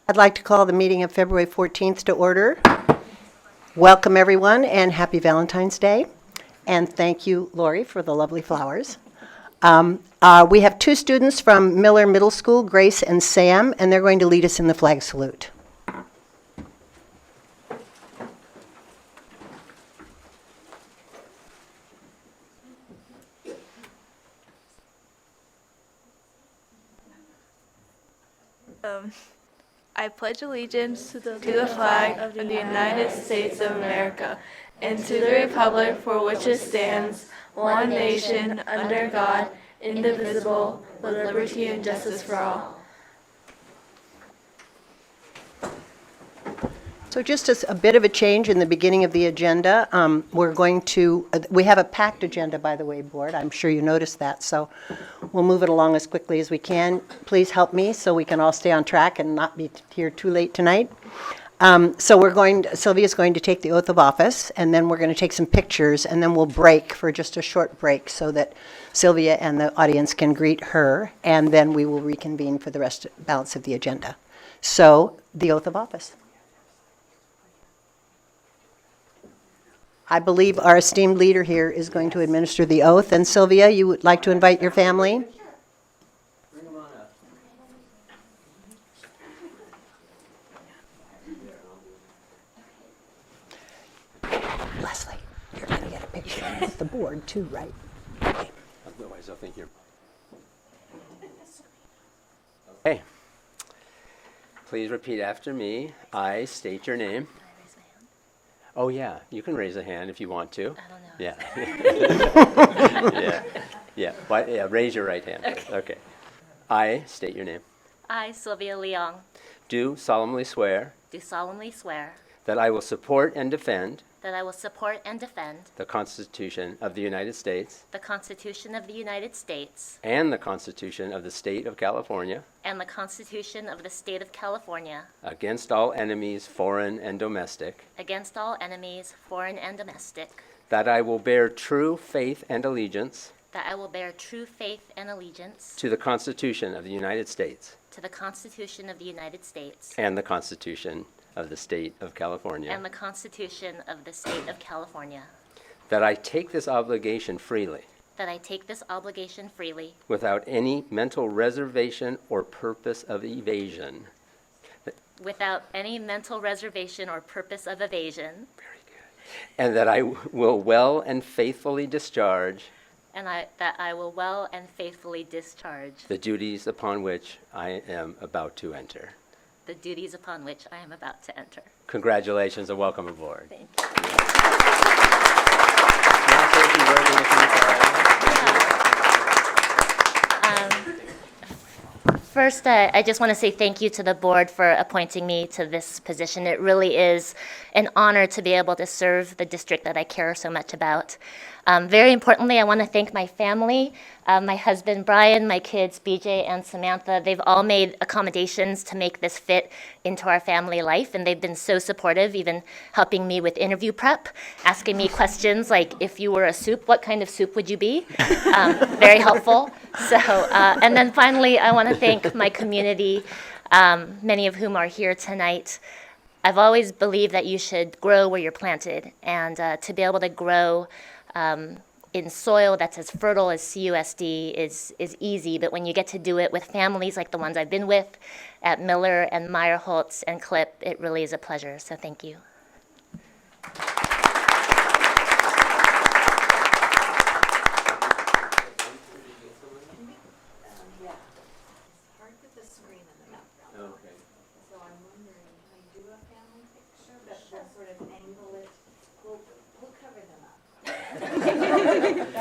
I'd like to call the meeting of February 14th to order. Welcome, everyone, and happy Valentine's Day. And thank you, Lori, for the lovely flowers. We have two students from Miller Middle School, Grace and Sam, and they're going to lead us in the flag salute. I pledge allegiance to the flag of the United States of America and to the republic for which it stands, one nation, under God, indivisible, with liberty and justice for all. So just as a bit of a change in the beginning of the agenda, we have a packed agenda, by the way, Board. I'm sure you noticed that, so we'll move it along as quickly as we can. Please help me so we can all stay on track and not be here too late tonight. Sylvia's going to take the oath of office, and then we're going to take some pictures, and then we'll break for just a short break so that Sylvia and the audience can greet her, and then we will reconvene for the balance of the agenda. So, the oath of office. I believe our esteemed leader here is going to administer the oath. And Sylvia, you would like to invite your family? Bring them on up. Leslie, you're going to get a picture of the board too, right? Okay. Otherwise, I'll think you're... Okay. Please repeat after me. I state your name. Oh, yeah. You can raise a hand if you want to. I don't know. Yeah. Yeah. Raise your right hand. Okay. I state your name. I, Sylvia Leong, Do solemnly swear do solemnly swear that I will support and defend that I will support and defend the Constitution of the United States the Constitution of the United States and the Constitution of the State of California and the Constitution of the State of California against all enemies, foreign and domestic, against all enemies, foreign and domestic, that I will bear true faith and allegiance that I will bear true faith and allegiance to the Constitution of the United States to the Constitution of the United States and the Constitution of the State of California, and the Constitution of the State of California, that I take this obligation freely that I take this obligation freely without any mental reservation or purpose of evasion. without any mental reservation or purpose of evasion, Very good. And that I will well and faithfully discharge and that I will well and faithfully discharge the duties upon which I am about to enter. the duties upon which I am about to enter. Congratulations and welcome aboard. Thank you. Now, so if you were to look First, I just want to say thank you to the board for appointing me to this position. It really is an honor to be able to serve the district that I care so much about. Very importantly, I want to thank my family, my husband Brian, my kids BJ and Samantha. They've all made accommodations to make this fit into our family life, and they've been so supportive, even helping me with interview prep, asking me questions like, if you were a soup, what kind of soup would you be? Very helpful. So, and then finally, I want to thank my community, many of whom are here tonight. I've always believed that you should grow where you're planted, and to be able to grow in soil that's as fertile as CUSD is easy, but when you get to do it with families like the ones I've been with at Miller and Meyerholtz and Clip, it really is a pleasure, so thank you.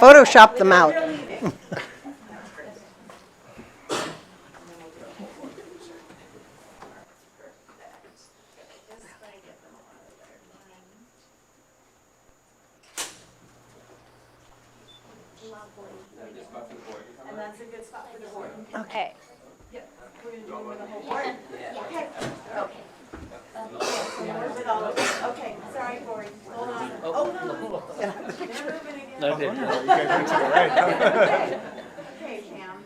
Photoshop them out. And that's a good spot for the board. Okay. Yep. We're going to do it with the whole board? Okay. Okay. With all of them. Okay. Sorry, Corey. Hold on. Oh, no. Never moving again. Okay, Pam.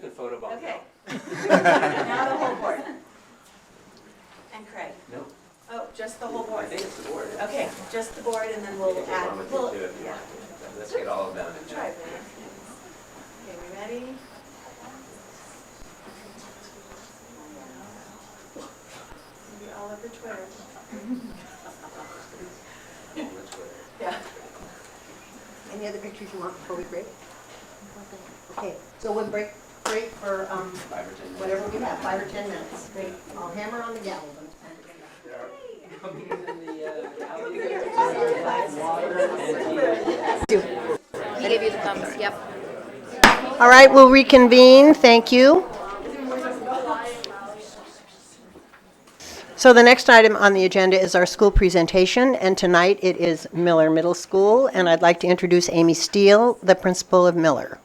can photobomb. Okay. Now the whole board. And Craig. No, Oh, just the whole I board. think it's the board. Okay, just the board, and then we'll You can add. run with We'll, it too if you yeah. want to. Let's get all of them in Try there. that. Okay, we ready? Be all over Twitter. Yeah. Any other pictures you want before we break? Okay, so we'll break for 5 or 10 minutes. whatever we have, 5 or 10 minutes. Great. I'll hammer on the gavel. He gave you the thumbs, yep. All right, we'll reconvene. Thank you. So the next item on the agenda is our school presentation, and tonight it is Miller Middle School, and I'd like to introduce Amy Steele, the principal of Miller.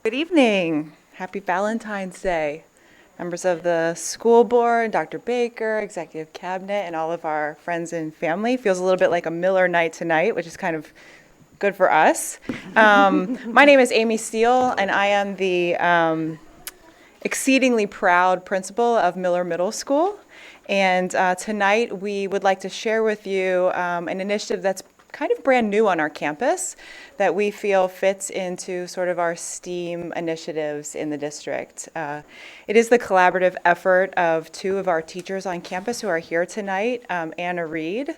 Good evening. Happy Valentine's Day. Members of the school board, Dr. Baker, executive cabinet, and all of our friends and family. Feels a little bit like a Miller night tonight, which is kind of good for us. My name is Amy Steele, and I am the exceedingly proud principal of Miller Middle School. And tonight we would like to share with you an initiative that's kind of brand new on our campus that we feel fits into sort of our STEAM initiatives in the district. It is the collaborative effort of 2 of our teachers on campus who are here tonight, Anna Reed,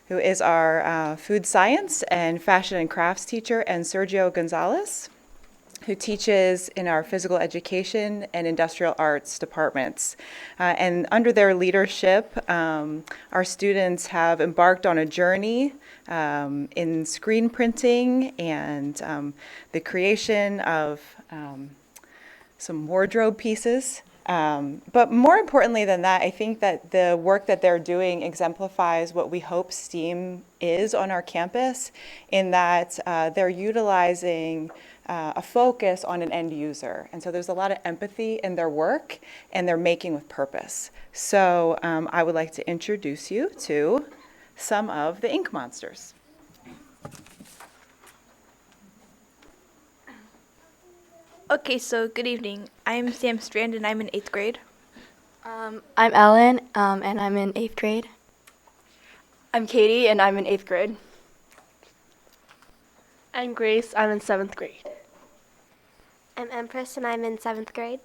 who is our food science and fashion and crafts teacher, and Sergio Gonzalez, who teaches in our physical education and industrial arts departments. And under their leadership, our students have embarked on a journey in screen printing and the creation of some wardrobe pieces. But more importantly than that, I think that the work that they're doing exemplifies what we hope STEAM is on our campus, in that they're utilizing a focus on an end user. And so there's a lot of empathy in their work, and they're making with purpose. So I would like to introduce you to some of the ink monsters. Okay, so good evening. I'm Sam Strand and I'm in 8th grade. I'm Ellen, and I'm in 8th grade. I'm Katie, and I'm in 8th grade. I'm Grace, I'm in 7th grade. I'm Empress, and I'm in 7th grade.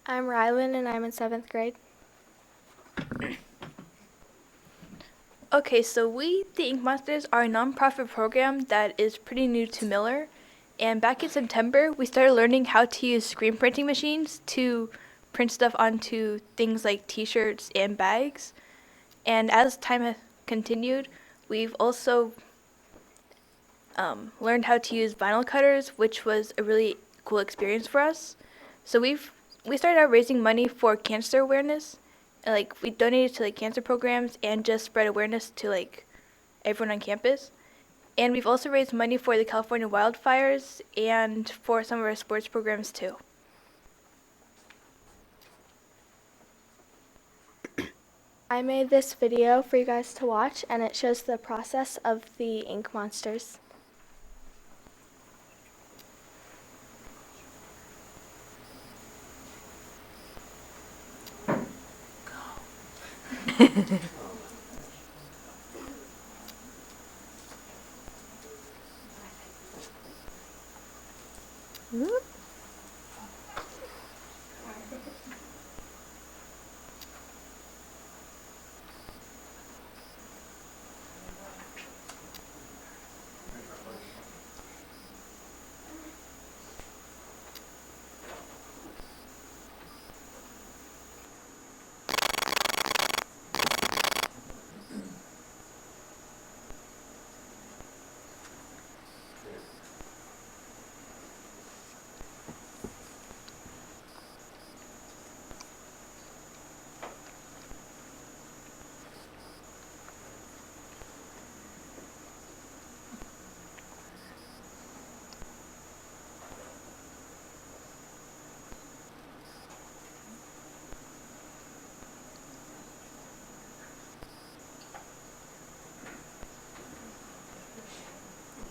I'm Rylan, and I'm in 7th grade. Okay, so we, the Ink Monsters, are a nonprofit program that is pretty new to Miller. And back in September, we started learning how to use screen printing machines to print stuff onto things like t-shirts and bags. And as time has continued, we've also learned how to use vinyl cutters, which was a really cool experience for us. So we started out raising money for cancer awareness. And, we donated to cancer programs and just spread awareness to everyone on campus. And we've also raised money for the California wildfires and for some of our sports programs too. I made this video for you guys to watch, and it shows the process of the ink monsters.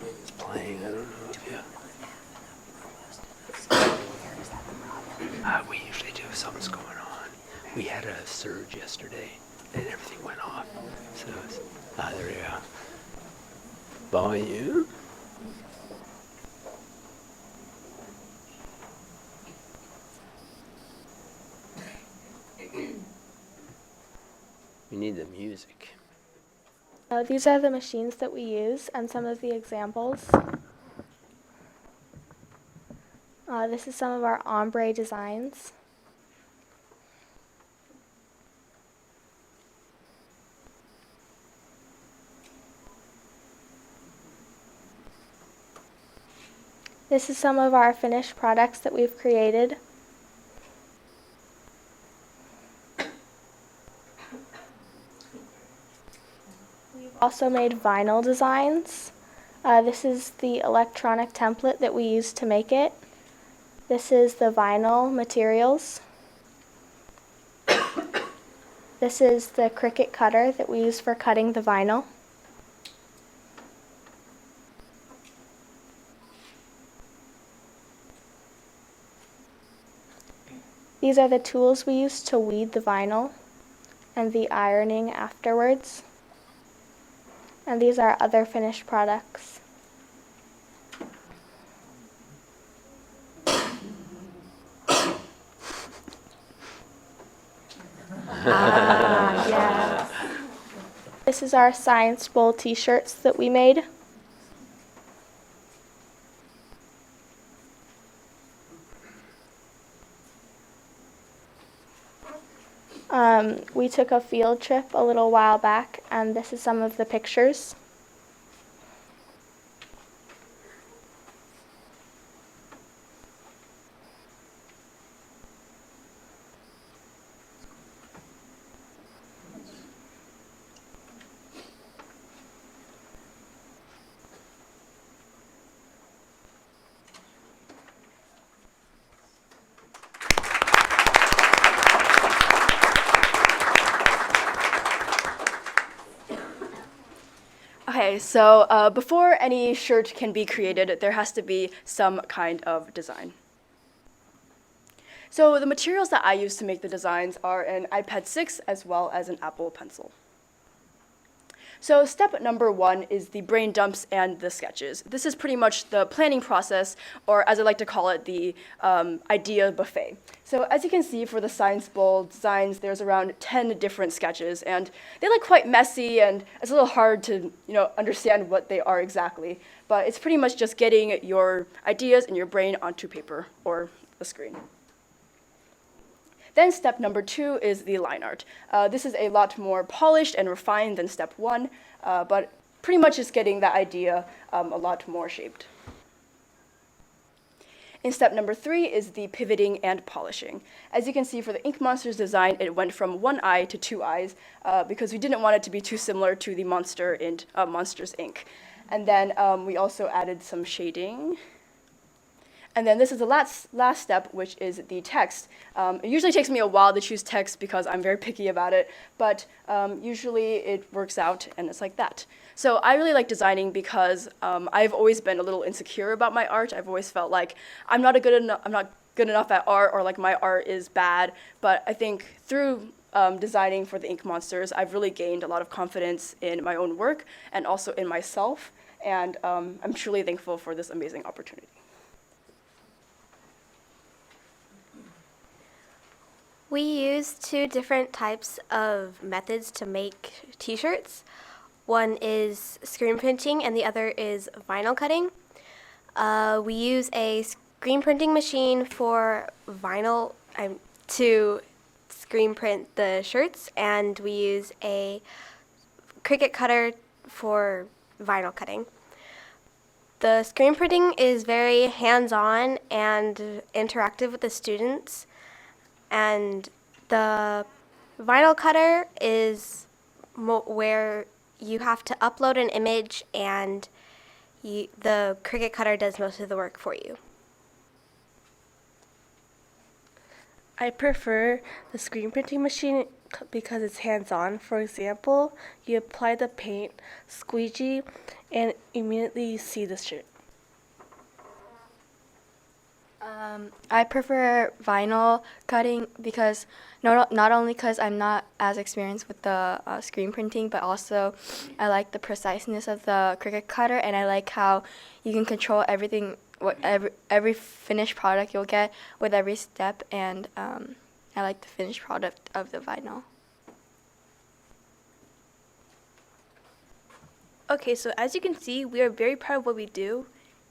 It's playing, I don't know. Yeah. volume. We need the music. These are the machines that we use and some of the examples. This is some of our ombre designs. This is some of our finished products that we've created. We've also made vinyl designs. This is the electronic template that we use to make it. This is the vinyl materials. This is the Cricut cutter that we use for cutting the vinyl. These are the tools we use to weed the vinyl and the ironing afterwards. And these are other finished products. Yes. This is our Science Bowl t-shirts that we made. We took a field trip a little while back, and this is some of the pictures. Okay, so before any shirt can be created, there has to be some kind of design. So the materials that I use to make the designs are an iPad 6 as well as an Apple Pencil. So step number 1 is the brain dumps and the sketches. This is pretty much the planning process, or as I like to call it, the idea buffet. So as you can see for the Science Bowl designs, there's around 10 different sketches, and they look quite messy, and it's a little hard to understand what they are exactly. But it's pretty much just getting your ideas in your brain onto paper or the screen. Then step number 2 is the line art. This is a lot more polished and refined than step 1, but pretty much just getting that idea a lot more shaped. In step number 3 is the pivoting and polishing. As you can see for the Ink Monsters design, it went from 1 eye to 2 eyes because we didn't want it to be too similar to the monster in Monsters, Inc. And then we also added some shading. And then this is the last step, which is the text. It usually takes me a while to choose text because I'm very picky about it, but usually it works out and it's like that. So I really like designing because I've always been a little insecure about my art. I've always felt like I'm not good enough at art, or like my art is bad. But I think through designing for the Ink Monsters, I've really gained a lot of confidence in my own work and also in myself. And I'm truly thankful for this amazing opportunity. We use 2 different types of methods to make t-shirts. One is screen printing and the other is vinyl cutting. We use a screen printing machine for vinyl to screen print the shirts, and we use a Cricut cutter for vinyl cutting. The screen printing is very hands-on and interactive with the students. And the vinyl cutter is where you have to upload an image, and the Cricut cutter does most of the work for you. I prefer the screen printing machine because it's hands-on. For example, you apply the paint, squeegee, and immediately you see the shirt. I prefer vinyl cutting because not only because I'm not as experienced with the screen printing, but also I like the preciseness of the Cricut cutter, and I like how you can control everything, every finished product you'll get with every step, and I like the finished product of the vinyl. Okay, so as you can see, we are very proud of what we do,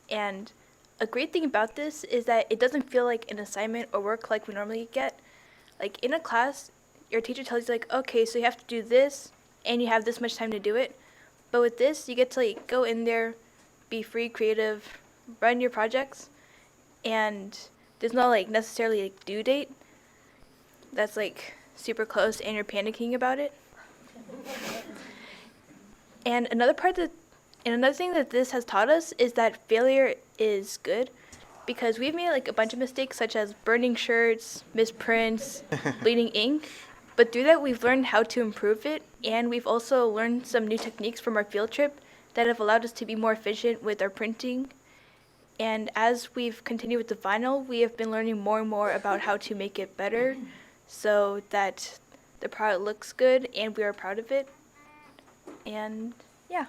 and a great thing about this is that it doesn't feel like an assignment or work like we normally get. Like in a class, your teacher tells you like, okay, so you have to do this, and you have this much time to do it. But with this, you get to like go in there, be free, creative, run your projects, and there's no like necessarily like due date that's like super close and you're panicking about it. And another thing that this has taught us is that failure is good, because we've made like a bunch of mistakes such as burning shirts, misprints, bleeding ink, but through that we've learned how to improve it, and we've also learned some new techniques from our field trip that have allowed us to be more efficient with our printing. And as we've continued with the vinyl, we have been learning more and more about how to make it better so that the product looks good and we are proud of it. And yeah,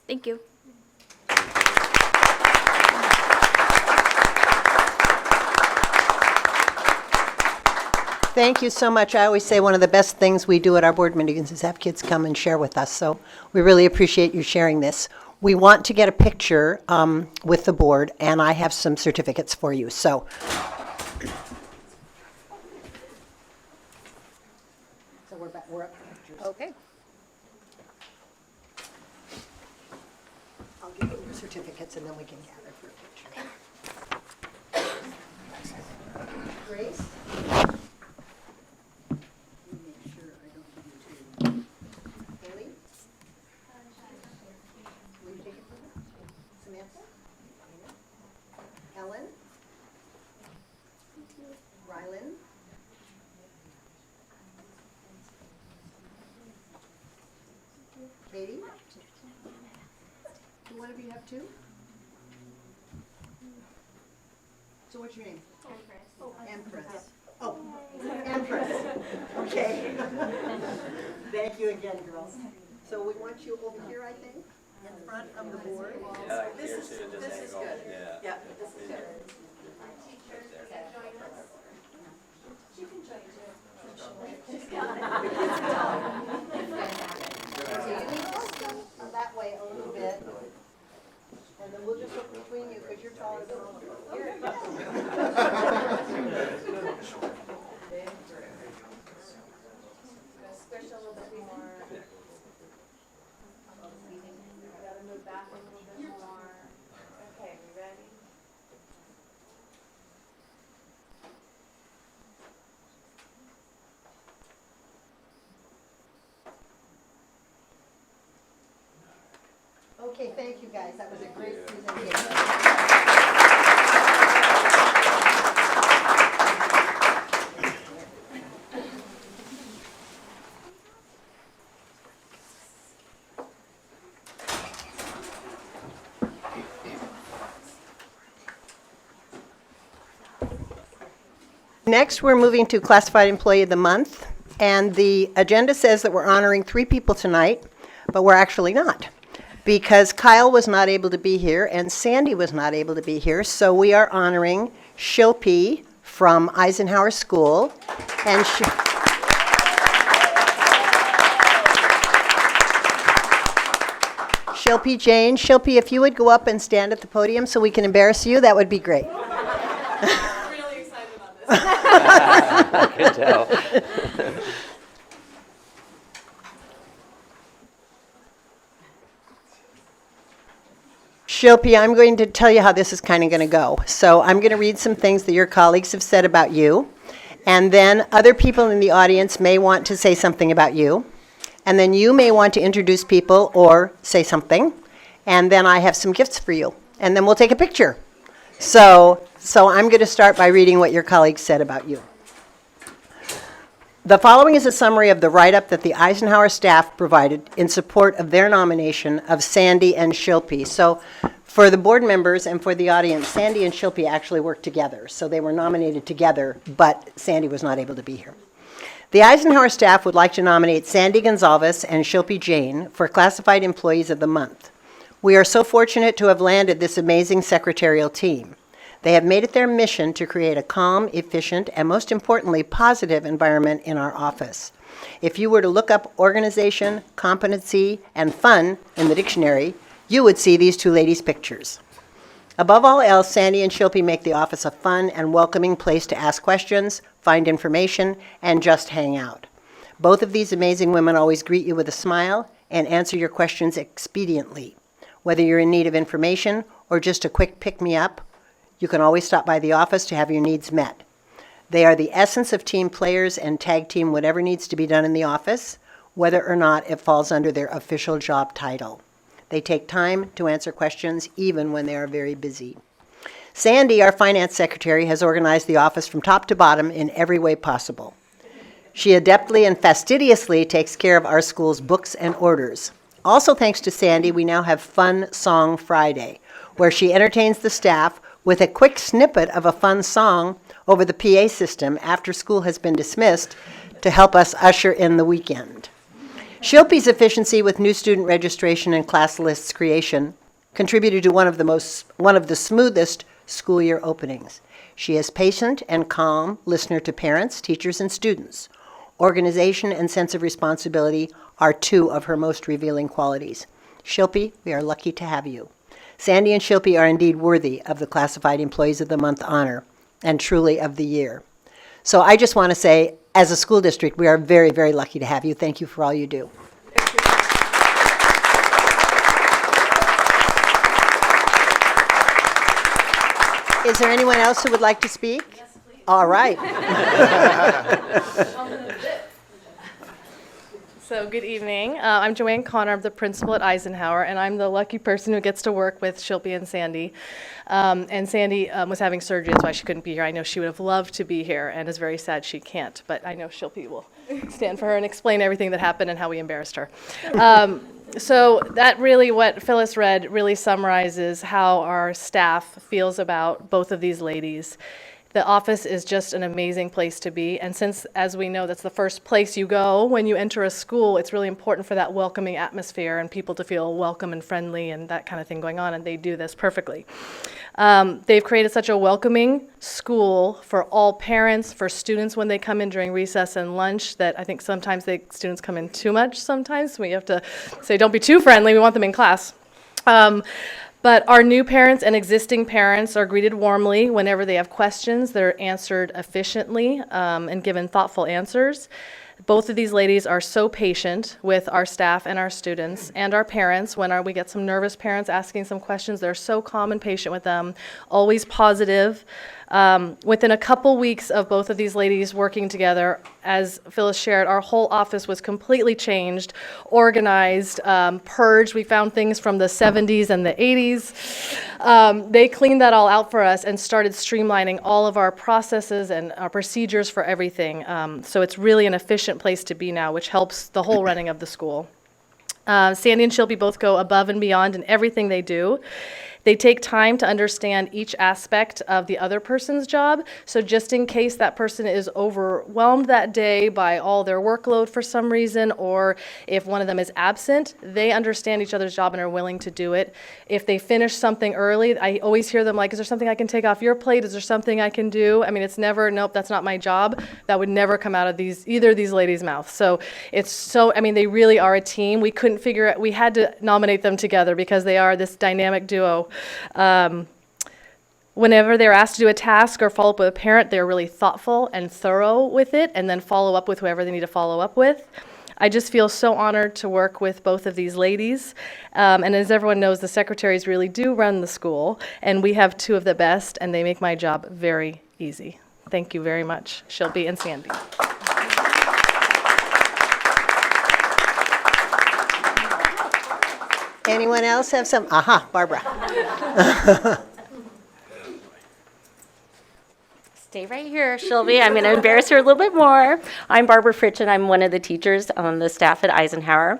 thank you. Thank you so much. I always say one of the best things we do at our board meetings is have kids come and share with us. So we really appreciate you sharing this. We want to get a picture with the board, and I have some certificates for you. So. So we're up to pictures. Okay. I'll give you your certificates, and then we can gather for a picture. Grace? Ellen? Rylan? Katie? Do one of you have two? So what's your name? Empress. Oh, Empress. Okay. Thank you again, girls. So we want you over here, I think, in front of the board. This is good. Yeah, this is good. She can join too. She's got it. That way a little bit. And then we'll just look between you because you're taller than all of us. Squish a little bit more. Gotta move back a little bit more. Okay, we ready? Okay, thank you guys. That was a great presentation. Next, we're moving to Classified Employee of the Month, and the agenda says that we're honoring 3 people tonight, but we're actually not, because Kyle was not able to be here and Sandy was not able to be here, so we are honoring Shilpi from Eisenhower School, and Shilpi Jane. Shilpi, if you would go up and stand at the podium so we can embarrass you, that would be great. I can tell. Shilpi, I'm going to tell you how this is kind of going to go. So I'm going to read some things that your colleagues have said about you, and then other people in the audience may want to say something about you, and then you may want to introduce people or say something, and then I have some gifts for you, and then we'll take a picture. So I'm going to start by reading what your colleagues said about you. The following is a summary of the write-up that the Eisenhower staff provided in support of their nomination of Sandy and Shilpi. So for the board members and for the audience, Sandy and Shilpi actually worked together. So they were nominated together, but Sandy was not able to be here. The Eisenhower staff would like to nominate Sandy Gonzalez and Shilpi Jain for Classified Employees of the Month. We are so fortunate to have landed this amazing secretarial team. They have made it their mission to create a calm, efficient, and most importantly, positive environment in our office. If you were to look up organization, competency, and fun in the dictionary, you would see these two ladies' pictures. Above all else, Sandy and Shilpi make the office a fun and welcoming place to ask questions, find information, and just hang out. Both of these amazing women always greet you with a smile and answer your questions expediently. Whether you're in need of information or just a quick pick-me-up, you can always stop by the office to have your needs met. They are the essence of team players and tag team whatever needs to be done in the office, whether or not it falls under their official job title. They take time to answer questions even when they are very busy. Sandy, our finance secretary, has organized the office from top to bottom in every way possible. She adeptly and fastidiously takes care of our school's books and orders. Also thanks to Sandy, we now have Fun Song Friday, where she entertains the staff with a quick snippet of a fun song over the PA system after school has been dismissed to help us usher in the weekend. Shilpi's efficiency with new student registration and class lists creation contributed to one of the smoothest school year openings. She is patient and calm listener to parents, teachers, and students. Organization and sense of responsibility are two of her most revealing qualities. Shilpi, we are lucky to have you. Sandy and Shilpi are indeed worthy of the Classified Employees of the Month honor, and truly of the year. So I just want to say, as a school district, we are very, very lucky to have you. Thank you for all you do. Is there anyone else who would like to speak? Yes, please. All right. So good evening. I'm Joanne Connor. I'm the principal at Eisenhower, and I'm the lucky person who gets to work with Shilpi and Sandy. And Sandy was having surgery, that's why she couldn't be here. I know she would have loved to be here, and is very sad she can't. But I know Shilpi will stand for her and explain everything that happened and how we embarrassed her. So that really, what Phyllis read, really summarizes how our staff feels about both of these ladies. The office is just an amazing place to be, and since, as we know, that's the first place you go when you enter a school, it's really important for that welcoming atmosphere and people to feel welcome and friendly and that kind of thing going on, and they do this perfectly. They've created such a welcoming school for all parents, for students when they come in during recess and lunch, that I think sometimes students come in too much sometimes. We have to say, don't be too friendly, we want them in class. But our new parents and existing parents are greeted warmly whenever they have questions. They're answered efficiently and given thoughtful answers. Both of these ladies are so patient with our staff and our students and our parents. When we get some nervous parents asking some questions, they're so calm and patient with them, always positive. Within a couple weeks of both of these ladies working together, as Phyllis shared, our whole office was completely changed, organized, purged. We found things from the 70s and the 80s. They cleaned that all out for us and started streamlining all of our processes and our procedures for everything. So it's really an efficient place to be now, which helps the whole running of the school. Sandy and Shilpi both go above and beyond in everything they do. They take time to understand each aspect of the other person's job. So just in case that person is overwhelmed that day by all their workload for some reason, or if one of them is absent, they understand each other's job and are willing to do it. If they finish something early, I always hear them like, is there something I can take off your plate? Is there something I can do? I mean, it's never, nope, that's not my job. That would never come out of either of these ladies' mouths. So they really are a team. We couldn't figure out, we had to nominate them together because they are this dynamic duo. Whenever they're asked to do a task or follow up with a parent, they're really thoughtful and thorough with it, and then follow up with whoever they need to follow up with. I just feel so honored to work with both of these ladies. And as everyone knows, the secretaries really do run the school, and we have two of the best, and they make my job very easy. Thank you very much, Shilpi and Sandy. Anyone else have some? Aha, Barbara. Stay right here, Shelby. I'm going to embarrass her a little bit more. I'm Barbara Fritch, and I'm one of the teachers on the staff at Eisenhower.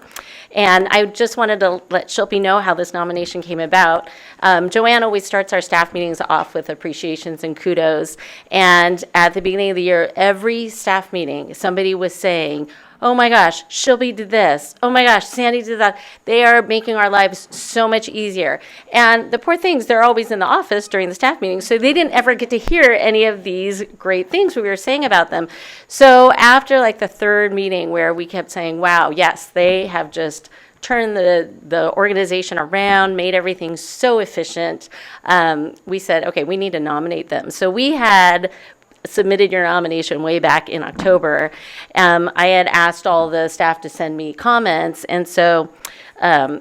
And I just wanted to let Shelby know how this nomination came about. Joanne always starts our staff meetings off with appreciations and kudos. And at the beginning of the year, every staff meeting, somebody was saying, oh my gosh, Shelby did this. Oh my gosh, Sandy did that. They are making our lives so much easier. And the poor things, they're always in the office during the staff meetings, so they didn't ever get to hear any of these great things we were saying about them. So after like the third meeting where we kept saying, wow, yes, they have just turned the organization around, made everything so efficient, we said, okay, we need to nominate them. So we had submitted your nomination way back in October. I had asked all the staff to send me comments, and so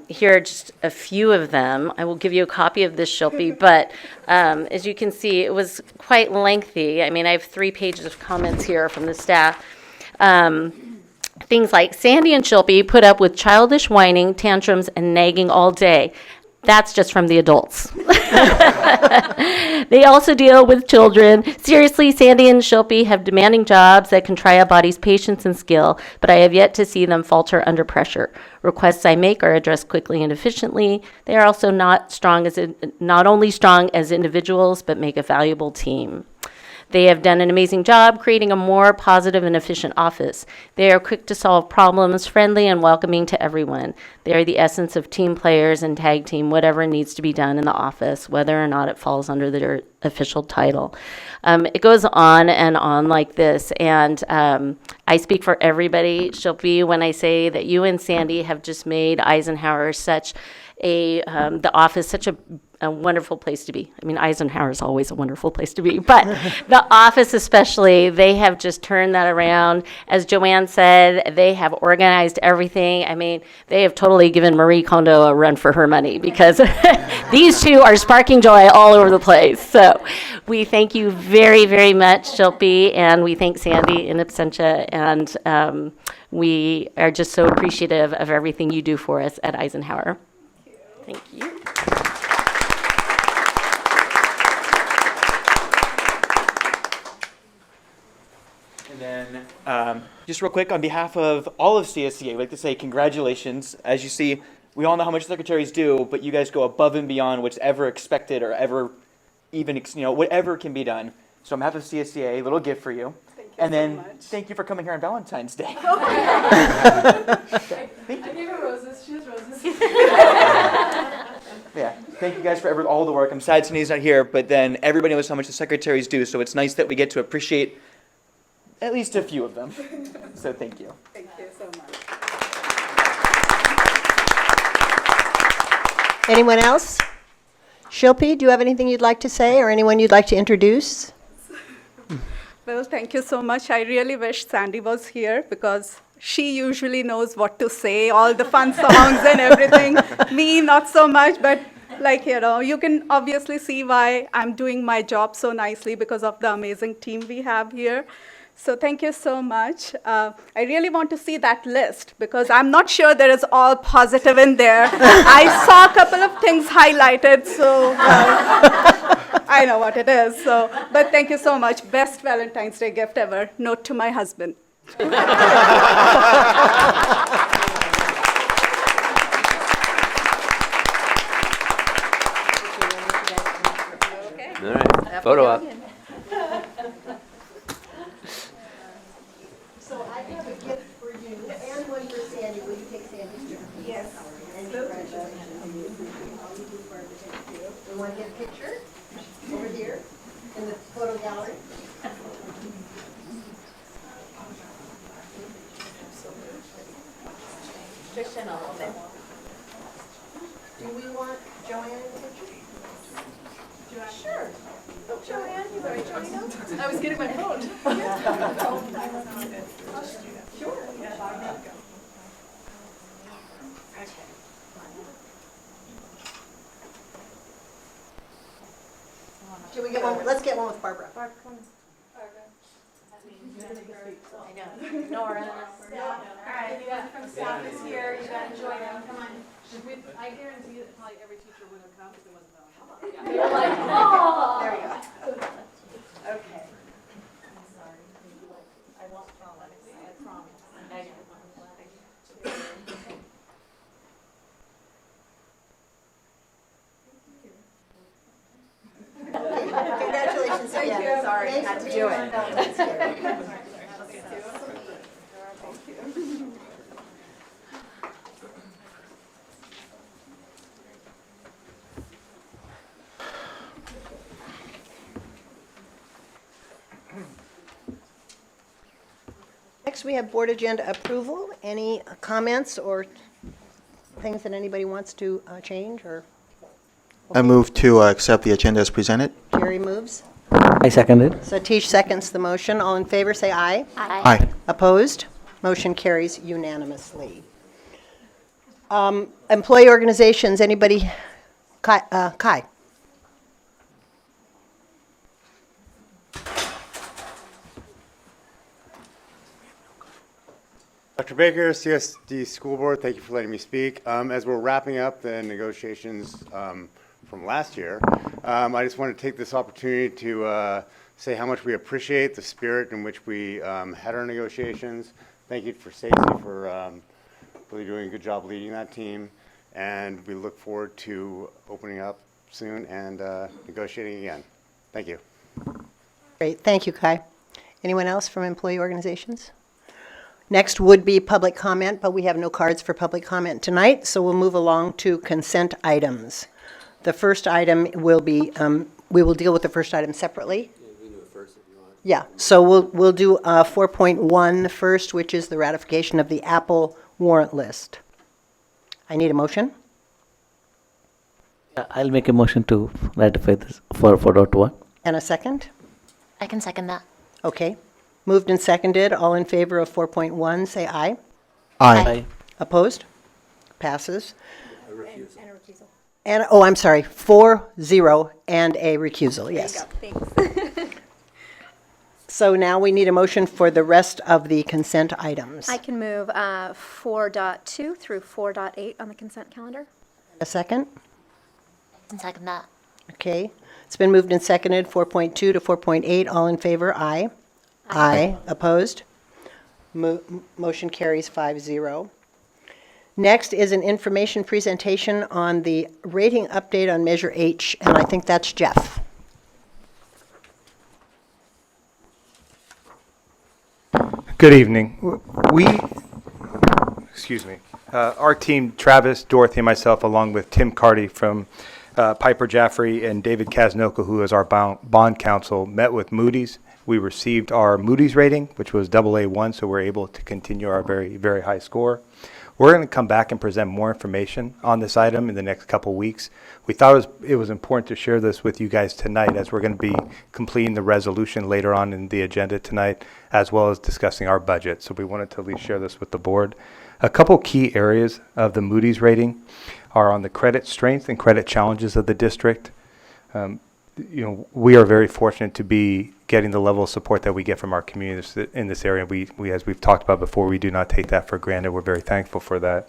here are just a few of them. I will give you a copy of this, Shilpi, but as you can see, it was quite lengthy. I mean, I have 3 pages of comments here from the staff. Things like, Sandy and Shilpi put up with childish whining, tantrums, and nagging all day. That's just from the adults. They also deal with children. Seriously, Sandy and Shilpi have demanding jobs that can try a body's patience and skill, but I have yet to see them falter under pressure. Requests I make are addressed quickly and efficiently. They are also not only strong as individuals, but make a valuable team. They have done an amazing job creating a more positive and efficient office. They are quick to solve problems, friendly and welcoming to everyone. They are the essence of team players and tag team, whatever needs to be done in the office, whether or not it falls under their official title. It goes on and on like this, and I speak for everybody, Shilpi, when I say that you and Sandy have just made Eisenhower such the office such a wonderful place to be. I mean, Eisenhower is always a wonderful place to be, but the office especially, they have just turned that around. As Joanne said, they have organized everything. I mean, they have totally given Marie Kondo a run for her money, because these two are sparking joy all over the place. So we thank you very, very much, Shilpi, and we thank Sandy in absentia, and we are just so appreciative of everything you do for us at Eisenhower. Thank you. And then, just real quick, on behalf of all of CSCA, we'd like to say congratulations. As you see, we all know how much secretaries do, but you guys go above and beyond what's ever expected or ever even, whatever can be done. So on behalf of CSCA, a little gift for you. And then, thank you for coming here on Valentine's Day. I gave her roses. She has roses. Yeah, thank you guys for all the work. I'm sad Cindy's not here, but then everybody knows how much the secretaries do, so it's nice that we get to appreciate at least a few of them. So thank you. Thank you so much. Anyone else? Shilpi, do you have anything you'd like to say, or anyone you'd like to introduce? Well, thank you so much. I really wish Sandy was here, because she usually knows what to say, all the fun songs and everything. Me, not so much, but you can obviously see why I'm doing my job so nicely, because of the amazing team we have here. So thank you so much. I really want to see that list, because I'm not sure there is all positive in there. I saw a couple of things highlighted, so I know what it is. So, but thank you so much. Best Valentine's Day gift ever. Note to my husband. All right, photo up. So I have a gift for you and one for Sandy. Will you take Sandy's turn? Yes. And congratulations. We want to get a picture over here in the photo gallery. Christian a little bit. Do we want Joanne in the picture? Sure. Oh, Joanne, you already joined us? I was getting my phone. Sure. Should we get one? Let's get one with Barbara. Barbara, come on. I know. Nora. All right, you guys from staff is here. You got to join them. Come on. I guarantee that probably every teacher would have come if it wasn't Valentine's. They were like, oh! There we go. Okay. Sorry, had to do it. Next, we have board agenda approval. Any comments or things that anybody wants to change or? I move to accept the agenda as presented. Jerry moves. I second it. Satish seconds the motion. All in favor, say aye. Aye. Opposed? Motion carries unanimously. Employee organizations, anybody? Kai? Dr. Baker, CUSD School Board, thank you for letting me speak. As we're wrapping up the negotiations from last year, I just want to take this opportunity to say how much we appreciate the spirit in which we had our negotiations. Thank you for Stacey for really doing a good job leading that team, and we look forward to opening up soon and negotiating again. Thank you. Great, thank you, Kai. Anyone else from employee organizations? Next would be public comment, but we have no cards for public comment tonight, so we'll move along to consent items. The first item will be, we will deal with the first item separately. Yeah, so we'll do 4.1 first, which is the ratification of the Apple warrant list. I need a motion. I'll make a motion to ratify this for 4.1. And a second? I can second that. Okay. Moved and seconded. All in favor of 4.1, say aye. Aye. Opposed? Passes. And, oh, I'm sorry, 4-0 and a recusal, yes. There you go, thanks. So now we need a motion for the rest of the consent items. I can move 4.2 through 4.8 on the consent calendar. A second? I can second that. Okay. It's been moved and seconded, 4.2 to 4.8. All in favor, aye. Aye. Opposed? Motion carries 5-0. Next is an information presentation on the rating update on Measure H, and I think that's Jeff. Good evening. Our team, Travis, Dorothy, and myself, along with Tim Carty from Piper Jaffray and David Kaznoko, who is our bond counsel, met with Moody's. We received our Moody's rating, which was AA1, so we're able to continue our very, very high score. We're going to come back and present more information on this item in the next couple weeks. We thought it was important to share this with you guys tonight, as we're going to be completing the resolution later on in the agenda tonight, as well as discussing our budget. So we wanted to at least share this with the board. A couple key areas of the Moody's rating are on the credit strength and credit challenges of the district. We are very fortunate to be getting the level of support that we get from our communities in this area. We, as we've talked about before, we do not take that for granted. We're very thankful for that.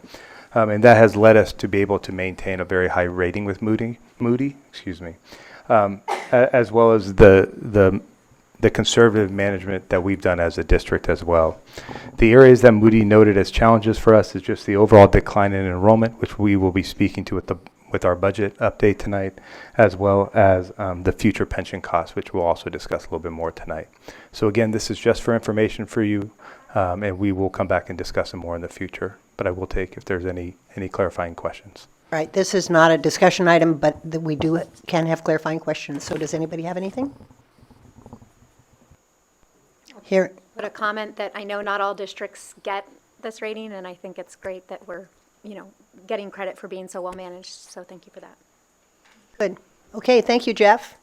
And that has led us to be able to maintain a very high rating with Moody, as well as the conservative management that we've done as a district as well. The areas that Moody noted as challenges for us is just the overall decline in enrollment, which we will be speaking to with our budget update tonight, as well as the future pension costs, which we'll also discuss a little bit more tonight. So again, this is just for information for you, and we will come back and discuss them more in the future. But I will take if there's any clarifying questions. Right, this is not a discussion item, but we can have clarifying questions. So does anybody have anything? Here. But a comment that I know not all districts get this rating, and I think it's great that we're, getting credit for being so well managed. So thank you for that. Good. Okay, thank you, Jeff.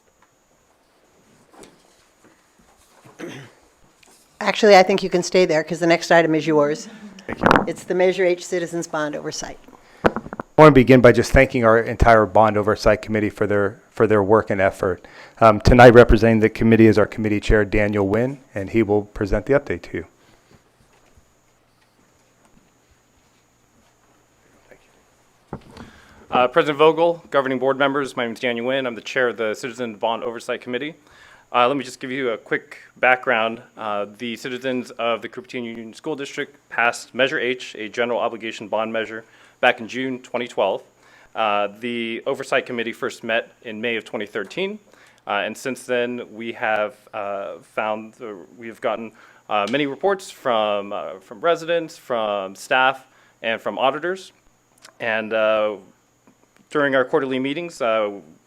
Actually, I think you can stay there because the next item is yours. Thank you. It's the Measure H Citizens Bond Oversight. I want to begin by just thanking our entire Bond Oversight Committee for their work and effort. Tonight, representing the committee is our committee chair, Daniel Wynn, and he will present the update to you. President Vogel, governing board members, my name is Daniel Wynn. I'm the chair of the Citizen Bond Oversight Committee. Let me just give you a quick background. The citizens of the Cupertino Union School District passed Measure H, a general obligation bond measure, back in June 2012. The Oversight Committee first met in May of 2013, and since then we have we have gotten many reports from residents, from staff, and from auditors. And during our quarterly meetings,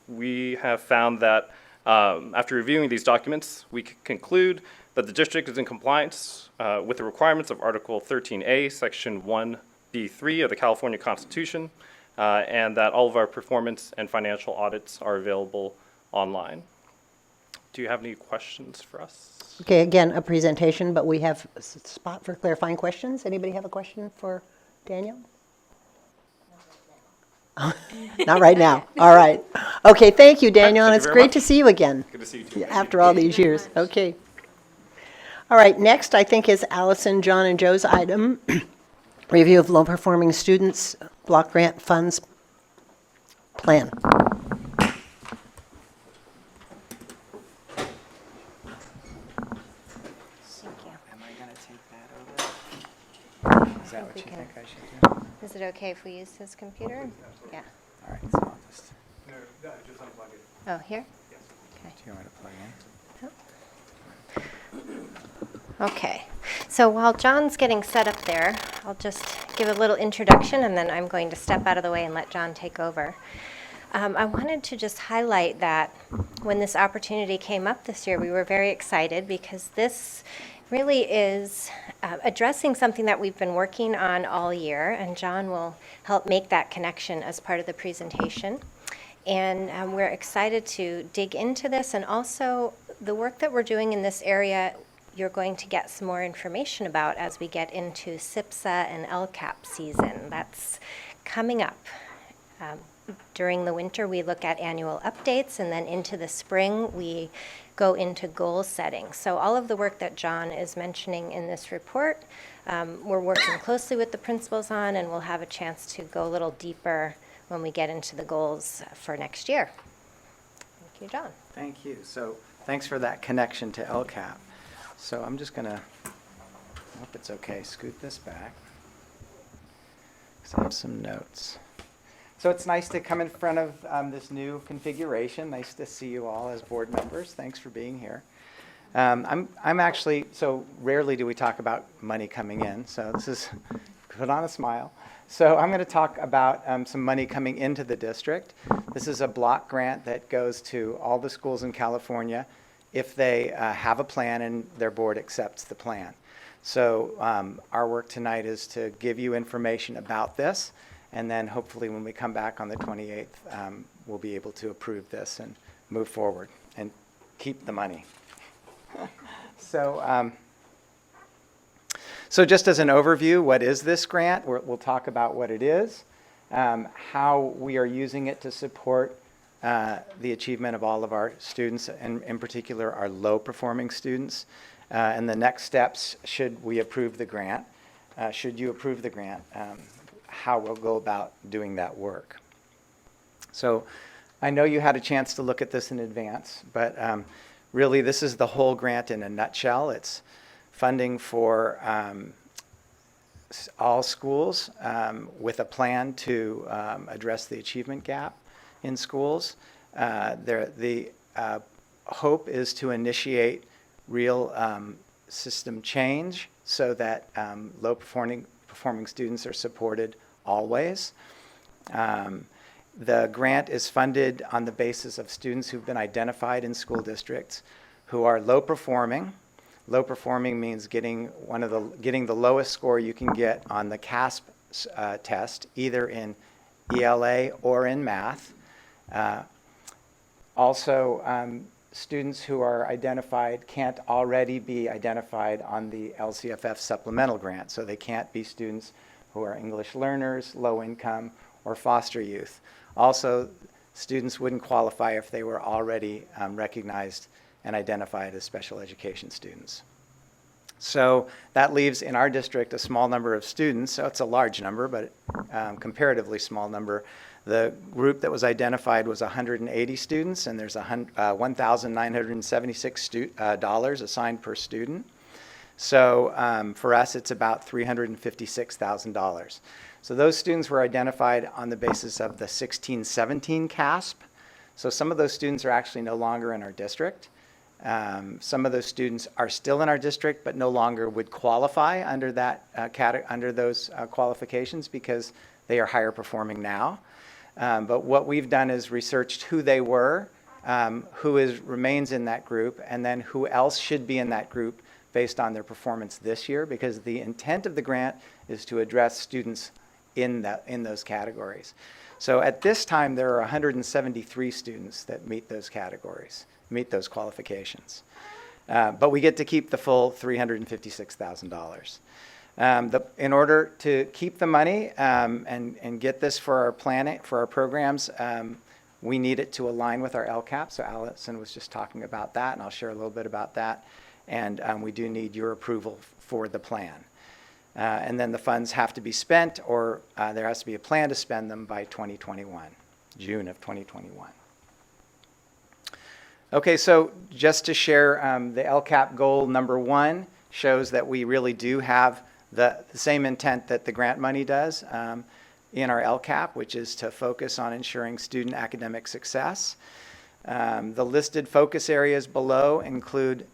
we have found that after reviewing these documents, we conclude that the district is in compliance with the requirements of Article 13A, Section 1B3 of the California Constitution, and that all of our performance and financial audits are available online. Do you have any questions for us? Okay, again, a presentation, but we have a spot for clarifying questions. Anybody have a question for Daniel? Not right now. All right. Okay, thank you, Daniel, and Thank it's you very great much. to see you again. Good to see you too. After all these years. Okay. All right, next I think is Allison, John, and Joe's item. Review of low-performing students block grant funds plan. Am I going to take that over? Is that what you think I should do? Is it okay if we use his computer? Yeah. All right, so I'll just, Oh, here? do you want to plug in? Okay. So while John's getting set up there, I'll just give a little introduction and then I'm going to step out of the way and let John take over. I wanted to just highlight that when this opportunity came up this year, we were very excited because this really is addressing something that we've been working on all year, and John will help make that connection as part of the presentation. And we're excited to dig into this, and also the work that we're doing in this area, you're going to get some more information about as we get into SIPSA and LCAP season. That's coming up. During the winter, we look at annual updates, and then into the spring, we go into goal setting. So all of the work that John is mentioning in this report, we're working closely with the principals on, and we'll have a chance to go a little deeper when we get into the goals for next year. Thank you, John. Thank you. So thanks for that connection to LCAP. So I'm just going to, I hope it's okay, scoot this back, because I have some notes. So it's nice to come in front of this new configuration. Nice to see you all as board members. Thanks for being here. I'm actually, so rarely do we talk about money coming in, so this is, put on a smile. So I'm going to talk about some money coming into the district. This is a block grant that goes to all the schools in California if they have a plan and their board accepts the plan. So our work tonight is to give you information about this, and then hopefully when we come back on the 28th, we'll be able to approve this and move forward and keep the money. So just as an overview, what is this grant? We'll talk about what it is, how we are using it to support the achievement of all of our students, and in particular our low-performing students, and the next steps should we approve the grant, should you approve the grant, how we'll go about doing that work. So I know you had a chance to look at this in advance, but really this is the whole grant in a nutshell. It's funding for all schools with a plan to address the achievement gap in schools. The hope is to initiate real system change so that low-performing students are supported always. The grant is funded on the basis of students who've been identified in school districts who are low-performing. Low-performing means getting the lowest score you can get on the CASP test, either in ELA or in math. Also, students who are identified can't already be identified on the LCFF supplemental grant, so they can't be students who are English learners, low income, or foster youth. Also, students wouldn't qualify if they were already recognized and identified as special education students. So that leaves in our district a small number of students, so it's a large number, but comparatively small number. The group that was identified was 180 students, and there's $1,976 assigned per student. So for us, it's about $356,000. So those students were identified on the basis of the 16-17 CASP. So some of those students are actually no longer in our district. Some of those students are still in our district, but no longer would qualify under that under those qualifications because they are higher performing now. But what we've done is researched who they were, who remains in that group, and then who else should be in that group based on their performance this year, because the intent of the grant is to address students in those categories. So at this time, there are 173 students that meet those categories, meet those qualifications. But we get to keep the full $356,000. In order to keep the money and get this for our planning, for our programs, we need it to align with our LCAP. So Allison was just talking about that, and I'll share a little bit about that. And we do need your approval for the plan. And then the funds have to be spent, or there has to be a plan to spend them by 2021, June of 2021. Okay, so just to share, the LCAP goal number 1 shows that we really do have the same intent that the grant money does in our LCAP, which is to focus on ensuring student academic success. The listed focus areas below include,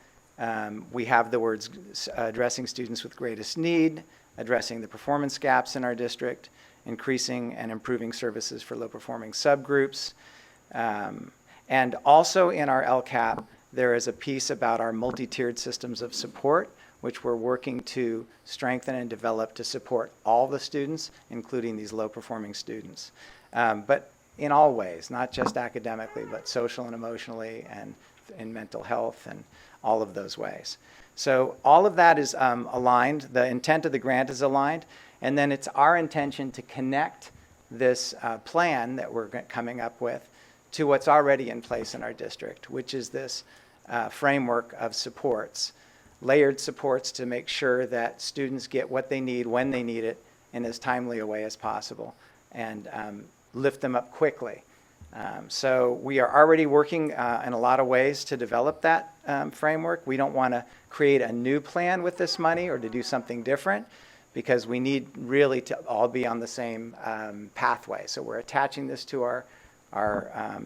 we have the words addressing students with greatest need, addressing the performance gaps in our district, increasing and improving services for low-performing subgroups. And also in our LCAP, there is a piece about our multi-tiered systems of support, which we're working to strengthen and develop to support all the students, including these low-performing students. But in all ways, not just academically, but social and emotionally, and in mental health, and all of those ways. So all of that is aligned. The intent of the grant is aligned. And then it's our intention to connect this plan that we're coming up with to what's already in place in our district, which is this framework of supports, layered supports to make sure that students get what they need when they need it in as timely a way as possible, and lift them up quickly. So we are already working in a lot of ways to develop that framework. We don't want to create a new plan with this money or to do something different, because we need really to all be on the same pathway. So we're attaching this to our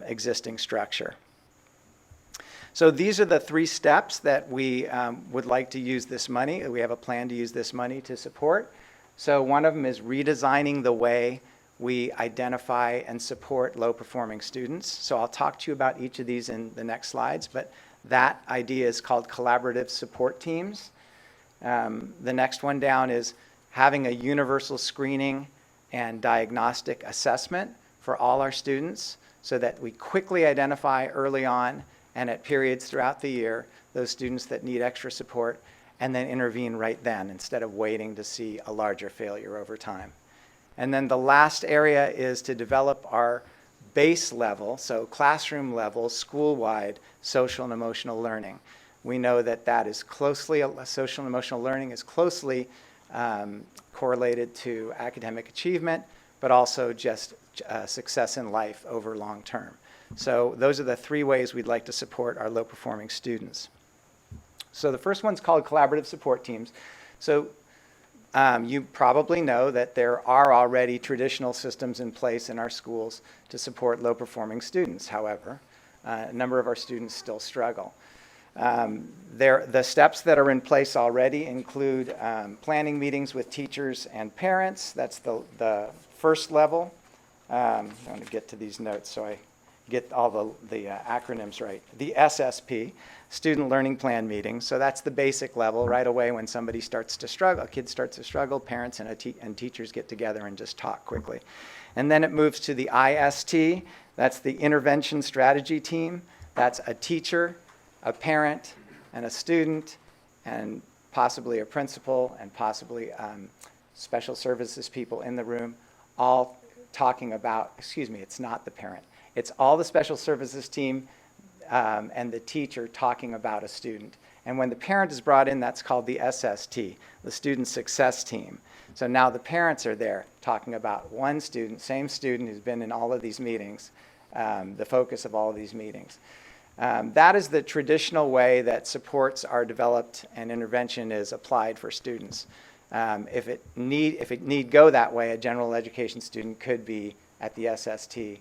existing structure. So these are the 3 steps that we would like to use this money. We have a plan to use this money to support. So one of them is redesigning the way we identify and support low-performing students. So I'll talk to you about each of these in the next slides, but that idea is called collaborative support teams. The next one down is having a universal screening and diagnostic assessment for all our students, so that we quickly identify early on and at periods throughout the year those students that need extra support, and then intervene right then instead of waiting to see a larger failure over time. And then the last area is to develop our base level, so classroom level, school-wide social and emotional learning. We know that that is closely, social and emotional learning is closely correlated to academic achievement, but also just success in life over long term. So those are the 3 ways we'd like to support our low-performing students. So the first one's called collaborative support teams. So you probably know that there are already traditional systems in place in our schools to support low-performing students. However, a number of our students still struggle. The steps that are in place already include planning meetings with teachers and parents. That's the first level. I'm going to get to these notes so I get all the acronyms right. The SSP, Student Learning Plan Meeting. So that's the basic level. Right away when somebody starts to struggle, a kid starts to struggle, parents and teachers get together and just talk quickly. And then it moves to the IST. That's the Intervention Strategy Team. That's a teacher, a parent, and a student, and possibly a principal, and possibly special services people in the room, all talking about, excuse me, it's not the parent. It's all the special services team and the teacher talking about a student. And when the parent is brought in, that's called the SST, the Student Success Team. So now the parents are there talking about one student, same student who's been in all of these meetings, the focus of all of these meetings. That is the traditional way that supports are developed and intervention is applied for students. If it need go that way, a general education student could be at the SST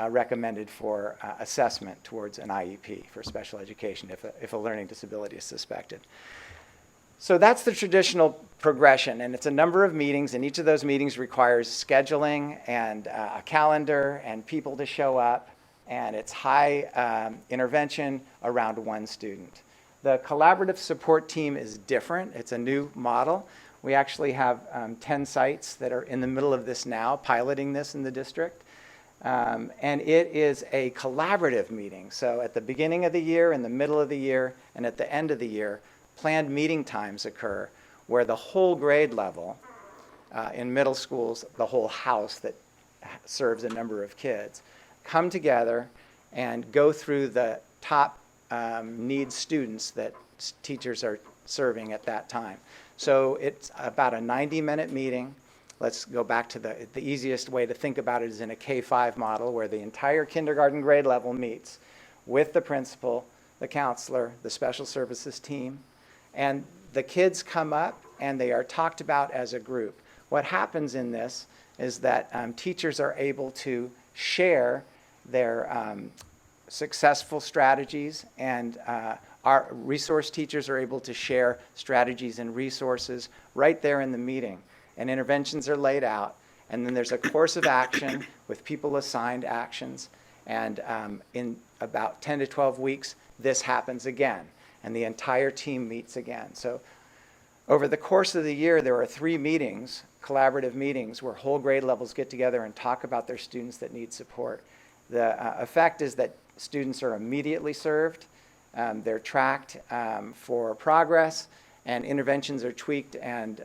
recommended for assessment towards an IEP for special education if a learning disability is suspected. So that's the traditional progression, and it's a number of meetings, and each of those meetings requires scheduling and a calendar and people to show up, and it's high intervention around one student. The collaborative support team is different. It's a new model. We actually have 10 sites that are in the middle of this now, piloting this in the district. And it is a collaborative meeting. So at the beginning of the year, in the middle of the year, and at the end of the year, planned meeting times occur where the whole grade level in middle schools, the whole house that serves a number of kids, come together and go through the top needs students that teachers are serving at that time. So it's about a 90-minute meeting. Let's go back to the easiest way to think about it is in a K-5 model where the entire kindergarten grade level meets with the principal, the counselor, the special services team, and the kids come up and they are talked about as a group. What happens in this is that teachers are able to share their successful strategies, and our resource teachers are able to share strategies and resources right there in the meeting. And interventions are laid out, and then there's a course of action with people assigned actions, and in about 10 to 12 weeks, this happens again, and the entire team meets again. So over the course of the year, there are 3 meetings, collaborative meetings, where whole grade levels get together and talk about their students that need support. The effect is that students are immediately served, they're tracked for progress, and interventions are tweaked and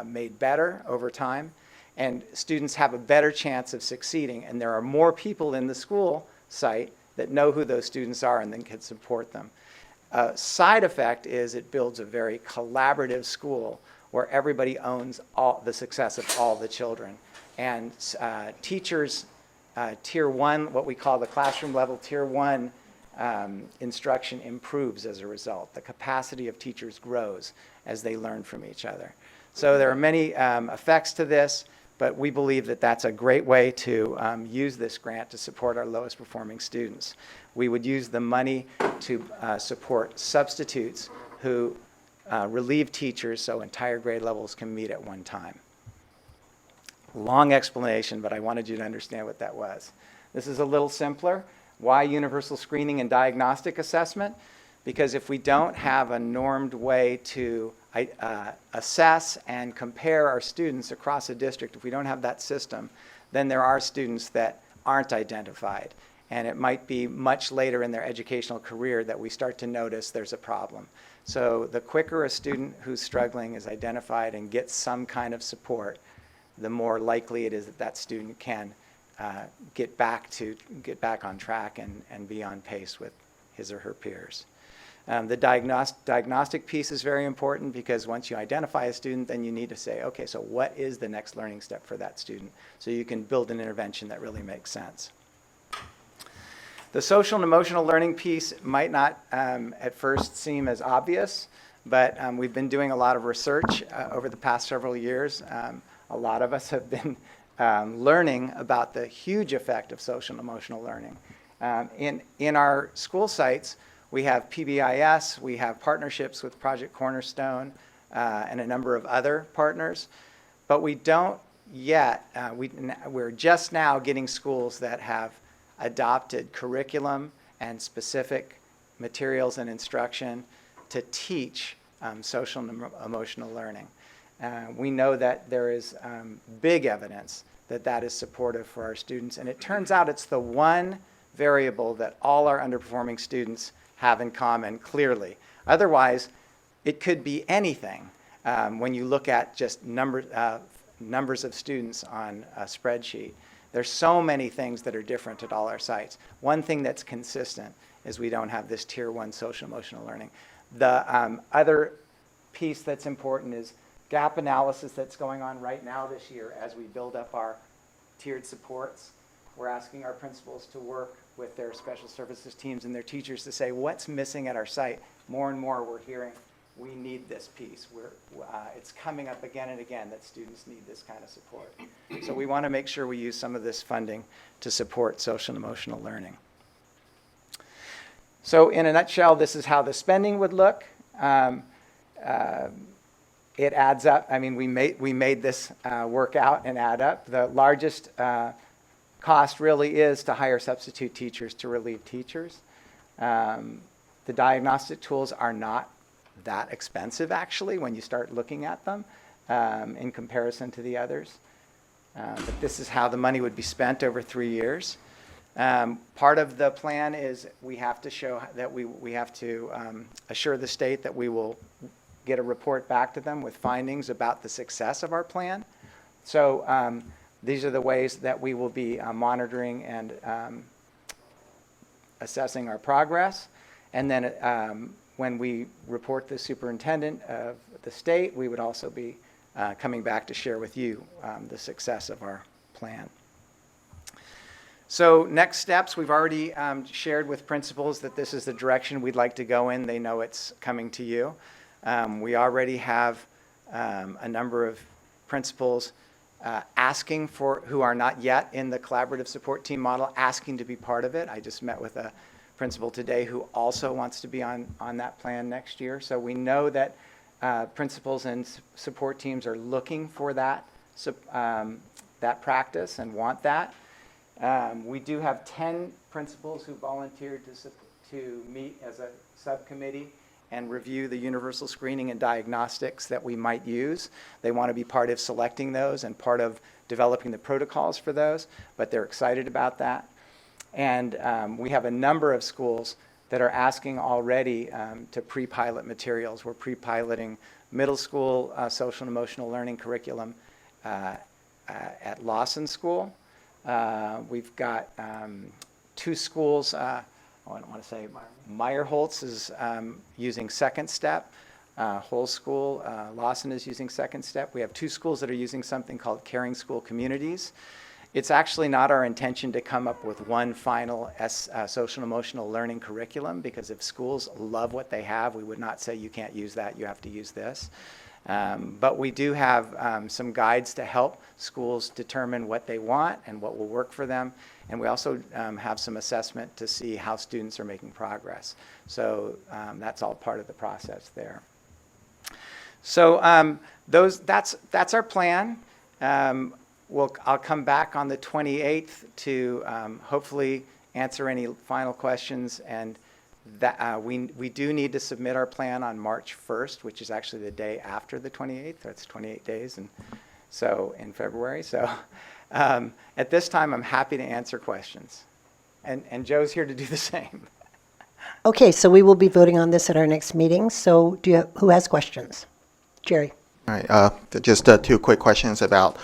made better over time, and students have a better chance of succeeding, and there are more people in the school site that know who those students are and then can support them. A side effect is it builds a very collaborative school where everybody owns all the success of all the children, and teachers tier 1, what we call the classroom level tier 1 instruction improves as a result. The capacity of teachers grows as they learn from each other. So there are many effects to this, but we believe that that's a great way to use this grant to support our lowest performing students. We would use the money to support substitutes who relieve teachers so entire grade levels can meet at one time. Long explanation, but I wanted you to understand what that was. This is a little simpler. Why universal screening and diagnostic assessment? Because if we don't have a normed way to assess and compare our students across a district, if we don't have that system, then there are students that aren't identified. And it might be much later in their educational career that we start to notice there's a problem. So the quicker a student who's struggling is identified and gets some kind of support, the more likely it is that that student can get back on track and be on pace with his or her peers. The diagnostic piece is very important because once you identify a student, then you need to say, okay, so what is the next learning step for that student? So you can build an intervention that really makes sense. The social and emotional learning piece might not at first seem as obvious, but we've been doing a lot of research over the past several years. A lot of us have been learning about the huge effect of social and emotional learning. In our school sites, we have PBIS, we have partnerships with Project Cornerstone and a number of other partners, but we don't yet, we're just now getting schools that have adopted curriculum and specific materials and instruction to teach social and emotional learning. We know that there is big evidence that that is supportive for our students, and it turns out it's the one variable that all our underperforming students have in common clearly. Otherwise, it could be anything when you look at just numbers of students on a spreadsheet. There's so many things that are different at all our sites. One thing that's consistent is we don't have this tier 1 social emotional learning. The other piece that's important is gap analysis that's going on right now this year as we build up our tiered supports. We're asking our principals to work with their special services teams and their teachers to say, what's missing at our site? More and more we're hearing, we need this piece. It's coming up again and again that students need this kind of support. So we want to make sure we use some of this funding to support social and emotional learning. So in a nutshell, this is how the spending would look. It adds up. I mean, we made this work out and add up. The largest cost really is to hire substitute teachers to relieve teachers. The diagnostic tools are not that expensive, actually, when you start looking at them in comparison to the others. But this is how the money would be spent over 3 years. Part of the plan is we have to show that we have to assure the state that we will get a report back to them with findings about the success of our plan. So these are the ways that we will be monitoring and assessing our progress. And then when we report the superintendent of the state, we would also be coming back to share with you the success of our plan. So next steps, we've already shared with principals that this is the direction we'd like to go in. They know it's coming to you. We already have a number of principals asking for, who are not yet in the collaborative support team model, asking to be part of it. I just met with a principal today who also wants to be on that plan next year. So we know that principals and support teams are looking for that practice and want that. We do have 10 principals who volunteered to meet as a subcommittee and review the universal screening and diagnostics that we might use. They want to be part of selecting those and part of developing the protocols for those, but they're excited about that. And we have a number of schools that are asking already to pre-pilot materials. We're pre-piloting middle school social and emotional learning curriculum at Lawson School. We've got 2 schools, I don't want to say, Meyerholtz is using Second Step. Whole School, Lawson is using Second Step. We have 2 schools that are using something called Caring School Communities. It's actually not our intention to come up with one final social and emotional learning curriculum, because if schools love what they have, we would not say you can't use that, you have to use this. But we do have some guides to help schools determine what they want and what will work for them. And we also have some assessment to see how students are making progress. So that's all part of the process there. So that's our plan. I'll come back on the 28th to hopefully answer any final questions. And that we do need to submit our plan on March 1st, which is actually the day after the 28th. That's 28 days, and so in February. So at this time, I'm happy to answer questions, and Joe's here to do the same. Okay, so we will be voting on this at our next meeting. So who has questions? Jerry. All right, just 2 quick questions about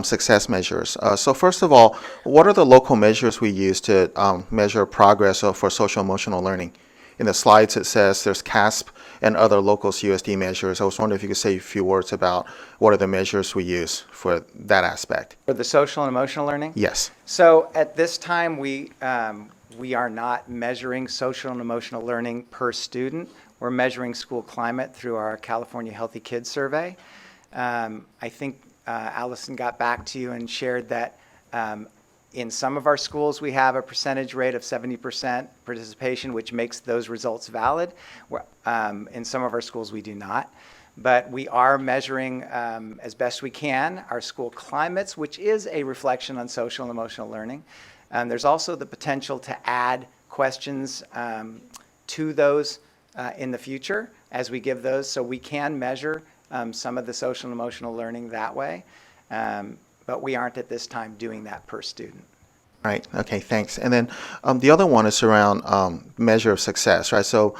success measures. So first of all, what are the local measures we use to measure progress for social emotional learning? In the slides, it says there's CASP and other local CUSD measures. I was wondering if you could say a few words about what are the measures we use for that aspect. For the social and emotional learning? Yes. So at this time, we are not measuring social and emotional learning per student. We're measuring school climate through our California Healthy Kids Survey. I think Allison got back to you and shared that in some of our schools we have a percentage rate of 70% participation, which makes those results valid. In some of our schools we do not. But we are measuring as best we can our school climates, which is a reflection on social and emotional learning. There's also the potential to add questions to those in the future as we give those, so we can measure some of the social and emotional learning that way, but we aren't at this time doing that per student. Right. Okay. Thanks. And then the other one is around measure of success, right? So,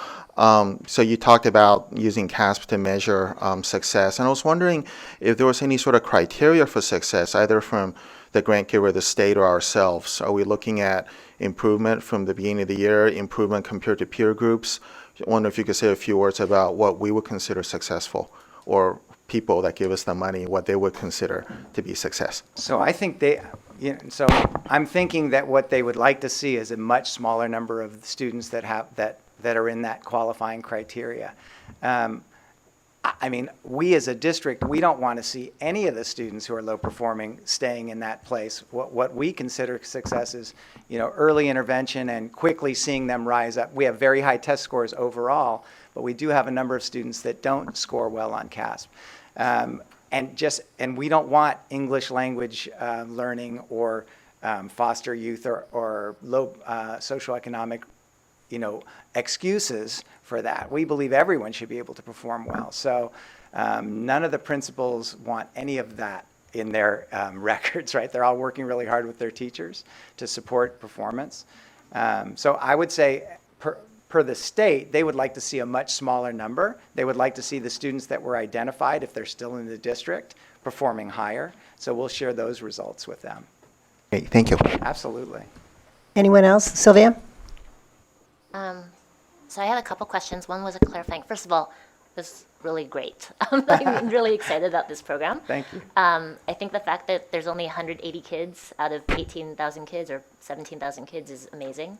so you talked about using CASP to measure success, and I was wondering if there was any sort of criteria for success, either from the grant giver, the state, or ourselves. Are we looking at improvement from the beginning of the year, improvement compared to peer groups? I wonder if you could say a few words about what we would consider successful, or people that give us the money, what they would consider to be success. So I think So I'm thinking that what they would like to see is a much smaller number of students that are in that qualifying criteria. I mean, we as a district, we don't want to see any of the students who are low performing staying in that place. What we consider success is, early intervention and quickly seeing them rise up. We have very high test scores overall, but we do have a number of students that don't score well on CASP. And we don't want English language learning or foster youth or low socioeconomic, excuses for that. We believe everyone should be able to perform well. So none of the principals want any of that in their records, right? They're all working really hard with their teachers to support performance. So I would say per the state, they would like to see a much smaller number. They would like to see the students that were identified, if they're still in the district, performing higher. So we'll share those results with them. Okay, thank you. Absolutely. Anyone else? Sylvia? So I had a couple questions. One was a clarifying. First of all, it was really great. I'm really excited about this program. Thank you. I think the fact that there's only 180 kids out of 18,000 kids or 17,000 kids is amazing.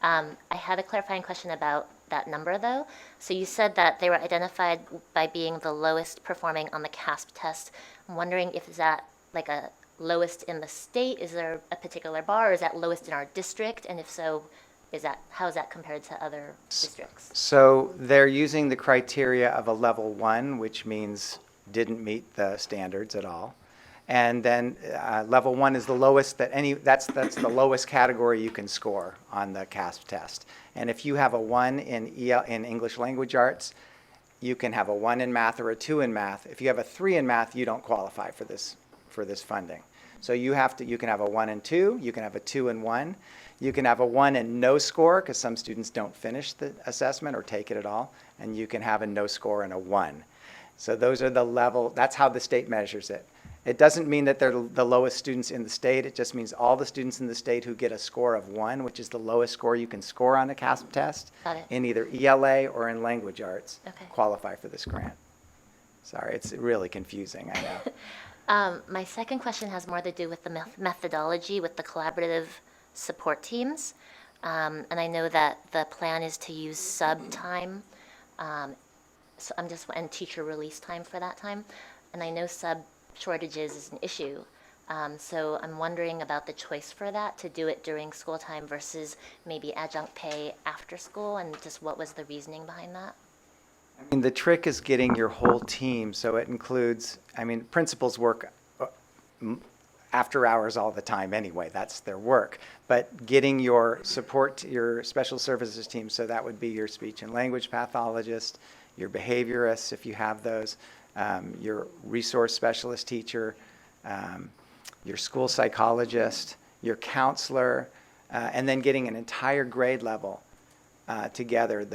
I had a clarifying question about that number, though. So you said that they were identified by being the lowest performing on the CASP test. I'm wondering if is that like a lowest in the state? Is there a particular bar, or is that lowest in our district? And if so, how is that compared to other districts? So they're using the criteria of a level 1, which means didn't meet the standards at all. And then level 1 is the lowest that's the lowest category you can score on the CASP test. And if you have a 1 in English language arts, you can have a 1 in math or a 2 in math. If you have a 3 in math, you don't qualify for this funding. So you can have a 1 and 2, you can have a 2 and 1. You can have a 1 and no score, because some students don't finish the assessment or take it at all, and you can have a no score and a 1. So those are the level, that's how the state measures it. It doesn't mean that they're the lowest students in the state, it just means all the students in the state who get a score of 1, which is the lowest score you can score on a CASP test, in either ELA or in language arts, qualify for this grant. Sorry, it's really confusing, I know. My second question has more to do with the methodology with the collaborative support teams. And I know that the plan is to use sub time, and teacher release time for that time. And I know sub shortages is an issue. So I'm wondering about the choice for that, to do it during school time versus maybe adjunct pay after school, and just what was the reasoning behind that? I mean, the trick is getting your whole team, so it includes, principals work after hours all the time anyway, that's their work. But getting your support, your special services team, so that would be your speech and language pathologist, your behaviorists if you have those, your resource specialist teacher, your school psychologist, your counselor, and then getting an entire grade level together.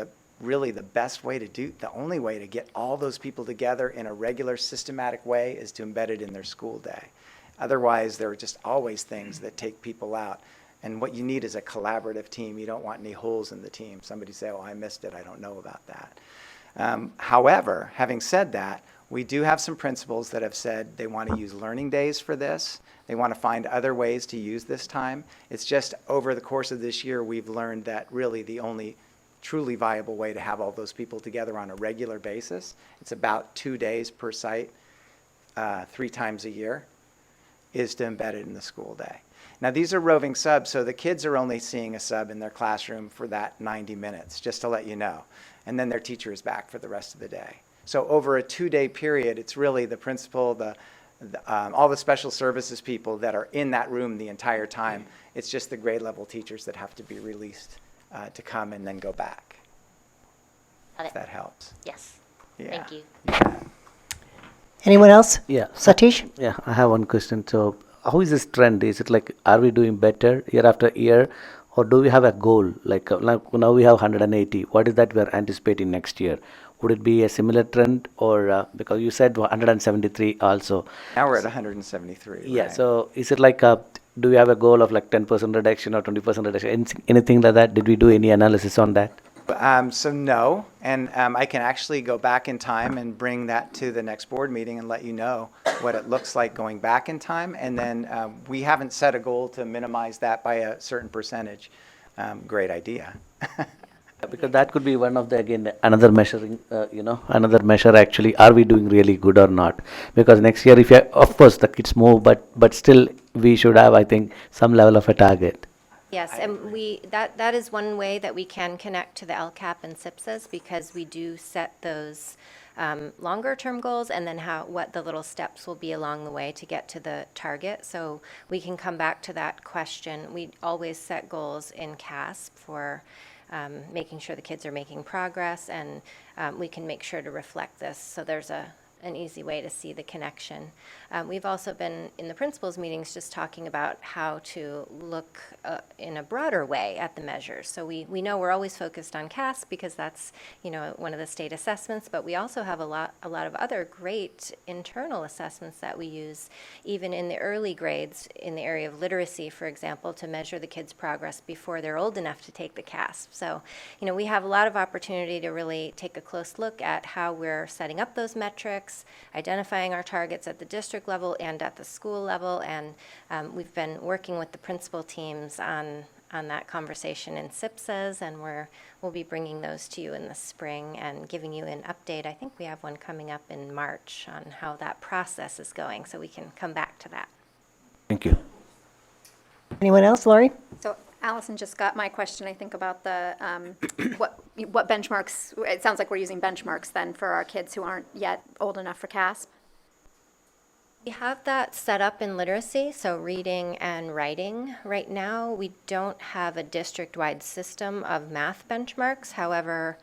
Really the best way the only way to get all those people together in a regular systematic way is to embed it in their school day. Otherwise, there are just always things that take people out. And what you need is a collaborative team. You don't want any holes in the team. Somebody say, oh, I missed it, I don't know about that. However, having said that, we do have some principals that have said they want to use learning days for this. They want to find other ways to use this time. It's just over the course of this year, we've learned that really the only truly viable way to have all those people together on a regular basis, it's about 2 days per site, 3 times a year, is to embed it in the school day. Now these are roving subs, so the kids are only seeing a sub in their classroom for that 90 minutes, just to let you know. And then their teacher is back for the rest of the day. So over a 2-day period, it's really the principal, all the special services people that are in that room the entire time. It's just the grade level teachers that have to be released to come and then go back. If that helps. Yes. Yeah. Thank you. Anyone else? Yeah. Satish? Yeah, I have one question. So how is this trend? Is it like, are we doing better year after year, or do we have a goal? Like now we have 180. What is that we are anticipating next year? Would it be a similar trend, or because you said 173 also? Now we're at 173. Yeah. Right. So is it like do we have a goal of like 10% reduction or 20% reduction? Anything like that? Did we do any analysis on that? So no, and I can actually go back in time and bring that to the next board meeting and let you know what it looks like going back in time. And then we haven't set a goal to minimize that by a certain percentage. Great idea. Because that could be one of the, again, another measuring, another measure actually, are we doing really good or not? Because next year, if you, of course, the kids move, but still we should have, I think, some level of a target. Yes, and that is one way that we can connect to the LCAP and SIPSAs, because we do set those longer term goals and then what the little steps will be along the way to get to the target. So we can come back to that question. We always set goals in CASP for making sure the kids are making progress, and we can make sure to reflect this. So there's an easy way to see the connection. We've also been in the principals meetings just talking about how to look in a broader way at the measures. So we know we're always focused on CASP because that's one of the state assessments, but we also have a lot of other great internal assessments that we use even in the early grades in the area of literacy, for example, to measure the kids' progress before they're old enough to take the CASP. So we have a lot of opportunity to really take a close look at how we're setting up those metrics, identifying our targets at the district level and at the school level, and we've been working with the principal teams on that conversation in SIPSAs, and we'll be bringing those to you in the spring and giving you an update. I think we have one coming up in March on how that process is going, so we can come back to that. Thank you. Anyone else, Lori? So Allison just got my question, I think, about the what benchmarks. It sounds like we're using benchmarks then for our kids who aren't yet old enough for CASP. We have that set up in literacy, so reading and writing. Right now, we don't have a district-wide system of math benchmarks. However,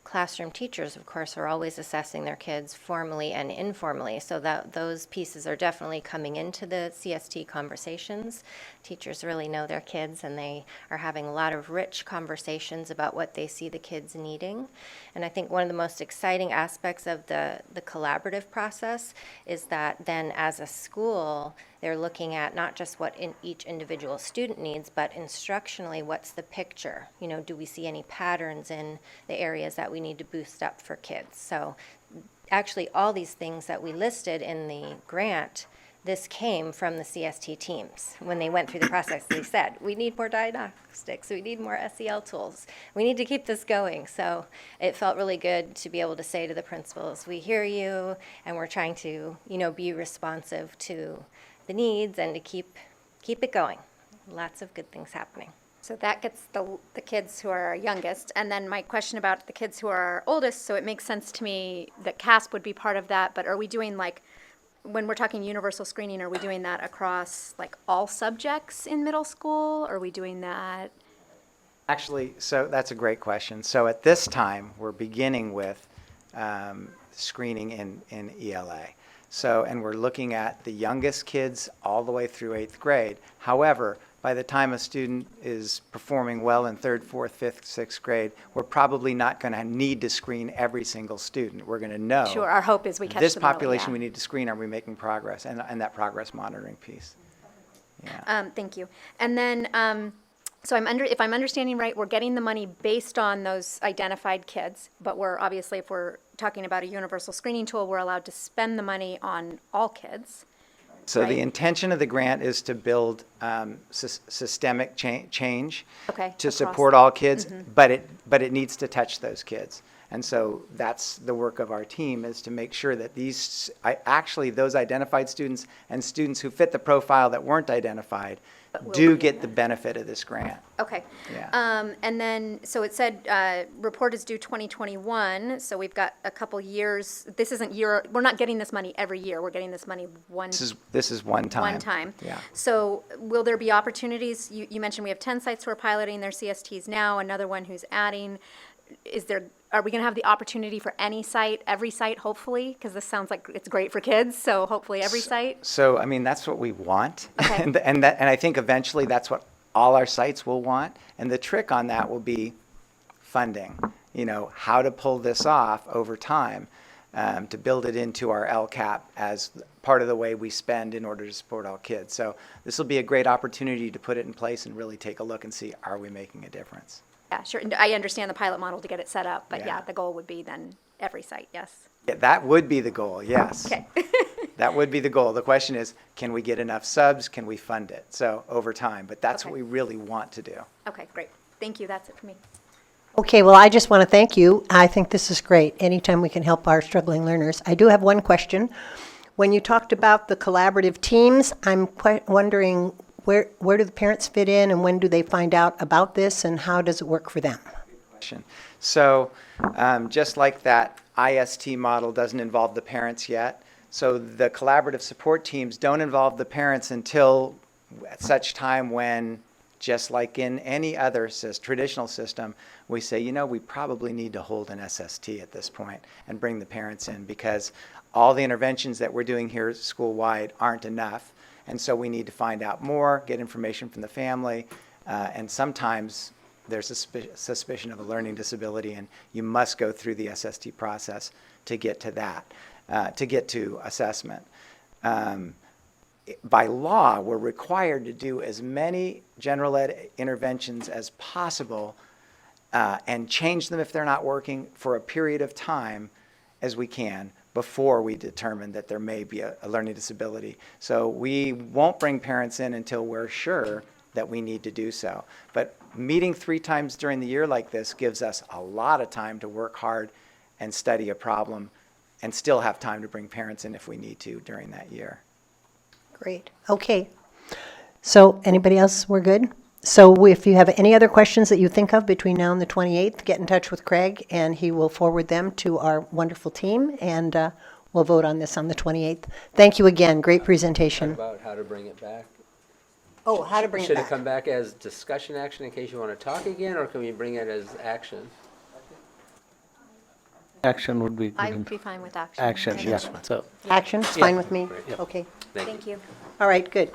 classroom teachers, of course, are always assessing their kids formally and informally, so that those pieces are definitely coming into the CST conversations. Teachers really know their kids, and they are having a lot of rich conversations about what they see the kids needing. And I think one of the most exciting aspects of the collaborative process is that then as a school, they're looking at not just what each individual student needs, but instructionally, what's the picture? Do we see any patterns in the areas that we need to boost up for kids? So actually, all these things that we listed in the grant, this came from the CST teams. When they went through the process, they said, we need more diagnostics, we need more SEL tools, we need to keep this going. So it felt really good to be able to say to the principals, we hear you, and we're trying to, be responsive to the needs and to keep it going. Lots of good things happening. So that gets the kids who are our youngest. And then my question about the kids who are our oldest, so it makes sense to me that CASP would be part of that, but are we doing when we're talking universal screening, are we doing that across all subjects in middle school? Are we doing that? Actually, so that's a great question. So at this time, we're beginning with screening in ELA. So, and we're looking at the youngest kids all the way through 8th grade. However, by the time a student is performing well in 3rd, 4th, 5th, 6th grade, we're probably not going to need to screen every single student. We're going to know. Sure, our hope is we catch this them early, population yeah. we need to screen. Are we making progress? And that progress monitoring piece. Yeah. Thank you. And then, so if I'm understanding right, we're getting the money based on those identified kids, but we're obviously, if we're talking about a universal screening tool, we're allowed to spend the money on all kids. So right? The intention of the grant is to build systemic change to support all kids, but it needs to touch those kids. And so that's the work of our team, is to make sure that those identified students and students who fit the profile that weren't identified do get the benefit of this grant. Okay. Yeah. And then, so it said report is due 2021, so we've got a couple years. This isn't we're not getting this money every year. We're getting this money This is one time. One time. Yeah. So will there be opportunities? You mentioned we have 10 sites who are piloting their CSTs now, another one who's adding. Are we going to have the opportunity for every site, hopefully? Because this sounds like it's great for kids, so hopefully every site. So, I mean, that's what we want. Okay. and I think eventually that's what all our sites will want. And the trick on that will be funding, how to pull this off over time to build it into our LCAP as part of the way we spend in order to support all kids. So this will be a great opportunity to put it in place and really take a look and see, are we making a difference? Yeah, sure. And I understand the pilot model to get it set up, but Yeah. yeah, the goal would be then every site, yes. Yeah, that would be the goal, yes. Okay. That would be the goal. The question is, can we get enough subs? Can we fund it? So over time, but that's what we really want to do. Okay, great. Thank you. That's it for me. Okay, well, I just want to thank you. I think this is great. Anytime we can help our struggling learners. I do have one question. When you talked about the collaborative teams, I'm quite wondering where do the parents fit in, and when do they find out about this, and how does it work for them? Question. So just like that IST model doesn't involve the parents yet, so the collaborative support teams don't involve the parents until at such time when, just like in any other traditional system, we say, you know, we probably need to hold an SST at this point and bring the parents in, because all the interventions that we're doing here school-wide aren't enough. And so we need to find out more, get information from the family, and sometimes there's a suspicion of a learning disability, and you must go through the SST process to get to that, to get to assessment. By law, we're required to do as many general ed interventions as possible and change them if they're not working for a period of time as we can before we determine that there may be a learning disability. So we won't bring parents in until we're sure that we need to do so. But meeting 3 times during the year like this gives us a lot of time to work hard and study a problem and still have time to bring parents in if we need to during that year. Great. Okay. So anybody else? We're good? So if you have any other questions that you think of between now and the 28th, get in touch with Craig, and he will forward them to our wonderful team, and we'll vote on this on the 28th. Thank you again. Great presentation. About how to bring it back. Oh, how to bring it Should back. it come back as discussion action in case you want to talk again, or can we bring it as action? Action would be I good. would be fine with action. Action, yeah. So Action? It's Yeah. fine with me? Yep. Okay. Thank you. All right, good.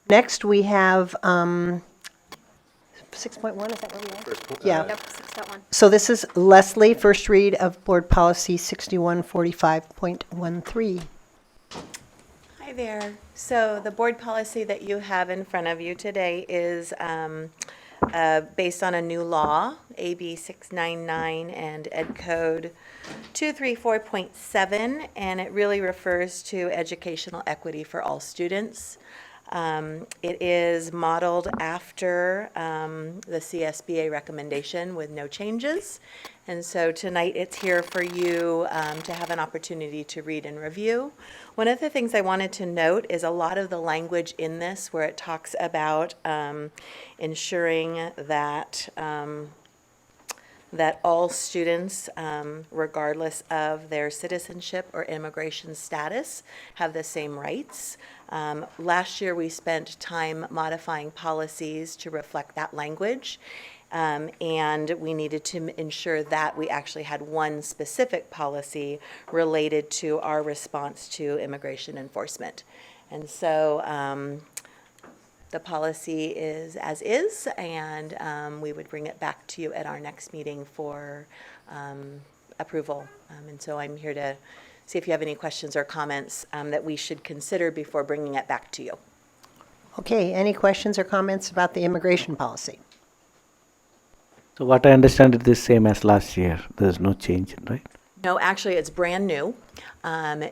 Next, we have 6.1, is that where we are? Yeah. Yep, 6.1. So this is Leslie, first read of Board Policy 6145.13. Hi there. So the board policy that you have in front of you today is based on a new law, AB 699 and Ed Code 234.7, and it really refers to educational equity for all students. It is modeled after the CSBA recommendation with no changes. And so tonight it's here for you to have an opportunity to read and review. One of the things I wanted to note is a lot of the language in this where it talks about ensuring that that all students, regardless of their citizenship or immigration status, have the same rights. Last year, we spent time modifying policies to reflect that language, and we needed to ensure that we actually had one specific policy related to our response to immigration enforcement. And so the policy is as is, and we would bring it back to you at our next meeting for approval. And so I'm here to see if you have any questions or comments that we should consider before bringing it back to you. Okay, any questions or comments about the immigration policy? So what I understand it is same as last year. There's no change, right? No, actually, it's brand new.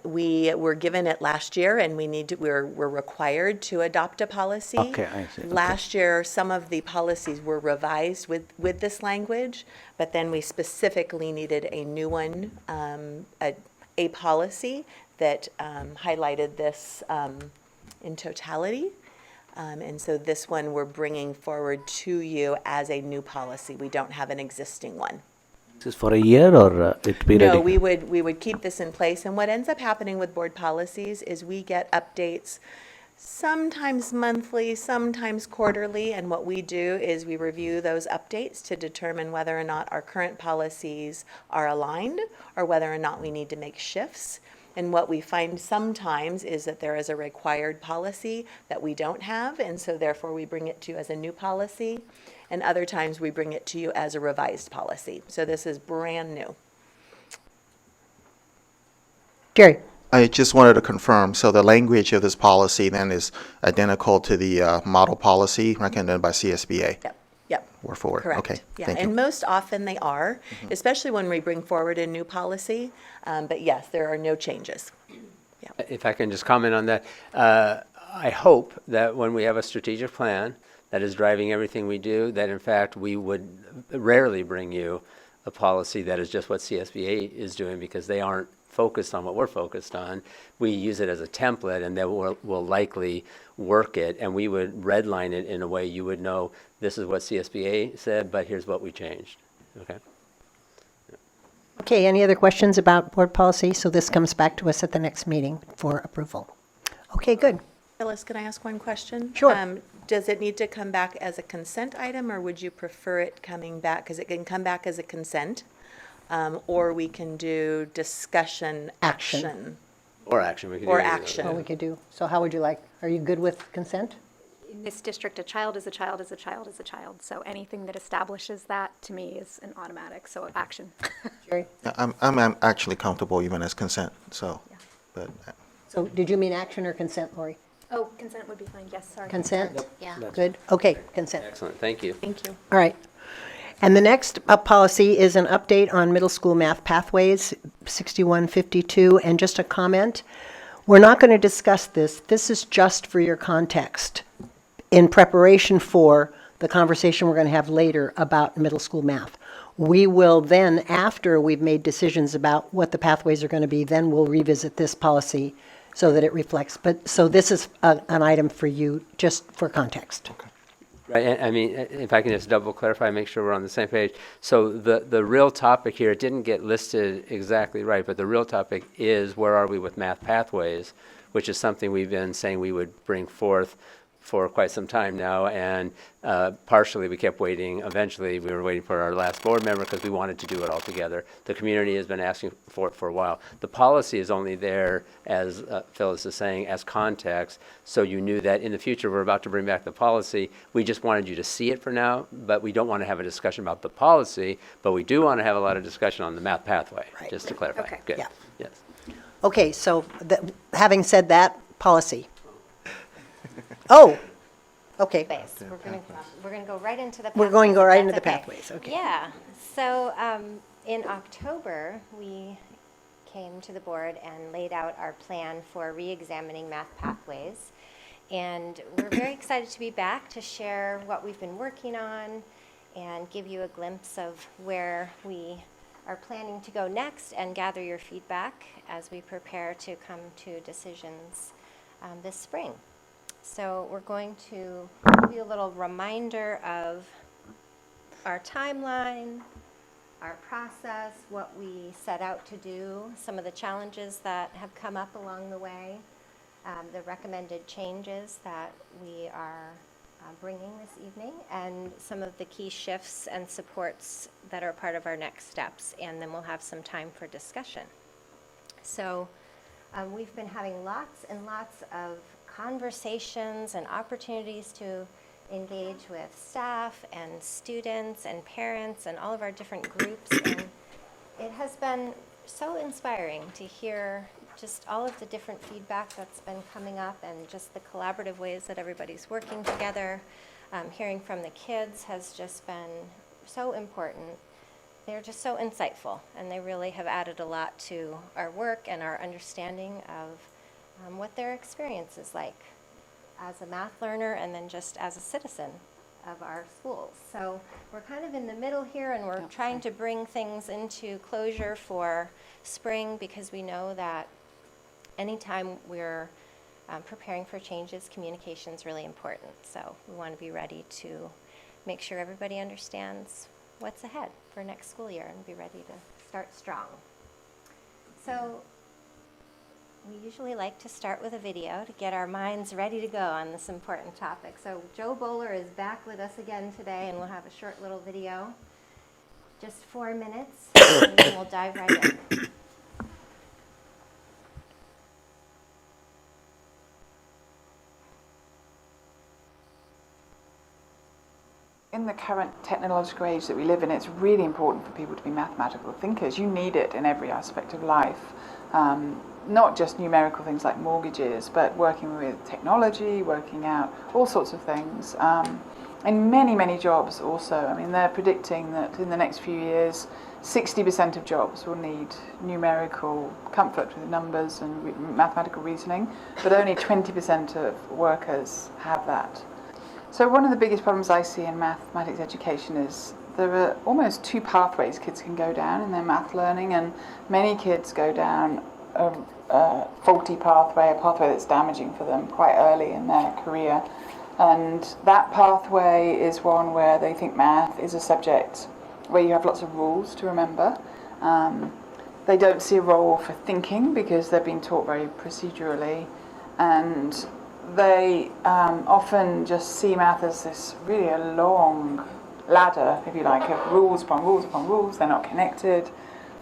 We were given it last year, and we're required to adopt a policy. Okay, I see. Okay. Last year, some of the policies were revised with this language, but then we specifically needed a new one, a policy that highlighted this in totality. And so this one we're bringing forward to you as a new policy. We don't have an existing one. This is for a year or it be ready? No, we would keep this in place. And what ends up happening with board policies is we get updates sometimes monthly, sometimes quarterly. And what we do is we review those updates to determine whether or not our current policies are aligned or whether or not we need to make shifts. And what we find sometimes is that there is a required policy that we don't have, and so therefore we bring it to you as a new policy. And other times we bring it to you as a revised policy. So this is brand new. Jerry? I just wanted to confirm, so the language of this policy then is identical to the model policy recommended by CSBA? Yep. Or forward? Correct. Okay, Yeah, thank you. and most often they are, especially when we bring forward a new policy. But yes, there are no changes. If I can just comment on that, I hope that when we have a strategic plan that is driving everything we do, that in fact we would rarely bring you a policy that is just what CSBA is doing, because they aren't focused on what we're focused on. We use it as a template, and then we'll likely work it, and we would redline it in a way you would know this is what CSBA said, but here's what we changed. Okay. Okay, any other questions about board policy? So this comes back to us at the next meeting for approval. Okay, good. Phyllis, can I ask one question? Sure. Does it need to come back as a consent item, or would you prefer it coming back? Because it can come back as a consent, or we can do discussion action. Or action. We could Or do either. action. Well, we could do, so how would you like, are you good with consent? In this district, a child is a child is a child is a child. So anything that establishes that, to me, is an automatic, so action. Jerry? Yeah, I'm actually comfortable even as consent, so, but. So did you mean action or consent, Lori? Oh, consent would be fine, yes, sorry. Consent? Yeah. Good, okay, consent. Excellent, thank you. Thank you. All right. And the next policy is an update on middle school math pathways, 6152, and just a comment. We're not going to discuss this. This is just for your context in preparation for the conversation we're going to have later about middle school math. We will then, after we've made decisions about what the pathways are going to be, then we'll revisit this policy so that it reflects. But so this is an item for you just for context. Okay. Right, and I mean, if I can just double clarify, make sure we're on the same page. So the real topic here, it didn't get listed exactly right, but the real topic is where are we with math pathways, which is something we've been saying we would bring forth for quite some time now, and partially we kept waiting. Eventually, we were waiting for our last board member because we wanted to do it all together. The community has been asking for it for a while. The policy is only there, as Phyllis is saying, as context, so you knew that in the future we're about to bring back the policy. We just wanted you to see it for now, but we don't want to have a discussion about the policy, but we do want to have a lot of discussion on the math pathway, just to clarify. Okay. Good. Yeah. Yes. Okay, so having said that, policy. Oh, okay. We're going to go right into the pathways. We're going to go if right that's into the okay. pathways, okay. Yeah. So in October, we came to the board and laid out our plan for re-examining math pathways. And we're very excited to be back to share what we've been working on and give you a glimpse of where we are planning to go next and gather your feedback as we prepare to come to decisions this spring. So we're going to give you a little reminder of our timeline, our process, what we set out to do, some of the challenges that have come up along the way, the recommended changes that we are bringing this evening, and some of the key shifts and supports that are part of our next steps, and then we'll have some time for discussion. So we've been having lots and lots of conversations and opportunities to engage with staff and students and parents and all of our different groups, and it has been so inspiring to hear just all of the different feedback that's been coming up and just the collaborative ways that everybody's working together. Hearing from the kids has just been so important. They're just so insightful, and they really have added a lot to our work and our understanding of what their experience is like as a math learner and then just as a citizen of our schools. So we're kind of in the middle here, and we're trying to bring things into closure for spring, because we know that anytime we're preparing for changes, communication is really important. So we want to be ready to make sure everybody understands what's ahead for next school year and be ready to start strong. So we usually like to start with a video to get our minds ready to go on this important topic. So Joe Bowler is back with us again today, and we'll have a short little video, just 4 minutes, and then we'll dive right in. In the current technological age that we live in, it's really important for people to be mathematical thinkers. You need it in every aspect of life. not just numerical things like mortgages, but working with technology, working out all sorts of things. In many, many jobs also. I mean, they're predicting that in the next few years, 60% of jobs will need numerical comfort with numbers and mathematical reasoning, but only 20% of workers have that. So one of the biggest problems I see in mathematics education is there are almost two pathways kids can go down in their math learning, and many kids go down a faulty pathway, a pathway that's damaging for them quite early in their career. And that pathway is one where they think math is a subject where you have lots of rules to remember. They don't see a role for thinking because they're being taught very procedurally, and they often just see math as this really a long ladder, if you like, of rules upon rules upon rules. They're not connected.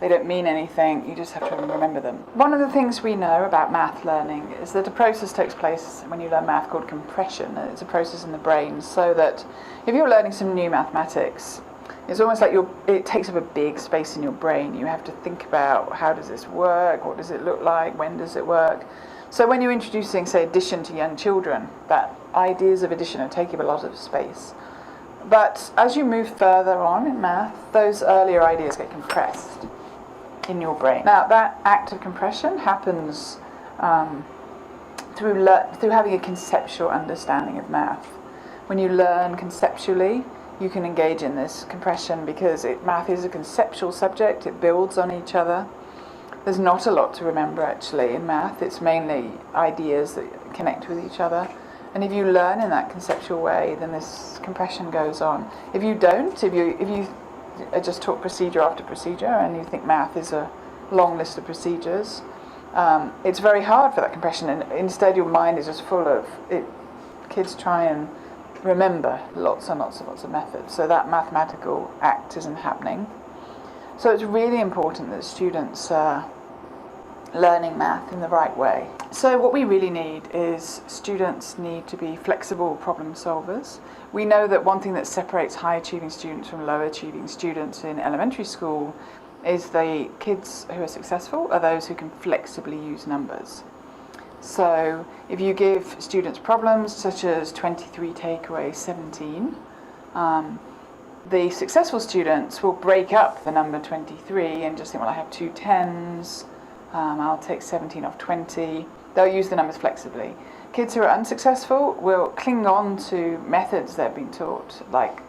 They don't mean anything, you just have to remember them. One of the things we know about math learning is that a process takes place when you learn math called compression. It's a process in the brain, so that if you're learning some new mathematics, it's almost like it takes up a big space in your brain. You have to think about, how does this work, what does it look like, when does it work? So when you're introducing, say, addition to young children, that ideas of addition are taking up a lot of space. But as you move further on in math, those earlier ideas get compressed in your brain. Now, that act of compression happens through having a conceptual understanding of math. When you learn conceptually, you can engage in this compression because math is a conceptual subject. It builds on each other. There's not a lot to remember actually in math. It's mainly ideas that connect with each other. And if you learn in that conceptual way, then this compression goes on. If you don't, if you just taught procedure after procedure and you think math is a long list of procedures, it's very hard for that compression, and instead your mind is just full of it. Kids try and remember lots and lots and lots of methods, so that mathematical act isn't happening. So it's really important that students are learning math in the right way. So what we really need is students need to be flexible problem solvers. We know that one thing that separates high achieving students from low achieving students in elementary school is the kids who are successful are those who can flexibly use numbers. So if you give students problems such as 23 take away 17, the successful students will break up the number 23 and just think, well, I have two 10s, I'll take 17 off 20. They'll use the numbers flexibly. Kids who are unsuccessful will cling on to methods they've been taught, like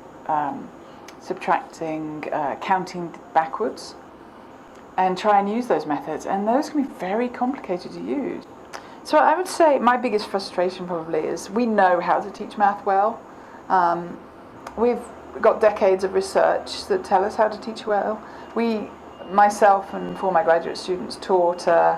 subtracting, counting backwards, and try and use those methods. And those can be very complicated to use. So I would say my biggest frustration probably is we know how to teach math well. We've got decades of research that tell us how to teach well. Myself and 4 of my graduate students taught a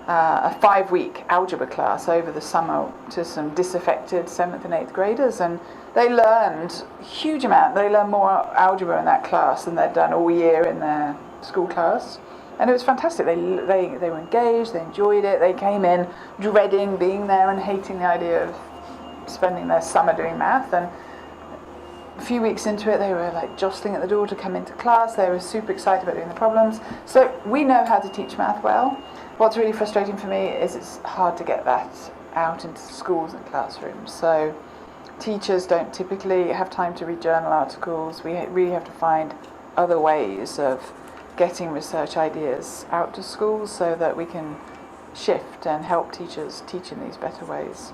5-week algebra class over the summer to some disaffected 7th and 8th graders, and they learned a huge amount. They learned more algebra in that class than they'd done all year in their school class, and it was fantastic. They were engaged, they enjoyed it, they came in dreading being there and hating the idea of spending their summer doing math, and a few weeks into it, they were like jostling at the door to come into class. They were super excited about doing the problems. So we know how to teach math well. What's really frustrating for me is it's hard to get that out into schools and classrooms. So teachers don't typically have time to read journal articles. We really have to find other ways of getting research ideas out to schools so that we can shift and help teachers teach in these better ways.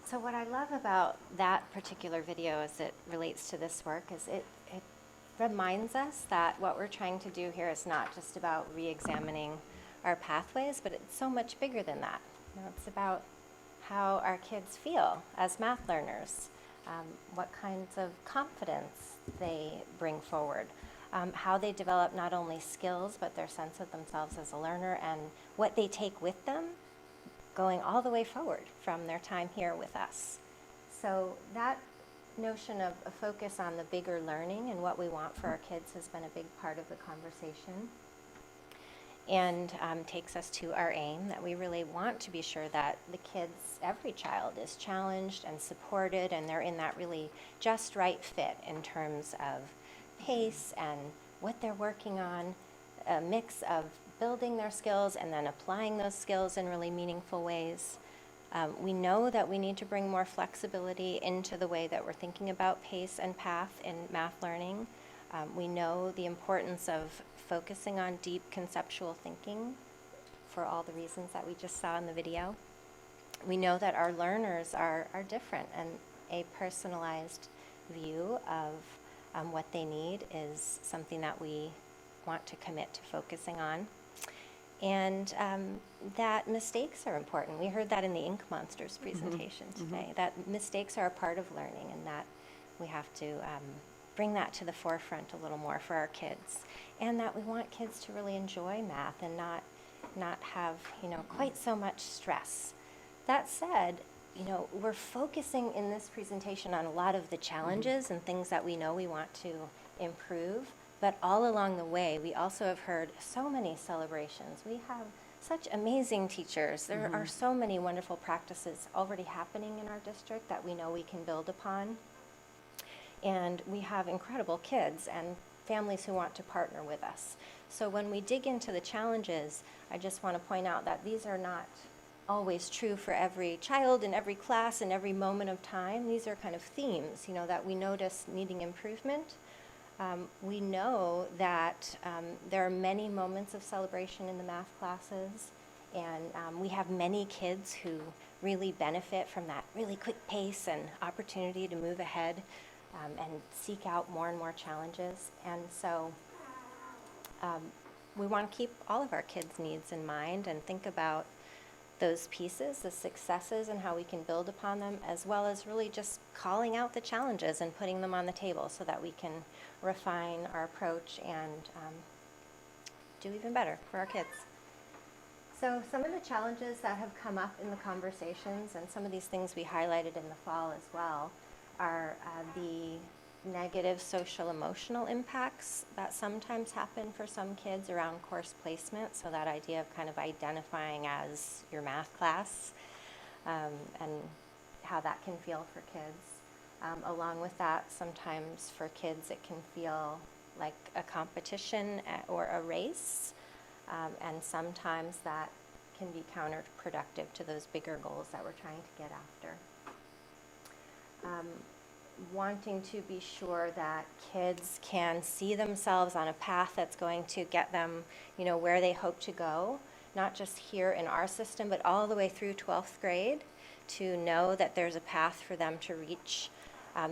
So what I love about that particular video as it relates to this work is it reminds us that what we're trying to do here is not just about re-examining our pathways, but it's so much bigger than that. It's about how our kids feel as math learners, what kinds of confidence they bring forward, how they develop not only skills, but their sense of themselves as a learner, and what they take with them going all the way forward from their time here with us. So that notion of a focus on the bigger learning and what we want for our kids has been a big part of the conversation, and takes us to our aim that we really want to be sure that the kids, every child, is challenged and supported, and they're in that really just right fit in terms of pace and what they're working on, a mix of building their skills and then applying those skills in really meaningful ways. We know that we need to bring more flexibility into the way that we're thinking about pace and path in math learning. We know the importance of focusing on deep conceptual thinking for all the reasons that we just saw in the video. We know that our learners are different, and a personalized view of what they need is something that we want to commit to focusing on. And that mistakes are important. We heard that in the Ink Monsters presentation today, that mistakes are a part of learning, and that we have to bring that to the forefront a little more for our kids. And that we want kids to really enjoy math and not have, quite so much stress. That said, we're focusing in this presentation on a lot of the challenges and things that we know we want to improve. But all along the way, we also have heard so many celebrations. We have such amazing teachers. There are so many wonderful practices already happening in our district that we know we can build upon. And we have incredible kids and families who want to partner with us. So when we dig into the challenges, I just want to point out that these are not always true for every child in every class in every moment of time. These are kind of themes, that we notice needing improvement. We know that there are many moments of celebration in the math classes, and we have many kids who really benefit from that really quick pace and opportunity to move ahead and seek out more and more challenges. And so we want to keep all of our kids' needs in mind and think about those pieces, the successes, and how we can build upon them, as well as really just calling out the challenges and putting them on the table so that we can refine our approach and do even better for our kids. So some of the challenges that have come up in the conversations, and some of these things we highlighted in the fall as well, are the negative social emotional impacts that sometimes happen for some kids around course placement. So that idea of kind of identifying as your math class, and how that can feel for kids. Along with that, sometimes for kids it can feel like a competition or a race, and sometimes that can be counterproductive to those bigger goals that we're trying to get after. Wanting to be sure that kids can see themselves on a path that's going to get them, where they hope to go, not just here in our system, but all the way through 12th grade, to know that there's a path for them to reach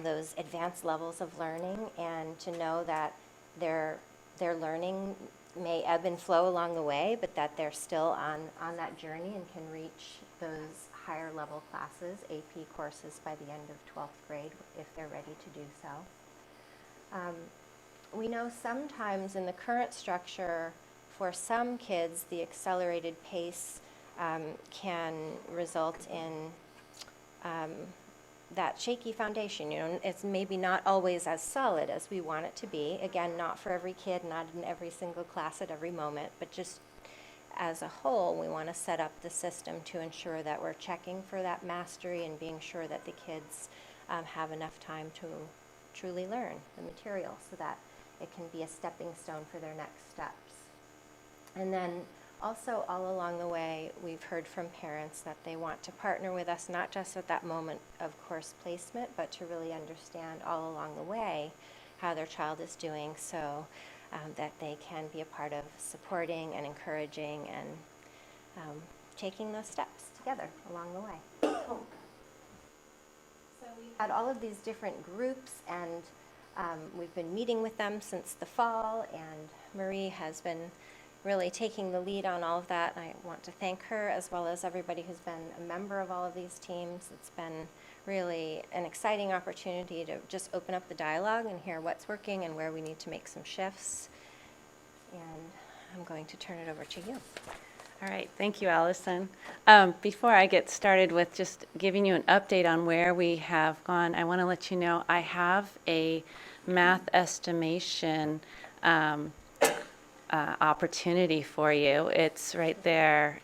those advanced levels of learning, and to know that their learning may ebb and flow along the way, but that they're still on that journey and can reach those higher level classes, AP courses, by the end of 12th grade if they're ready to do so. We know sometimes in the current structure, for some kids, the accelerated pace can result in that shaky foundation. It's maybe not always as solid as we want it to be. Again, not for every kid, not in every single class at every moment, but just as a whole, we want to set up the system to ensure that we're checking for that mastery and being sure that the kids have enough time to truly learn the material so that it can be a stepping stone for their next steps. And then also all along the way, we've heard from parents that they want to partner with us, not just at that moment of course placement, but to really understand all along the way how their child is doing, so that they can be a part of supporting and encouraging and taking those steps together along the way. So we've had all of these different groups, and we've been meeting with them since the fall, and Marie has been really taking the lead on all of that. And I want to thank her, as well as everybody who's been a member of all of these teams. It's been really an exciting opportunity to just open up the dialogue and hear what's working and where we need to make some shifts. And I'm going to turn it over to you. All right, thank you, Allison. Before I get started with just giving you an update on where we have gone, I want to let you know I have a math estimation opportunity for you. It's right there.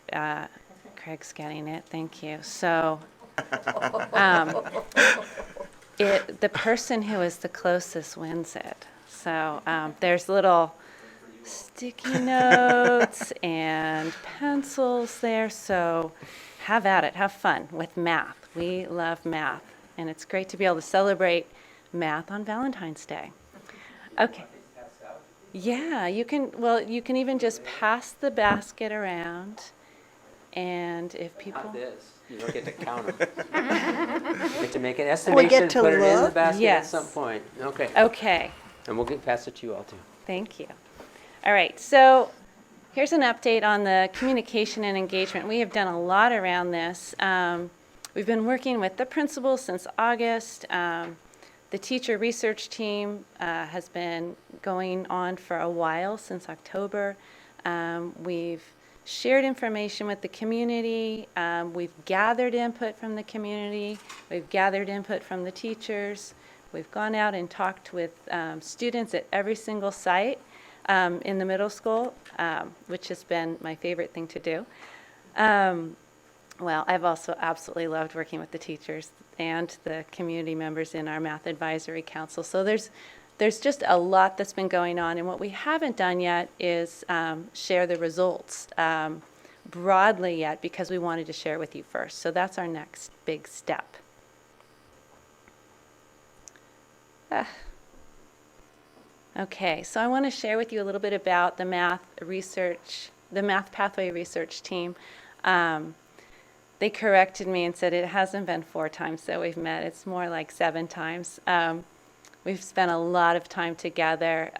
Craig's getting it. Thank you. So the person who is the closest wins it. So there's little sticky notes and pencils there. So have at it. Have fun with math. We love math. And it's great to be able to celebrate math on Valentine's Day. Okay. Yeah, you can even just pass the basket around. And if people... Not this. You don't get to count them. You get to make an estimation, to put it in the look? basket Yes. at some point. Okay. Okay. And we'll pass it to you all too. Thank you. All right, so here's an update on the communication and engagement. We have done a lot around this. We've been working with the principals since August. The teacher research team has been going on for a while, since October. We've shared information with the community. We've gathered input from the community. We've gathered input from the teachers. We've gone out and talked with students at every single site in the middle school, which has been my favorite thing to do. Well, I've also absolutely loved working with the teachers and the community members in our Math Advisory Council. So there's just a lot that's been going on, and what we haven't done yet is share the results broadly yet, because we wanted to share with you first. So that's our next big step. Okay, so I want to share with you a little bit about the math pathway research team. They corrected me and said it hasn't been 4 times that we've met. It's more like 7 times. We've spent a lot of time together.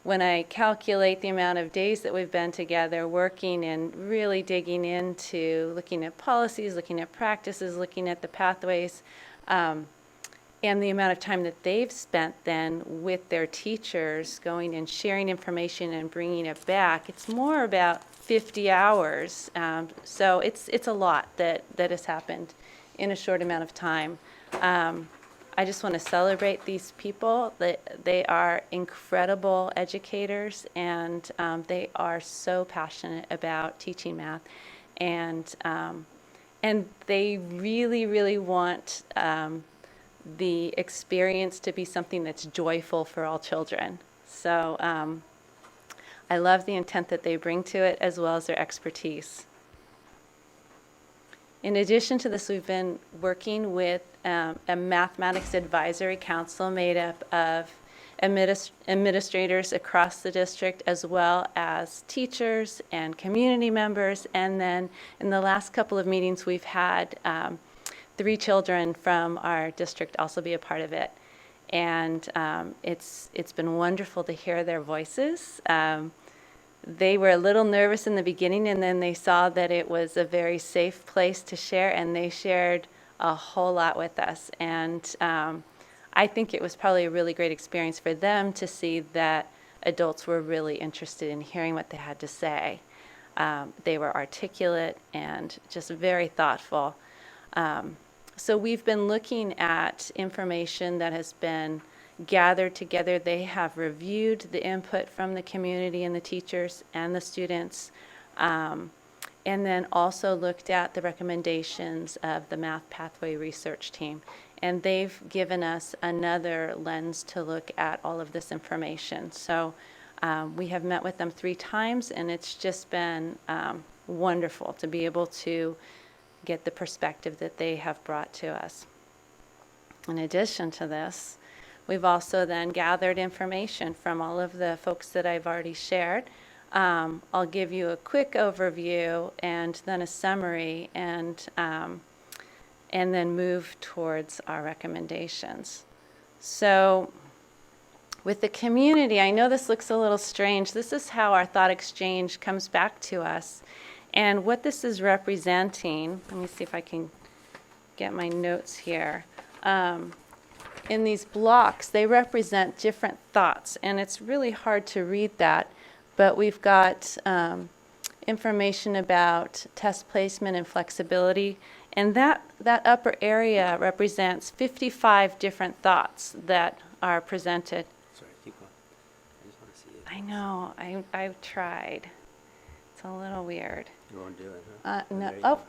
When I calculate the amount of days that we've been together working and really digging into looking at policies, looking at practices, looking at the pathways, and the amount of time that they've spent then with their teachers going and sharing information and bringing it back, it's more about 50 hours. So it's a lot that has happened in a short amount of time. I just want to celebrate these people. They are incredible educators, and they are so passionate about teaching math. And they really, really want the experience to be something that's joyful for all children. So I love the intent that they bring to it, as well as their expertise. In addition to this, we've been working with a mathematics advisory council made up of administrators across the district, as well as teachers and community members. And then in the last couple of meetings, we've had 3 children from our district also be a part of it. And it's been wonderful to hear their voices. They were a little nervous in the beginning, and then they saw that it was a very safe place to share, and they shared a whole lot with us. And I think it was probably a really great experience for them to see that adults were really interested in hearing what they had to say. They were articulate and just very thoughtful. So we've been looking at information that has been gathered together. They have reviewed the input from the community and the teachers and the students, and then also looked at the recommendations of the Math Pathway Research Team. And they've given us another lens to look at all of this information. So we have met with them 3 times, and it's just been wonderful to be able to get the perspective that they have brought to us. In addition to this, we've also then gathered information from all of the folks that I've already shared. I'll give you a quick overview and then a summary, and then move towards our recommendations. So with the community, I know this looks a little strange. This is how our thought exchange comes back to us. And what this is representing, let me see if I can get my notes here. In these blocks, they represent different thoughts, and it's really hard to read that, but we've got information about test placement and flexibility, and that upper area represents 55 different thoughts that are presented. Sorry, keep going. I just want to see it. I know, I've tried. It's a little weird. You won't do it, huh? No. There you Oh. go.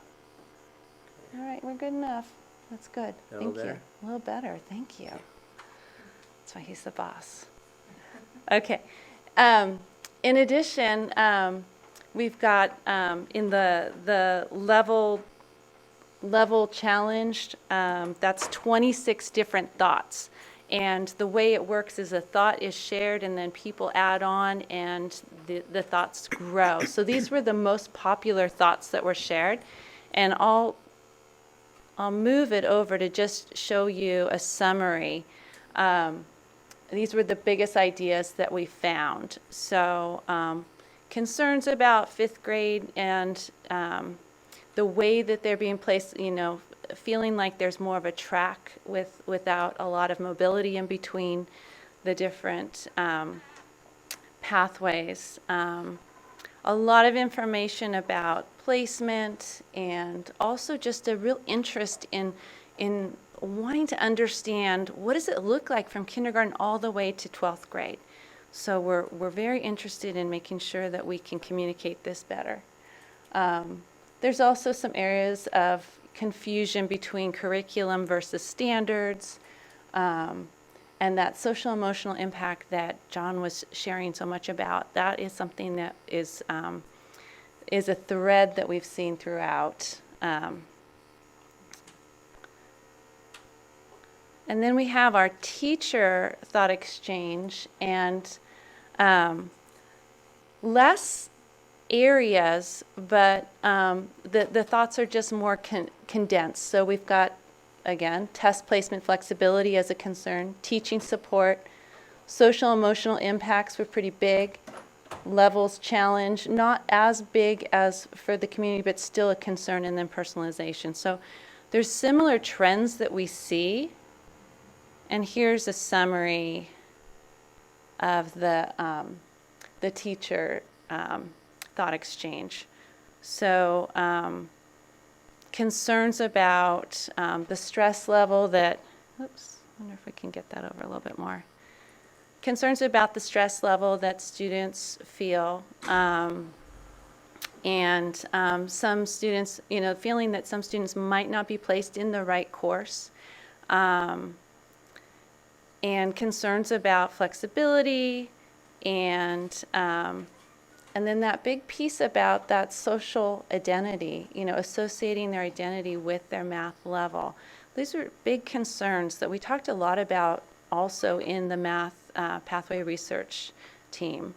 All right, we're good enough. That's good. A Thank little you. better? A little better. Thank you. That's why he's the boss. Okay. In addition, we've got in the level challenged, that's 26 different thoughts. And the way it works is a thought is shared and then people add on and the thoughts grow. So these were the most popular thoughts that were shared. And I'll move it over to just show you a summary. These were the biggest ideas that we found. So concerns about 5th grade and the way that they're being placed, feeling like there's more of a track without a lot of mobility in between the different pathways. A lot of information about placement and also just a real interest in wanting to understand what does it look like from kindergarten all the way to 12th grade. So we're very interested in making sure that we can communicate this better. There's also some areas of confusion between curriculum versus standards, and that social emotional impact that John was sharing so much about. That is something that is a thread that we've seen throughout. And then we have our teacher thought exchange, and less areas, but the thoughts are just more condensed. So we've got, again, test placement flexibility as a concern, teaching support, social emotional impacts were pretty big, levels challenge, not as big as for the community, but still a concern, and then personalization. So there's similar trends that we see, and here's a summary of the teacher thought exchange. So concerns about the stress level that, oops, I wonder if we can get that over a little bit more. Concerns about the stress level that students feel, and some students, feeling that some students might not be placed in the right course, and concerns about flexibility, and then that big piece about that social identity, associating their identity with their math level. These are big concerns that we talked a lot about also in the math pathway research team.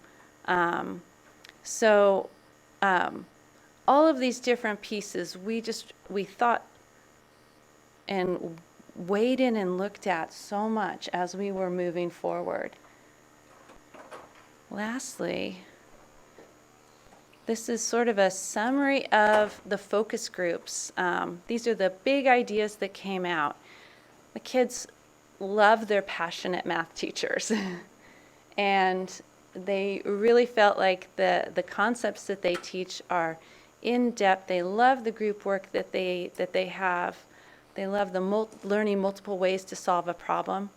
So all of these different pieces, we thought and weighed in and looked at so much as we were moving forward. Lastly, this is sort of a summary of the focus groups. These are the big ideas that came out. The kids love their passionate math teachers. And they really felt like the concepts that they teach are in depth. They love the group work that they have. They love the learning multiple ways to solve a problem.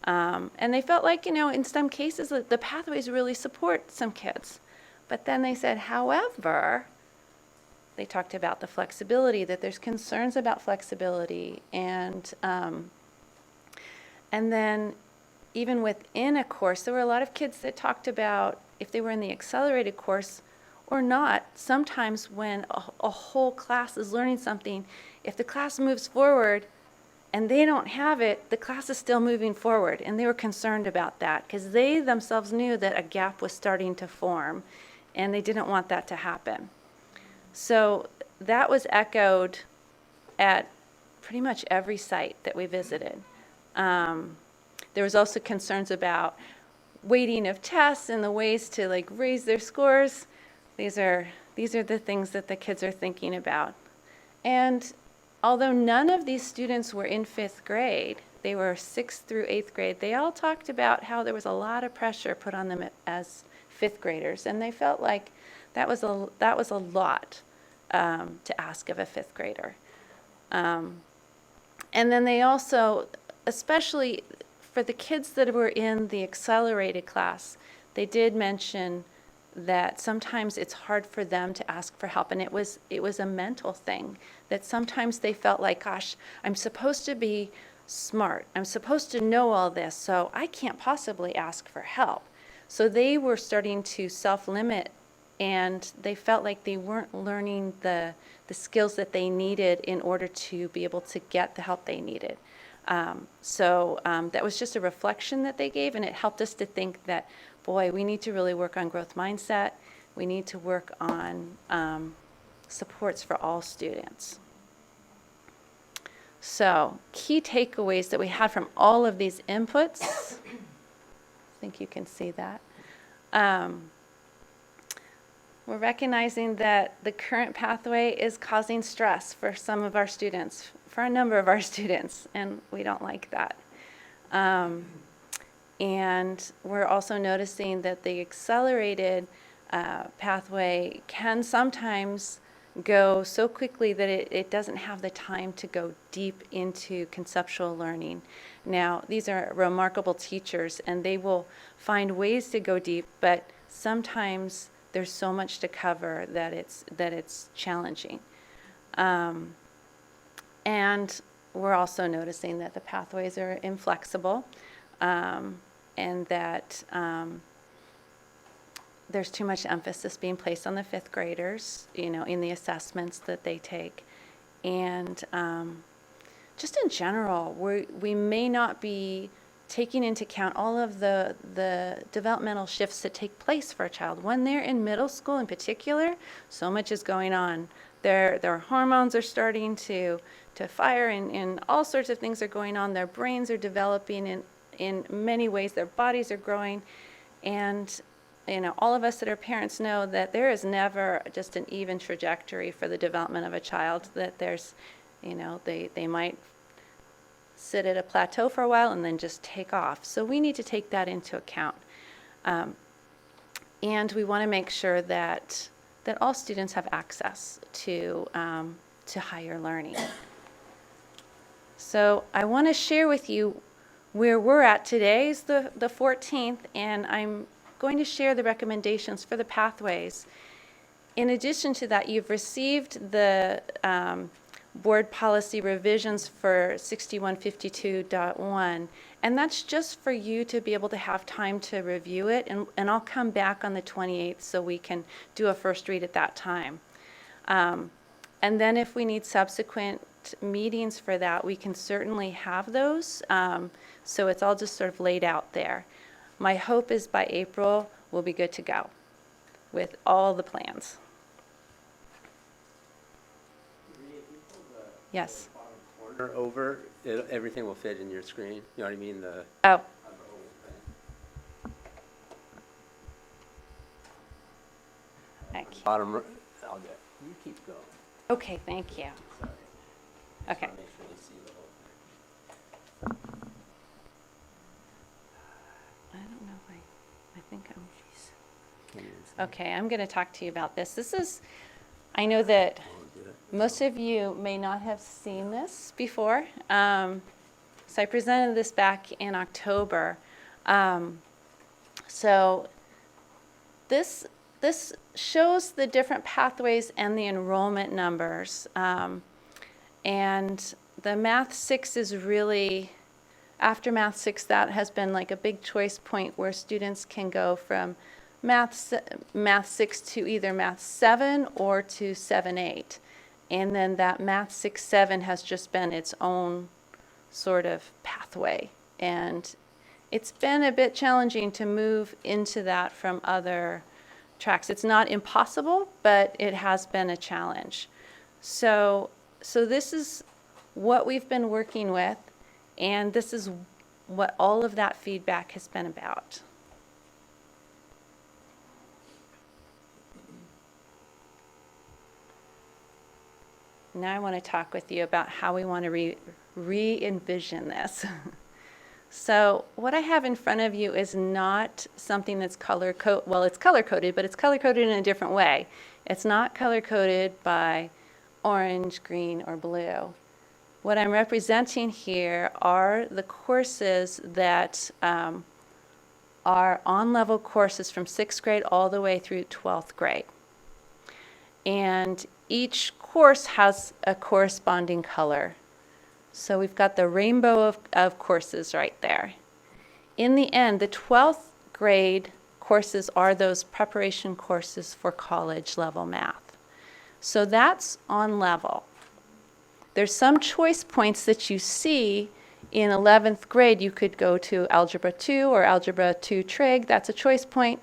And they felt like, in some cases, the pathways really support some kids. But then they said, however, they talked about the flexibility, that there's concerns about flexibility. And then even within a course, there were a lot of kids that talked about if they were in the accelerated course or not. Sometimes when a whole class is learning something, if the class moves forward and they don't have it, the class is still moving forward. And they were concerned about that because they themselves knew that a gap was starting to form, and they didn't want that to happen. So that was echoed at pretty much every site that we visited. There was also concerns about weighting of tests and the ways to raise their scores. These are the things that the kids are thinking about. And although none of these students were in 5th grade, they were 6th through 8th grade, they all talked about how there was a lot of pressure put on them as 5th graders, and they felt like that was a lot to ask of a 5th grader. And then they also, especially for the kids that were in the accelerated class, they did mention that sometimes it's hard for them to ask for help, and it was a mental thing, that sometimes they felt like, gosh, I'm supposed to be smart, I'm supposed to know all this, so I can't possibly ask for help. So they were starting to self-limit, and they felt like they weren't learning the skills that they needed in order to be able to get the help they needed. So that was just a reflection that they gave, and it helped us to think that, boy, we need to really work on growth mindset. We need to work on supports for all students. So key takeaways that we had from all of these inputs, I think you can see that. We're recognizing that the current pathway is causing stress for some of our students, for a number of our students, and we don't like that. And we're also noticing that the accelerated pathway can sometimes go so quickly that it doesn't have the time to go deep into conceptual learning. Now, these are remarkable teachers, and they will find ways to go deep, but sometimes there's so much to cover that it's challenging. And we're also noticing that the pathways are inflexible, and that there's too much emphasis being placed on the fifth graders, in the assessments that they take. And just in general, we may not be taking into account all of the developmental shifts that take place for a child. When they're in middle school in particular, so much is going on. Their hormones are starting to fire, and all sorts of things are going on. Their brains are developing in many ways. Their bodies are growing. And all of us that are parents know that there is never just an even trajectory for the development of a child, that there's, they might sit at a plateau for a while and then just take off. So we need to take that into account. And we want to make sure that all students have access to higher learning. So I want to share with you where we're at. Today is the 14th, and I'm going to share the recommendations for the pathways. In addition to that, you've received the board policy revisions for 6152.1, and that's just for you to be able to have time to review it, and I'll come back on the 28th so we can do a first read at that time. And then if we need subsequent meetings for that, we can certainly have those, so it's all just sort of laid out there. My hope is by April, we'll be good to go with all the plans. Yes. Corner over, everything will fit in your screen. You know what I mean? Oh. Okay. Bottom, I'll get. You keep going. Okay, thank you. Sorry. Okay. Make sure you see the whole thing. I don't know if I think I'm. Okay, I'm going to talk to you about this. I know that most of you may not have seen this before. So I presented this back in October. So this shows the different pathways and the enrollment numbers. And the Math 6 is really, after Math 6, that has been like a big choice point where students can go from Math 6 to either Math 7 or to 7-8. And then that Math 6-7 has just been its own sort of pathway. And it's been a bit challenging to move into that from other tracks. It's not impossible, but it has been a challenge. So this is what we've been working with, and this is what all of that feedback has been about. Now I want to talk with you about how we want to re-envision this. So what I have in front of you is not something that's color-coded. Well, it's color-coded, but it's color-coded in a different way. It's not color-coded by orange, green, or blue. What I'm representing here are the courses that are on-level courses from 6th grade all the way through 12th grade. And each course has a corresponding color. So we've got the rainbow of courses right there. In the end, the 12th grade courses are those preparation courses for college level math. So that's on level. There's some choice points that you see in 11th grade. You could go to Algebra 2 or Algebra 2 Trig. That's a choice point.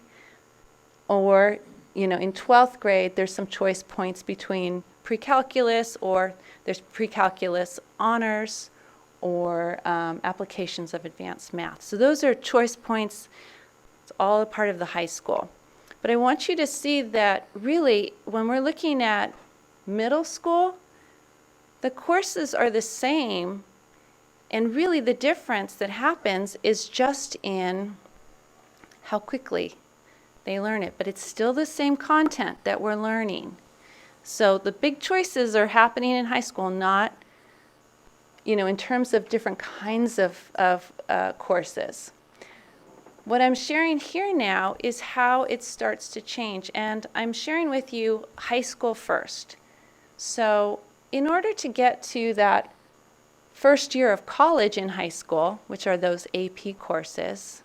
Or, in 12th grade, there's some choice points between pre-calculus, or there's pre-calculus honors, or applications of advanced math. So those are choice points. It's all a part of the high school. But I want you to see that really, when we're looking at middle school, the courses are the same, and really the difference that happens is just in how quickly they learn it. But it's still the same content that we're learning. So the big choices are happening in high school, not, in terms of different kinds of courses. What I'm sharing here now is how it starts to change, and I'm sharing with you high school first. So in order to get to that first year of college in high school, which are those AP courses,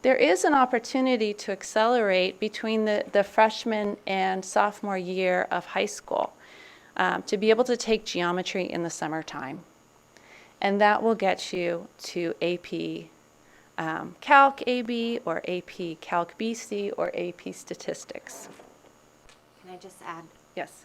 there is an opportunity to accelerate between the freshman and sophomore year of high school to be able to take geometry in the summertime. And that will get you to AP Calc AB, or AP Calc BC, or AP Statistics. Can I just add? Yes.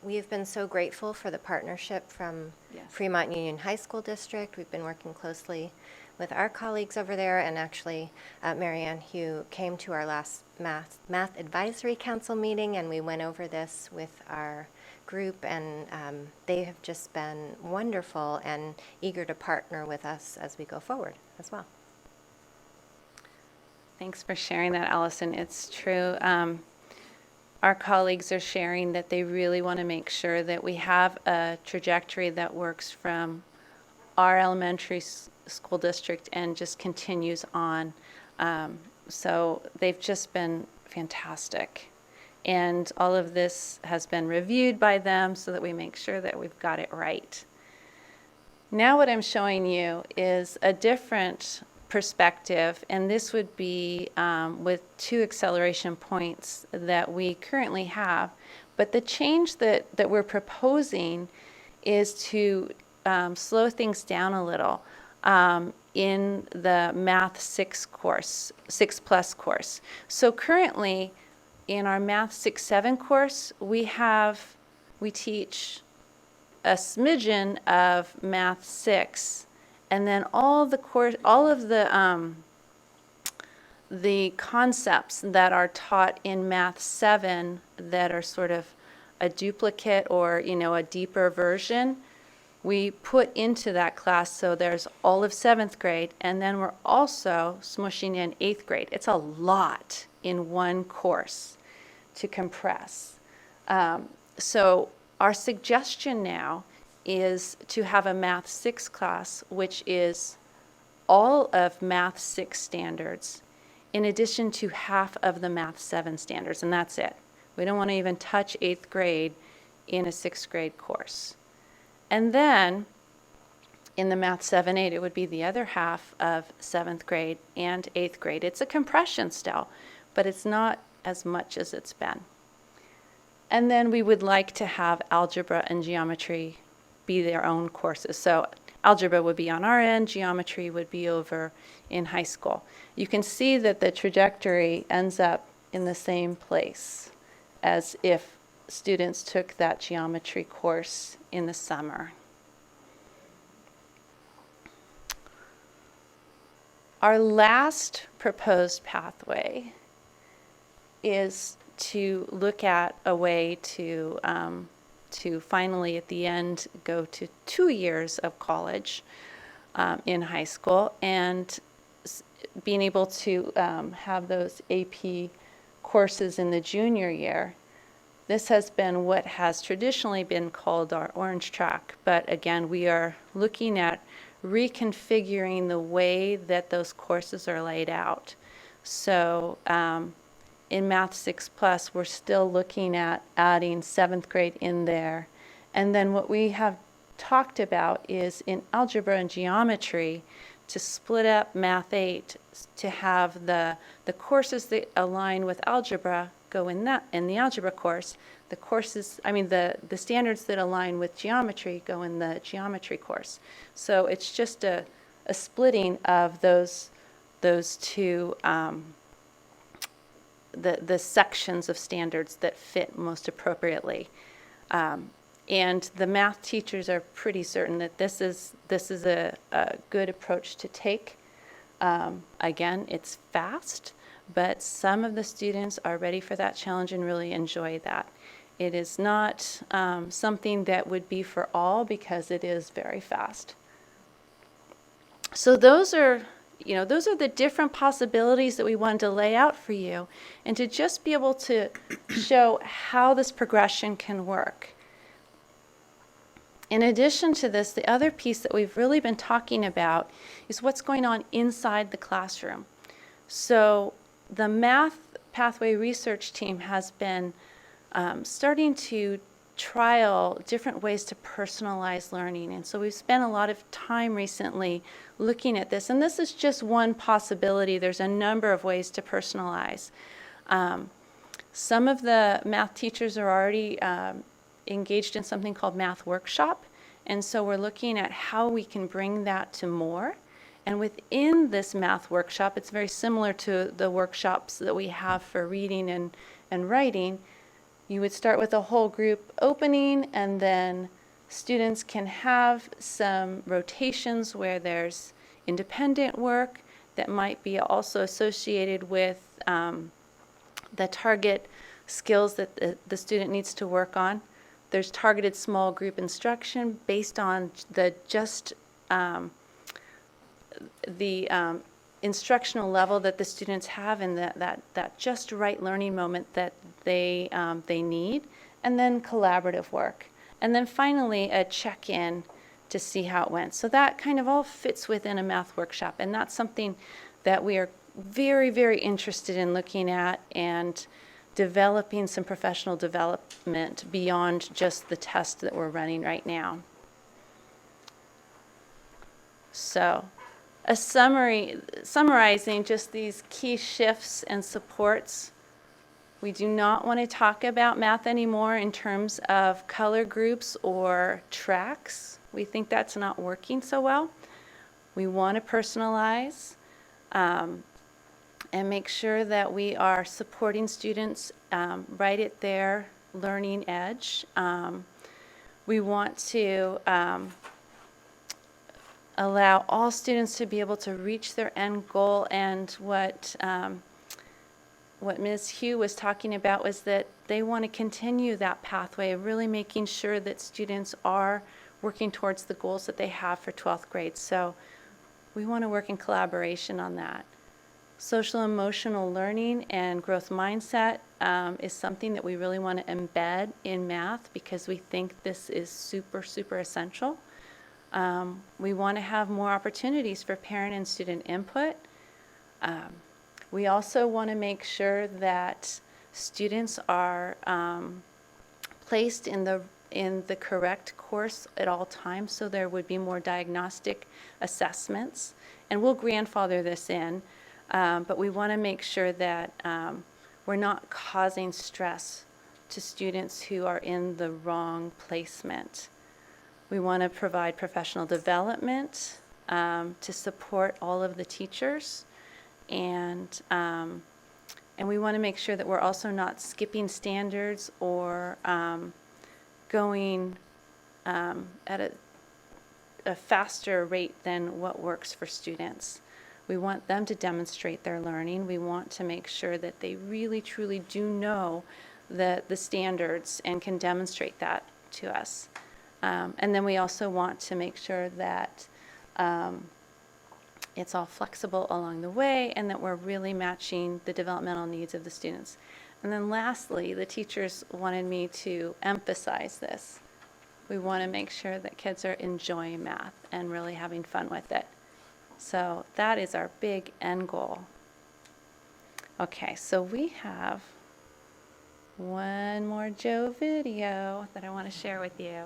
We have been so grateful for the partnership from Yes. Fremont Union High School District. We've been working closely with our colleagues over there, and actually Marianne Hugh came to our last Math Advisory Council meeting, and we went over this with our group, and they have just been wonderful and eager to partner with us as we go forward as well. Thanks for sharing that, Allison. It's true. Our colleagues are sharing that they really want to make sure that we have a trajectory that works from our elementary school district and just continues on. So they've just been fantastic. And all of this has been reviewed by them so that we make sure that we've got it right. Now what I'm showing you is a different perspective, and this would be with 2 acceleration points that we currently have. But the change that we're proposing is to slow things down a little in the Math 6 course, 6+ course. So currently in our Math 6-7 course, we teach a smidgen of Math 6, and then all of the concepts that are taught in Math 7 that are sort of a duplicate or a deeper version, we put into that class. So there's all of 7th grade, and then we're also smushing in 8th grade. It's a lot in one course to compress. So our suggestion now is to have a Math 6 class, which is all of Math 6 standards, in addition to half of the Math 7 standards, and that's it. We don't want to even touch 8th grade in a 6th grade course. And then in the Math 7-8, it would be the other half of 7th grade and 8th grade. It's a compression still, but it's not as much as it's been. And then we would like to have algebra and geometry be their own courses. So algebra would be on our end, geometry would be over in high school. You can see that the trajectory ends up in the same place as if students took that geometry course in the summer. Our last proposed pathway is to look at a way to finally at the end go to 2 years of college in high school, and being able to have those AP courses in the junior year. This has been what has traditionally been called our orange track, but again, we are looking at reconfiguring the way that those courses are laid out. So in Math 6+, we're still looking at adding 7th grade in there. And then what we have talked about is in algebra and geometry to split up Math 8 to have the courses that align with algebra go in the algebra course. The courses, the standards that align with geometry go in the geometry course. So it's just a splitting of those two, the sections of standards that fit most appropriately. And the math teachers are pretty certain that this is a good approach to take. Again, it's fast, but some of the students are ready for that challenge and really enjoy that. It is not something that would be for all because it is very fast. So those are the different possibilities that we wanted to lay out for you, and to just be able to show how this progression can work. In addition to this, the other piece that we've really been talking about is what's going on inside the classroom. So the Math Pathway Research Team has been starting to trial different ways to personalize learning. And so we've spent a lot of time recently looking at this. And this is just one possibility. There's a number of ways to personalize. Some of the math teachers are already engaged in something called Math Workshop. And so we're looking at how we can bring that to more. And within this Math Workshop, it's very similar to the workshops that we have for reading and writing. You would start with a whole group opening, and then students can have some rotations where there's independent work that might be also associated with the target skills that the student needs to work on. There's targeted small group instruction based on the instructional level that the students have and that just right learning moment that they need, and then collaborative work. And then finally a check-in to see how it went. So that kind of all fits within a math workshop, and that's something that we are very, very interested in looking at and developing some professional development beyond just the test that we're running right now. So summarizing just these key shifts and supports. We do not want to talk about math anymore in terms of color groups or tracks. We think that's not working so well. We want to personalize and make sure that we are supporting students right at their learning edge. We want to allow all students to be able to reach their end goal, and what Ms. Hugh was talking about was that they want to continue that pathway of really making sure that students are working towards the goals that they have for 12th grade. So we want to work in collaboration on that. Social emotional learning and growth mindset is something that we really want to embed in math because we think this is super, super essential. We want to have more opportunities for parent and student input. We also want to make sure that students are placed in the correct course at all times, so there would be more diagnostic assessments. And we'll grandfather this in, but we want to make sure that we're not causing stress to students who are in the wrong placement. We want to provide professional development to support all of the teachers, and we want to make sure that we're also not skipping standards or going at a faster rate than what works for students. We want them to demonstrate their learning. We want to make sure that they really, truly do know the standards and can demonstrate that to us. And then we also want to make sure that it's all flexible along the way and that we're really matching the developmental needs of the students. And then lastly, the teachers wanted me to emphasize this. We want to make sure that kids are enjoying math and really having fun with it. So that is our big end goal. Okay, so we have one more Joe video that I want to share with you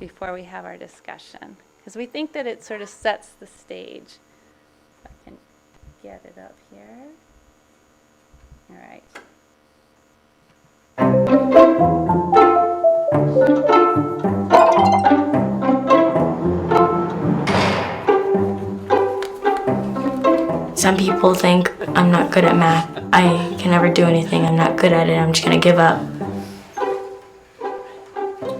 before we have our discussion. because we think that it sort of sets the stage. If I can get it up here. All right. Some people think I'm not good at math. I can never do anything. I'm not good at it. I'm just gonna give up.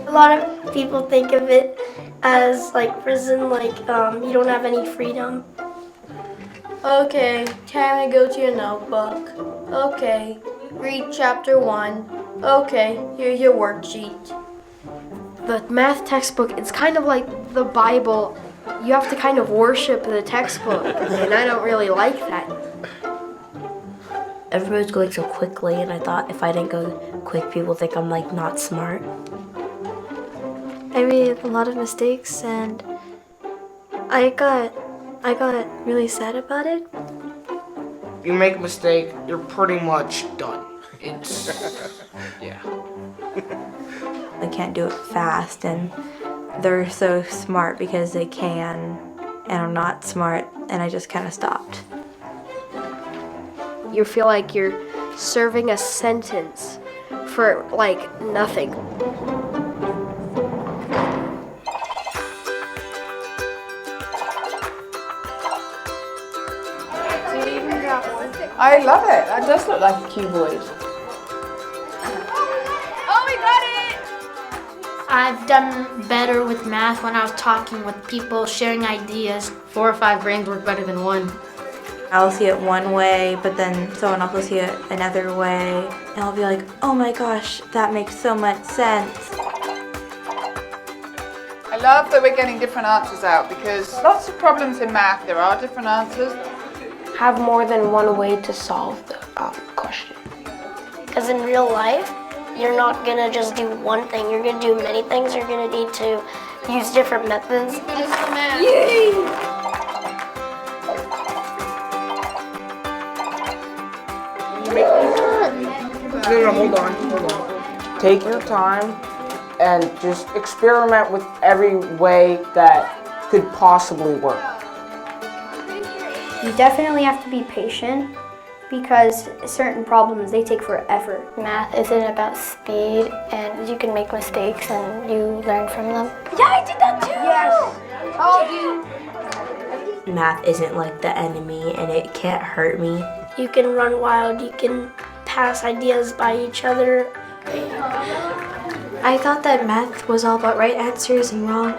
A lot of people think of it as like prison, like you don't have any freedom. Okay, time to go to your notebook. Okay, read chapter 1. Okay, here's your worksheet. The math textbook, it's kind of like the Bible. You have to kind of worship the textbook, and I don't really like that. Everybody's going so quickly, and I thought if I didn't go quick, people think I'm like not smart. I made a lot of mistakes, and I got really sad about it. You make a mistake, you're pretty much done. It's yeah. I can't do it fast, and they're so smart because they can, and I'm not smart, and I just kind of stopped. You feel like you're serving a sentence for like nothing. I love it. That does look like a cuboid. Oh, we got it! I've done better with math when I was talking with people, sharing ideas. 4 or 5 brains work better than one. I'll see it one way, but then someone else will see it another way, and I'll be like, oh my gosh, that makes so much sense. I love that we're getting different answers out because lots of problems in math, there are different answers. Have more than one way to solve the question. Because in real life, you're not going to just do one thing. You're going to do many things. You're going to need to use different methods. Yay! No, hold on. Take your time and just experiment with every way that could possibly work. You definitely have to be patient because certain problems, they take forever. Math isn't about speed, and you can make mistakes and you learn from them. Yeah, I did that too! Yes! I'll do. Math isn't like the enemy, and it can't hurt me. You can run wild, you can pass ideas by each other. I thought that math was all about right answers and wrong.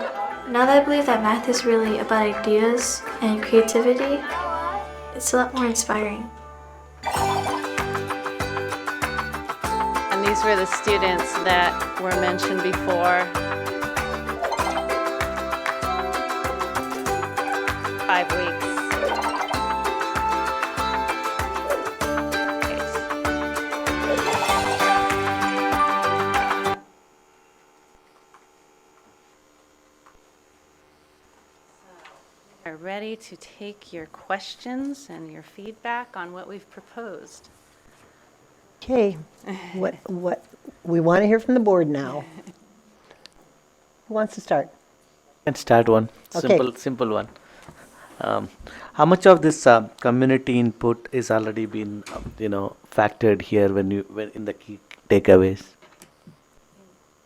Now that I believe that math is really about ideas and creativity, it's a lot more inspiring. And these were the students that were mentioned before. 5 weeks. Are ready to take your questions and your feedback on what we've proposed. Okay, what, we want to hear from the board now. Who wants to start? Can start one. Okay. Simple one. How much of this community input is already been, factored here when in the key takeaways?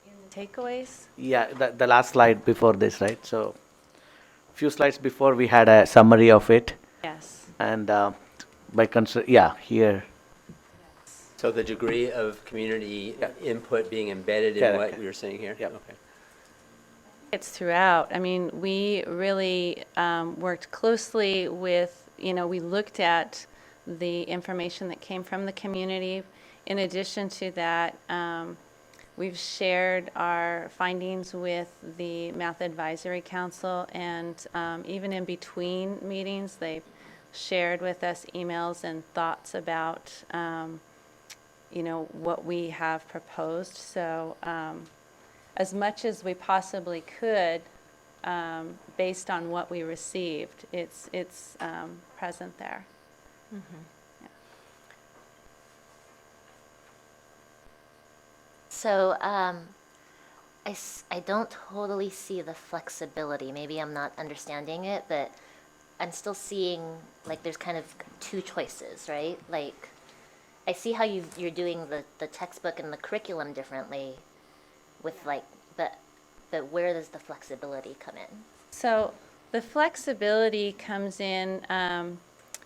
In the takeaways? Yeah, the last slide before this, right? So, few slides before we had a summary of it. Yes. And here. So the degree of community input being embedded in Correct. what we were saying here? Yeah. Okay. It's throughout. I mean, we really worked closely with, we looked at the information that came from the community. In addition to that, we've shared our findings with the Math Advisory Council, and even in between meetings, they've shared with us emails and thoughts about, what we have proposed. So as much as we possibly could, based on what we received, it's present there. Mm-hmm. So I don't totally see the flexibility. Maybe I'm not understanding it, but I'm still seeing like there's kind of two choices, right? Like I see how you're doing the textbook and the curriculum differently with like, but where does the flexibility come in? So the flexibility comes in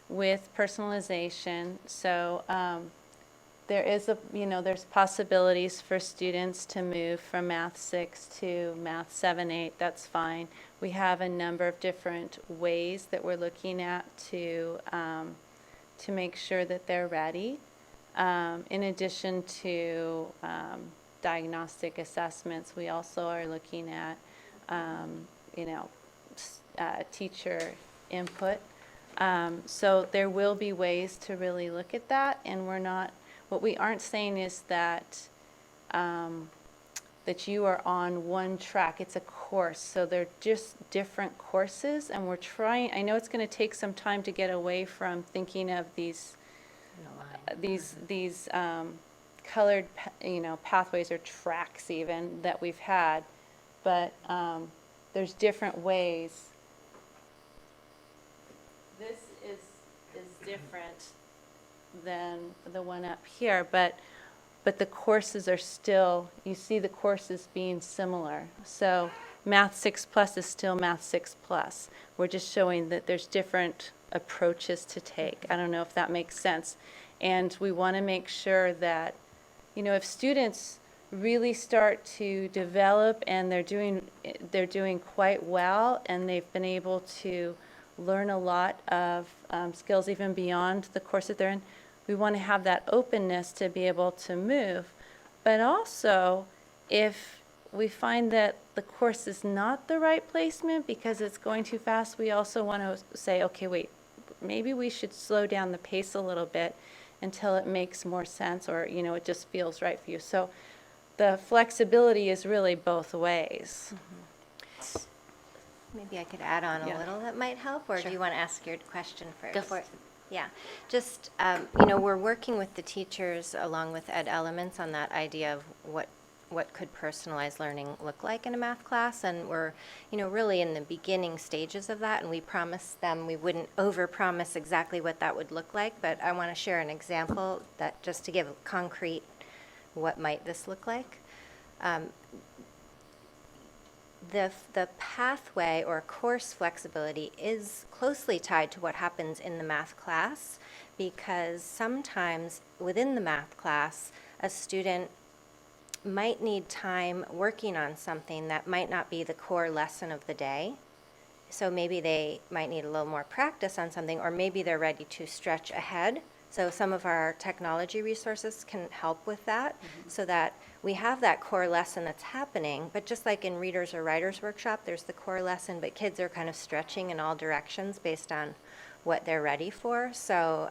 with personalization. So there is there's possibilities for students to move from Math 6 to Math 7, 8. That's fine. We have a number of different ways that we're looking at to make sure that they're ready. In addition to diagnostic assessments, we also are looking at, teacher input. So there will be ways to really look at that, and what we aren't saying is that that you are on one track. It's a course, so they're just different courses, and we're trying. I know it's going to take some time to get away from thinking of these colored, pathways or tracks even that we've had, but there's different ways. This is different than the one up here, but the courses are still, you see the courses being similar. So Math 6 Plus is still Math 6 Plus. We're just showing that there's different approaches to take. I don't know if that makes sense. And we want to make sure that, if students really start to develop and they're doing quite well, and they've been able to learn a lot of skills even beyond the course that they're in, we want to have that openness to be able to move. But also, if we find that the course is not the right placement because it's going too fast, we also want to say, okay, wait, maybe we should slow down the pace a little bit until it makes more sense, or it just feels right for you. So the flexibility is really both ways. Maybe I could add on a little that might help, or do you want to ask your question first? Go for it. Yeah, just, we're working with the teachers along with Ed Elements on that idea of what could personalized learning look like in a math class, and we're, really in the beginning stages of that, and we promised them we wouldn't overpromise exactly what that would look like, but I want to share an example that just to give concrete what might this look like. The pathway or course flexibility is closely tied to what happens in the math class, because sometimes within the math class, a student might need time working on something that might not be the core lesson of the day. So maybe they might need a little more practice on something, or maybe they're ready to stretch ahead. So some of our technology resources can help with that, so that we have that core lesson that's happening, but just like in Readers or Writers Workshop, there's the core lesson, but kids are kind of stretching in all directions based on what they're ready for. So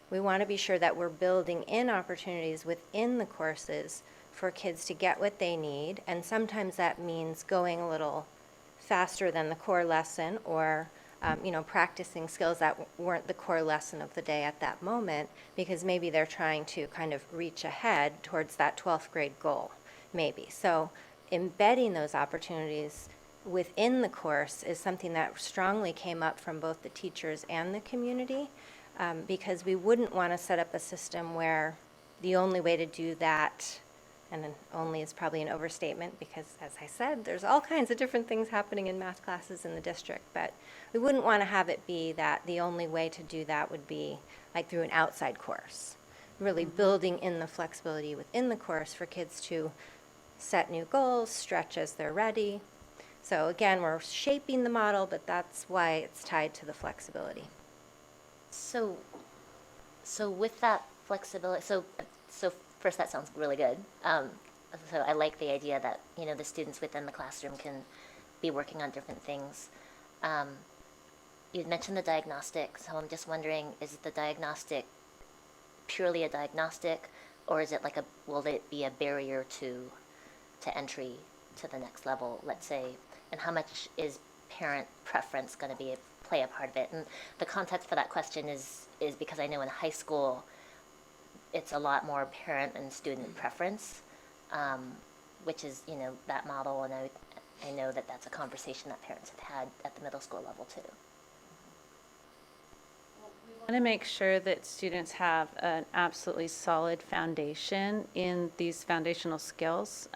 we want to be sure that we're building in opportunities within the courses for kids to get what they need, and sometimes that means going a little faster than the core lesson, or practicing skills that weren't the core lesson of the day at that moment, because maybe they're trying to kind of reach ahead towards that 12th grade goal, maybe. So embedding those opportunities within the course is something that strongly came up from both the teachers and the community, because we wouldn't want to set up a system where the only way to do that, and then only is probably an overstatement, because as I said, there's all kinds of different things happening in math classes in the district, but we wouldn't want to have it be that the only way to do that would be like through an outside course. Really building in the flexibility within the course for kids to set new goals, stretch as they're ready. So again, we're shaping the model, but that's why it's tied to the flexibility. So with that flexibility, so first, that sounds really good. So I like the idea that, the students within the classroom can be working on different things. You mentioned the diagnostic, so I'm just wondering, is the diagnostic purely a diagnostic, or is it will it be a barrier to entry to the next level, let's say, and how much is parent preference going to play a part of it? And the context for that question is because I know in high school, it's a lot more parent and student preference. which is, that model, and I know that that's a conversation that parents have had at the middle school level too. We want to make sure that students have an absolutely solid foundation in these foundational skills.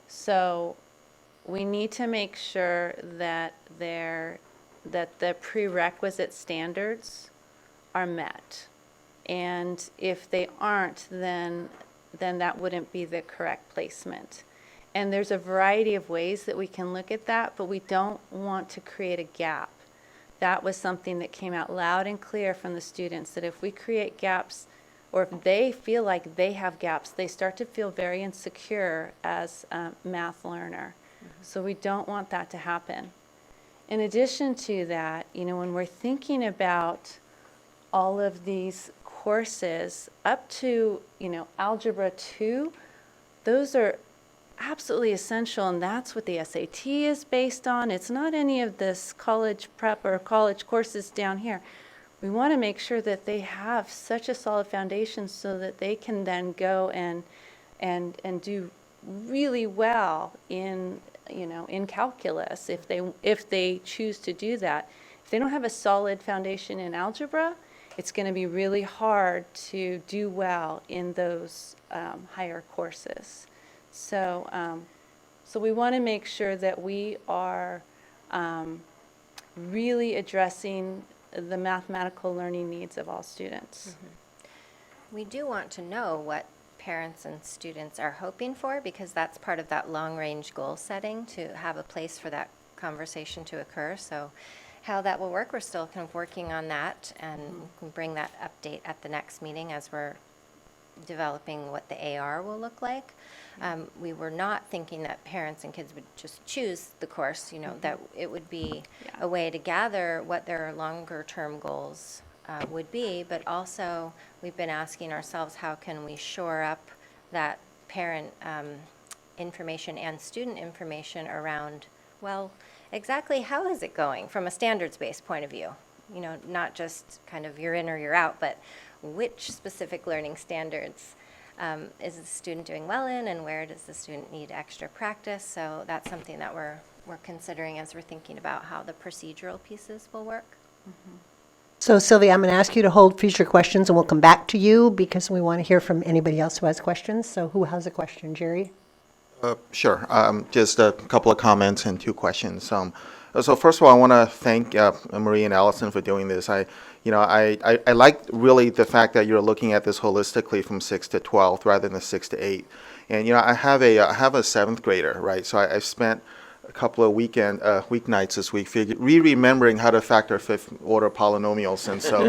So we need to make sure that the prerequisite standards are met. And if they aren't, then that wouldn't be the correct placement. And there's a variety of ways that we can look at that, but we don't want to create a gap. That was something that came out loud and clear from the students, that if we create gaps, or if they feel like they have gaps, they start to feel very insecure as a math learner. So we don't want that to happen. In addition to that, when we're thinking about all of these courses up to, Algebra 2, those are absolutely essential, and that's what the SAT is based on. It's not any of this college prep or college courses down here. We want to make sure that they have such a solid foundation so that they can then go and do really well in calculus if they choose to do that. If they don't have a solid foundation in algebra, it's going to be really hard to do well in those higher courses. So we want to make sure that we are really addressing the mathematical learning needs of all students. We do want to know what parents and students are hoping for, because that's part of that long-range goal setting, to have a place for that conversation to occur. So how that will work, we're still kind of working on that, and we can bring that update at the next meeting as we're developing what the AR will look like. We were not thinking that parents and kids would just choose the course, that it would be a way to gather what their longer term goals would be, but also we've been asking ourselves, how can we shore up that parent information and student information around, well, exactly how is it going from a standards-based point of view? Not just kind of you're in or you're out, but which specific learning standards is the student doing well in, and where does the student need extra practice? So that's something that we're considering as we're thinking about how the procedural pieces will work. So Sylvia, I'm going to ask you to hold future questions, and we'll come back to you because we want to hear from anybody else who has questions. So who has a question, Jerry? Sure. Just a couple of comments and 2 questions. So first of all, I want to thank Marie and Allison for doing this. I like really the fact that you're looking at this holistically from 6th to 12th rather than 6th to 8th. And I have a 7th grader, right? So I've spent a couple of weeknights this week remembering how to factor 5th order polynomials, and so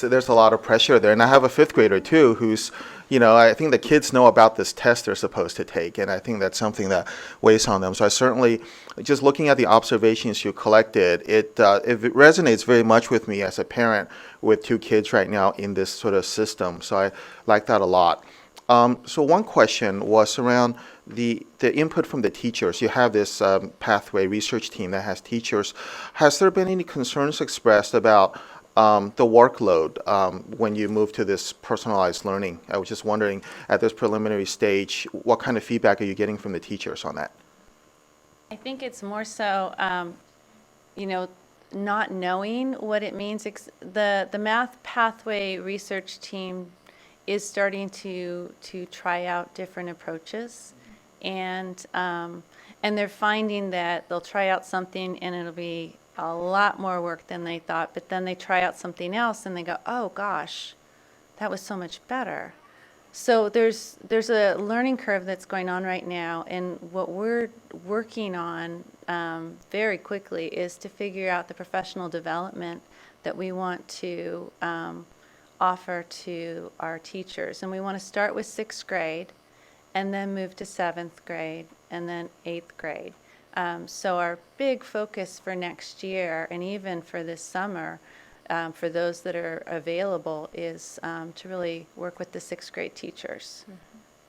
there's a lot of pressure there. And I have a 5th grader too, who's I think the kids know about this test they're supposed to take, and I think that's something that weighs on them. So I certainly, just looking at the observations you collected, it resonates very much with me as a parent with 2 kids right now in this sort of system. So I like that a lot. So one question was around the input from the teachers. You have this pathway research team that has teachers. Has there been any concerns expressed about the workload when you move to this personalized learning? I was just wondering, at this preliminary stage, what kind of feedback are you getting from the teachers on that? I think it's more so, not knowing what it means. The math pathway research team is starting to try out different approaches, and they're finding that they'll try out something and it'll be a lot more work than they thought, but then they try out something else and they go, oh gosh, that was so much better. So there's a learning curve that's going on right now, and what we're working on very quickly is to figure out the professional development that we want to offer to our teachers. And we want to start with 6th grade and then move to 7th grade and then 8th grade. So our big focus for next year, and even for this summer, for those that are available, is to really work with the 6th grade teachers.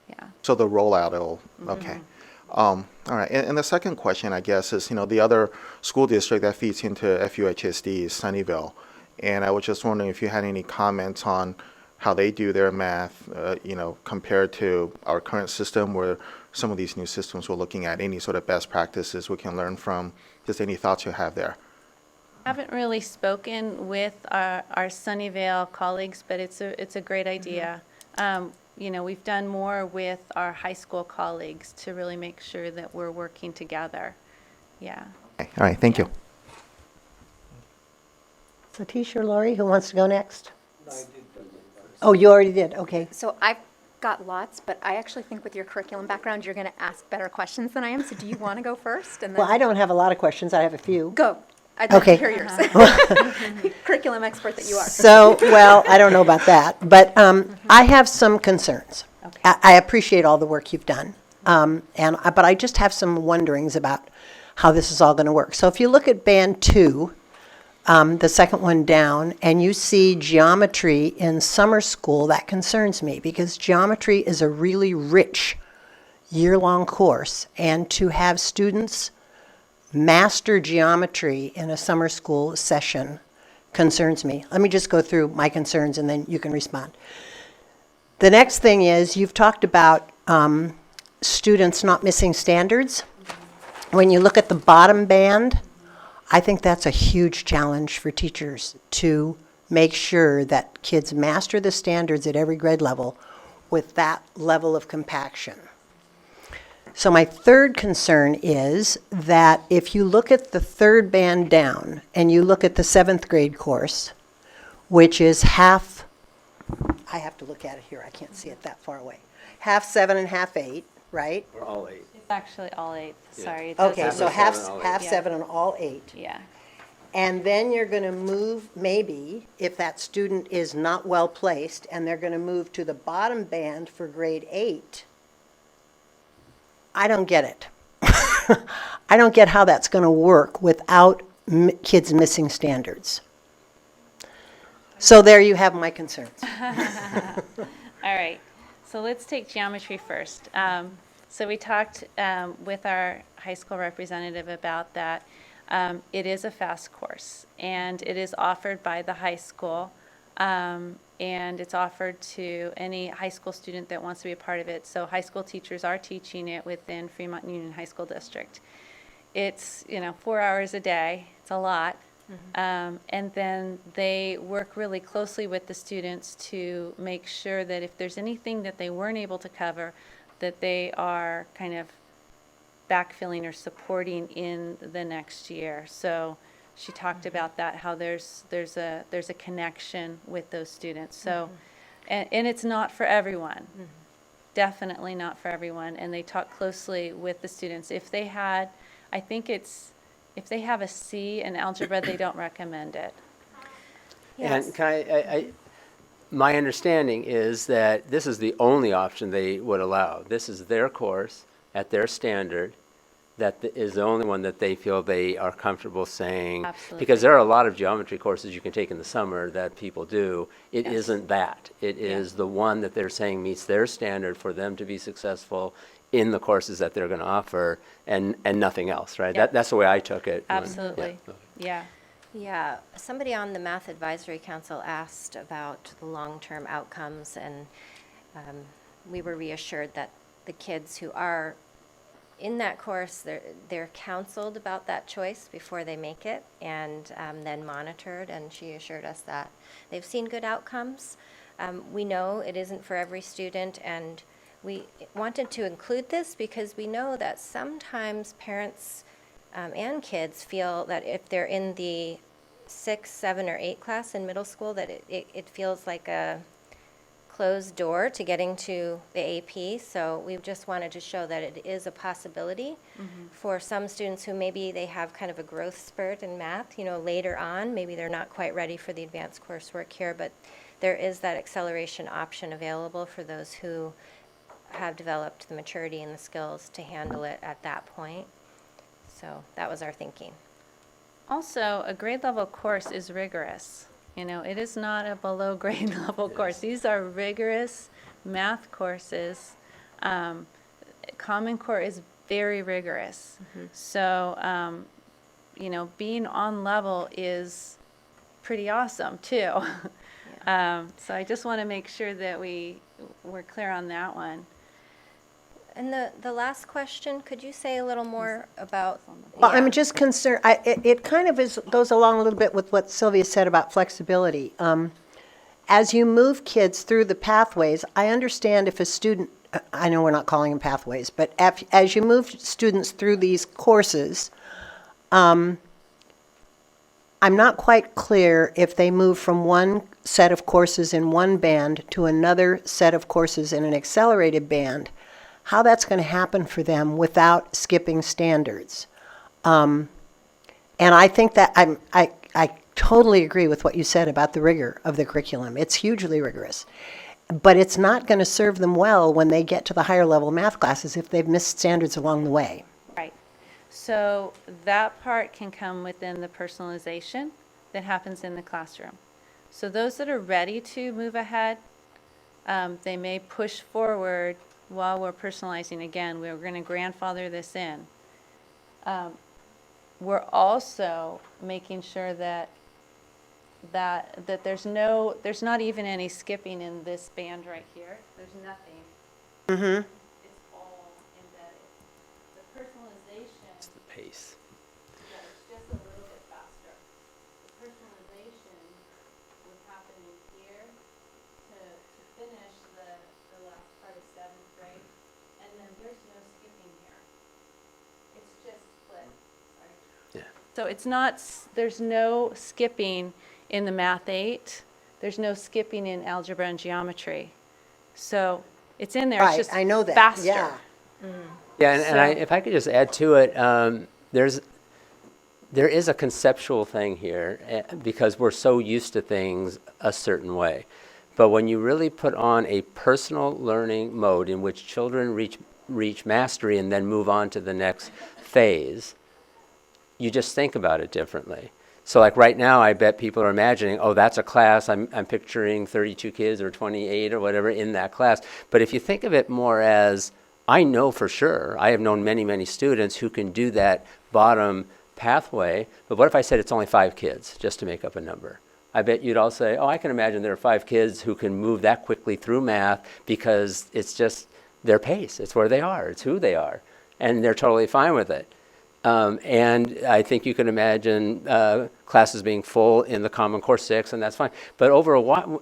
Yeah. So the rollout, okay. All right. And the second question, I guess, is, the other school district that feeds into FUHSD is Sunnyvale. And I was just wondering if you had any comments on how they do their math, compared to our current system, where some of these new systems we're looking at, any sort of best practices we can learn from? Just any thoughts you have there? Haven't really spoken with our Sunnyvale colleagues, but it's a great idea. We've done more with our high school colleagues to really make sure that we're working together. Yeah. Okay. All right, thank you. Satish or Lori, who wants to go next? Oh, you already did, okay. So I've got lots, but I actually think with your curriculum background, you're going to ask better questions than I am. So do you want to go first? And then Well, I don't have a lot of questions, I have a few. Go. I'd love Okay. to hear yours. Curriculum expert that you are. So, well, I don't know about that, but I have some concerns. I appreciate all the work you've done, but I just have some wonderings about how this is all going to work. So if you look at Band 2, the second one down, and you see geometry in summer school, that concerns me, because geometry is a really rich year-long course, and to have students master geometry in a summer school session concerns me. Let me just go through my concerns and then you can respond. The next thing is, you've talked about students not missing standards. When you look at the bottom band, I think that's a huge challenge for teachers to make sure that kids master the standards at every grade level with that level of compaction. So my third concern is that if you look at the third band down and you look at the 7th grade course, which is half, I have to look at it here, I can't see it that far away, half 7 and half 8, right? Or all 8. It's actually all 8. Yeah. Sorry. it Okay, doesn't- so Half half seven, 7 and all 8. Yeah. And then you're going to move, maybe, if that student is not well placed, and they're going to move to the bottom band for grade 8. I don't get it. I don't get how that's going to work without kids missing standards. So there you have my concerns. All right, so let's take geometry first. So we talked with our high school representative about that. It is a fast course, and it is offered by the high school, and it's offered to any high school student that wants to be a part of it. So high school teachers are teaching it within Fremont Union High School District. It's 4 hours a day. It's a lot. And then they work really closely with the students to make sure that if there's anything that they weren't able to cover, that they are kind of backfilling or supporting in the next year. So she talked about that, how there's a connection with those students. So, and it's not for everyone. Definitely not for everyone. And they talk closely with the students. If they had, I think it's, if they have a C in algebra, they don't recommend it. And can I, my understanding is that this is the only option they would allow. This is their course at their standard. That is the only one that they feel they are comfortable saying. Absolutely. Because there are a lot of geometry courses you can take in the summer that people do. It Yes. isn't that. It is the one that they're saying meets their standard for them to be successful in the courses that they're going to offer, and nothing else, right? Yep. That's the way I took it. Absolutely. Yeah. Yeah, somebody on the Math Advisory Council asked about the long-term outcomes, and we were reassured that the kids who are in that course, they're counseled about that choice before they make it, and then monitored, and she assured us that they've seen good outcomes. We know it isn't for every student, and we wanted to include this because we know that sometimes parents and kids feel that if they're in the 6, 7, or 8 class in middle school, that it feels like a closed door to getting to the AP. So we just wanted to show that it is a possibility for some students who maybe they have kind of a growth spurt in math, later on. Maybe they're not quite ready for the advanced coursework here, but there is that acceleration option available for those who have developed the maturity and the skills to handle it at that point. So that was our thinking. Also, a grade level course is rigorous. It is not a below grade level course. These are rigorous math courses. Common Core is very rigorous. So, being on level is pretty awesome too. So I just want to make sure that we're clear on that one. And the last question, could you say a little more about? Well, yeah. I'm just concerned, it kind of goes along a little bit with what Sylvia said about flexibility. As you move kids through the pathways, I understand if a student, I know we're not calling them pathways, but as you move students through these courses, I'm not quite clear if they move from one set of courses in one band to another set of courses in an accelerated band, how that's going to happen for them without skipping standards. And I think that I totally agree with what you said about the rigor of the curriculum. It's hugely rigorous. But it's not going to serve them well when they get to the higher level math classes if they've missed standards along the way. Right. So that part can come within the personalization that happens in the classroom. So those that are ready to move ahead, they may push forward while we're personalizing. Again, we're going to grandfather this in. We're also making sure that there's not even any skipping in this band right here. There's nothing. Mm-hmm. It's all embedded. The personalization. It's the pace. Yeah, it's just a little bit faster. The personalization was happening here to finish the last part of 7th grade, and then there's no skipping here. It's just split. Sorry. Yeah. So it's not. There's no skipping in the Math 8. There's no skipping in algebra and geometry. So it's in there. Right, It's just I know that. faster. Yeah. Yeah, and if I could just add to it, there is a conceptual thing here because we're so used to things a certain way. But when you really put on a personal learning mode in which children reach mastery and then move on to the next phase, you just think about it differently. So like right now, I bet people are imagining, oh, that's a class, I'm picturing 32 kids or 28 or whatever in that class. But if you think of it more as, I know for sure, I have known many, many students who can do that bottom pathway, but what if I said it's only 5 kids, just to make up a number? I bet you'd all say, oh, I can imagine there are 5 kids who can move that quickly through math because it's just their pace, it's where they are, it's who they are, and they're totally fine with it. And I think you can imagine classes being full in the Common Core 6, and that's fine. But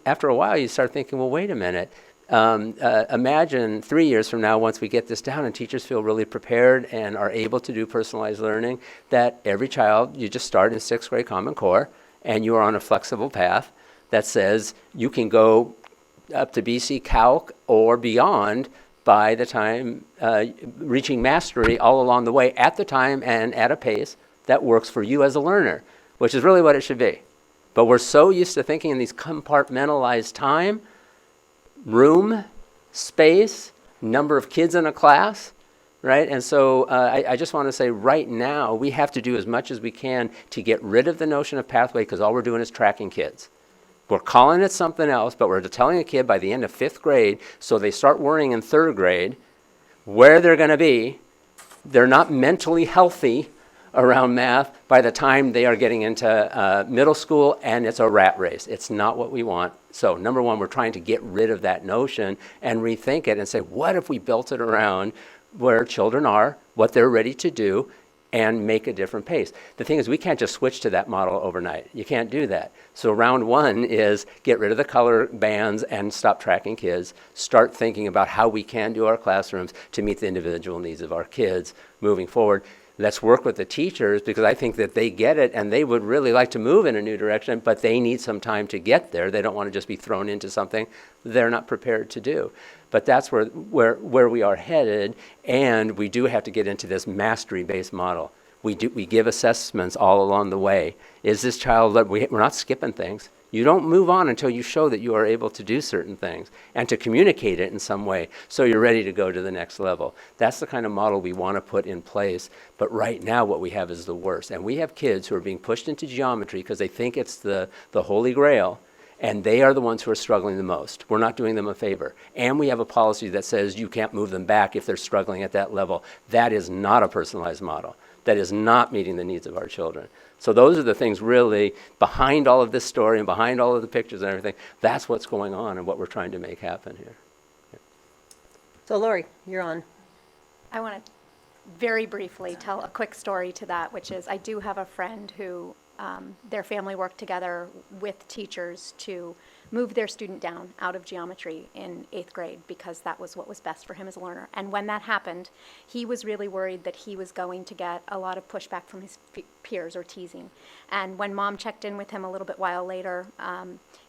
after a while, you start thinking, well, wait a minute. Imagine 3 years from now, once we get this down and teachers feel really prepared and are able to do personalized learning, that every child, you just start in 6th grade Common Core, and you are on a flexible path that says you can go up to BC Calc or beyond by the time reaching mastery all along the way at the time and at a pace that works for you as a learner, which is really what it should be. But we're so used to thinking in these compartmentalized time, room, space, number of kids in a class, right? And so I just want to say right now, we have to do as much as we can to get rid of the notion of pathway because all we're doing is tracking kids. We're calling it something else, but we're telling a kid by the end of 5th grade, so they start worrying in 3rd grade where they're going to be. They're not mentally healthy around math by the time they are getting into middle school, and it's a rat race. It's not what we want. So number one, we're trying to get rid of that notion and rethink it and say, what if we built it around where children are, what they're ready to do, and make a different pace. The thing is, we can't just switch to that model overnight. You can't do that. So round one is get rid of the color bands and stop tracking kids. Start thinking about how we can do our classrooms to meet the individual needs of our kids moving forward. Let's work with the teachers because I think that they get it and they would really like to move in a new direction, but they need some time to get there. They don't want to just be thrown into something they're not prepared to do. But that's where we are headed, and we do have to get into this mastery-based model. We give assessments all along the way. Is this child, we're not skipping things. You don't move on until you show that you are able to do certain things and to communicate it in some way so you're ready to go to the next level. That's the kind of model we want to put in place. But right now what we have is the worst. And we have kids who are being pushed into geometry because they think it's the holy grail, and they are the ones who are struggling the most. We're not doing them a favor. And we have a policy that says you can't move them back if they're struggling at that level. That is not a personalized model. That is not meeting the needs of our children. So those are the things really behind all of this story and behind all of the pictures and everything. That's what's going on and what we're trying to make happen here. So Lori, you're on. I want to very briefly tell a quick story to that, which is I do have a friend who their family worked together with teachers to move their student down out of geometry in 8th grade because that was what was best for him as a learner. And when that happened, he was really worried that he was going to get a lot of pushback from his peers or teasing. And when Mom checked in with him a little bit while later,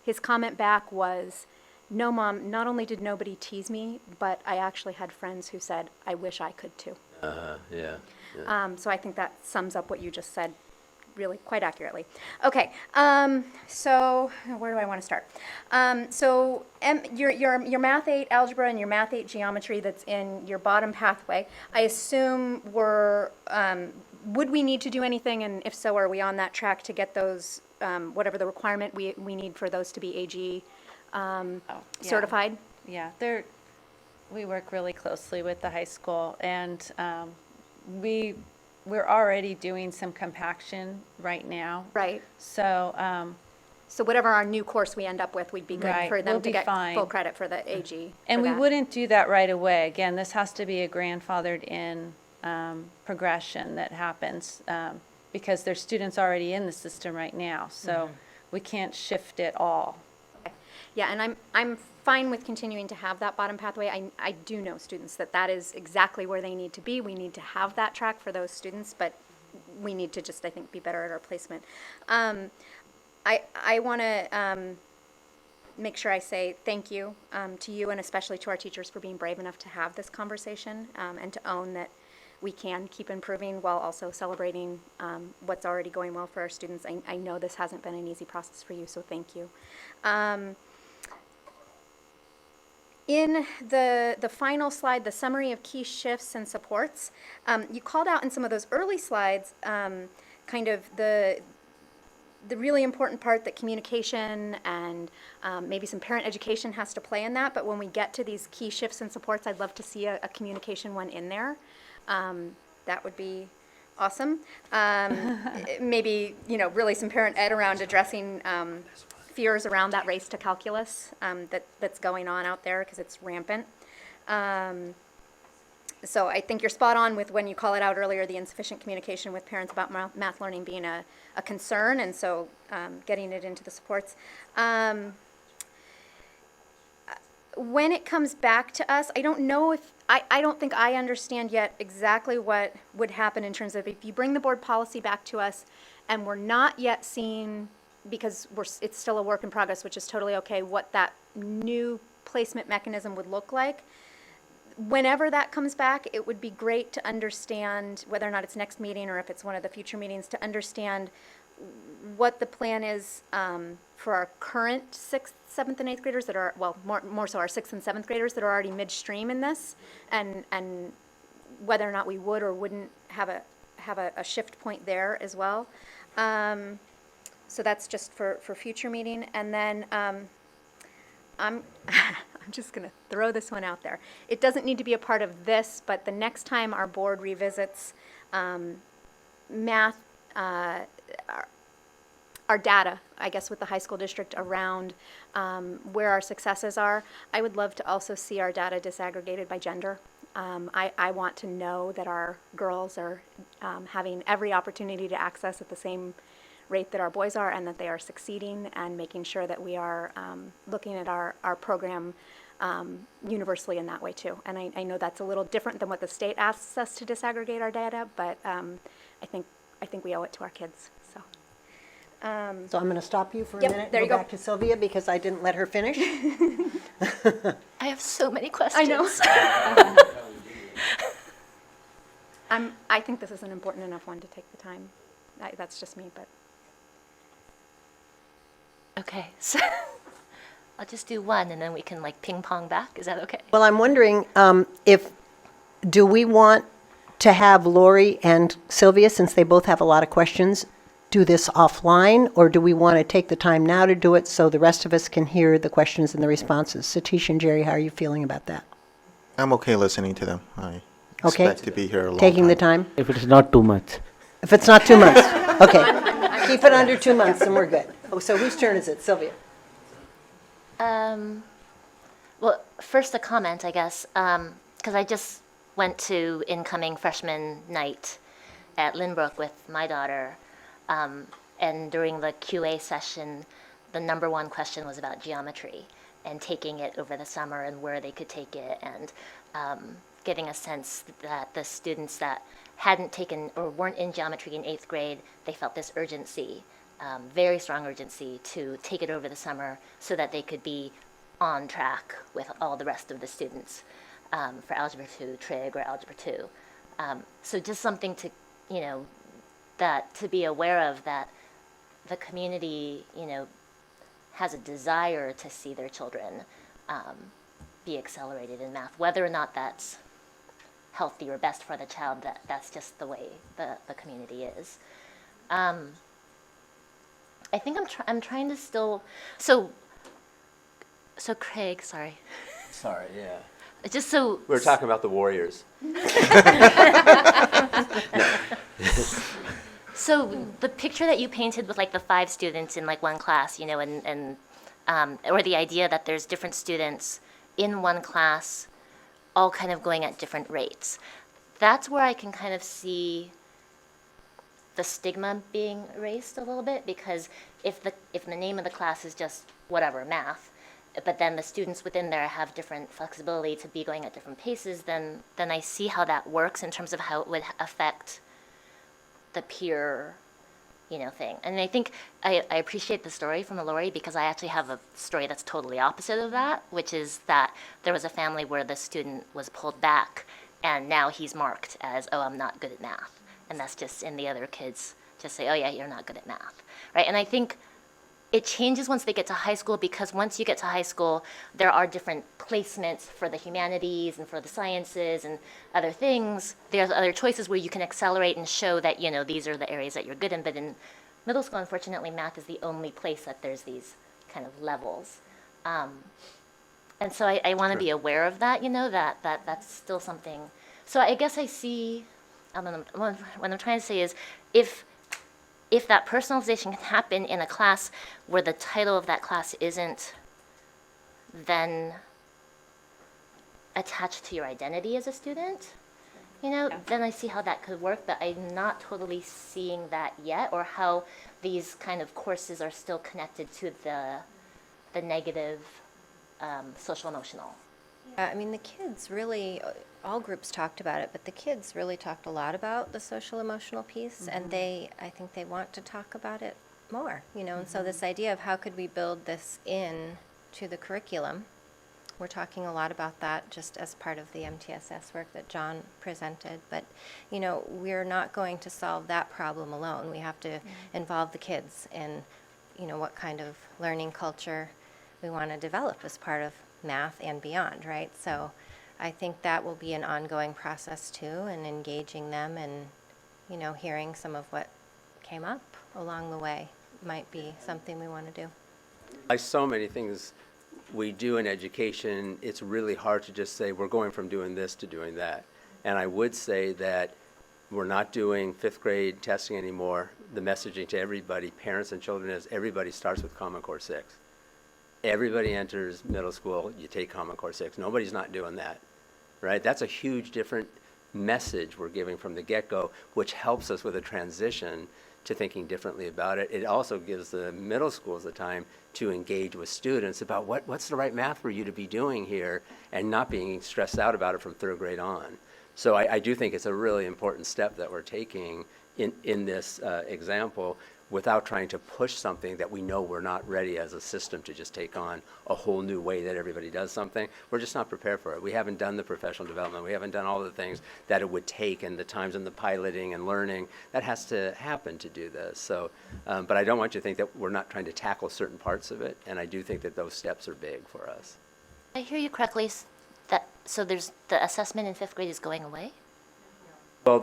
his comment back was, "No, Mom, not only did nobody tease me, but I actually had friends who said, I wish I could too." Yeah. So I think that sums up what you just said really quite accurately. Okay, so where do I want to start? Your Math 8 algebra and your Math 8 geometry that's in your bottom pathway, I assume would we need to do anything, and if so, are we on that track to get those, whatever the requirement we need for those to be AG certified? Yeah, we work really closely with the high school, and we're already doing some compaction right now. Right. So so whatever our new course we end up with, we'd be good Right, for them we'll to be get fine. full credit for the AG. And for we that. wouldn't do that right away. Again, this has to be a grandfathered in progression that happens because there's students already in the system right now. So we can't shift it all. Yeah, and I'm fine with continuing to have that bottom pathway. I do know students that is exactly where they need to be. We need to have that track for those students, but we need to just, I think, be better at our placement. I want to make sure I say thank you to you and especially to our teachers for being brave enough to have this conversation and to own that we can keep improving while also celebrating what's already going well for our students. I know this hasn't been an easy process for you, so thank you. In the final slide, the summary of key shifts and supports, you called out in some of those early slides kind of the really important part that communication and maybe some parent education has to play in that, but when we get to these key shifts and supports, I'd love to see a communication one in there. That would be awesome. Maybe, really some parent ed around addressing fears around that race to calculus that's going on out there because it's rampant. So I think you're spot on with when you call it out earlier, the insufficient communication with parents about math learning being a concern, and so getting it into the supports. When it comes back to us, I don't know if, I don't think I understand yet exactly what would happen in terms of if you bring the board policy back to us and we're not yet seeing, because it's still a work in progress, which is totally okay, what that new placement mechanism would look like. Whenever that comes back, it would be great to understand, whether or not it's next meeting or if it's one of the future meetings, to understand what the plan is for our current 6th, 7th, and 8th graders that are, well, more so our 6th and 7th graders that are already midstream in this, and whether or not we would or wouldn't have a shift point there as well. So that's just for future meeting. And then I'm just going to throw this one out there. It doesn't need to be a part of this, but the next time our board revisits math, our data, I guess, with the high school district around where our successes are, I would love to also see our data disaggregated by gender. I want to know that our girls are having every opportunity to access at the same rate that our boys are, and that they are succeeding, and making sure that we are looking at our program universally in that way too. And I know that's a little different than what the state asks us to disaggregate our data, but I think we owe it to our kids. So. So I'm going to stop you for a Yep, minute. there you go. Back to Sylvia because I didn't let her finish. I have so many questions. I know. I think this is an important enough one to take the time. That's just me, but. Okay, so I'll just do one and then we can ping pong back. Is that okay? Well, I'm wondering do we want to have Lori and Sylvia, since they both have a lot of questions, do this offline, or do we want to take the time now to do it so the rest of us can hear the questions and the responses? Satish and Jerry, how are you feeling about that? I'm okay listening to them. I Okay. expect to be here a long Taking time. the time? If it is not too much. If it's not too much, okay. Keep it under 2 months and we're good. Oh, so whose turn is it? Sylvia? Well, first a comment, I guess, because I just went to incoming freshman night at Lynbrook with my daughter, and during the QA session, the number one question was about geometry and taking it over the summer and where they could take it, and getting a sense that the students that hadn't taken or weren't in geometry in 8th grade, they felt this urgency, very strong urgency to take it over the summer so that they could be on track with all the rest of the students for Algebra 2, Trig, or Algebra 2. So just something to, that to be aware of, that the community, has a desire to see their children be accelerated in math, whether or not that's healthy or best for the child. That's just the way the community is. I think I'm trying to still, so Craig, sorry. Sorry, yeah. Just so We were talking about the Warriors. So the picture that you painted with like the 5 students in like one class, and or the idea that there's different students in one class, all kind of going at different rates. That's where I can kind of see the stigma being erased a little bit, because if the name of the class is just whatever, math, but then the students within there have different flexibility to be going at different paces, then I see how that works in terms of how it would affect the peer, thing. And I think I appreciate the story from Lori, because I actually have a story that's totally opposite of that, which is that there was a family where the student was pulled back, and now he's marked as, oh, I'm not good at math. And that's just, and the other kids just say, oh yeah, you're not good at math, right? And I think it changes once they get to high school, because once you get to high school, there are different placements for the humanities and for the sciences and other things. There's other choices where you can accelerate and show that, these are the areas that you're good in. But in middle school, unfortunately, math is the only place that there's these kind of levels. And so I want to be aware of that, that's still something. So I guess I see, what I'm trying to say is, if that personalization can happen in a class where the title of that class isn't then attached to your identity as a student, then I see how that could work, but I'm not totally seeing that yet, or how these kind of courses are still connected to the negative social emotional. I mean, the kids really, all groups talked about it, but the kids really talked a lot about the social emotional piece, and I think they want to talk about it more, and so this idea of how could we build this in to the curriculum, we're talking a lot about that just as part of the MTSS work that John presented, but, we're not going to solve that problem alone. We have to involve the kids in, what kind of learning culture we want to develop as part of math and beyond, right? So I think that will be an ongoing process too, and engaging them and, hearing some of what came up along the way might be something we want to do. Like so many things we do in education, it's really hard to just say we're going from doing this to doing that. And I would say that we're not doing 5th grade testing anymore. The messaging to everybody, parents and children, is everybody starts with Common Core 6. Everybody enters middle school, you take Common Core 6. Nobody's not doing that, right? That's a huge different message we're giving from the get-go, which helps us with a transition to thinking differently about it. It also gives the middle schools the time to engage with students about what's the right math for you to be doing here, and not being stressed out about it from 3rd grade on. So I do think it's a really important step that we're taking in this example, without trying to push something that we know we're not ready as a system to just take on a whole new way that everybody does something. We're just not prepared for it. We haven't done the professional development. We haven't done all the things that it would take, and the times and the piloting and learning that has to happen to do this. So, but I don't want you to think that we're not trying to tackle certain parts of it, and I do think that those steps are big for us. I hear you correctly, so there's the assessment in 5th grade is going away? Well,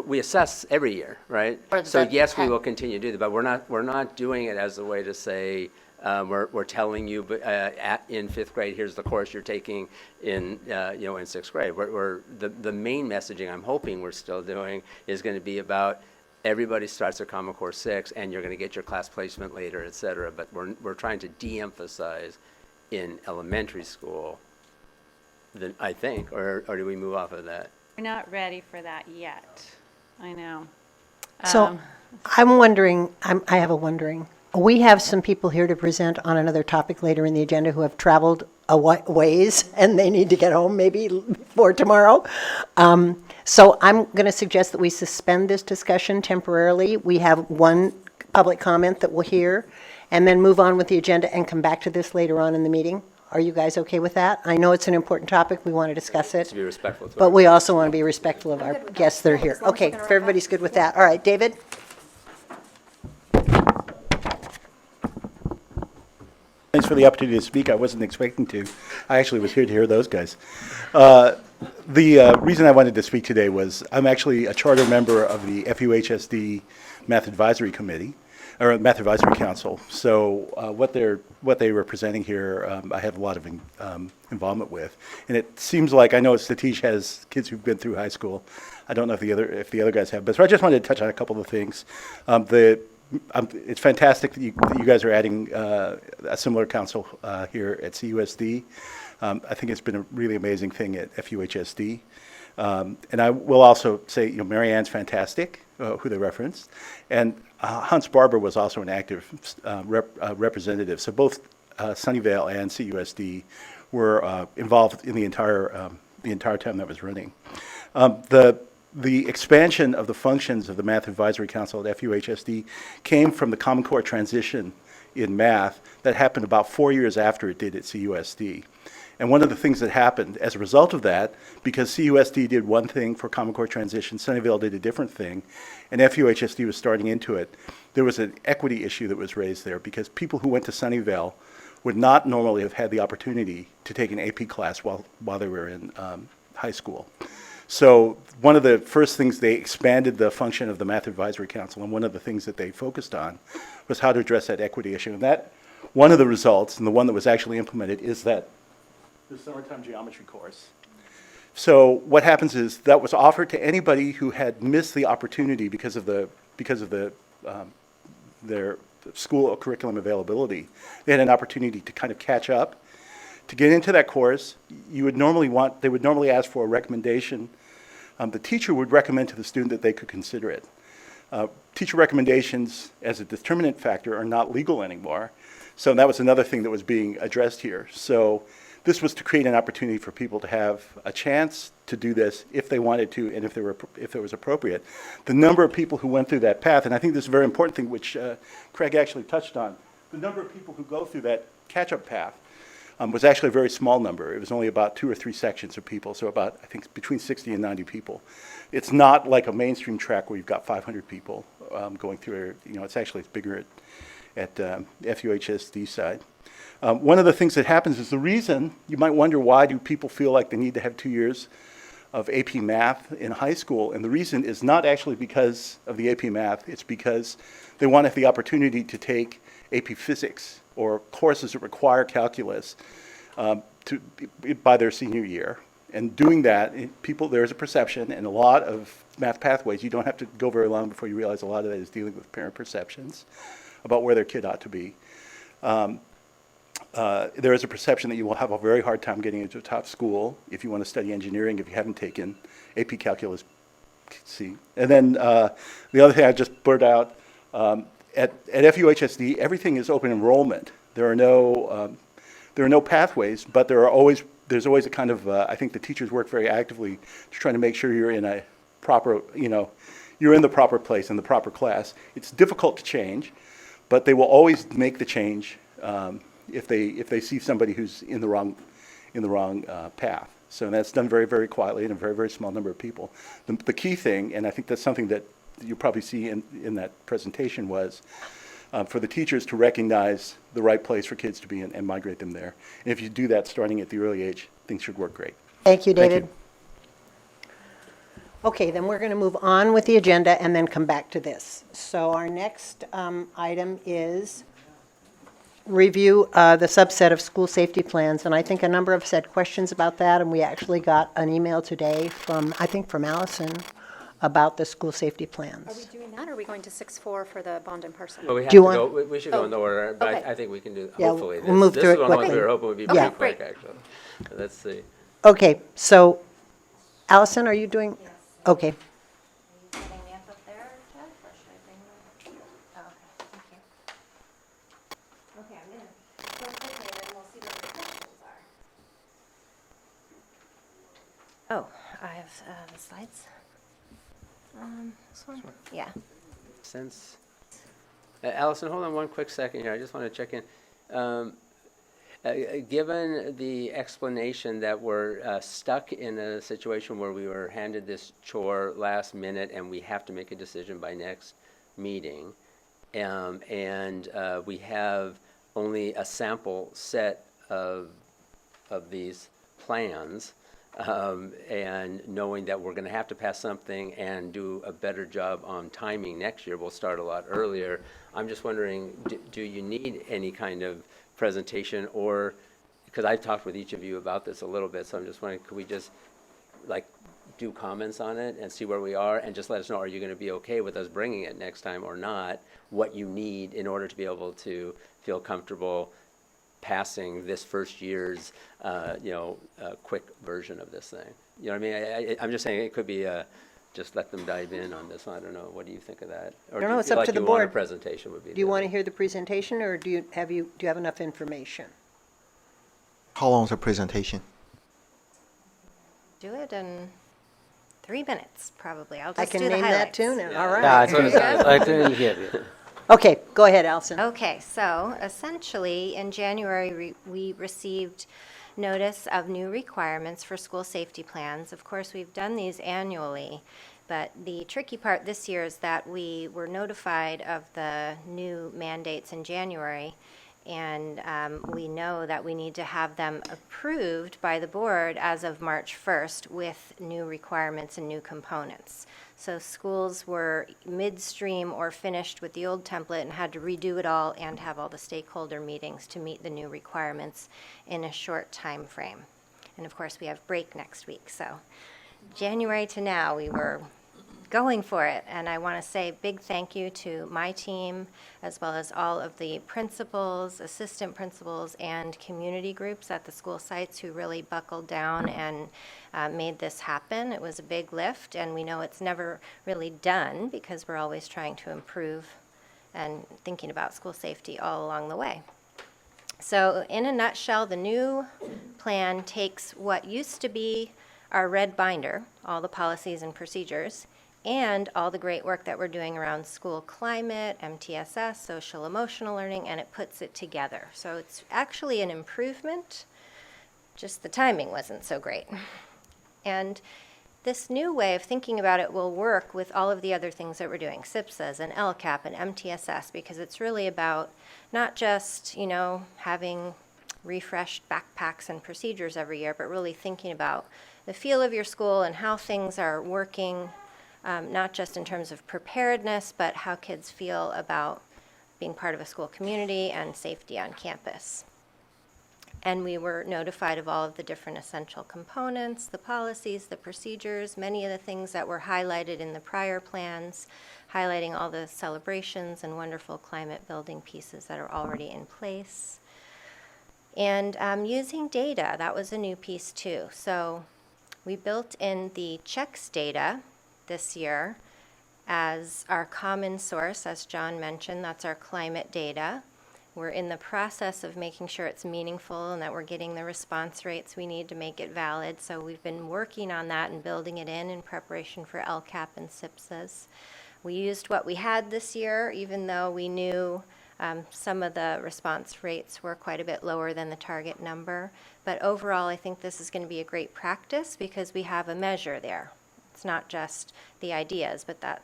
we assess every year, right? So yes, we will continue to do that, but we're not doing it as a way to say, we're telling you, in 5th grade, here's the course you're taking in 6th grade. The main messaging I'm hoping we're still doing is going to be about everybody starts their Common Core 6, and you're going to get your class placement later, et cetera. But we're trying to de-emphasize in elementary school, I think, or do we move off of that? We're not ready for that yet. I know. So I'm wondering, I have a wondering. We have some people here to present on another topic later in the agenda who have traveled a ways, and they need to get home maybe for tomorrow. So I'm going to suggest that we suspend this discussion temporarily. We have one public comment that we'll hear, and then move on with the agenda and come back to this later on in the meeting. Are you guys okay with that? I know it's an important topic. We want to discuss it. To be respectful to But we also want to be respectful of our guests that are here. Okay, if everybody's good with that. All right, David? Thanks for the opportunity to speak. I wasn't expecting to. I actually was here to hear those guys. The reason I wanted to speak today was I'm actually a charter member of the FUHSD Math Advisory Committee, or Math Advisory Council. So what they were presenting here, I have a lot of involvement with. And it seems like, I know Satish has kids who've been through high school. I don't know if the other guys have, but so I just wanted to touch on a couple of things. It's fantastic that you guys are adding a similar council here at CUSD. I think it's been a really amazing thing at FUHSD. And I will also say, Marianne's fantastic, who they referenced. And Hans Barber was also an active representative. So both Sunnyvale and CUSD were involved in the entire time that was running. The expansion of the functions of the Math Advisory Council at FUHSD came from the Common Core transition in math that happened about 4 years after it did at CUSD. And one of the things that happened as a result of that, because CUSD did one thing for Common Core transition, Sunnyvale did a different thing, and FUHSD was starting into it, there was an equity issue that was raised there because people who went to Sunnyvale would not normally have had the opportunity to take an AP class while they were in high school. So one of the first things, they expanded the function of the Math Advisory Council, and one of the things that they focused on was how to address that equity issue. And that, one of the results, and the one that was actually implemented, is that the summertime geometry course. So what happens is that was offered to anybody who had missed the opportunity because of their school curriculum availability. They had an opportunity to kind of catch up. To get into that course, they would normally ask for a recommendation. The teacher would recommend to the student that they could consider it. Teacher recommendations as a determinant factor are not legal anymore. So that was another thing that was being addressed here. So this was to create an opportunity for people to have a chance to do this if they wanted to and if it was appropriate. The number of people who went through that path, and I think this is a very important thing which Craig actually touched on, the number of people who go through that catch-up path was actually a very small number. It was only about 2 or 3 sections of people, so about, I think, between 60 and 90 people. It's not like a mainstream track where you've got 500 people going through it. It's bigger at FUHSD side. One of the things that happens is the reason, you might wonder, why do people feel like they need to have 2 years of AP Math in high school? And the reason is not actually because of the AP Math, it's because they want to have the opportunity to take AP Physics or courses that require calculus by their senior year. And doing that, there's a perception, and a lot of math pathways, you don't have to go very long before you realize a lot of that is dealing with parent perceptions about where their kid ought to be. There is a perception that you will have a very hard time getting into a top school if you want to study engineering if you haven't taken AP Calculus C. And then the other thing I just blurted out, at FUHSD, everything is open enrollment. There are no pathways, but there's always a kind of, I think the teachers work very actively to try to make sure you're in a proper, you're in the proper place, in the proper class. It's difficult to change, but they will always make the change if they see somebody who's in the wrong path. So that's done very, very quietly in a very, very small number of people. The key thing, and I think that's something that you'll probably see in that presentation, was for the teachers to recognize the right place for kids to be and migrate them there. And if you do that starting at the early age, things should work great. Thank you, David. Thank you. Okay, then we're going to move on with the agenda and then come back to this. So our next item is review the subset of school safety plans. And I think a number of us had questions about that, and we actually got an email today from Allison about the school safety Are we plans. doing that, or are we going to 6-4 for the bond in person? But we have Do to you want- go, we should go in the order, but Okay. I think we can do, Yeah, hopefully. we'll move through it This is one of the ones we quickly. were hoping would be Yeah. pretty quick, actually. Let's see. Okay, so Allison, are you doing? Okay. Oh, I have the slides. This one? Yeah. Since, Allison, hold on one quick second here. I just want to check in. Given the explanation that we're stuck in a situation where we were handed this chore last minute and we have to make a decision by next meeting, and we have only a sample set of these plans, and knowing that we're going to have to pass something and do a better job on timing next year, we'll start a lot earlier. I'm just wondering, do you need any kind of presentation, or, because I've talked with each of you about this a little bit, so I'm just wondering, could we just like do comments on it and see where we are, and just let us know, are you going to be okay with us bringing it next time or not, what you need in order to be able to feel comfortable passing this first year's, quick version of this thing. You know what I mean? I'm just saying it could be just let them dive in on this. I don't know. What do you think of that? Or I don't know, do you it's feel up like to the you want a board. presentation would be Do you better? want to hear the presentation, or do you have enough information? How long is the presentation? Do it in 3 minutes, probably. I'll I just can do the name highlights. that too now. All Yeah, right. I think here. Yeah. Okay, go ahead, Allison. Okay, so essentially, in January, we received notice of new requirements for school safety plans. Of course, we've done these annually, but the tricky part this year is that we were notified of the new mandates in January, and we know that we need to have them approved by the board as of March 1st with new requirements and new components. So schools were midstream or finished with the old template and had to redo it all and have all the stakeholder meetings to meet the new requirements in a short time frame. And of course, we have break next week. So January to now, we were going for it. And I want to say big thank you to my team, as well as all of the principals, assistant principals, and community groups at the school sites who really buckled down and made this happen. It was a big lift, and we know it's never really done because we're always trying to improve and thinking about school safety all along the way. So in a nutshell, the new plan takes what used to be our red binder, all the policies and procedures, and all the great work that we're doing around school climate, MTSS, social emotional learning, and it puts it together. So it's actually an improvement, just the timing wasn't so great. And this new way of thinking about it will work with all of the other things that we're doing, SIPSAs and LCAP and MTSS, because it's really about not just, having refreshed backpacks and procedures every year, but really thinking about the feel of your school and how things are working, not just in terms of preparedness, but how kids feel about being part of a school community and safety on campus. And we were notified of all of the different essential components, the policies, the procedures, many of the things that were highlighted in the prior plans, highlighting all the celebrations and wonderful climate building pieces that are already in place. And using data, that was a new piece too. So we built in the checks data this year as our common source, as John mentioned. That's our climate data. We're in the process of making sure it's meaningful and that we're getting the response rates we need to make it valid. So we've been working on that and building it in preparation for LCAP and SIPSAs. We used what we had this year, even though we knew some of the response rates were quite a bit lower than the target number. But overall, I think this is going to be a great practice because we have a measure there. It's not just the ideas, but that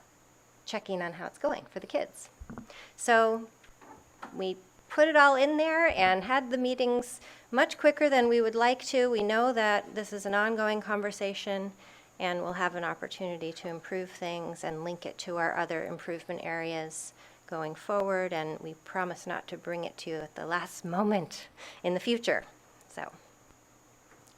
checking on how it's going for the kids. So we put it all in there and had the meetings much quicker than we would like to. We know that this is an ongoing conversation, and we'll have an opportunity to improve things and link it to our other improvement areas going forward, and we promise not to bring it to you at the last moment in the future. So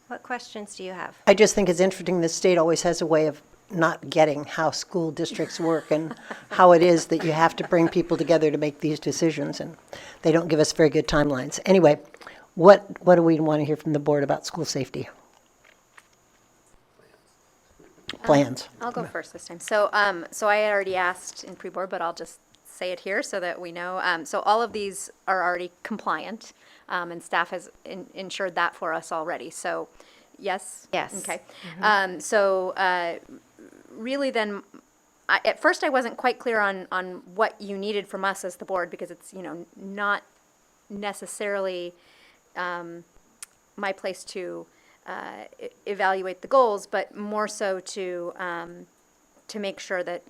what questions do you have? I just think it's interesting, the state always has a way of not getting how school districts work and how it is that you have to bring people together to make these decisions, and they don't give us very good timelines. Anyway, what do we want to hear from the board about school safety? Plans. I'll go first this time. So I had already asked in pre-board, but I'll just say it here so that we know. So all of these are already compliant, and staff has ensured that for us already. So, yes? Yes. Okay. Really then, at first I wasn't quite clear on what you needed from us as the board, because it's, not necessarily my place to evaluate the goals, but more so to make sure that,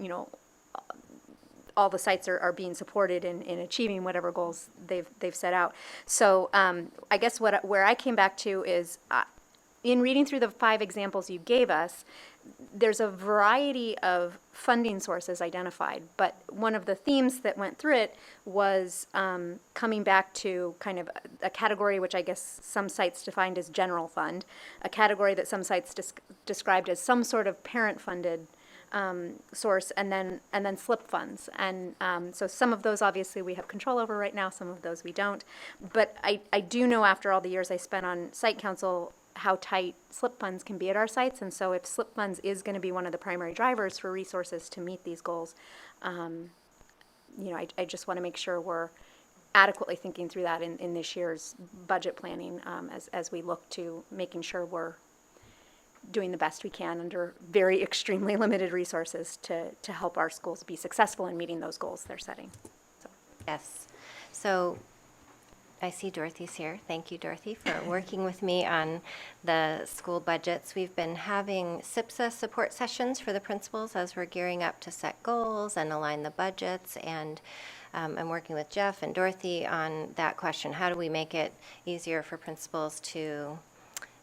all the sites are being supported in achieving whatever goals they've set out. So I guess where I came back to is, in reading through the 5 examples you gave us, there's a variety of funding sources identified, but one of the themes that went through it was coming back to kind of a category which I guess some sites defined as general fund, a category that some sites described as some sort of parent-funded source, and then slip funds. And so some of those obviously we have control over right now, some of those we don't. But I do know, after all the years I spent on site council, how tight slip funds can be at our sites. And so if slip funds is going to be one of the primary drivers for resources to meet these goals, I just want to make sure we're adequately thinking through that in this year's budget planning, as we look to making sure we're doing the best we can under very extremely limited resources to help our schools be successful in meeting those goals they're setting. So. Yes. So I see Dorothy's here. Thank you, Dorothy, for working with me on the school budgets. We've been having SIPSA support sessions for the principals as we're gearing up to set goals and align the budgets. And I'm working with Jeff and Dorothy on that question. How do we make it easier for principals to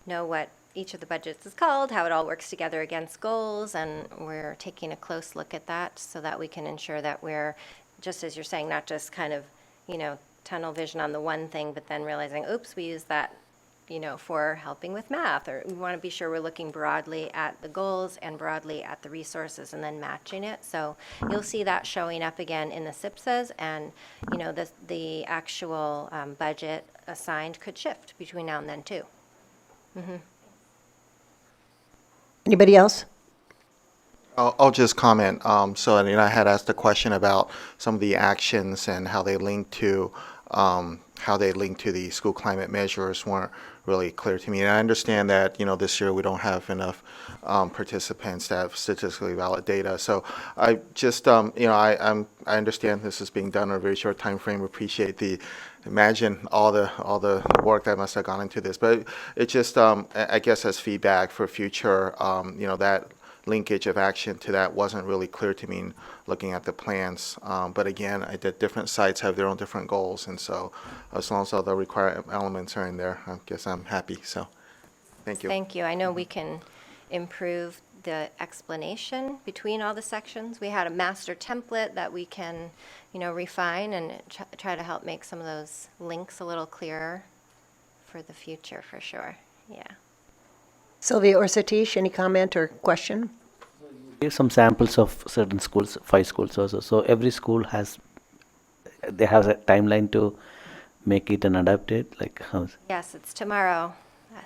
know what each of the budgets is called, how it all works together against goals? And we're taking a close look at that so that we can ensure that we're, just as you're saying, not just kind of, tunnel vision on the one thing, but then realizing, oops, we use that, for helping with math, or we want to be sure we're looking broadly at the goals and broadly at the resources and then matching it. So you'll see that showing up again in the SIPSAs, and, the actual budget assigned could shift between now and then too. Mm-hmm. Anybody else? I'll just comment. I had asked a question about some of the actions and how they link to the school climate measures weren't really clear to me. And I understand that this year we don't have enough participants to have statistically valid data. So I just I understand this is being done in a very short time frame. Imagine all the work that must have gone into this. But it just I guess as feedback for future that linkage of action to that wasn't really clear to me looking at the plans. But again, different sites have their own different goals, and so as long as all the required elements are in there, I guess I'm happy. So thank you. Thank you. I know we can improve the explanation between all the sections. We had a master template that we can, refine and try to help make some of those links a little clearer for the future, for sure. Yeah. Sylvia or Satish, any comment or question? Give some samples of certain schools, 5 schools also. So every school have a timeline to make it and adapt it. Like how? Yes, it's tomorrow.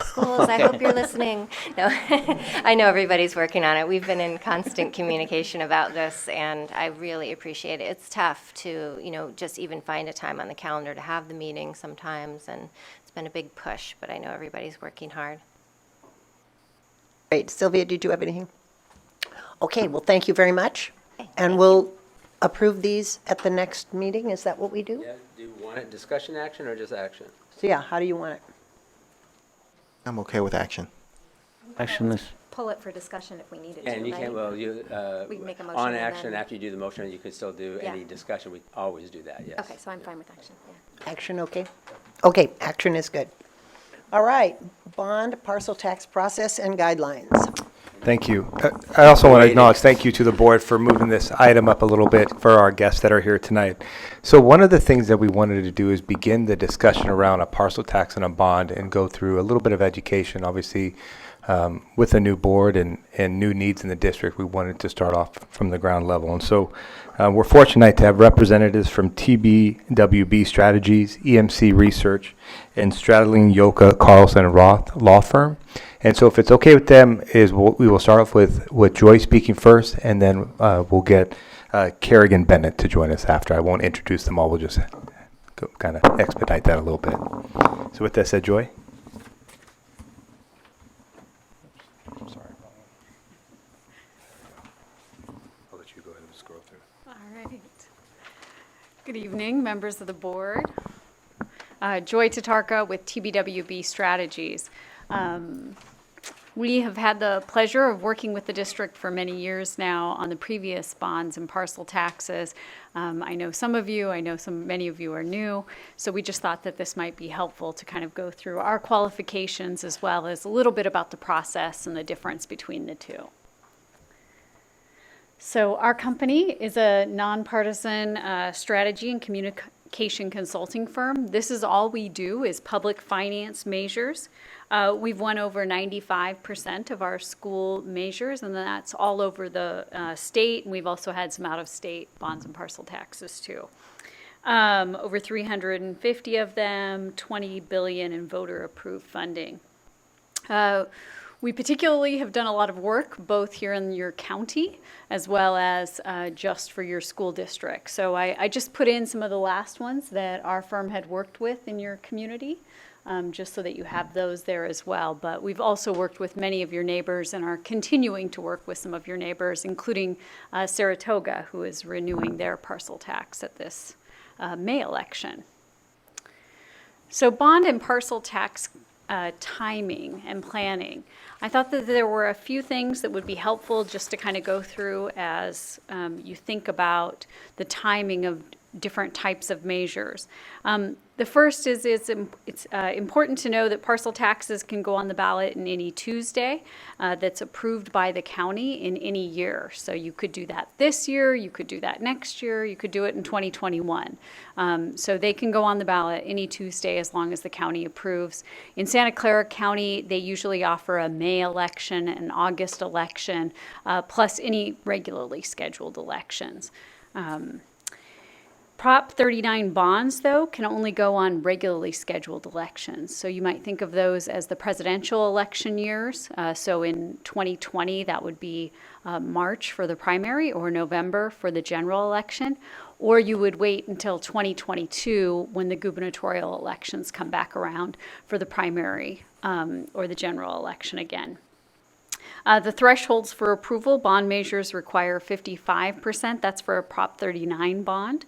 Schools, I hope you're listening. No, I know everybody's working on it. We've been in constant communication about this, and I really appreciate it. It's tough to, just even find a time on the calendar to have the meeting sometimes, and it's been a big push, but I know everybody's working hard. Great. Sylvia, did you have anything? Okay, well, thank you very much. And we'll approve these at the next meeting. Is that what we do? Yeah. Do you want it discussion action or just action? So yeah, how do you want it? I'm okay with action. Action is. Pull it for discussion if we needed to. And you right? can, well, We can make a motion on and action, then- after you do the motion, you could still do Yeah. any discussion. We always do that, yes. Okay, so I'm fine with action. Yeah. Action, okay? Okay, action is good. All right, bond, parcel tax process and guidelines. Thank you. I also want to acknowledge thank you to the board for moving this item up a little bit for our guests that are here tonight. So one of the things that we wanted to do is begin the discussion around a parcel tax and a bond and go through a little bit of education. Obviously, with a new board and new needs in the district, we wanted to start off from the ground level. And so we're fortunate to have representatives from TBWB Strategies, EMC Research, and Stradling Yoka Carlson Roth Law Firm. And so if it's okay with them, we will start off with Joy speaking first, and then we'll get Kerrigan Bennett to join us after. I won't introduce them all. We'll just kind of expedite that a little bit. So with that said, Joy. I'll let you go ahead and scroll through. All right. Good evening, members of the board. Joy Tatarka with TBWB Strategies. We have had the pleasure of working with the district for many years now on the previous bonds and parcel taxes. I know some of you, I know many of you are new, so we just thought that this might be helpful to kind of go through our qualifications as well as a little bit about the process and the difference between the two. So our company is a nonpartisan strategy and communication consulting firm. This is all we do is public finance measures. We've won over 95% of our school measures, and that's all over the state, and we've also had some out-of-state bonds and parcel taxes too. Over 350 of them, 20 billion in voter-approved funding. We particularly have done a lot of work both here in your county as well as just for your school district. So I just put in some of the last ones that our firm had worked with in your community, just so that you have those there as well. But we've also worked with many of your neighbors and are continuing to work with some of your neighbors, including Saratoga, who is renewing their parcel tax at this May election. So bond and parcel tax timing and planning. I thought that there were a few things that would be helpful just to kind of go through as you think about the timing of different types of measures. The first is it's important to know that parcel taxes can go on the ballot in any Tuesday that's approved by the county in any year. So you could do that this year, you could do that next year, you could do it in 2021. So they can go on the ballot any Tuesday as long as the county approves. In Santa Clara County, they usually offer a May election, an August election, plus any regularly scheduled elections. Prop 39 bonds, though, can only go on regularly scheduled elections. So you might think of those as the presidential election years. So in 2020, that would be March for the primary or November for the general election. Or you would wait until 2022 when the gubernatorial elections come back around for the primary or the general election again. The thresholds for approval, bond measures require 55%. That's for a Prop 39 bond.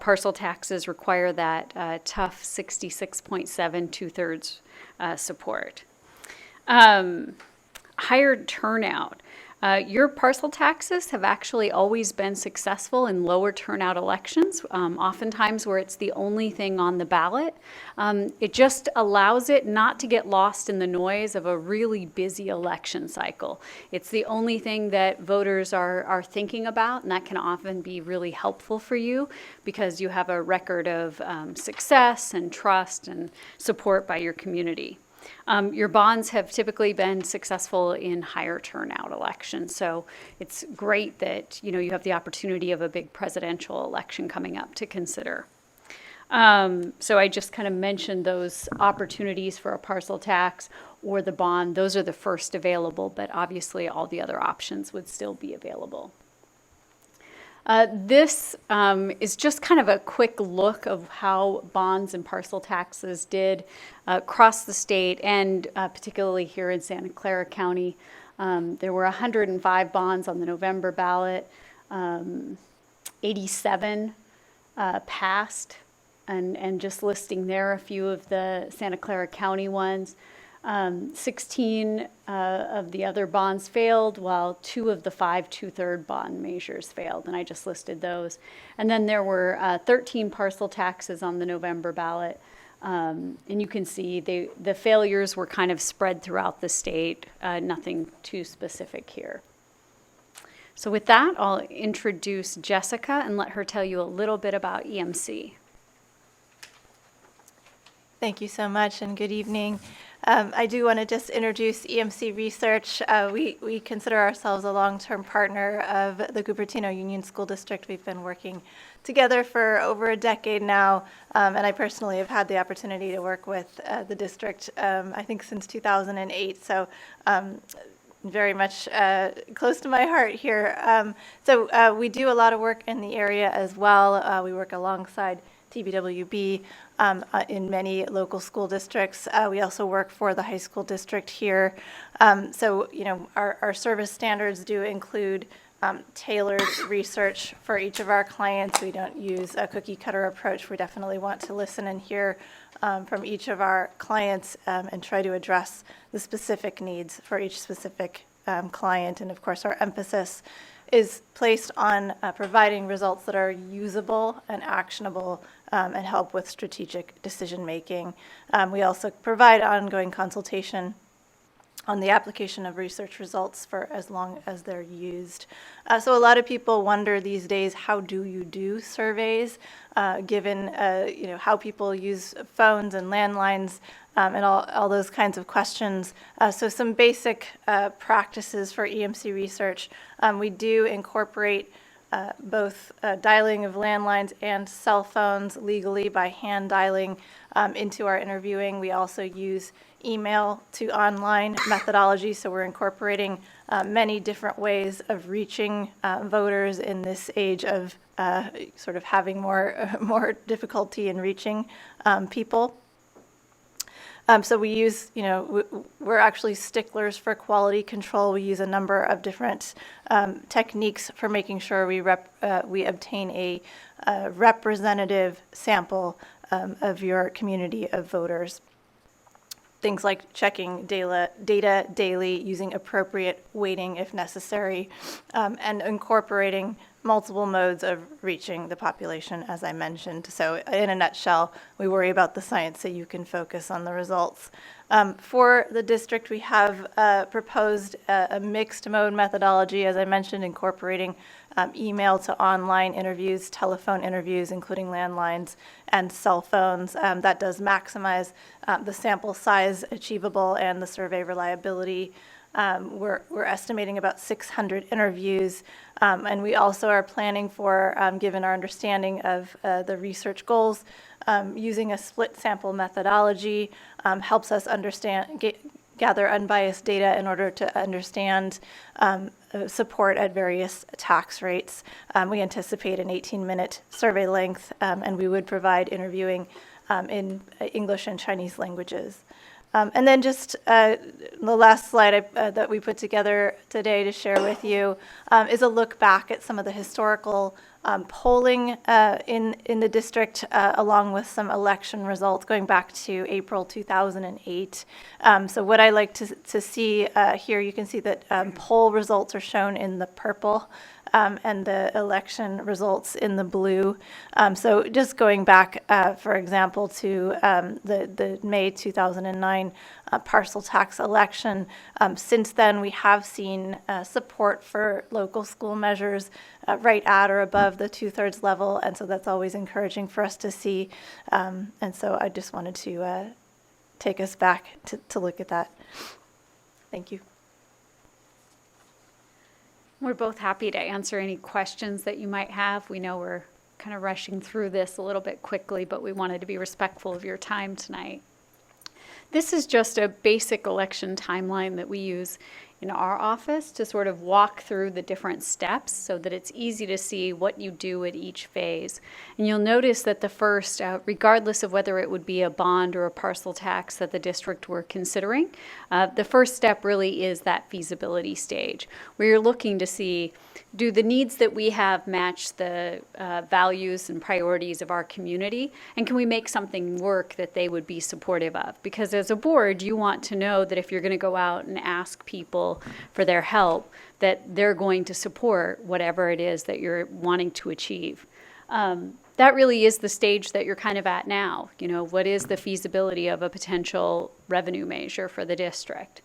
Parcel taxes require that tough 66.7 2/3 support. Higher turnout. Your parcel taxes have actually always been successful in lower turnout elections, oftentimes where it's the only thing on the ballot. It just allows it not to get lost in the noise of a really busy election cycle. It's the only thing that voters are thinking about, and that can often be really helpful for you because you have a record of success and trust and support by your community. Your bonds have typically been successful in higher turnout elections, so it's great that you have the opportunity of a big presidential election coming up to consider. So I just kind of mentioned those opportunities for a parcel tax or the bond. Those are the first available, but obviously all the other options would still be available. This is just kind of a quick look of how bonds and parcel taxes did across the state and particularly here in Santa Clara County. There were 105 bonds on the November ballot, 87 passed, and just listing there a few of the Santa Clara County ones. 16 of the other bonds failed, while 2 of the 5 2/3 bond measures failed, and I just listed those. And then there were 13 parcel taxes on the November ballot, And you can see the failures were kind of spread throughout the state, nothing too specific here. So with that, I'll introduce Jessica and let her tell you a little bit about EMC. Thank you so much, and good evening. I do want to just introduce EMC Research. We consider ourselves a long-term partner of the Cupertino Union School District. We've been working together for over a decade now, and I personally have had the opportunity to work with the district, I think, since 2008. So very much close to my heart here. So we do a lot of work in the area as well. We work alongside TBWB in many local school districts. We also work for the high school district here. So, you know, our service standards do include tailored research for each of our clients. We don't use a cookie cutter approach. We definitely want to listen and hear from each of our clients and try to address the specific needs for each specific client. And of course, our emphasis is placed on providing results that are usable and actionable and help with strategic decision making. We also provide ongoing consultation on the application of research results for as long as they're used. So a lot of people wonder these days, how do you do surveys, given you know, how people use phones and landlines and all those kinds of questions. So some basic practices for EMC research. We do incorporate both dialing of landlines and cell phones legally by hand dialing into our interviewing. We also use email to online methodology, so we're incorporating many different ways of reaching voters in this age of sort of having more difficulty in reaching people. So we use, you know, we're actually sticklers for quality control. We use a number of different techniques for making sure we obtain a representative sample of your community of voters. Things like checking data daily, using appropriate weighting if necessary, and incorporating multiple modes of reaching the population, as I mentioned. So in a nutshell, we worry about the science so you can focus on the results. For the district, we have proposed a mixed mode methodology, as I mentioned, incorporating email to online interviews, telephone interviews, including landlines and cell phones. That does maximize the sample size achievable and the survey reliability. We're estimating about 600 interviews, and we also are planning for, given our understanding of the research goals, using a split sample methodology helps us gather unbiased data in order to understand support at various tax rates. We anticipate an 18-minute survey length, and we would provide interviewing in English and Chinese languages. And then just the last slide that we put together today to share with you is a look back at some of the historical polling in the district, along with some election results going back to April 2008. So what I like to see here, you can see that poll results are shown in the purple and the election results in the blue. So just going back, for example, to the May 2009 parcel tax election, since then we have seen support for local school measures right at or above the 2/3 level, and so that's always encouraging for us to see. And so I just wanted to take us back to look at that. Thank you. We're both happy to answer any questions that you might have. We know we're kind of rushing through this a little bit quickly, but we wanted to be respectful of your time tonight. This is just a basic election timeline that we use in our office to sort of walk through the different steps so that it's easy to see what you do at each phase. And you'll notice that the first, regardless of whether it would be a bond or a parcel tax that the district were considering, the first step really is that feasibility stage, where you're looking to see, do the needs that we have match the values and priorities of our community? And can we make something work that they would be supportive of? Because as a board, you want to know that if you're going to go out and ask people for their help, that they're going to support whatever it is that you're wanting to achieve. that really is the stage that you're kind of at now. You know, what is the feasibility of a potential revenue measure for the district?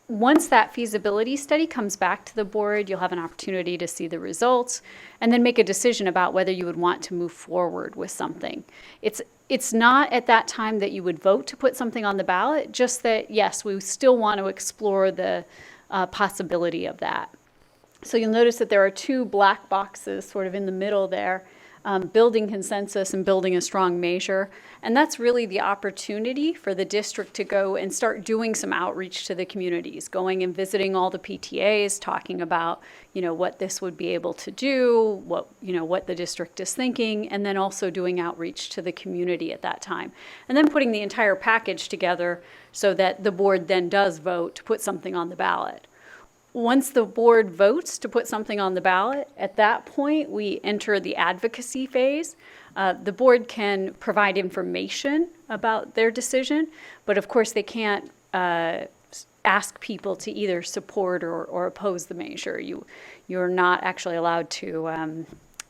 Once that feasibility study comes back to the board, you'll have an opportunity to see the results and then make a decision about whether you would want to move forward with something. It's not at that time that you would vote to put something on the ballot, just that, yes, we still want to explore the possibility of that. So you'll notice that there are two black boxes sort of in the middle there, building consensus and building a strong measure. And that's really the opportunity for the district to go and start doing some outreach to the communities, going and visiting all the PTAs, talking about, you know, what this would be able to do, what the district is thinking, and then also doing outreach to the community at that time. And then putting the entire package together so that the board then does vote to put something on the ballot. Once the board votes to put something on the ballot, at that point, we enter the advocacy phase. The board can provide information about their decision, but of course they can't ask people to either support or oppose the measure. You're not actually allowed to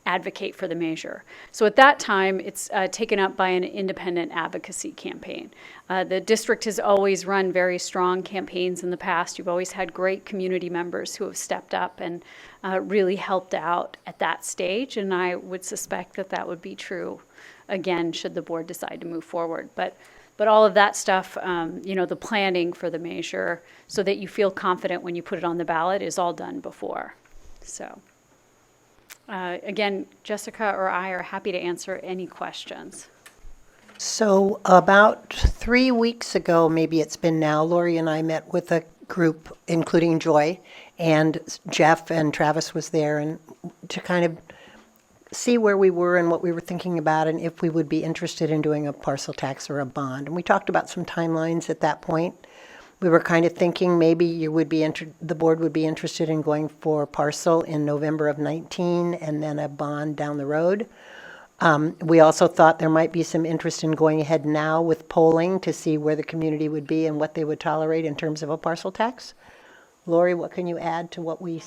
advocate for the measure. So at that time, it's taken up by an independent advocacy campaign. The district has always run very strong campaigns in the past. You've always had great community members who have stepped up and really helped out at that stage, and I would suspect that that would be true again should the board decide to move forward. But all of that stuff, the planning for the measure so that you feel confident when you put it on the ballot is all done before. So. Again, Jessica or I are happy to answer any questions. So about 3 weeks ago, maybe it's been now, Lori and I met with a group, including Joy, and Jeff and Travis was there, and to kind of see where we were and what we were thinking about and if we would be interested in doing a parcel tax or a bond. And we talked about some timelines at that point. We were kind of thinking maybe you would be the board would be interested in going for parcel in November of 19 and then a bond down the road. We also thought there might be some interest in going ahead now with polling to see where the community would be and what they would tolerate in terms of a parcel tax. Lori, what can you add to what we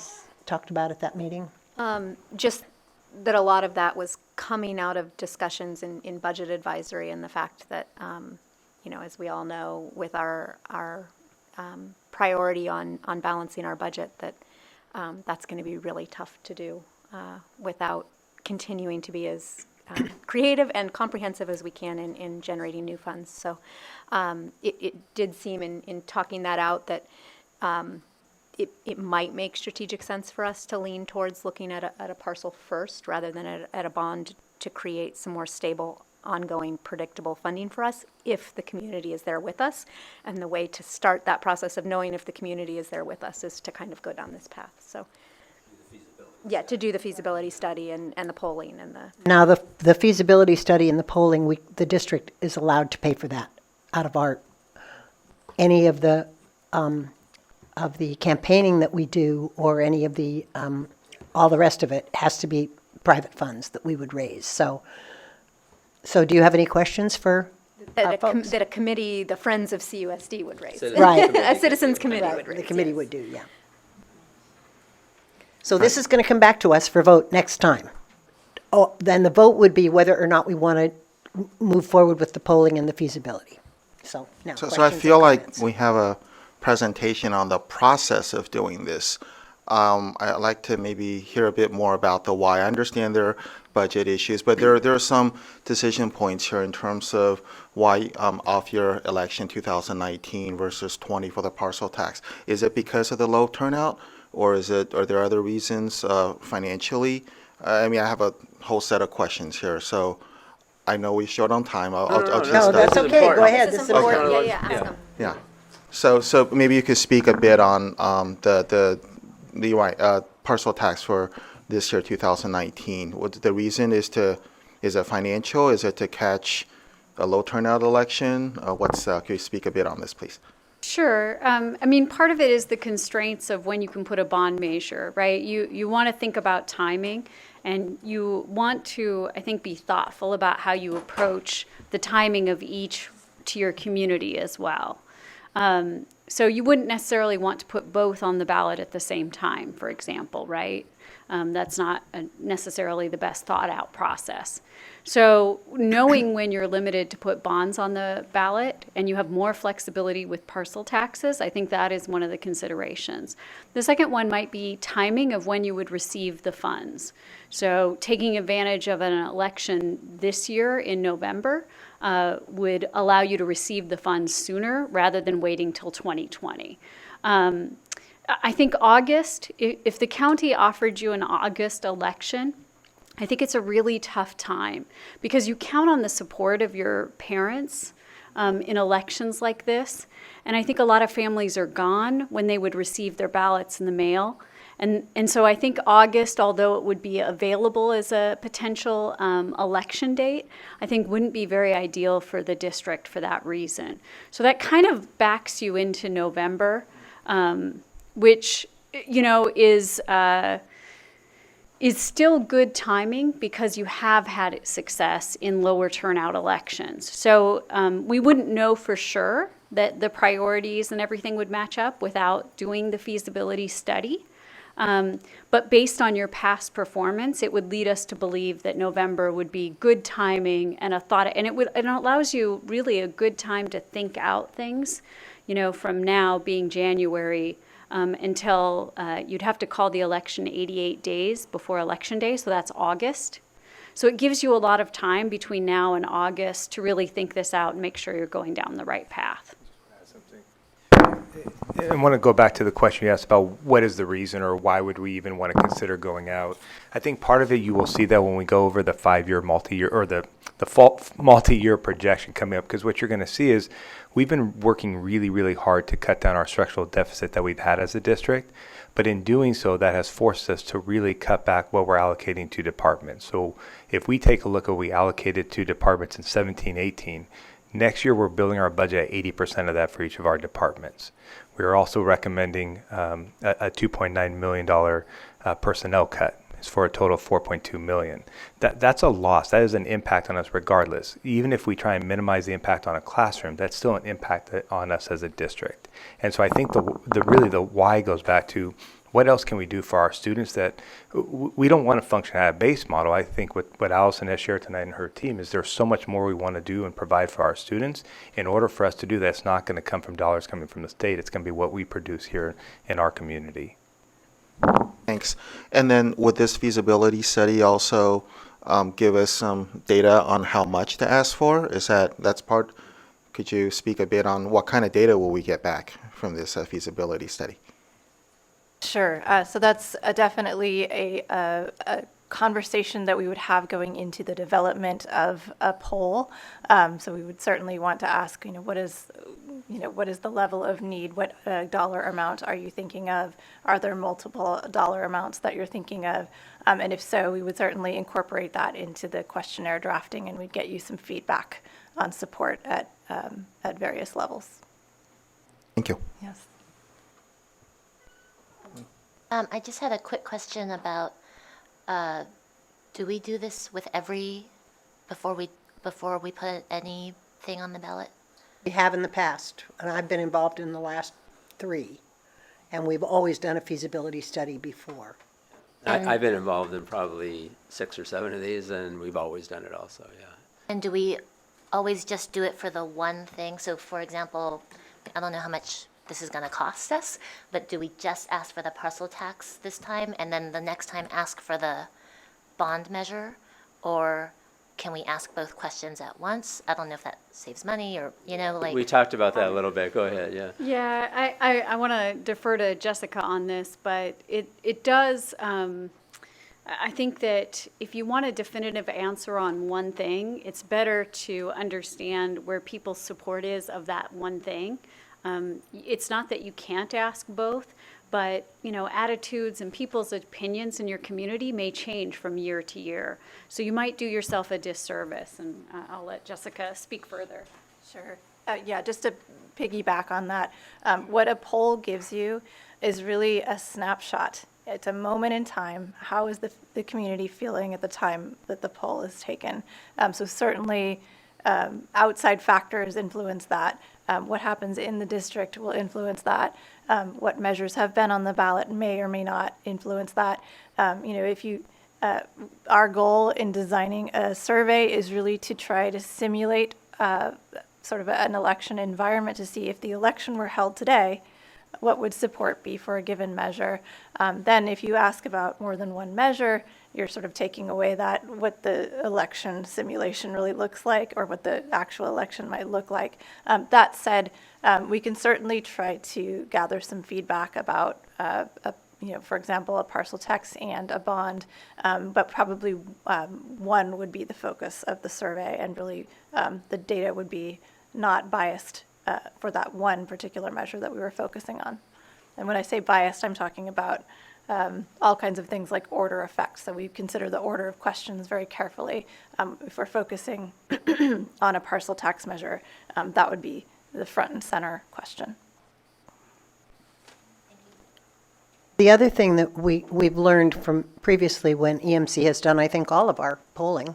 talked about at that meeting? Just that a lot of that was coming out of discussions in budget advisory, and the fact that, as we all know, with our priority on balancing our budget, that that's going to be really tough to do without continuing to be as creative and comprehensive as we can in generating new funds. So it did seem in talking that out that it might make strategic sense for us to lean towards looking at a parcel first rather than at a bond to create some more stable, ongoing, predictable funding for us if the community is there with us. And the way to start that process of knowing if the community is there with us is to kind of go down this path. So, yeah, to do the feasibility study and the polling and the... Now, the feasibility study and the polling, the district is allowed to pay for that out of any of the campaigning that we do, or any of the, all the rest of it has to be private funds that we would raise. So do you have any questions for folks? That a committee, the Friends of CUSD would raise. Right. A citizens committee would raise. The committee would do, yeah. So this is going to come back to us for vote next time. Oh, then the vote would be whether or not we want to move forward with the polling and the feasibility. So now, So I questions feel or like comments? we have a presentation on the process of doing this. I'd like to maybe hear a bit more about the why. I understand there are budget issues, but there are some decision points here in terms of why off your election 2019 versus 20 for the parcel tax. Is it because of the low turnout, or are there other reasons financially? I mean, I have a whole set of questions here, so I know we're short on time. I'll just... No, that's okay. Go ahead. This is important. Yeah, ask them. Yeah. So maybe you could speak a bit on the parcel tax for this year, 2019. What the reason is it financial? Is it to catch a low turnout election? Can you speak a bit on this, please? Sure. Part of it is the constraints of when you can put a bond measure, right? You want to think about timing, and you want to, I think, be thoughtful about how you approach the timing of each to your community as well. So you wouldn't necessarily want to put both on the ballot at the same time, for example, right? That's not necessarily the best thought out process. So knowing when you're limited to put bonds on the ballot and you have more flexibility with parcel taxes, I think that is one of the considerations. The second one might be timing of when you would receive the funds. So taking advantage of an election this year in November would allow you to receive the funds sooner rather than waiting till 2020. I think August, if the county offered you an August election, I think it's a really tough time because you count on the support of your parents in elections like this. And I think a lot of families are gone when they would receive their ballots in the mail. And so I think August, although it would be available as a potential election date, I think wouldn't be very ideal for the district for that reason. So that kind of backs you into November, which, you know, is still good timing because you have had success in lower turnout elections. So we wouldn't know for sure that the priorities and everything would match up without doing the feasibility study. But based on your past performance, it would lead us to believe that November would be good timing and a thought, and it allows you really a good time to think out things, you know, from now being January until you'd have to call the election 88 days before Election Day, so that's August. So it gives you a lot of time between now and August to really think this out and make sure you're going down the right path. I want to go back to the question you asked about what is the reason or why would we even want to consider going out. I think part of it you will see that when we go over the 5-year multi-year or the multi-year projection coming up, because what you're going to see is we've been working really, really hard to cut down our structural deficit that we've had as a district. But in doing so, that has forced us to really cut back what we're allocating to departments. So if we take a look at what we allocated to departments in 17-18, next year we're building our budget at 80% of that for each of our departments. We are also recommending a $2.9 million personnel cut. It's for a total of $4.2 million. That's a loss. That is an impact on us regardless. Even if we try and minimize the impact on a classroom, that's still an impact on us as a district. And so I think the why goes back to what else can we do for our students that we don't want to function at a base model. I think what Allison has shared tonight and her team is there's so much more we want to do and provide for our students. In order for us to do that, it's not going to come from dollars coming from the state. It's going to be what we produce here in our community. Thanks. And then would this feasibility study also give us some data on how much to ask for? That's part? Could you speak a bit on what kind of data will we get back from this feasibility study? Sure. So that's definitely a conversation that we would have going into the development of a poll. So we would certainly want to ask, what is the level of need? What dollar amount are you thinking of? Are there multiple dollar amounts that you're thinking of? And if so, we would certainly incorporate that into the questionnaire drafting, and we'd get you some feedback on support at various levels. Thank you. Yes. I just had a quick question about, do we do this with before we put anything on the ballot? We have in the past, and I've been involved in the last 3, and we've always done a feasibility study before. I've been involved in probably 6 or 7 of these, and we've always done it also, yeah. And do we always just do it for the one thing? So for example, I don't know how much this is going to cost us, but do we just ask for the parcel tax this time and then the next time ask for the bond measure? Or can we ask both questions at once? I don't know if that saves money or, We talked about that a little bit. Go ahead, yeah. Yeah, I want to defer to Jessica on this, but it does, I think that if you want a definitive answer on one thing, it's better to understand where people's support is of that one thing. It's not that you can't ask both, but attitudes and people's opinions in your community may change from year to year. So you might do yourself a disservice, and I'll let Jessica speak further. Sure. Yeah, just to piggyback on that, what a poll gives you is really a snapshot. It's a moment in time. How is the community feeling at the time that the poll is taken? So certainly outside factors influence that. What happens in the district will influence that. What measures have been on the ballot may or may not influence that. If you our goal in designing a survey is really to try to simulate sort of an election environment to see if the election were held today, what would support be for a given measure. Then if you ask about more than one measure, you're sort of taking away that what the election simulation really looks like or what the actual election might look like. That said, we can certainly try to gather some feedback about for example, a parcel tax and a bond, but probably one would be the focus of the survey, and really the data would be not biased for that one particular measure that we were focusing on. And when I say biased, I'm talking about all kinds of things like order effects. So we consider the order of questions very carefully. If we're focusing on a parcel tax measure, that would be the front and center question. The other thing that we've learned from previously when EMC has done, I think, all of our polling,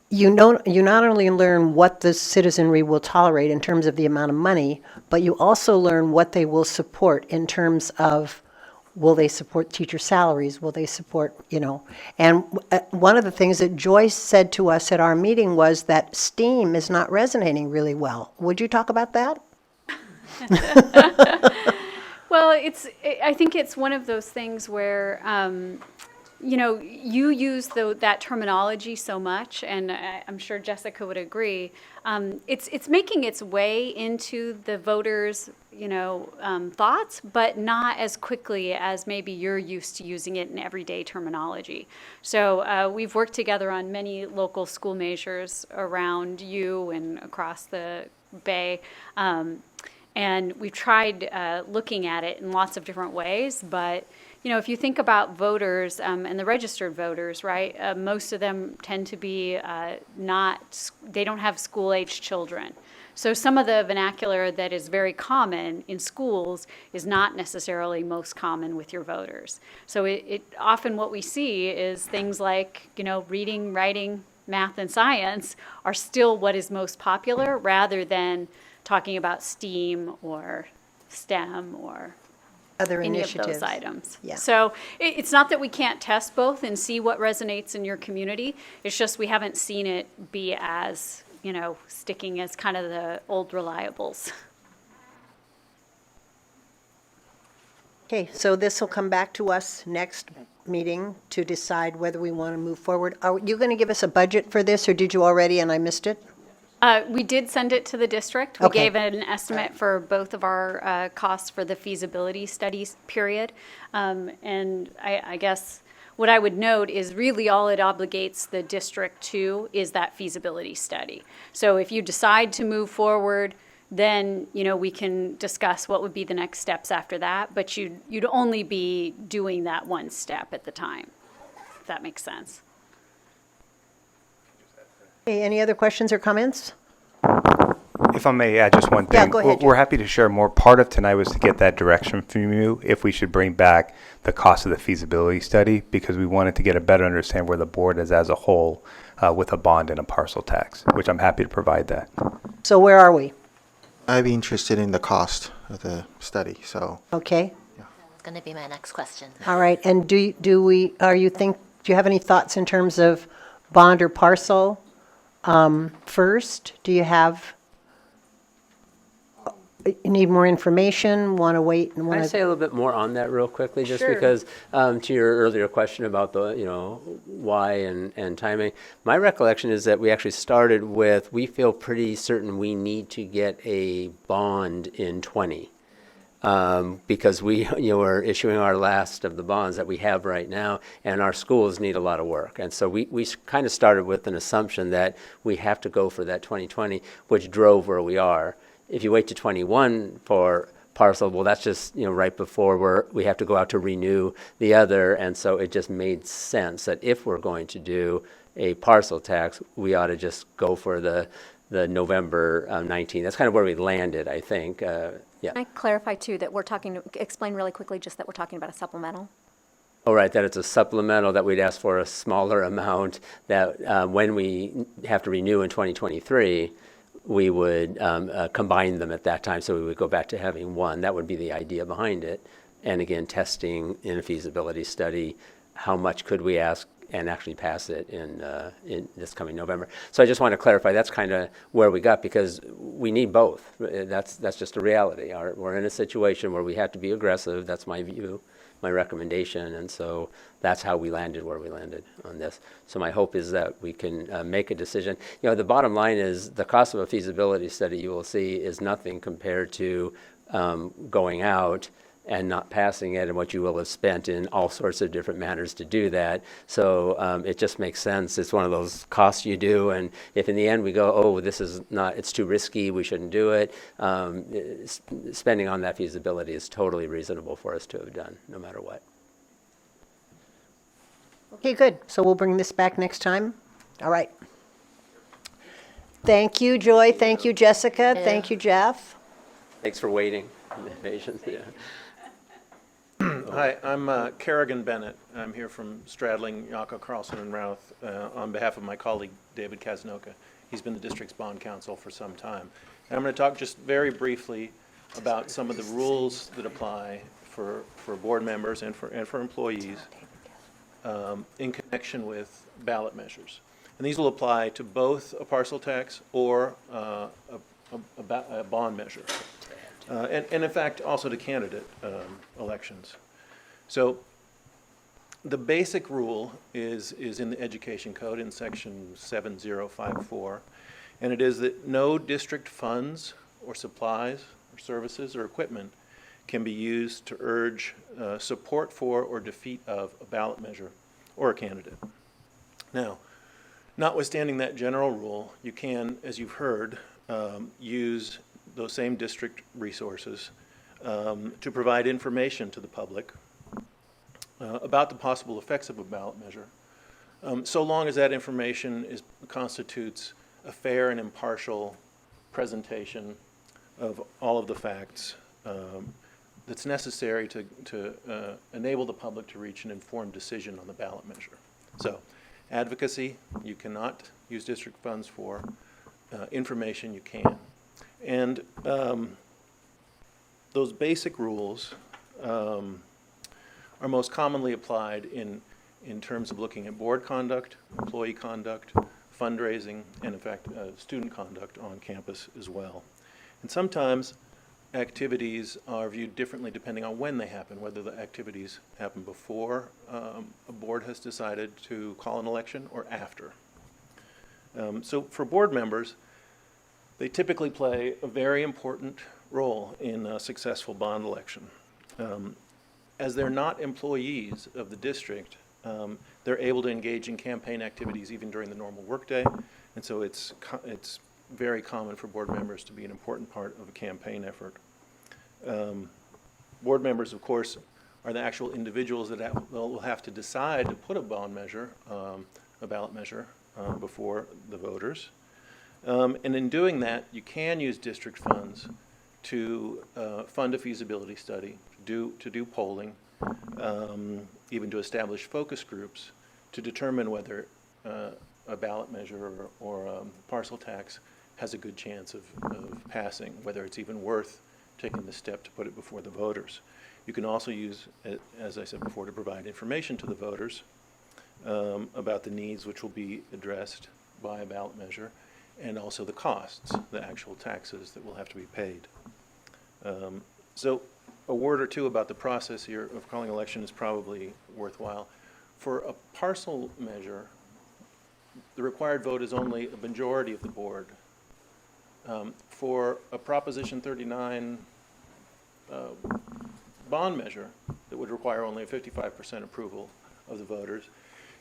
you not only learn what the citizenry will tolerate in terms of the amount of money, but you also learn what they will support in terms of, will they support teacher salaries? Will they support, and one of the things that Joyce said to us at our meeting was that STEAM is not resonating really well. Would you talk about that? Well, I think it's one of those things where, you use that terminology so much, and I'm sure Jessica would agree. It's making its way into the voters, thoughts, but not as quickly as maybe you're used to using it in everyday terminology. So we've worked together on many local school measures around you and across the Bay. And we've tried looking at it in lots of different ways, but if you think about voters and the registered voters, right, most of them tend to be they don't have school-aged children. So some of the vernacular that is very common in schools is not necessarily most common with your voters. So it often what we see is things like, reading, writing, math, and science are still what is most popular rather than talking about STEAM or STEM or other any initiatives. of those items. Yeah. So it's not that we can't test both and see what resonates in your community. It's just we haven't seen it be as, sticking as kind of the old reliables. Okay, so this will come back to us next meeting to decide whether we want to move forward. Are you going to give us a budget for this, or did you already and I missed it? We did send it to the district. We Okay. gave an estimate for both of our costs for the feasibility studies period. And I guess what I would note is really all it obligates the district to is that feasibility study. So if you decide to move forward, then, we can discuss what would be the next steps after that. But you'd only be doing that one step at the time, if that makes sense. Okay, any other questions or comments? If I may add just one thing. Yeah, go ahead, We're happy to share more. Part of tonight was to get that direction from you if we should bring back the cost of the feasibility study, because we wanted to get a better understanding where the board is as a whole with a bond and a parcel tax, which I'm happy to provide that. So where are we? I'd be interested in the cost of the study, so. Okay, That's going to be my next question. all right, and do you have any thoughts in terms of bond or parcel first? Do you need more information, want to wait? Can I say a little bit more on that real quickly, just because to your earlier question about the, why and timing, my recollection is that we actually started with, we feel pretty certain we need to get a bond in 20. Because we are issuing our last of the bonds that we have right now, and our schools need a lot of work. And so we kind of started with an assumption that we have to go for that 2020, which drove where we are. If you wait to 21 for parcel, well, that's just right before we have to go out to renew the other, and so it just made sense that if we're going to do a parcel tax, we ought to just go for the November 19. That's kind of where we landed, I think. Yeah. Can I clarify too that explain really quickly just that we're talking about a supplemental? Oh, right, that it's a supplemental, that we'd ask for a smaller amount, that when we have to renew in 2023, we would combine them at that time, so we would go back to having one. That would be the idea behind it. And again, testing in a feasibility study, how much could we ask and actually pass it in this coming November. So I just want to clarify, that's kind of where we got, because we need both. That's just a reality. We're in a situation where we have to be aggressive. That's my view, my recommendation, and so that's how we landed where we landed on this. So my hope is that we can make a decision. You know, the bottom line is the cost of a feasibility study, you will see, is nothing compared to going out and not passing it, and what you will have spent in all sorts of different manners to do that. So it just makes sense. It's one of those costs you do, and if in the end we go, oh, this is not, it's too risky, we shouldn't do it, spending on that feasibility is totally reasonable for us to have done, no matter what. Okay, good. So we'll bring this back next time. All right. Thank you, Joy. Thank you, Jessica. Thank you, Jeff. Thanks for waiting. Patience. Yeah. Hi, I'm Kerrigan Bennett. I'm here from Stradling, Yako, Carlson, and Routh on behalf of my colleague David Kaznoka. He's been the district's bond counsel for some time. And I'm going to talk just very briefly about some of the rules that apply for board members and for employees in connection with ballot measures. And these will apply to both a parcel tax or a bond measure. And in fact, also to candidate elections. So the basic rule is in the Education Code in section 7054, and it is that no district funds or supplies or services or equipment can be used to urge support for or defeat of a ballot measure or a candidate. Now, notwithstanding that general rule, you can, as you've heard, use those same district resources to provide information to the public about the possible effects of a ballot measure, so long as that information constitutes a fair and impartial presentation of all of the facts that's necessary to enable the public to reach an informed decision on the ballot measure. So, advocacy, you cannot use district funds for. Information, you can. And those basic rules are most commonly applied in terms of looking at board conduct, employee conduct, fundraising, and in fact, student conduct on campus as well. And sometimes activities are viewed differently depending on when they happen, whether the activities happen before a board has decided to call an election or after. So for board members, they typically play a very important role in a successful bond election. As they're not employees of the district, they're able to engage in campaign activities even during the normal workday, and so it's very common for board members to be an important part of a campaign effort. Board members, of course, are the actual individuals that will have to decide to put a bond measure, a ballot measure, before the voters. And in doing that, you can use district funds to fund a feasibility study, to do polling, even to establish focus groups to determine whether a ballot measure or parcel tax has a good chance of passing, whether it's even worth taking the step to put it before the voters. You can also use it, as I said before, to provide information to the voters about the needs which will be addressed by a ballot measure, and also the costs, the actual taxes that will have to be paid. So a word or two about the process here of calling election is probably worthwhile. For a parcel measure, the required vote is only a majority of the board. For a Proposition 39 bond measure that would require only a 55% approval of the voters,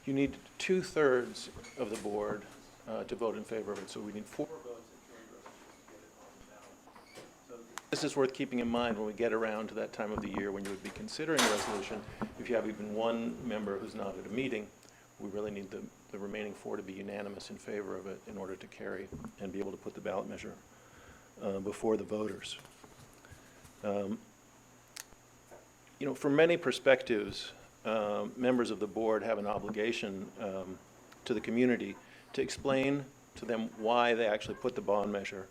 you need 2/3 of the board to vote in favor of it. So we need 4 votes to get it on the ballot. So this is worth keeping in mind when we get around to that time of the year when you would be considering a resolution. If you have even one member who's not at a meeting, we really need the remaining 4 to be unanimous in favor of it in order to carry and be able to put the ballot measure before the voters. You know, from many perspectives, members of the board have an obligation to the community to explain to them why they actually put the bond measure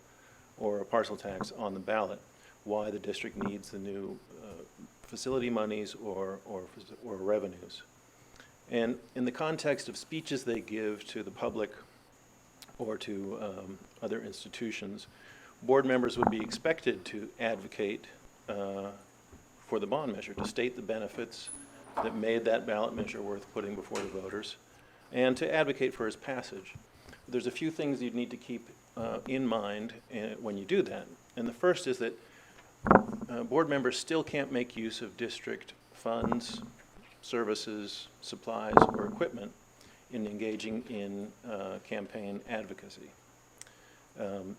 or a parcel tax on the ballot, why the district needs the new facility monies or revenues. And in the context of speeches they give to the public or to other institutions, board members would be expected to advocate for the bond measure, to state the benefits that made that ballot measure worth putting before the voters, and to advocate for its passage. There's a few things you'd need to keep in mind when you do that. And the first is that board members still can't make use of district funds, services, supplies, or equipment in engaging in campaign advocacy.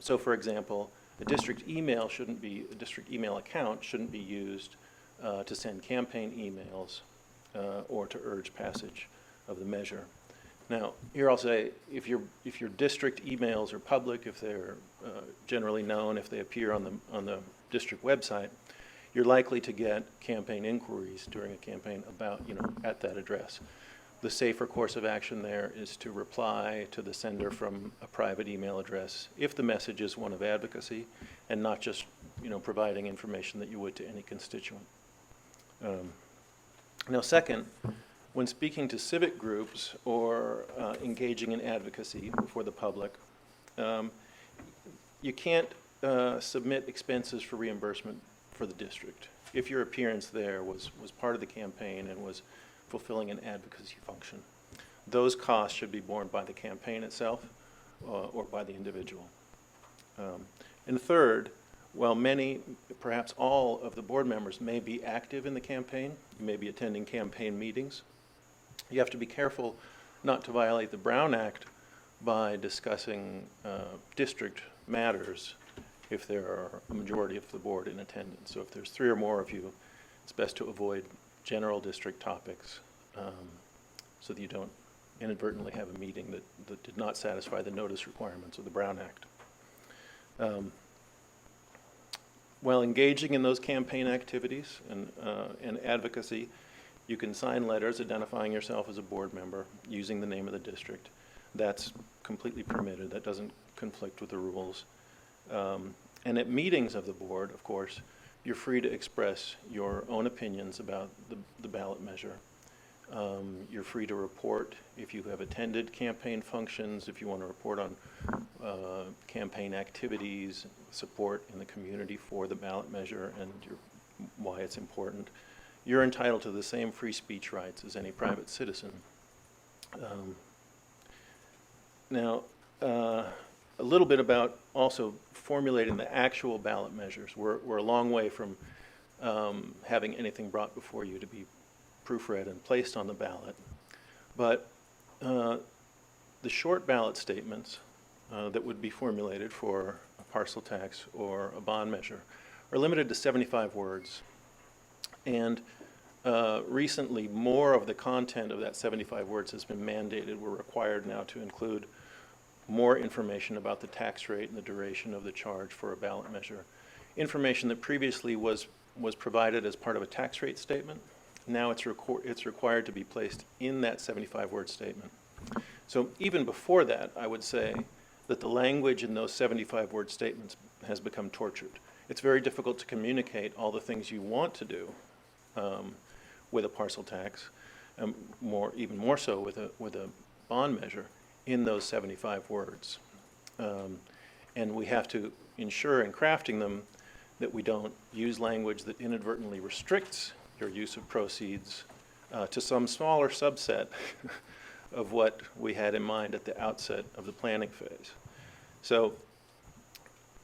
So, for example, a district email account shouldn't be used to send campaign emails or to urge passage of the measure. Now, here I'll say, if your district emails are public, if they're generally known, if they appear on the district website, you're likely to get campaign inquiries during a campaign about, at that address. The safer course of action there is to reply to the sender from a private email address if the message is one of advocacy and not just, providing information that you would to any constituent. Now, second, when speaking to civic groups or engaging in advocacy before the public, you can't submit expenses for reimbursement for the district if your appearance there was part of the campaign and was fulfilling an advocacy function. Those costs should be borne by the campaign itself or by the individual. And third, while many, perhaps all of the board members may be active in the campaign, you may be attending campaign meetings, you have to be careful not to violate the Brown Act by discussing district matters if there are a majority of the board in attendance. So if there's 3 or more of you, it's best to avoid general district topics so that you don't inadvertently have a meeting that did not satisfy the notice requirements of the Brown Act. While engaging in those campaign activities and advocacy, you can sign letters identifying yourself as a board member using the name of the district. That's completely permitted. That doesn't conflict with the rules. And at meetings of the board, of course, you're free to express your own opinions about the ballot measure. You're free to report if you have attended campaign functions, if you want to report on campaign activities, support in the community for the ballot measure, and why it's important. You're entitled to the same free speech rights as any private citizen. Now, a little bit about also formulating the actual ballot measures. We're a long way from having anything brought before you to be proofread and placed on the ballot. But the short ballot statements that would be formulated for a parcel tax or a bond measure are limited to 75 words. And recently, more of the content of that 75 words has been mandated. We're required now to include more information about the tax rate and the duration of the charge for a ballot measure. Information that previously was provided as part of a tax rate statement, now it's required to be placed in that 75-word statement. So even before that, I would say that the language in those 75-word statements has become tortured. It's very difficult to communicate all the things you want to do with a parcel tax, even more so with a bond measure, in those 75 words. And we have to ensure in crafting them that we don't use language that inadvertently restricts your use of proceeds to some smaller subset of what we had in mind at the outset of the planning phase. So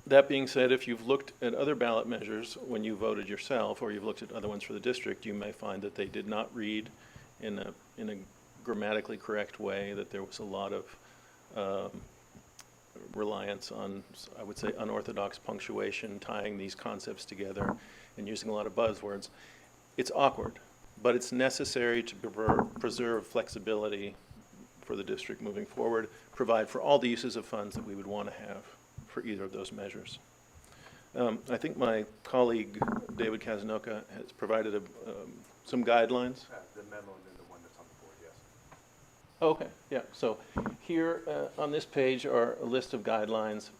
that being said, if you've looked at other ballot measures when you voted yourself, or you've looked at other ones for the district, you may find that they did not read in a grammatically correct way, that there was a lot of reliance on, I would say, unorthodox punctuation, tying these concepts together and using a lot of buzzwords. It's awkward, but it's necessary to preserve flexibility for the district moving forward, provide for all the uses of funds that we would want to have for either of those measures. I think my colleague, David Kazanoka, has provided some guidelines? The memo and then the one that's on the board, yes. Okay, yeah, so here on this page are a list of guidelines,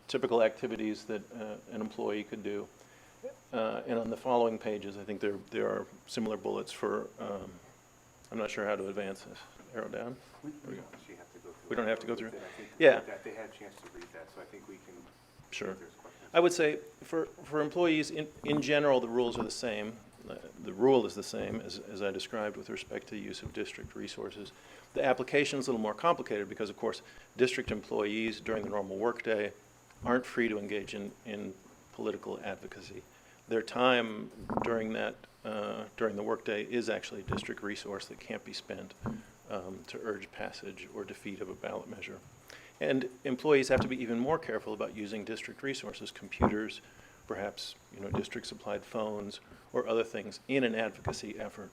typical activities that an employee could do. And on the following pages, I think there are similar bullets for, I'm not sure how to advance this. Arrow down? We don't actually have to go through. We don't have to go through? I think Yeah. that they had a chance to read that, so I think we can. Sure. if there's questions. I would say for employees, in general, the rules are the same. The rule is the same as I described with respect to the use of district resources. The application is a little more complicated because, of course, district employees during the normal workday aren't free to engage in political advocacy. Their time during the workday is actually a district resource that can't be spent to urge passage or defeat of a ballot measure. And employees have to be even more careful about using district resources, computers, perhaps district supplied phones or other things in an advocacy effort.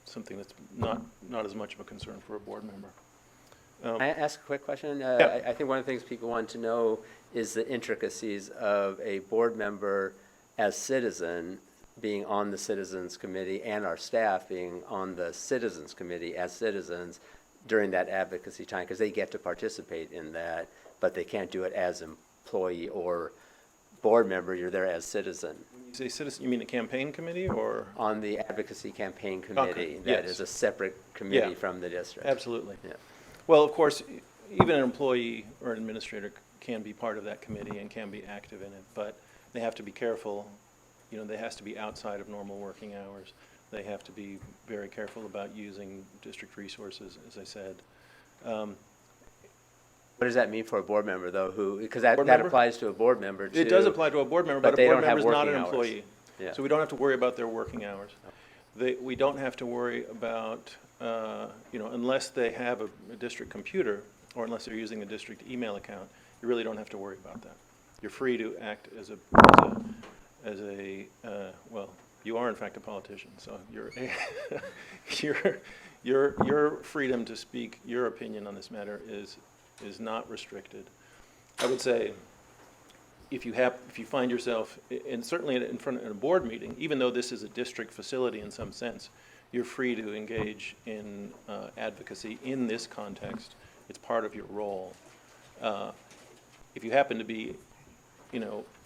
Something that's not as much of a concern for a board member. Can I ask a quick question? Yeah. I think one of the things people want to know is the intricacies of a board member as citizen being on the Citizens Committee and our staff being on the Citizens Committee as citizens during that advocacy time, because they get to participate in that, but they can't do it as employee or board member. You're there as citizen. When you say citizen, you mean a campaign committee or? On the advocacy campaign committee. Okay, That yes. is a separate committee Yeah. from the district. Absolutely. Yeah. Well, of course, even an employee or an administrator can be part of that committee and can be active in it, but they have to be careful. They has to be outside of normal working hours. They have to be very careful about using district resources, as I said. What does that mean for a board member, though, because that Board member? applies to a board member, too. It does apply to a board member, but they a board don't have member is not an working hours. employee. Yeah. So we don't have to worry about their working hours. We don't have to worry about, unless they have a district computer or unless they're using a district email account, you really don't have to worry about that. You're free to act as a well, you are in fact a politician, so your freedom to speak your opinion on this matter is not restricted. I would say if you find yourself, and certainly in front of a board meeting, even though this is a district facility in some sense, you're free to engage in advocacy in this context. It's part of your role. If you happen to be,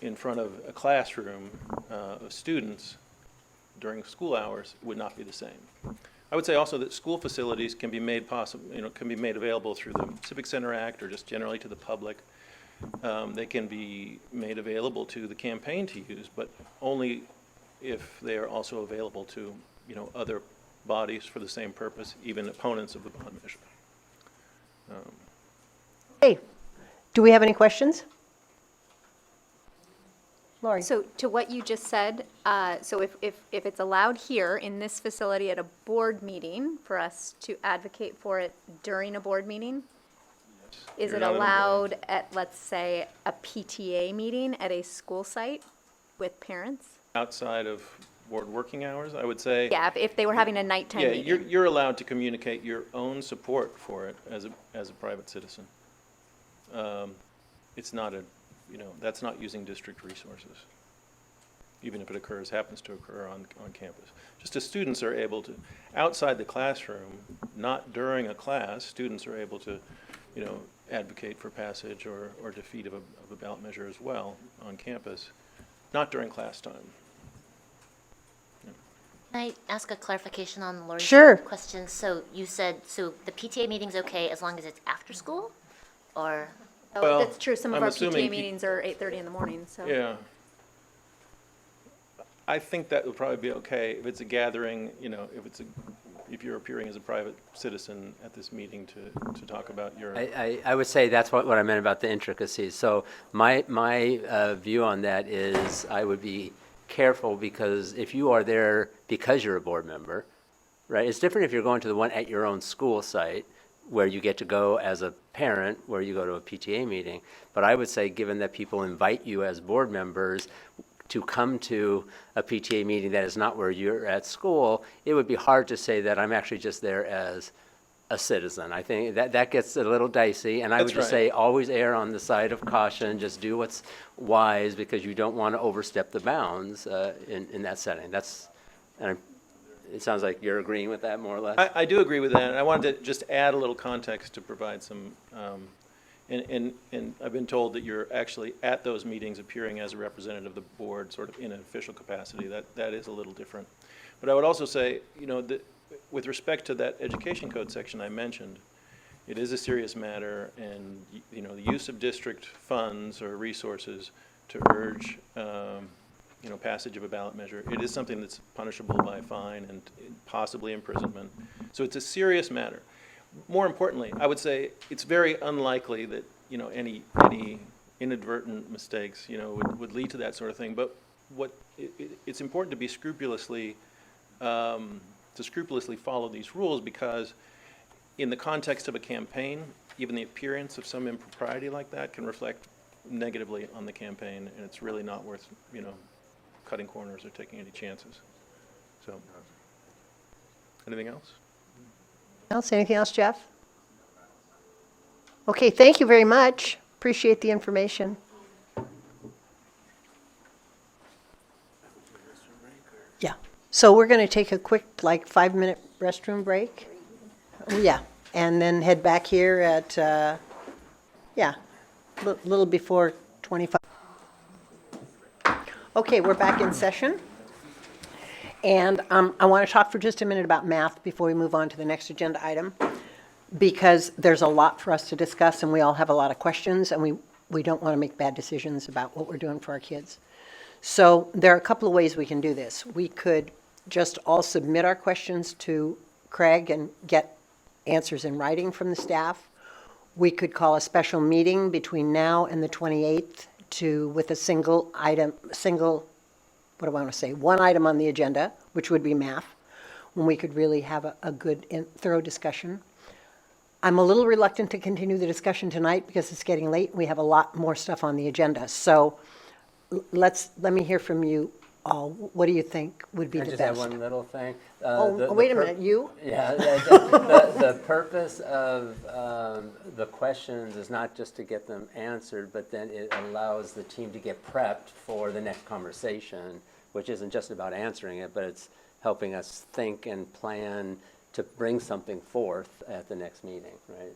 in front of a classroom of students during school hours, it would not be the same. I would say also that school facilities can be made available through the Civic Center Act or just generally to the public. They can be made available to the campaign to use, but only if they are also available to, other bodies for the same purpose, even opponents of the bond measure. Hey, do we have any questions? Lori? So to what you just said, so if it's allowed here in this facility at a board meeting for us to advocate for it during a board meeting, is You're it not an allowed at, let's say, a PTA meeting at a school site with parents? Outside of board working hours, I would say. Yeah, if they were having a nighttime Yeah, meeting. you're allowed to communicate your own support for it as a private citizen. It's not that's not using district resources, even if it happens to occur on campus. Just as students are able to, outside the classroom, not during a class, students are able to, advocate for passage or defeat of a ballot measure as well on campus, not during class time. Can I ask a clarification on Lori's Sure. question? So you said, the PTA meeting's okay as long as it's after school? Or? Oh, Well, that's true. Some of I'm our assuming PTA meetings are 8:30 in the morning, so. Yeah. I think that would probably be okay if it's a gathering, if you're appearing as a private citizen at this meeting to talk about your. I would say that's what I meant about the intricacies. So my view on that is I would be careful, because if you are there because you're a board member, right? It's different if you're going to the one at your own school site where you get to go as a parent, where you go to a PTA meeting. But I would say, given that people invite you as board members to come to a PTA meeting that is not where you're at school, it would be hard to say that I'm actually just there as a citizen. I think that gets a little dicey, and I would just say always err on the side of caution. Just do what's wise, because you don't want to overstep the bounds in that setting. it sounds like you're agreeing with that more or less. I do agree with that, and I wanted to just add a little context to provide some, and I've been told that you're actually at those meetings appearing as a representative of the board, sort of in an official capacity. That is a little different. But I would also say, that with respect to that education code section I mentioned, it is a serious matter, and, the use of district funds or resources to urge, passage of a ballot measure, it is something that's punishable by fine and possibly imprisonment. So it's a serious matter. More importantly, I would say it's very unlikely that, any inadvertent mistakes, would lead to that sort of thing. But it's important to be scrupulously follow these rules, because in the context of a campaign, even the appearance of some impropriety like that can reflect negatively on the campaign, and it's really not worth, cutting corners or taking any chances. So, anything else? Anything else, Jeff? Okay, thank you very much. Appreciate the information. Yeah. So we're going to take a quick, 5-minute restroom break. Yeah. And then head back here at, little before 25. Okay, we're back in session. And I want to talk for just a minute about math before we move on to the next agenda item, because there's a lot for us to discuss, and we all have a lot of questions, and we don't want to make bad decisions about what we're doing for our kids. So there are a couple of ways we can do this. We could just all submit our questions to Craig and get answers in writing from the staff. We could call a special meeting between now and the 28th with a one item on the agenda, which would be math, when we could really have a good and thorough discussion. I'm a little reluctant to continue the discussion tonight because it's getting late. We have a lot more stuff on the agenda. So let me hear from you all. What do you think would be Can I the just best? add one little thing? Wait a minute, you? Yeah, the purpose of the questions is not just to get them answered, but then it allows the team to get prepped for the next conversation, which isn't just about answering it, but it's helping us think and plan to bring something forth at the next meeting, right?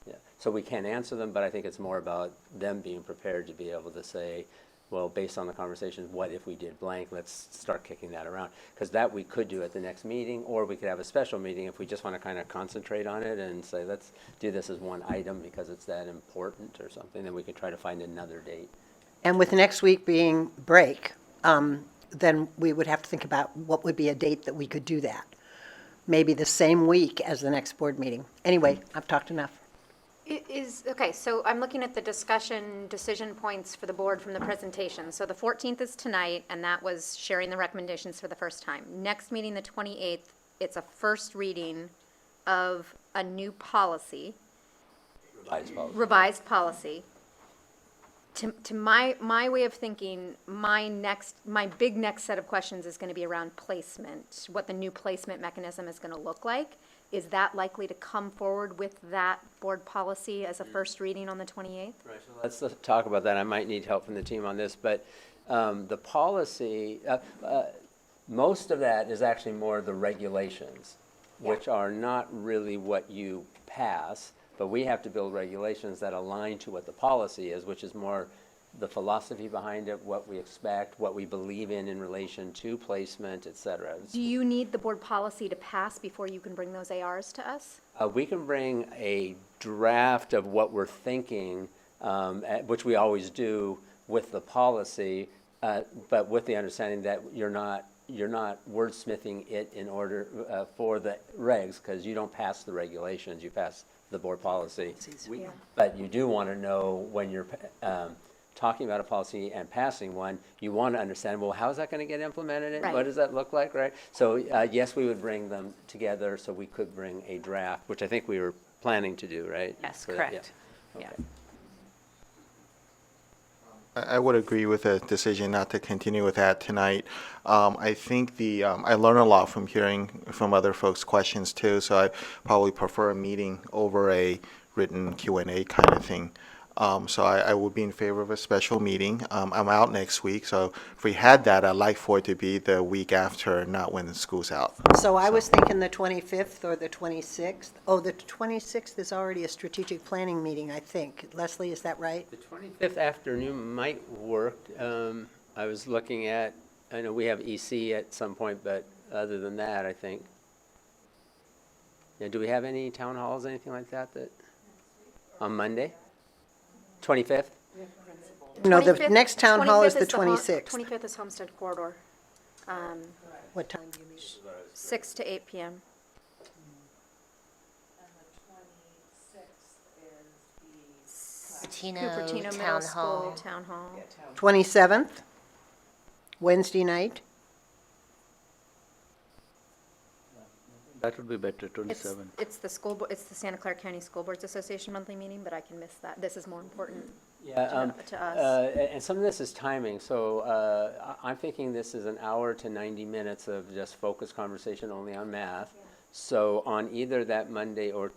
Yeah. So we can answer them, but I think it's more about them being prepared to be able to say, well, based on the conversation, what if we did blank? Let's start kicking that around. Because that we could do at the next meeting, or we could have a special meeting if we just want to kind of concentrate on it and say, let's do this as one item because it's that important or something. Then we could try to find another date. And with next week being break, then we would have to think about what would be a date that we could do that. Maybe the same week as the next board meeting. Anyway, I've talked enough. Okay, so I'm looking at the decision points for the board from the presentation. So the 14th is tonight, and that was sharing the recommendations for the first time. Next meeting, the 28th, it's a first reading of a new policy. Revised policy. To my way of thinking, my big next set of questions is going to be around placement, what the new placement mechanism is going to look like. Is that likely to come forward with that board policy as a first reading on the 28th? Right, so let's talk about that. I might need help from the team on this, but the policy, most of that is actually more the regulations, which are not really what you pass, but we have to build regulations that align to what the policy is, which is more the philosophy behind it, what we expect, what we believe in relation to placement, et cetera. Do you need the board policy to pass before you can bring those ARs to us? We can bring a draft of what we're thinking, which we always do with the policy, but with the understanding that you're not wordsmithing it in order for the regs, because you don't pass the regulations, you pass the board policy. But you do want to know when you're talking about a policy and passing one, you want to understand, well, how is that going to get implemented? Right. What does that look like, right? So yes, we would bring them together so we could bring a draft, which I think we were planning to do, right? Yes, For that, correct. yeah. Okay. I would agree with the decision not to continue with that tonight. I think I learned a lot from hearing from other folks' questions too, so I probably prefer a meeting over a written Q&A kind of thing. So I would be in favor of a special meeting. I'm out next week, so if we had that, I'd like for it to be the week after, not when the school's out. So I was thinking the 25th or the 26th. Oh, the 26th is already a strategic planning meeting, I think. Leslie, is that right? The 25th afternoon might work. I was looking at, I know we have EC at some point, but other than that, I think. Yeah, do we have any town halls, anything like that, on Monday? 25th? No, the 25th next town hall is the 25th 26th. 25th is Homestead Corridor, What time do you meet? 6 to 8 p.m. Cupertino Middle Town School Hall. Town Hall. 27th, Wednesday night. That would be better, It's 27. it's the school it's the Santa Clara County School Boards Association monthly meeting, but I can miss that. This is more important to us. And some of this is timing, so I'm thinking this is an hour to 90 minutes of just focused conversation only on math. So on either that Monday or,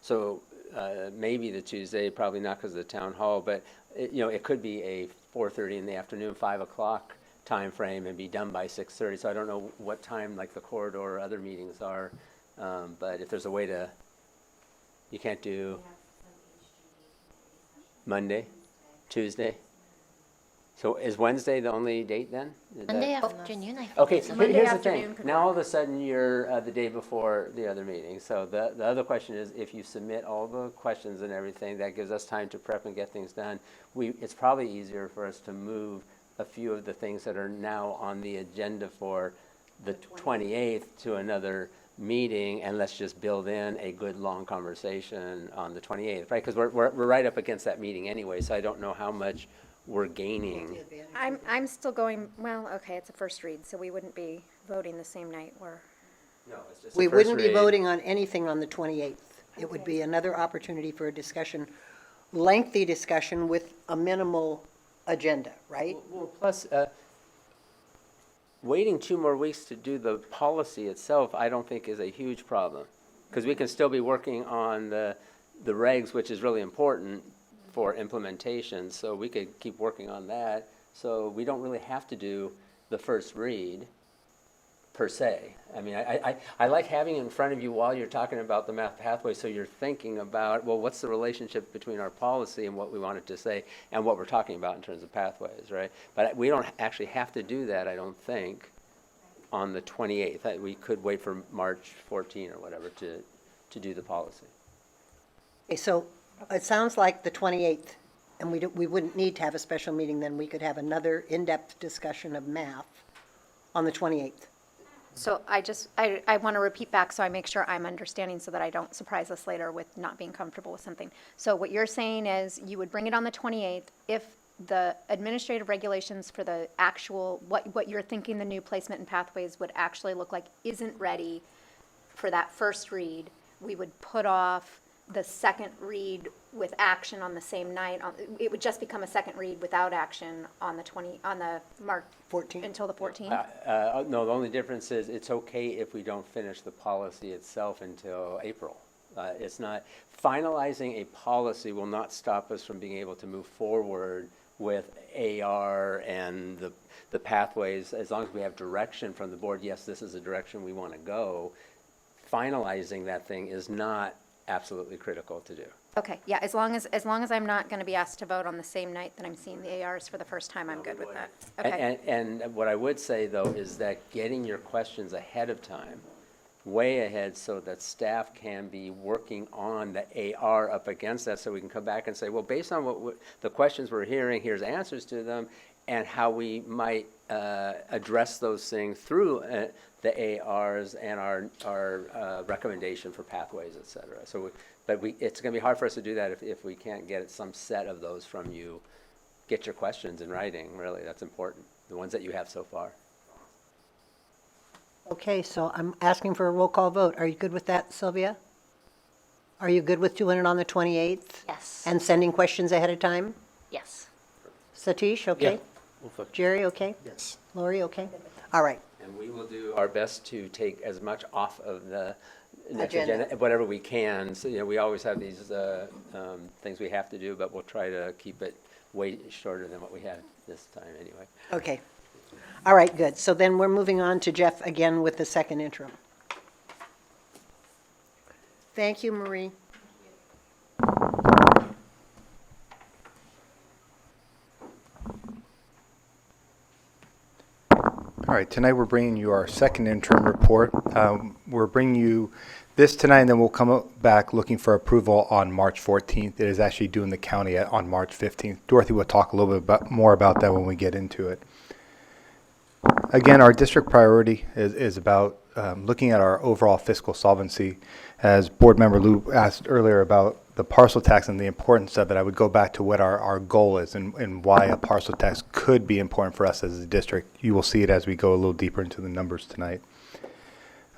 so maybe the Tuesday, probably not because of the town hall, but it could be a 4:30 in the afternoon, 5 o'clock time frame and be done by 6:30. So I don't know what time like the corridor or other meetings are, but if there's a way to, you can't do Monday, Tuesday. So is Wednesday the only date then? Is Monday that- afternoon, I think. Okay, is a here's the afternoon thing. could Now all of a sudden you're the day before the other meeting. So the other question is, if you submit all the questions and everything, that gives us time to prep and get things done. It's probably easier for us to move a few of the things that are now on the agenda for the 28th to another meeting, and let's just build in a good long conversation on the 28th, right? Because we're right up against that meeting anyway, so I don't know how much we're gaining. I'm still going, well, okay, it's a first read, so we wouldn't be voting the same night. No, it's just a We first wouldn't be read. voting on anything on the 28th. It would be another opportunity for a discussion, lengthy discussion with a minimal agenda, right? Well, plus, waiting 2 more weeks to do the policy itself, I don't think is a huge problem. Because we can still be working on the regs, which is really important for implementation, so we could keep working on that. So we don't really have to do the first read, per se. I mean, I like having it in front of you while you're talking about the math pathway, so you're thinking about, well, what's the relationship between our policy and what we want it to say, and what we're talking about in terms of pathways, right? But we don't actually have to do that, I don't think, on the 28th. We could wait for March 14 or whatever to do the policy. Okay, so it sounds like the 28th, and we wouldn't need to have a special meeting then. We could have another in-depth discussion of math on the 28th. So I want to repeat back so I make sure I'm understanding so that I don't surprise us later with not being comfortable with something. So what you're saying is you would bring it on the 28th if the administrative regulations for the actual, what you're thinking the new placement and pathways would actually look like isn't ready for that first read. We would put off the second read with action on the same night. It would just become a second read without action on the March 14th. Until the 14th? No, the only difference is it's okay if we don't finish the policy itself until April. It's not, finalizing a policy will not stop us from being able to move forward with AR and the pathways, as long as we have direction from the board, yes, this is the direction we want to go. Finalizing that thing is not absolutely critical to do. Okay, yeah, as long as I'm not going to be asked to vote on the same night that I'm seeing the ARs for the first time, I'm good with that. Okay. And what I would say, though, is that getting your questions ahead of time, way ahead, so that staff can be working on the AR up against that, so we can come back and say, well, based on what the questions we're hearing, here's answers to them, and how we might address those things through the ARs and our recommendation for pathways, et cetera. So, it's going to be hard for us to do that if we can't get some set of those from you. Get your questions in writing, really, that's important, the ones that you have so far. Okay, so I'm asking for a roll call vote. Are you good with that, Sylvia? Are you good with doing it on the 28th? Yes. And sending questions ahead of time? Yes. Satish, okay? Jerry, okay? Yes. Lori, okay? All right. And we will do our best to take as much off of the next Agenda. agenda, whatever we can. So, we always have these things we have to do, but we'll try to keep it way shorter than what we had this time anyway. Okay. All right, good. So then we're moving on to Jeff again with the second interim. Thank you, Marie. All right, tonight we're bringing you our second interim report. We're bringing you this tonight, and then we'll come back looking for approval on March 14th. It is actually due in the county on March 15th. Dorothy will talk a little bit more about that when we get into it. Again, our district priority is about looking at our overall fiscal solvency. As Board Member Lou asked earlier about the parcel tax and the importance of it, I would go back to what our goal is and why a parcel tax could be important for us as a district. You will see it as we go a little deeper into the numbers tonight.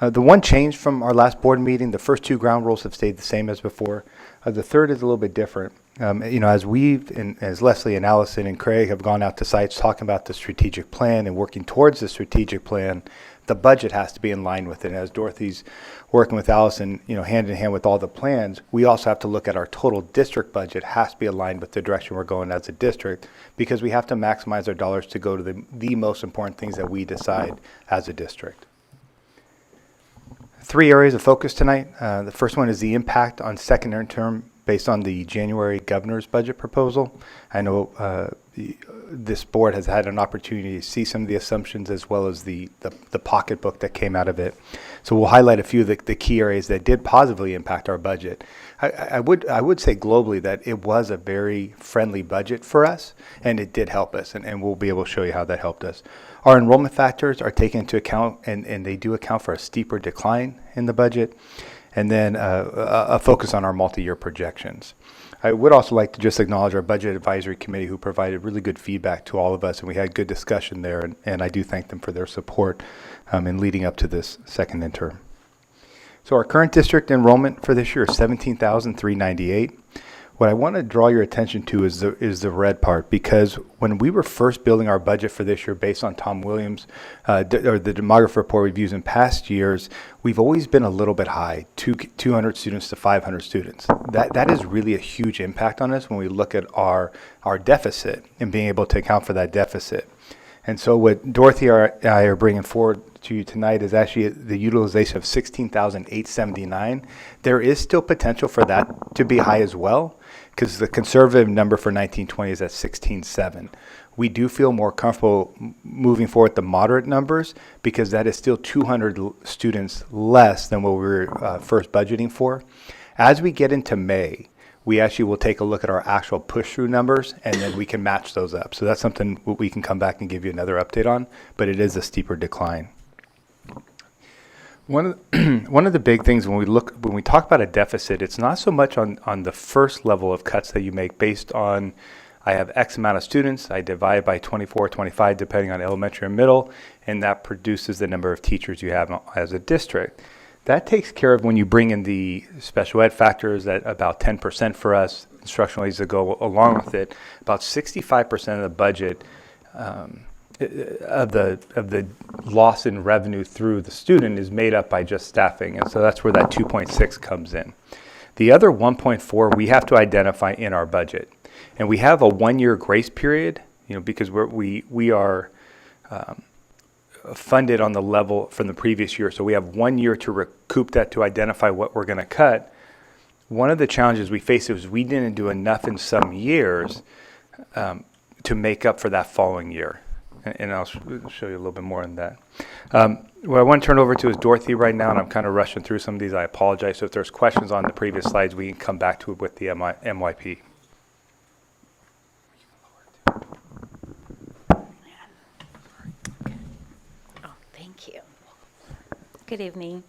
The one change from our last board meeting, the first two ground rules have stayed the same as before. The third is a little bit different. As as Leslie and Allison and Craig have gone out to sites talking about the strategic plan and working towards the strategic plan, the budget has to be in line with it. And as Dorothy's working with Allison, hand in hand with all the plans, we also have to look at our total district budget has to be aligned with the direction we're going as a district, because we have to maximize our dollars to go to the most important things that we decide as a district. 3 areas of focus tonight. The first one is the impact on second interim based on the January governor's budget proposal. I know this board has had an opportunity to see some of the assumptions as well as the pocketbook that came out of it. So we'll highlight a few of the key areas that did positively impact our budget. I would say globally that it was a very friendly budget for us, and it did help us, and we'll be able to show you how that helped us. Our enrollment factors are taken into account, and they do account for a steeper decline in the budget, and then a focus on our multi-year projections. I would also like to just acknowledge our Budget Advisory Committee, who provided really good feedback to all of us, and we had good discussion there, and I do thank them for their support in leading up to this second interim. So our current district enrollment for this year is 17,398. What I want to draw your attention to is the red part, because when we were first building our budget for this year based on Tom Williams, or the demographer report we've used in past years, we've always been a little bit high, 200 students to 500 students. That is really a huge impact on us when we look at our deficit and being able to account for that deficit. And so what Dorothy and I are bringing forward to you tonight is actually the utilization of 16,879. There is still potential for that to be high as well, because the conservative number for 1920 is at 16.7. We do feel more comfortable moving forward with the moderate numbers, because that is still 200 students less than what we were first budgeting for. As we get into May, we actually will take a look at our actual push-through numbers, and then we can match those up. So that's something we can come back and give you another update on, but it is a steeper decline. One of the big things when we talk about a deficit, it's not so much on the first level of cuts that you make based on, I have X amount of students, I divide by 24, 25, depending on elementary and middle, and that produces the number of teachers you have as a district. That takes care of when you bring in the special ed factors at about 10% for us, instructional aids that go along with it. About 65% of the budget of the loss in revenue through the student is made up by just staffing, and so that's where that 2.6 comes in. The other 1.4 we have to identify in our budget, and we have a 1-year grace period, because we are funded on the level from the previous year, so we have 1 year to recoup that, to identify what we're going to cut. One of the challenges we face is we didn't do enough in some years to make up for that following year. And I'll show you a little bit more on that. What I want to turn over to is Dorothy right now, and I'm kind of rushing through some of these. I apologize. So if there's questions on the previous slides, we can come back to it with the MYP. Oh, thank you. Good evening.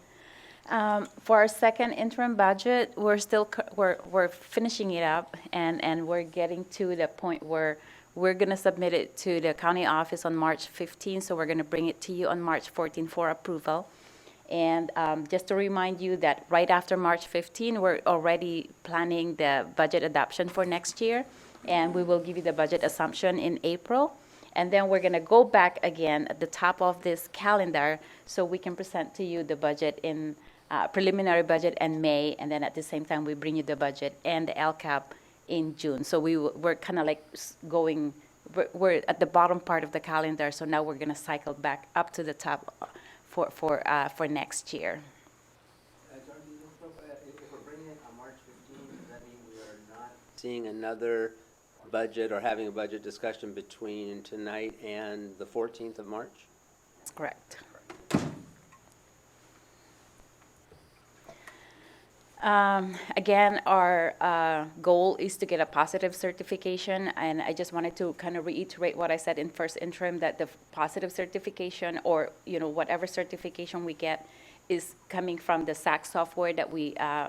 For our second interim budget, we're finishing it up, and we're getting to the point where we're going to submit it to the county office on March 15th, so we're going to bring it to you on March 14th for approval. And just to remind you that right after March 15, we're already planning the budget adoption for next year, and we will give you the budget assumption in April. And then we're going to go back again at the top of this calendar so we can present to you the budget in preliminary budget in May, and then at the same time, we bring you the budget and the LCAP in June. So we're kind of like going, we're at the bottom part of the calendar, so now we're going to cycle back up to the top for next year. If we're bringing it on March 15th, does that mean we are not seeing another budget or having a budget discussion between tonight and the 14th of March? That's correct. Again, our goal is to get a positive certification, and I just wanted to kind of reiterate what I said in first interim, that the positive certification, or whatever certification we get, is coming from the SAC software that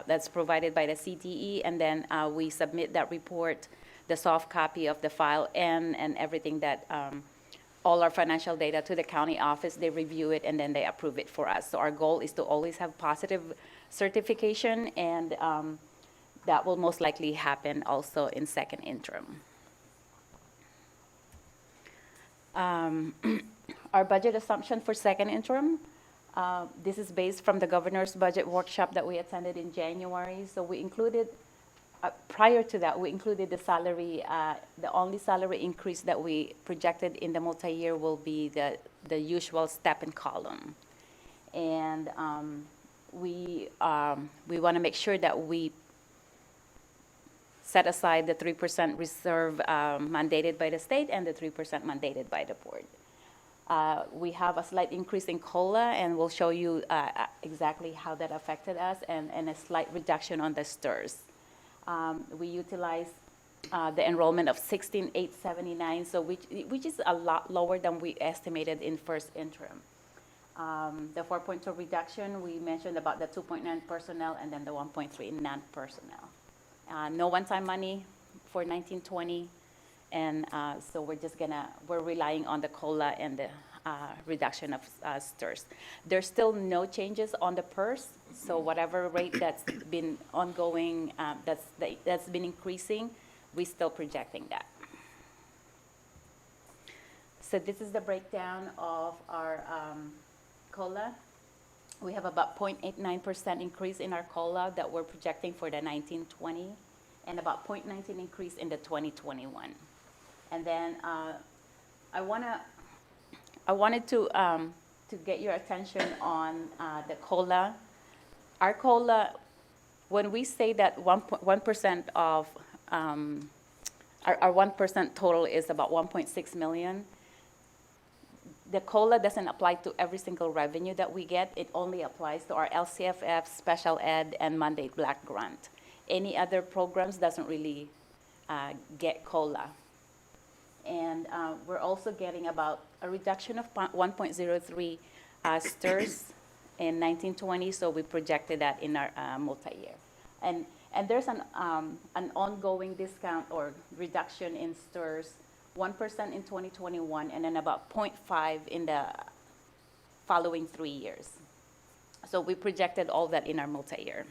that's provided by the CTE, and then we submit that report, the soft copy of the file, and everything that all our financial data to the county office. They review it and then they approve it for us. So our goal is to always have positive certification, and that will most likely happen also in second interim. Our budget assumption for second interim, this is based from the governor's budget workshop that we attended in January. So we included, prior to that, we included the salary, the only salary increase that we projected in the multi-year will be the usual step and column. And we want to make sure that we set aside the 3% reserve mandated by the state and the 3% mandated by the board. We have a slight increase in COLA, and we'll show you exactly how that affected us, and a slight reduction on the STRS. We utilize the enrollment of 16,879, so which is a lot lower than we estimated in first interim. The 4.2 reduction, we mentioned about the 2.9 personnel and then the 1.3 in non-personnel. No one-time money for 1920, and so we're relying on the COLA and the reduction of STRS. There's still no changes on the PERS, so whatever rate that's been ongoing, that's been increasing, we're still projecting that. So this is the breakdown of our COLA. We have about 0.89% increase in our COLA that we're projecting for the 1920, and about 0.19 increase in the 2021. And then I wanted to get your attention on the COLA. Our COLA, when we say that 1% of our 1% total is about 1.6 million. The COLA doesn't apply to every single revenue that we get. It only applies to our LCFF, special ed, and mandate black grant. Any other programs doesn't really get COLA. And we're also getting about a reduction of 1.03 STRS in 1920, so we projected that in our multi-year. And there's an ongoing discount or reduction in STRS, 1% in 2021, and then about 0.5 in the following 3 years. So we projected all that in our multi-year.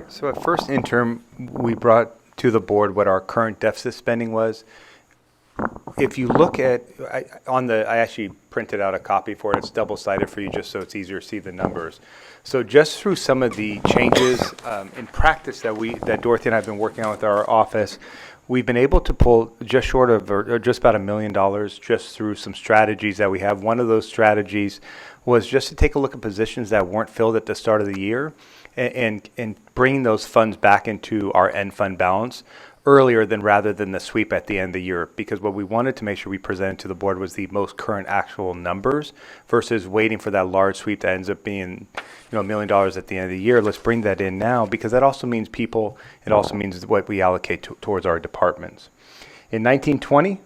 So at first interim, we brought to the board what our current deficit spending was. If you look at, I actually printed out a copy for it. It's double-sided for you just so it's easier to see the numbers. So just through some of the changes in practice that Dorothy and I have been working on with our office, we've been able to pull just short of, or just about $1 million just through some strategies that we have. One of those strategies was just to take a look at positions that weren't filled at the start of the year and bringing those funds back into our end fund balance earlier rather than the sweep at the end of the year, because what we wanted to make sure we presented to the board was the most current actual numbers versus waiting for that large sweep that ends up being $1 million at the end of the year. Let's bring that in now, because that also means people, it also means what we allocate towards our departments. In 1920,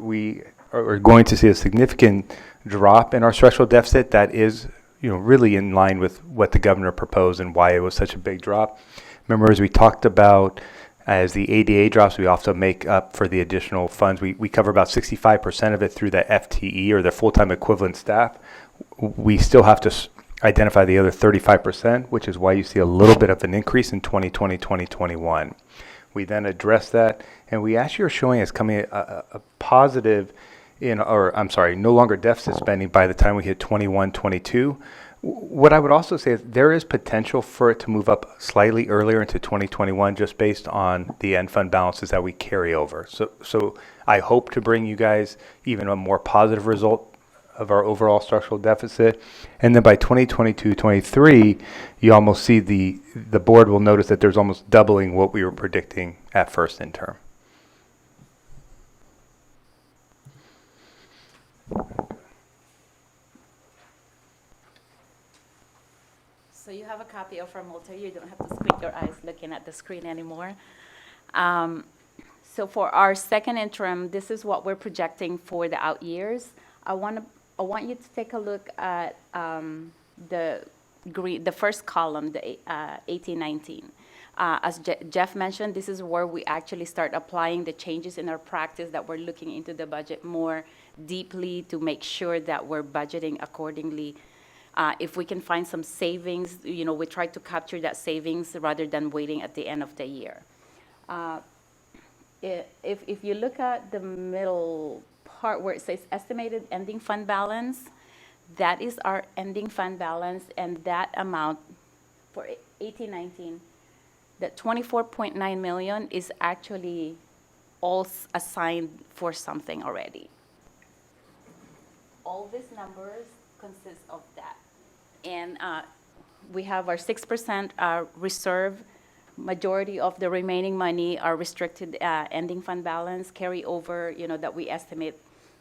we are going to see a significant drop in our structural deficit that is really in line with what the governor proposed and why it was such a big drop. Remember, as we talked about, as the ADA drops, we also make up for the additional funds. We cover about 65% of it through the FTE, or the full-time equivalent staff. We still have to identify the other 35%, which is why you see a little bit of an increase in 2020, 2021. We then address that, and we actually are showing it's coming a positive no longer deficit spending by the time we hit 21, 22. What I would also say is there is potential for it to move up slightly earlier into 2021 just based on the end fund balances that we carry over. So I hope to bring you guys even a more positive result of our overall structural deficit. And then by 2022, 23, you almost see the board will notice that there's almost doubling what we were predicting at first in term. So you have a copy of our multi. You don't have to squint your eyes looking at the screen anymore. So for our second interim, this is what we're projecting for the out years. I want you to take a look at the first column, the 18-19. As Jeff mentioned, this is where we actually start applying the changes in our practice that we're looking into the budget more deeply to make sure that we're budgeting accordingly. If we can find some savings, we try to capture that savings rather than waiting at the end of the year. If you look at the middle part where it says estimated ending fund balance, that is our ending fund balance, and that amount for 18-19, that 24.9 million is actually all assigned for something already. All these numbers consist of that. And we have our 6% reserve. Majority of the remaining money are restricted ending fund balance carryover, that we estimate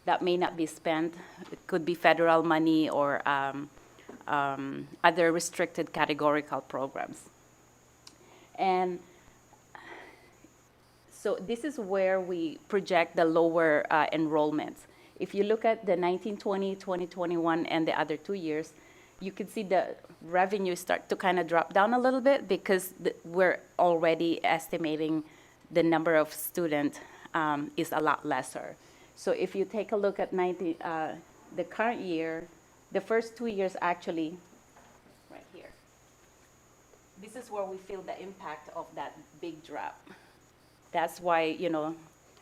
that may not be spent. It could be federal money or other restricted categorical programs. And so this is where we project the lower enrollments. If you look at the 1920, 2021, and the other 2 years, you can see the revenue start to kind of drop down a little bit because we're already estimating the number of students is a lot lesser. So if you take a look at the current year, the first 2 years actually, right here, this is where we feel the impact of that big drop. That's why,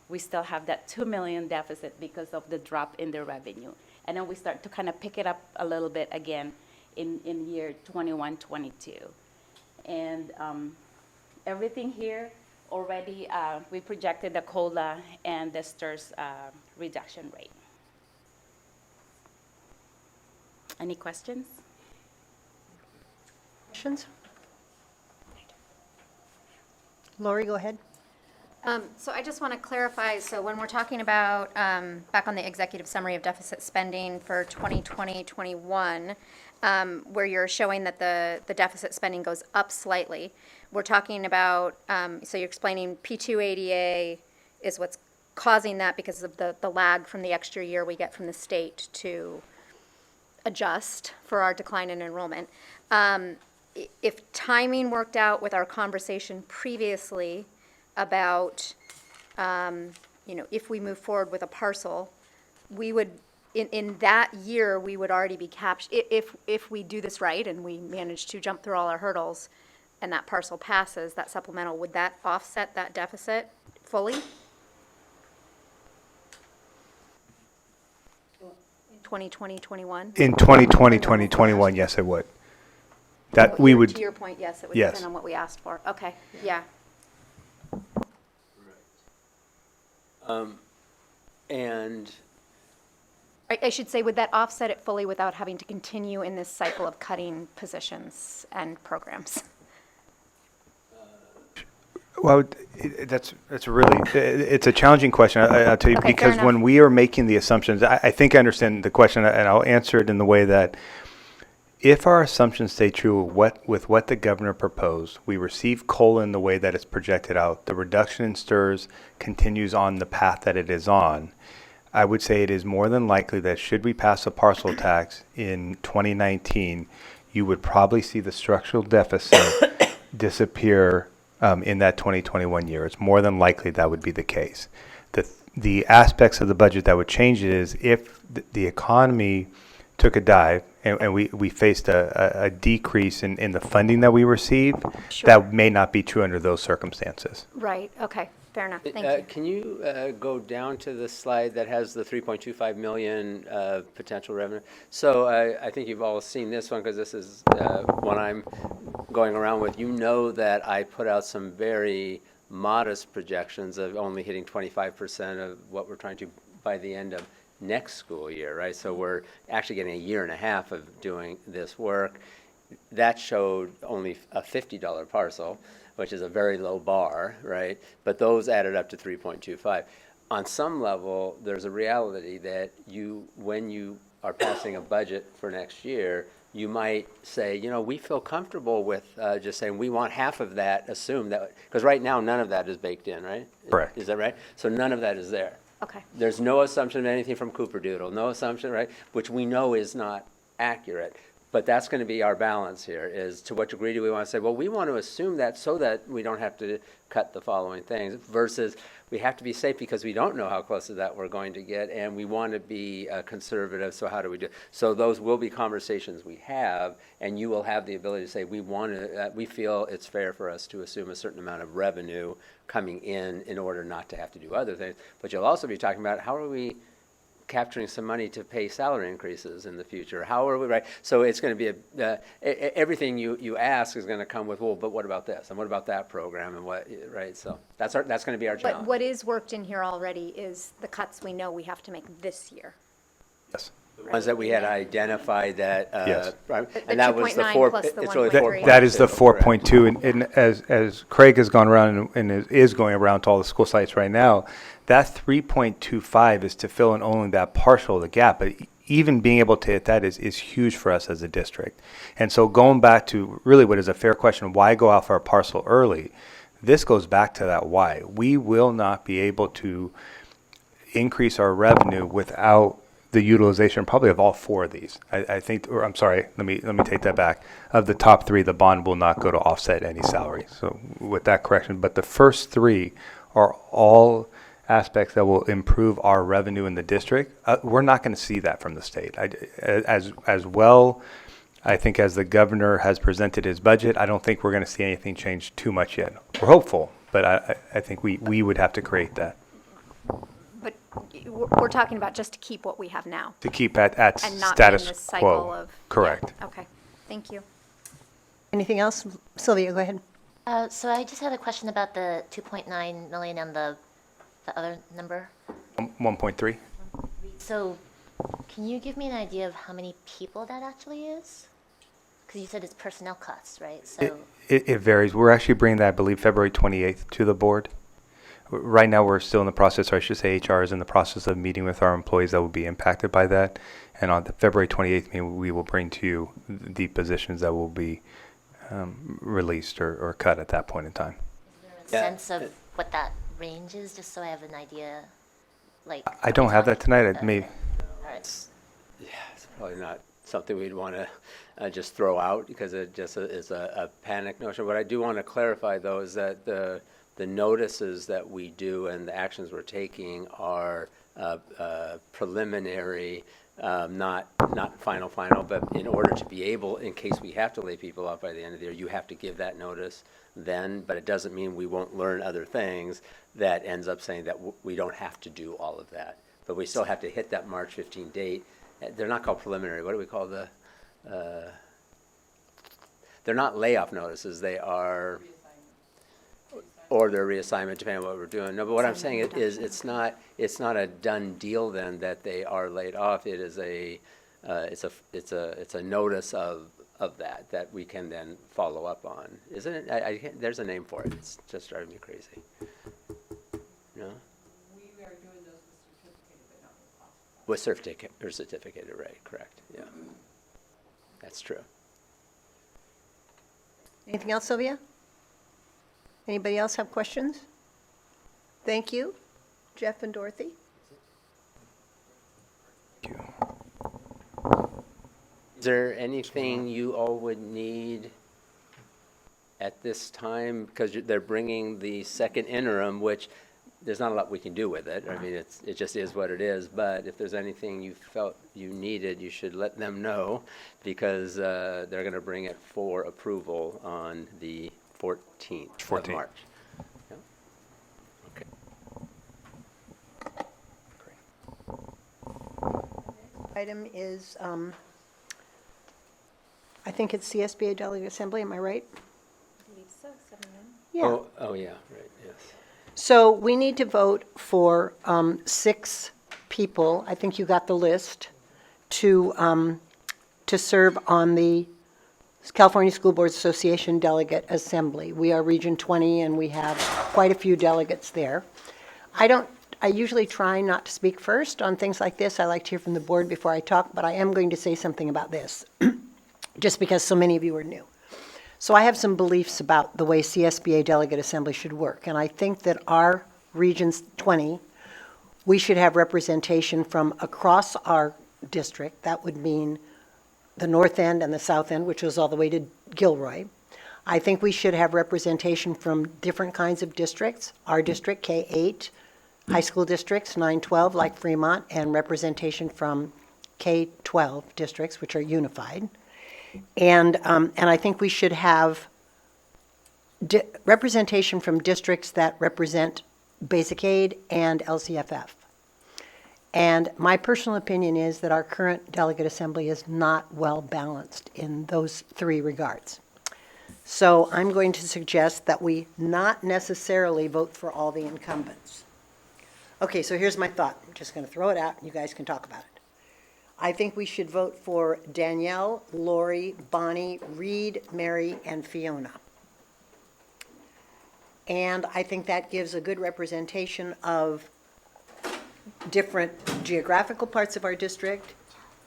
we still have that 2 million deficit because of the drop in the revenue. And then we start to kind of pick it up a little bit again in year 21, 22. And everything here already, we projected the COLA and the STIRS reduction rate. Any questions? Questions? Lori, go ahead. So I just want to clarify, so when we're talking about, back on the executive summary of deficit spending for 2020-21, where you're showing that the deficit spending goes up slightly, we're talking about, so you're explaining P2ADA is what's causing that because of the lag from the extra year we get from the state to adjust for our decline in enrollment. If timing worked out with our conversation previously about, if we move forward with a parcel, we would, in that year, we would already be if we do this right and we manage to jump through all our hurdles and that parcel passes, that supplemental, would that offset that deficit fully? 2020, 21? In 2020, 2021, yes, it would. That we would. To your point, yes, it would Yes. depend on what we asked for. Okay, yeah. And I should say, would that offset it fully without having to continue in this cycle of cutting positions and programs? Well, that's really, it's a challenging question, I'll tell you, Okay, fair because enough. when we are making the assumptions, I think I understand the question, and I'll answer it in the way that if our assumptions stay true with what the governor proposed, we receive COLA in the way that it's projected out, the reduction in STIRS continues on the path that it is on, I would say it is more than likely that should we pass a parcel tax in 2019, you would probably see the structural deficit disappear in that 2021 year. It's more than likely that would be the case. The aspects of the budget that would change it is if the economy took a dive and we faced a decrease in the funding that we received, Sure. that may not be true under those circumstances. Right, okay. Fair enough, thank you. Can you go down to the slide that has the 3.25 million potential revenue? So I think you've all seen this one because this is one I'm going around with. You know that I put out some very modest projections of only hitting 25% of what we're trying to by the end of next school year, right? So we're actually getting a year and a half of doing this work. That showed only a $50 parcel, which is a very low bar, right? But those added up to 3.25. On some level, there's a reality that when you are passing a budget for next year, you might say, you know, we feel comfortable with just saying we want half of that, assume that, because right now none of that is baked in, right? Correct. Is that right? So none of that is there. Okay. There's no assumption of anything from Cooper Doodle, no assumption, right? Which we know is not accurate. But that's going to be our balance here, is to what degree do we want to say, well, we want to assume that so that we don't have to cut the following things, versus we have to be safe because we don't know how close to that we're going to get, and we want to be conservative, so how do we do it? So those will be conversations we have, and you will have the ability to say, we feel it's fair for us to assume a certain amount of revenue coming in order not to have to do other things. But you'll also be talking about how are we capturing some money to pay salary increases in the future? How are we, right? So it's going to be everything you ask is going to come with, well, but what about this? And what about that program? And what, right? So that's going to be our challenge. But what is worked in here already is the cuts we know we have to make this year. Yes. The ones that we had identified that, Yes. right? The And that was the 2.9 4, plus the it's really 1.3. That is the 4.2. 4.2, and as Craig has gone around and is going around to all the school sites right now, that 3.25 is to fill in only that partial of the gap. But even being able to hit that is huge for us as a district. And so going back to really what is a fair question, why go out for a parcel early? This goes back to that why. We will not be able to increase our revenue without the utilization probably of all four of these. I think, or I'm sorry, let me take that back. Of the top three, the bond will not go to offset any salary. So with that correction, but the first three are all aspects that will improve our revenue in the district. We're not going to see that from the state. As well, I think as the governor has presented his budget, I don't think we're going to see anything change too much yet. We're hopeful, but I think we would have to create that. But we're talking about just to keep what we have now. To keep at and not be in status this cycle quo. of Correct. Yeah, okay, thank you. Anything else? Sylvia, go ahead. So I just had a question about the 2.9 million and the other number. 1.3. So can you give me an idea of how many people that actually is? Because you said it's personnel costs, right? So It varies. We're actually bringing that, I believe, February 28th to the board. Right now, we're still in the process, or I should say HR is in the process of meeting with our employees that will be impacted by that. And on the February 28th meeting, we will bring to you the positions that will be released or cut at that point in time. is there a sense of what that range is, just so I have an idea? Like I don't have that tonight. It may. All right. Yeah, it's probably not something we'd want to just throw out because it just is a panic notion. What I do want to clarify, though, is that the notices that we do and the actions we're taking are preliminary, not final, but in order to be able, in case we have to lay people off by the end of the year, you have to give that notice then, but it doesn't mean we won't learn other things that ends up saying that we don't have to do all of that. But we still have to hit that March 15 date. They're not called preliminary. What do we call the, they're not layoff notices. They are, or their reassignment, depending on what we're doing. No, but what I'm saying is it's not a done deal then that they are laid off. It is it's a notice of that we can then follow up on. Isn't it? There's a name for it. It's just driving me crazy. No? We are doing those with certificated, but not with classified. With certificated, right, correct, yeah. That's true. Anything else, Sylvia? Anybody else have questions? Thank you. Jeff and Dorothy? Thank you. Is there anything you all would need at this time? Because they're bringing the second interim, which there's not a lot we can do with it. I mean, it just is what it is. But if there's anything you felt you needed, you should let them know because they're going to bring it for approval on the 14th of March. Yeah. Okay. Item is, I think it's CSBA Delegate Assembly, am I right? Yeah. Oh, yeah, right, yes. So we need to vote for 6 people, I think you got the list, to serve on the California School Boards Association Delegate Assembly. We are Region 20, and we have quite a few delegates there. I usually try not to speak first on things like this. I like to hear from the board before I talk, but I am going to say something about this, just because so many of you are new. So I have some beliefs about the way CSBA Delegate Assembly should work, and I think that our Region 20, we should have representation from across our district. That would mean the north end and the south end, which goes all the way to Gilroy. I think we should have representation from different kinds of districts. Our district, K-8, high school districts, 9-12, like Fremont, and representation from K-12 districts, which are unified. And I think we should have representation from districts that represent basic aid and LCFF. And my personal opinion is that our current delegate assembly is not well balanced in those 3 regards. So I'm going to suggest that we not necessarily vote for all the incumbents. Okay, so here's my thought. I'm just going to throw it out, and you guys can talk about it. I think we should vote for Danielle, Lori, Bonnie, Reed, Mary, and Fiona. And I think that gives a good representation of different geographical parts of our district.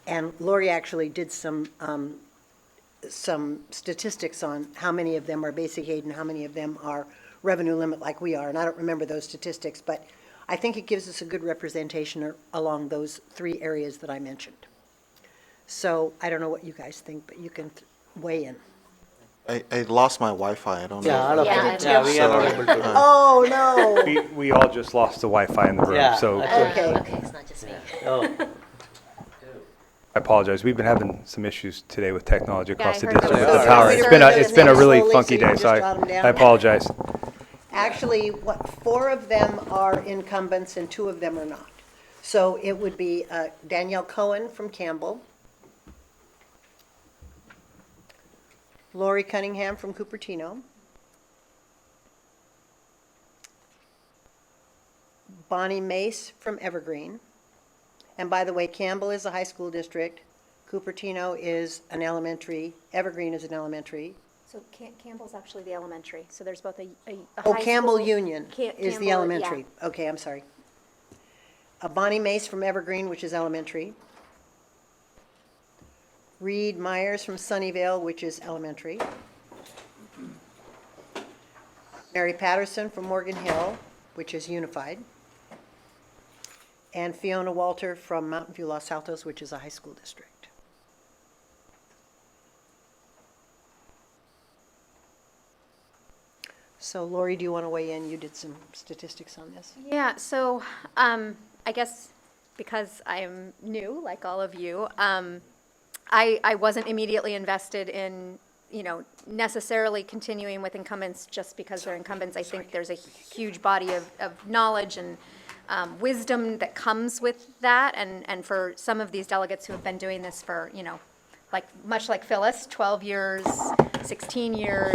And Lori actually did some statistics on how many of them are basic aid and how many of them are revenue limit like we are. And I don't remember those statistics, but I think it gives us a good representation along those 3 areas that I mentioned. So I don't know what you guys think, but you can weigh in. I lost my Wi-Fi. I don't know. Yeah, we are not able to. Oh, no. We all just lost the Wi-Fi in the room, Yeah, so Okay. Okay, it's not just me. Oh, I apologize. We've been having some issues today with technology across the I heard district with those. the power. Yeah. It's been a really Slowly, funky so you day, just so jot 'em down. I apologize. Actually, 4 of them are incumbents and 2 of them are not. So it would be Danielle Cohen from Campbell, Lori Cunningham from Cupertino, Bonnie Mace from Evergreen. And by the way, Campbell is a high school district, Cupertino is an elementary, Evergreen is an elementary. So Campbell's actually the elementary, so there's both a Oh, high Campbell school- Union is Campbell, the elementary. Okay, I'm sorry. Bonnie Mace from Evergreen, which is elementary. Reed Myers from Sunnyvale, which is elementary. Mary Patterson from Morgan Hill, which is unified. And Fiona Walter from Mountain View, Los Altos, which is a high school district. So Lori, do you want to weigh in? You did some statistics on this. Yeah, so I guess because I am new, like all of you, I wasn't immediately invested in, necessarily continuing with incumbents just because they're incumbents. I think there's a huge body of knowledge and wisdom that comes with that. And for some of these delegates who have been doing this for, much like Phyllis, 12 years, 16 years,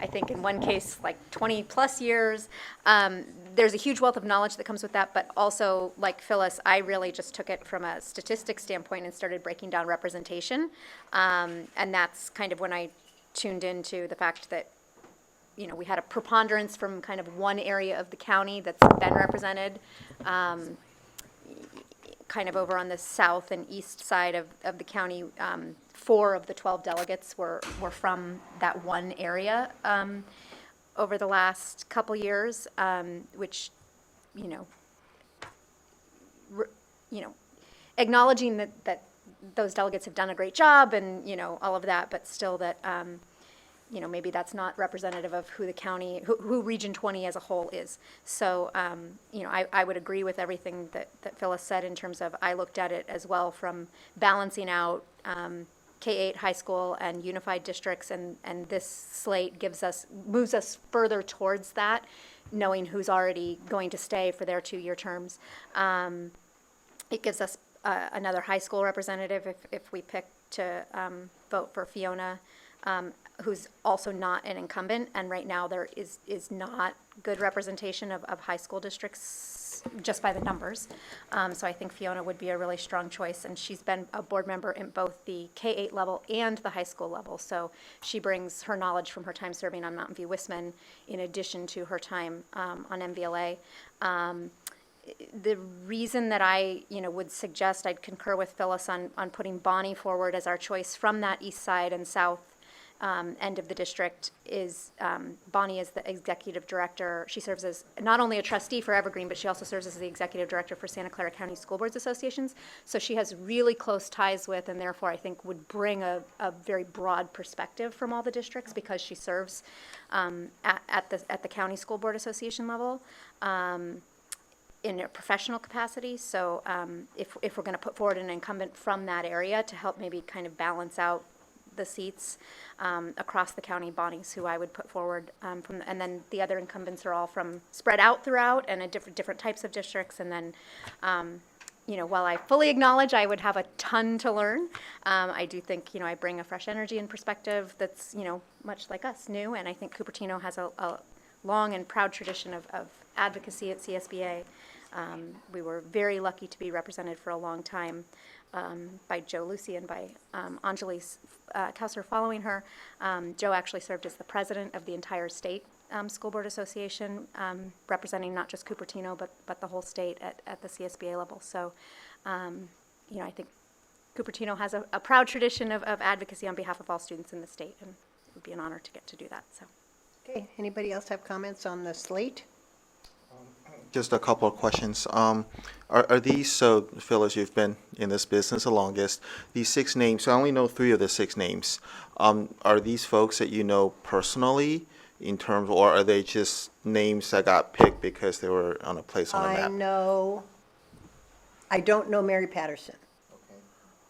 I think in one case, 20 plus years. There's a huge wealth of knowledge that comes with that, but also, like Phyllis, I really just took it from a statistics standpoint and started breaking down representation. And that's kind of when I tuned into the fact that, we had a preponderance from kind of one area of the county that's been represented, kind of over on the south and east side of the county. 4 of the 12 delegates were from that one area over the last couple years, which, acknowledging that those delegates have done a great job and, all of that, but still that, maybe that's not representative of who the county, who Region 20 as a whole is. So, I would agree with everything that Phyllis said in terms of, I looked at it as well from balancing out K-8 high school and unified districts, and this slate moves us further towards that, knowing who's already going to stay for their 2-year terms. It gives us another high school representative if we pick to vote for Fiona, who's also not an incumbent. And right now there is not good representation of high school districts just by the numbers. So I think Fiona would be a really strong choice, and she's been a board member in both the K-8 level and the high school level. So she brings her knowledge from her time serving on Mountain View Wisman in addition to her time on MVLA. The reason that I, would suggest, I'd concur with Phyllis on putting Bonnie forward as our choice from that east side and south end of the district is Bonnie is the executive director. She serves as not only a trustee for Evergreen, but she also serves as the executive director for Santa Clara County School Boards Associations. So she has really close ties with, and therefore I think would bring a very broad perspective from all the districts because she serves at the County School Board Association level. In a professional capacity. So if we're going to put forward an incumbent from that area to help maybe kind of balance out the seats across the county, Bonnie's who I would put forward and then the other incumbents are all from spread out throughout and different types of districts. And then, while I fully acknowledge I would have a ton to learn, I do think, I bring a fresh energy and perspective that's, much like us, new. And I think Cupertino has a long and proud tradition of advocacy at CSBA. We were very lucky to be represented for a long time by Joe Lucy and by Anjali Kausar following her. Joe actually served as the president of the entire state school board association, representing not just Cupertino, but the whole state at the CSBA level. So, I think Cupertino has a proud tradition of advocacy on behalf of all students in the state, and it would be an honor to get to do that. So. Okay, anybody else have comments on the slate? Just a couple of questions. Are these, so Phyllis, you've been in this business the longest, these 6 names, I only know 3 of the 6 names. Are these folks that you know personally in terms, or are they just names that got picked because they were on a place on the map? I don't know Mary Patterson. Okay.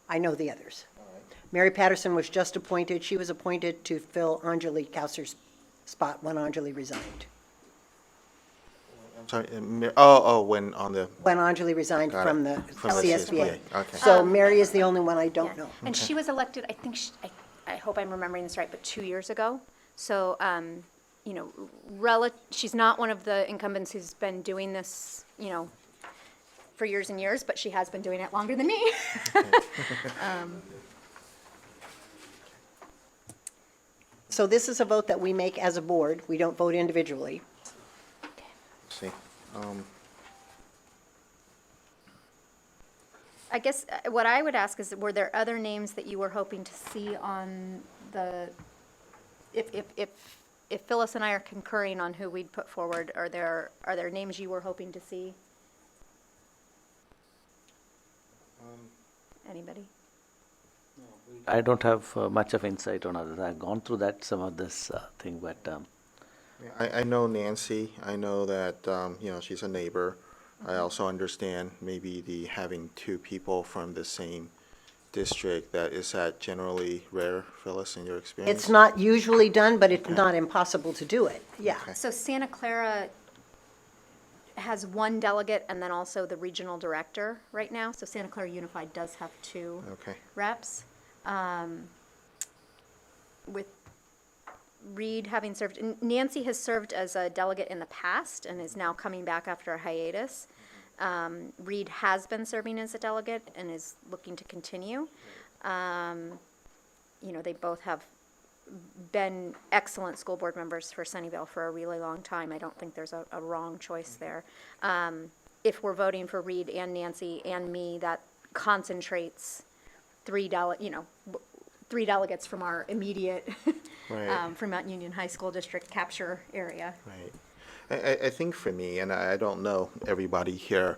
I know the others. All right. Mary Patterson was just appointed. She was appointed to fill Anjali Kausar's spot when Anjali resigned. I'm sorry, when on the... When Anjali resigned from the CSBA. Okay. So Mary is the only one I don't know. And she was elected, I think, I hope I'm remembering this right, but 2 years ago. So, she's not one of the incumbents who's been doing this, for years and years, but she has been doing it longer than me. So this is a vote that we make as a board. We don't vote individually. See. I guess what I would ask is, were there other names that you were hoping to see on the, if Phyllis and I are concurring on who we'd put forward, are there names you were hoping to see? Anybody? I don't have much of insight on others. I've gone through that, some of this thing, but I know Nancy. I know that, she's a neighbor. I also understand maybe the having 2 people from the same district. Is that generally rare, Phyllis, in your experience? It's not usually done, but it's not impossible to do it. Yeah. Okay. So Santa Clara has 1 delegate and then also the regional director right now. So Santa Clara Unified does have 2 reps. With Reed having served, Nancy has served as a delegate in the past and is now coming back after a hiatus. Reed has been serving as a delegate and is looking to continue. They both have been excellent school board members for Sunnyvale for a really long time. I don't think there's a wrong choice there. If we're voting for Reed and Nancy and me, that concentrates 3 delegates from our immediate, from Mount Union High School District capture area. Right. I think for me, and I don't know everybody here,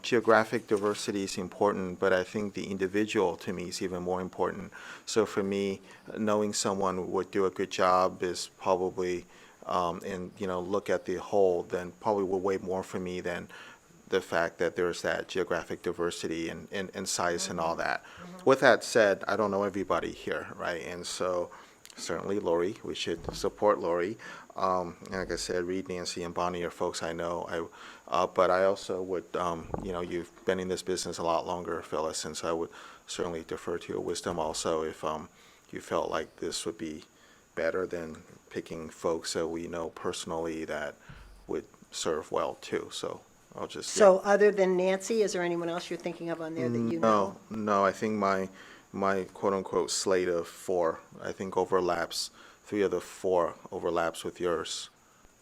geographic diversity is important, but I think the individual to me is even more important. So for me, knowing someone would do a good job is probably, and look at the whole, then probably will weigh more for me than the fact that there's that geographic diversity and size and all that. With that said, I don't know everybody here, right? And so certainly Lori, we should support Lori. Like I said, Reed, Nancy, and Bonnie are folks I know. But I also would, you've been in this business a lot longer, Phyllis, and so I would certainly defer to your wisdom also if you felt like this would be better than picking folks that we know personally that would serve well too. So I'll just. So other than Nancy, is there anyone else you're thinking of on there that you know? No, I think my quote-unquote slate of 4, I think overlaps, 3 of the 4 overlaps with yours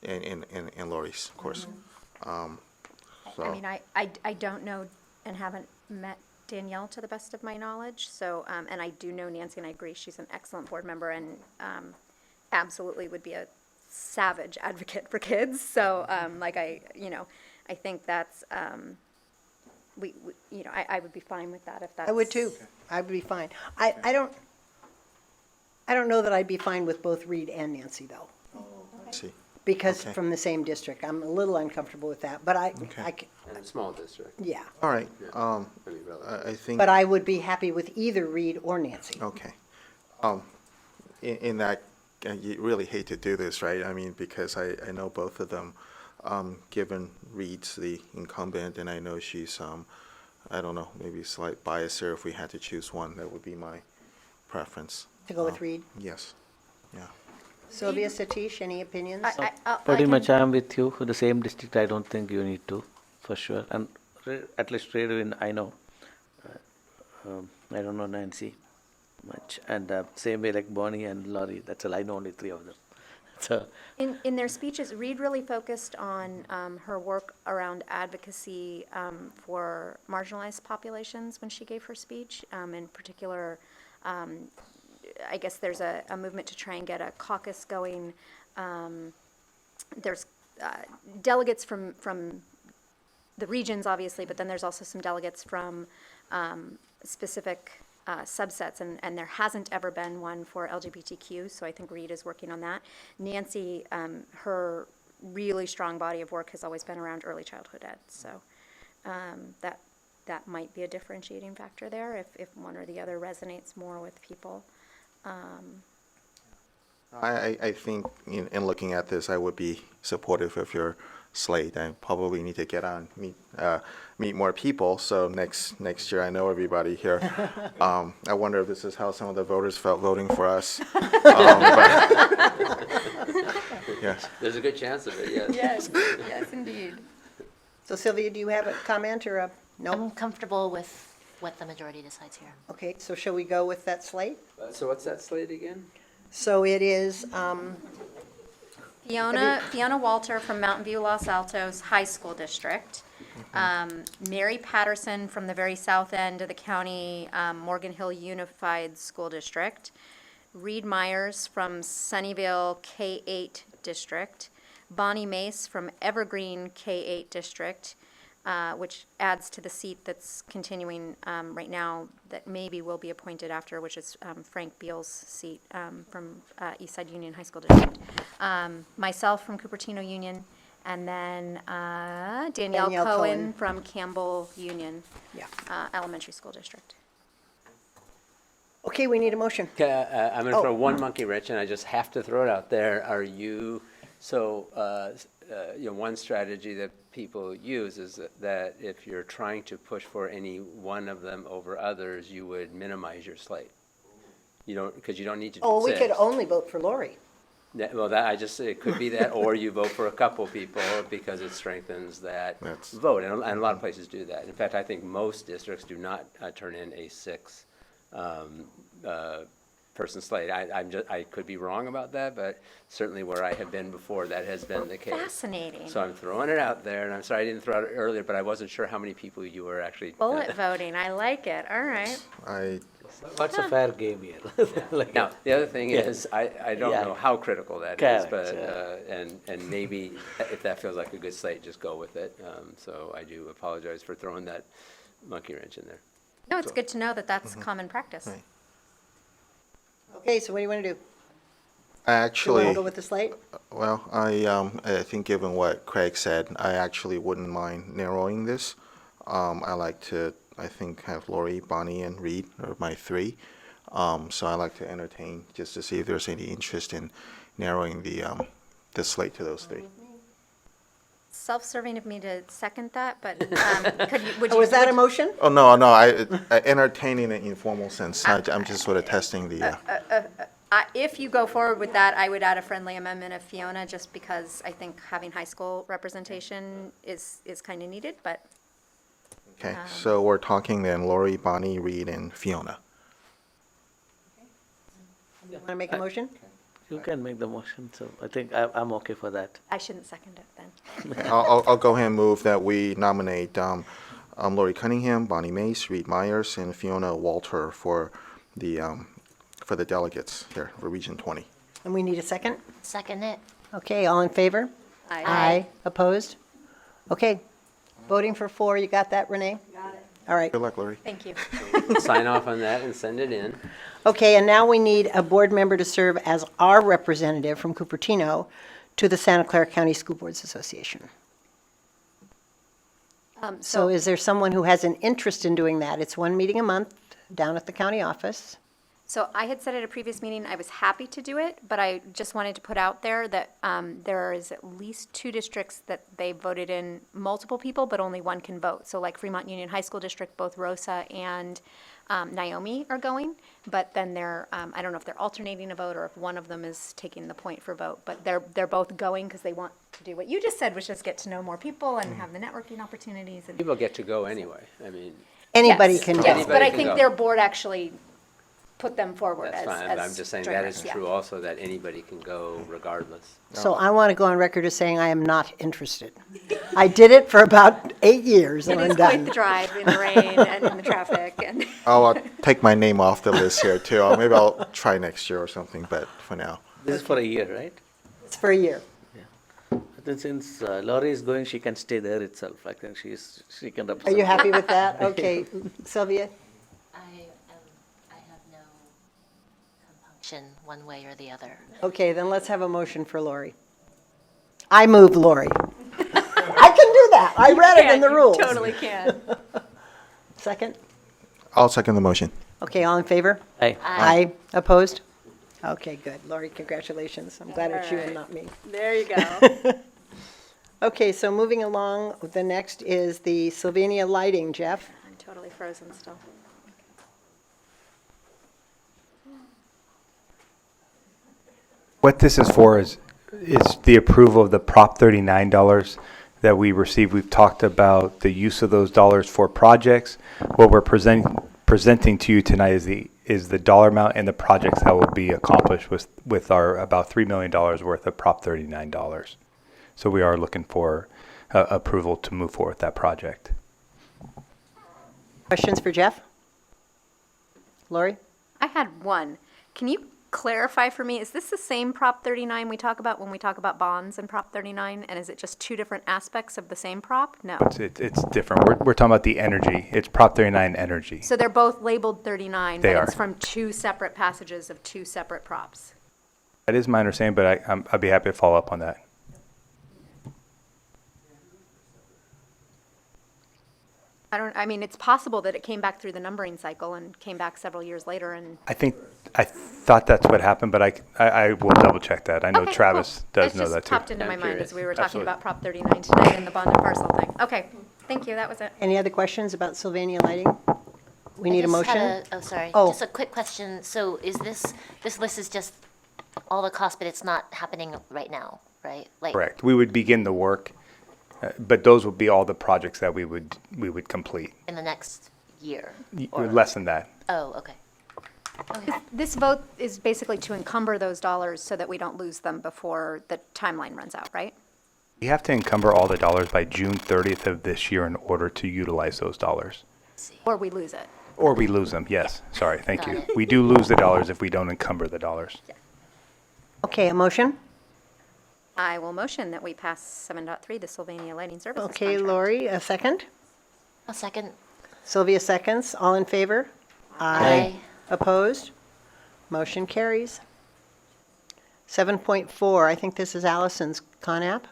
and Lori's, of course. I mean, I don't know and haven't met Danielle to the best of my knowledge, so, and I do know Nancy, and I agree, she's an excellent board member and absolutely would be a savage advocate for kids, so, I think that's, I would be fine with that if that's. I would too. I would be fine. I don't know that I'd be fine with both Reed and Nancy, though. See. Because Okay. from the same district. I'm a little uncomfortable with that, but And a small district. yeah. All right. I mean, relative. I think. But I would be happy with either Reed or Nancy. Okay. In that, you really hate to do this, right? I mean, because I know both of them, given Reed's the incumbent, and I know she's, I don't know, maybe a slight bias there. If we had to choose one, that would be my preference. To go with Reed? Yes. Yeah. Sylvia, Satish, any opinions? Pretty much I am with you. For the same district, I don't think you need to, for sure. And at least Redwin, I know. I don't know Nancy much. And same way like Bonnie and Laurie, that's all. I know only 3 of them. So. In their speeches, Reed really focused on her work around advocacy for marginalized populations when she gave her speech. In particular, I guess there's a movement to try and get a caucus going. There's delegates from the regions, obviously, but then there's also some delegates from specific subsets, and there hasn't ever been one for LGBTQ, so I think Reed is working on that. Nancy, her really strong body of work has always been around early childhood ed, so that might be a differentiating factor there if one or the other resonates more with people. I think in looking at this, I would be supportive of your slate. I probably need to get on, meet more people. So next year, I know everybody here. I wonder if this is how some of the voters felt voting for us. Yes. There's a good chance of it, yes. Yes, indeed. So Sylvia, do you have a comment or a no? I'm comfortable with what the majority decides here. Okay, so shall we go with that slate? So what's that slate again? So it is, Fiona Walter from Mountain View, Los Altos High School District. Mary Patterson from the very south end of the county, Morgan Hill Unified School District. Reed Myers from Sunnyvale K-8 District. Bonnie Mace from Evergreen K-8 District, which adds to the seat that's continuing right now that maybe will be appointed after, which is Frank Beal's seat from Eastside Union High School District. Myself from Cupertino Union, and then Danielle Cohen from Campbell Union Elementary School District. okay, we need a motion. Okay, I'm going to throw one monkey wrench, and I just have to throw it out there. One strategy that people use is that if you're trying to push for any one of them over others, you would minimize your slate. Because you don't need to do Oh, we 6. could only vote for Lori. It could be that, or you vote for a couple people because it strengthens that vote, and a lot of places do that. In fact, I think most districts do not turn in a 6 person slate. I could be wrong about that, but certainly where I have been before, that has been the case. Fascinating. So I'm throwing it out there, and I'm sorry I didn't throw it out earlier, but I wasn't sure how many people you were actually. Bullet voting, I like it, all right. What's a fair game here? Now, the other thing is, I don't know how critical that is, Correct, but, and maybe if that feels like a good slate, just go with it. So I do apologize for throwing that monkey wrench in there. No, it's good to know that that's common practice. Right. Okay, so what do you want to do? Actually, Do you want to go with the slate? well, I think given what Craig said, I actually wouldn't mind narrowing this. I like to, I think, have Lori, Bonnie, and Reed are my 3. So I like to entertain just to see if there's any interest in narrowing the the slate to those three. Self-serving of me to second that, but would you? Oh, was that a motion? Oh, no, I entertain in an informal sense. I'm just sort of testing the, If you go forward with that, I would add a friendly amendment of Fiona, just because I think having high school representation is kind of needed, but. okay. So we're talking then Lori, Bonnie, Reed, and Fiona. You want to make a motion? You can make the motion, so I think I'm okay for that. I shouldn't second it then. I'll go ahead and move that we nominate Lori Cunningham, Bonnie Mace, Reed Myers, and Fiona Walter for the delegates here for Region 20. And we need a second? Second it. Okay, all in favor? Aye. Opposed? Okay, voting for 4, you got that, Renee? Got it. All right. Good luck, Lori. Thank you. Sign off on that and send it in. Okay, and now we need a board member to serve as our representative from Cupertino to the Santa Clara County School Boards Association. So is there someone who has an interest in doing that? It's 1 meeting a month down at the county office. So I had said at a previous meeting, I was happy to do it, but I just wanted to put out there that there is at least 2 districts that they voted in multiple people, but only one can vote. So like Fremont Union High School District, both Rosa and Naomi are going, but then I don't know if they're alternating a vote or if one of them is taking the point for vote, but they're both going because they want to do what you just said, which is get to know more people and have the networking opportunities. And People get to go anyway. I mean, Anybody can go. Yes, but I can think go. their board actually put them forward that's as fine. I'm just saying that joiners, is yeah. true also, that anybody can go regardless. So I want to go on record as saying I am not interested. I did it for about 8 years and It I'm is quite done. the drive in the rain and in the traffic and. I'll take my name off the list here too. Maybe I'll try next year or something, but for now. This is for a year, right? It's for a year. I think since Laurie is going, she can stay there itself. I think she can Are represent. you happy with that? Okay, Sylvia? I have no compunction one way or the other. Okay, then let's have a motion for Lori. I move Lori. I can do that. I read it in the rules. Totally can. Second? I'll second the motion. Okay, all in favor? Aye. Aye. Opposed? Okay, good. Lori, congratulations. I'm glad it's you and not me. There you go. Okay, so moving along, the next is the Sylvania Lighting. Jeff? I'm totally frozen still. What this is for is the approval of the Prop $39 that we received. We've talked about the use of those dollars for projects. What we're presenting to you tonight is the dollar amount and the projects that will be accomplished with our about $3 million worth of Prop $39. So we are looking for approval to move forward with that project. Questions for Jeff? Lori? I had one. Can you clarify for me, is this the same Prop 39 we talk about when we talk about bonds and Prop 39? And is it just 2 different aspects of the same prop? No. It's different. We're talking about the energy. It's Prop 39 energy. So they're both labeled 39, They but it's are. from 2 separate passages of 2 separate props. That is my understanding, but I'd be happy to follow up on that. I mean, it's possible that it came back through the numbering cycle and came back several years later and. I thought that's what happened, but I will double check that. I know Okay, Travis cool. does know that It just too. popped into my mind as we were talking Absolutely. about Prop 39 tonight and the bond and parcel thing. Okay, thank you, that was it. Any other questions about Sylvania Lighting? We need a I just motion? had sorry. Oh. Just a quick question. So is this list is just all the costs, but it's not happening right now, right? Like Correct. We would begin the work, but those would be all the projects that we would complete. in the next year? Less than that. Oh, okay. This vote is basically to encumber those dollars so that we don't lose them before the timeline runs out, right? We have to encumber all the dollars by June 30th of this year in order to utilize those dollars. Or we lose it. Or we lose them, yes. Sorry, thank Got you. it. We do lose the dollars if we don't encumber the dollars. Okay, a motion? I will motion that we pass 7.3, the Sylvania Lighting Services Okay, contract. Lori, a second? A second. Sylvia seconds. All in favor? Aye. Opposed? Motion carries. 7.4, I think this is Allison's CONAP.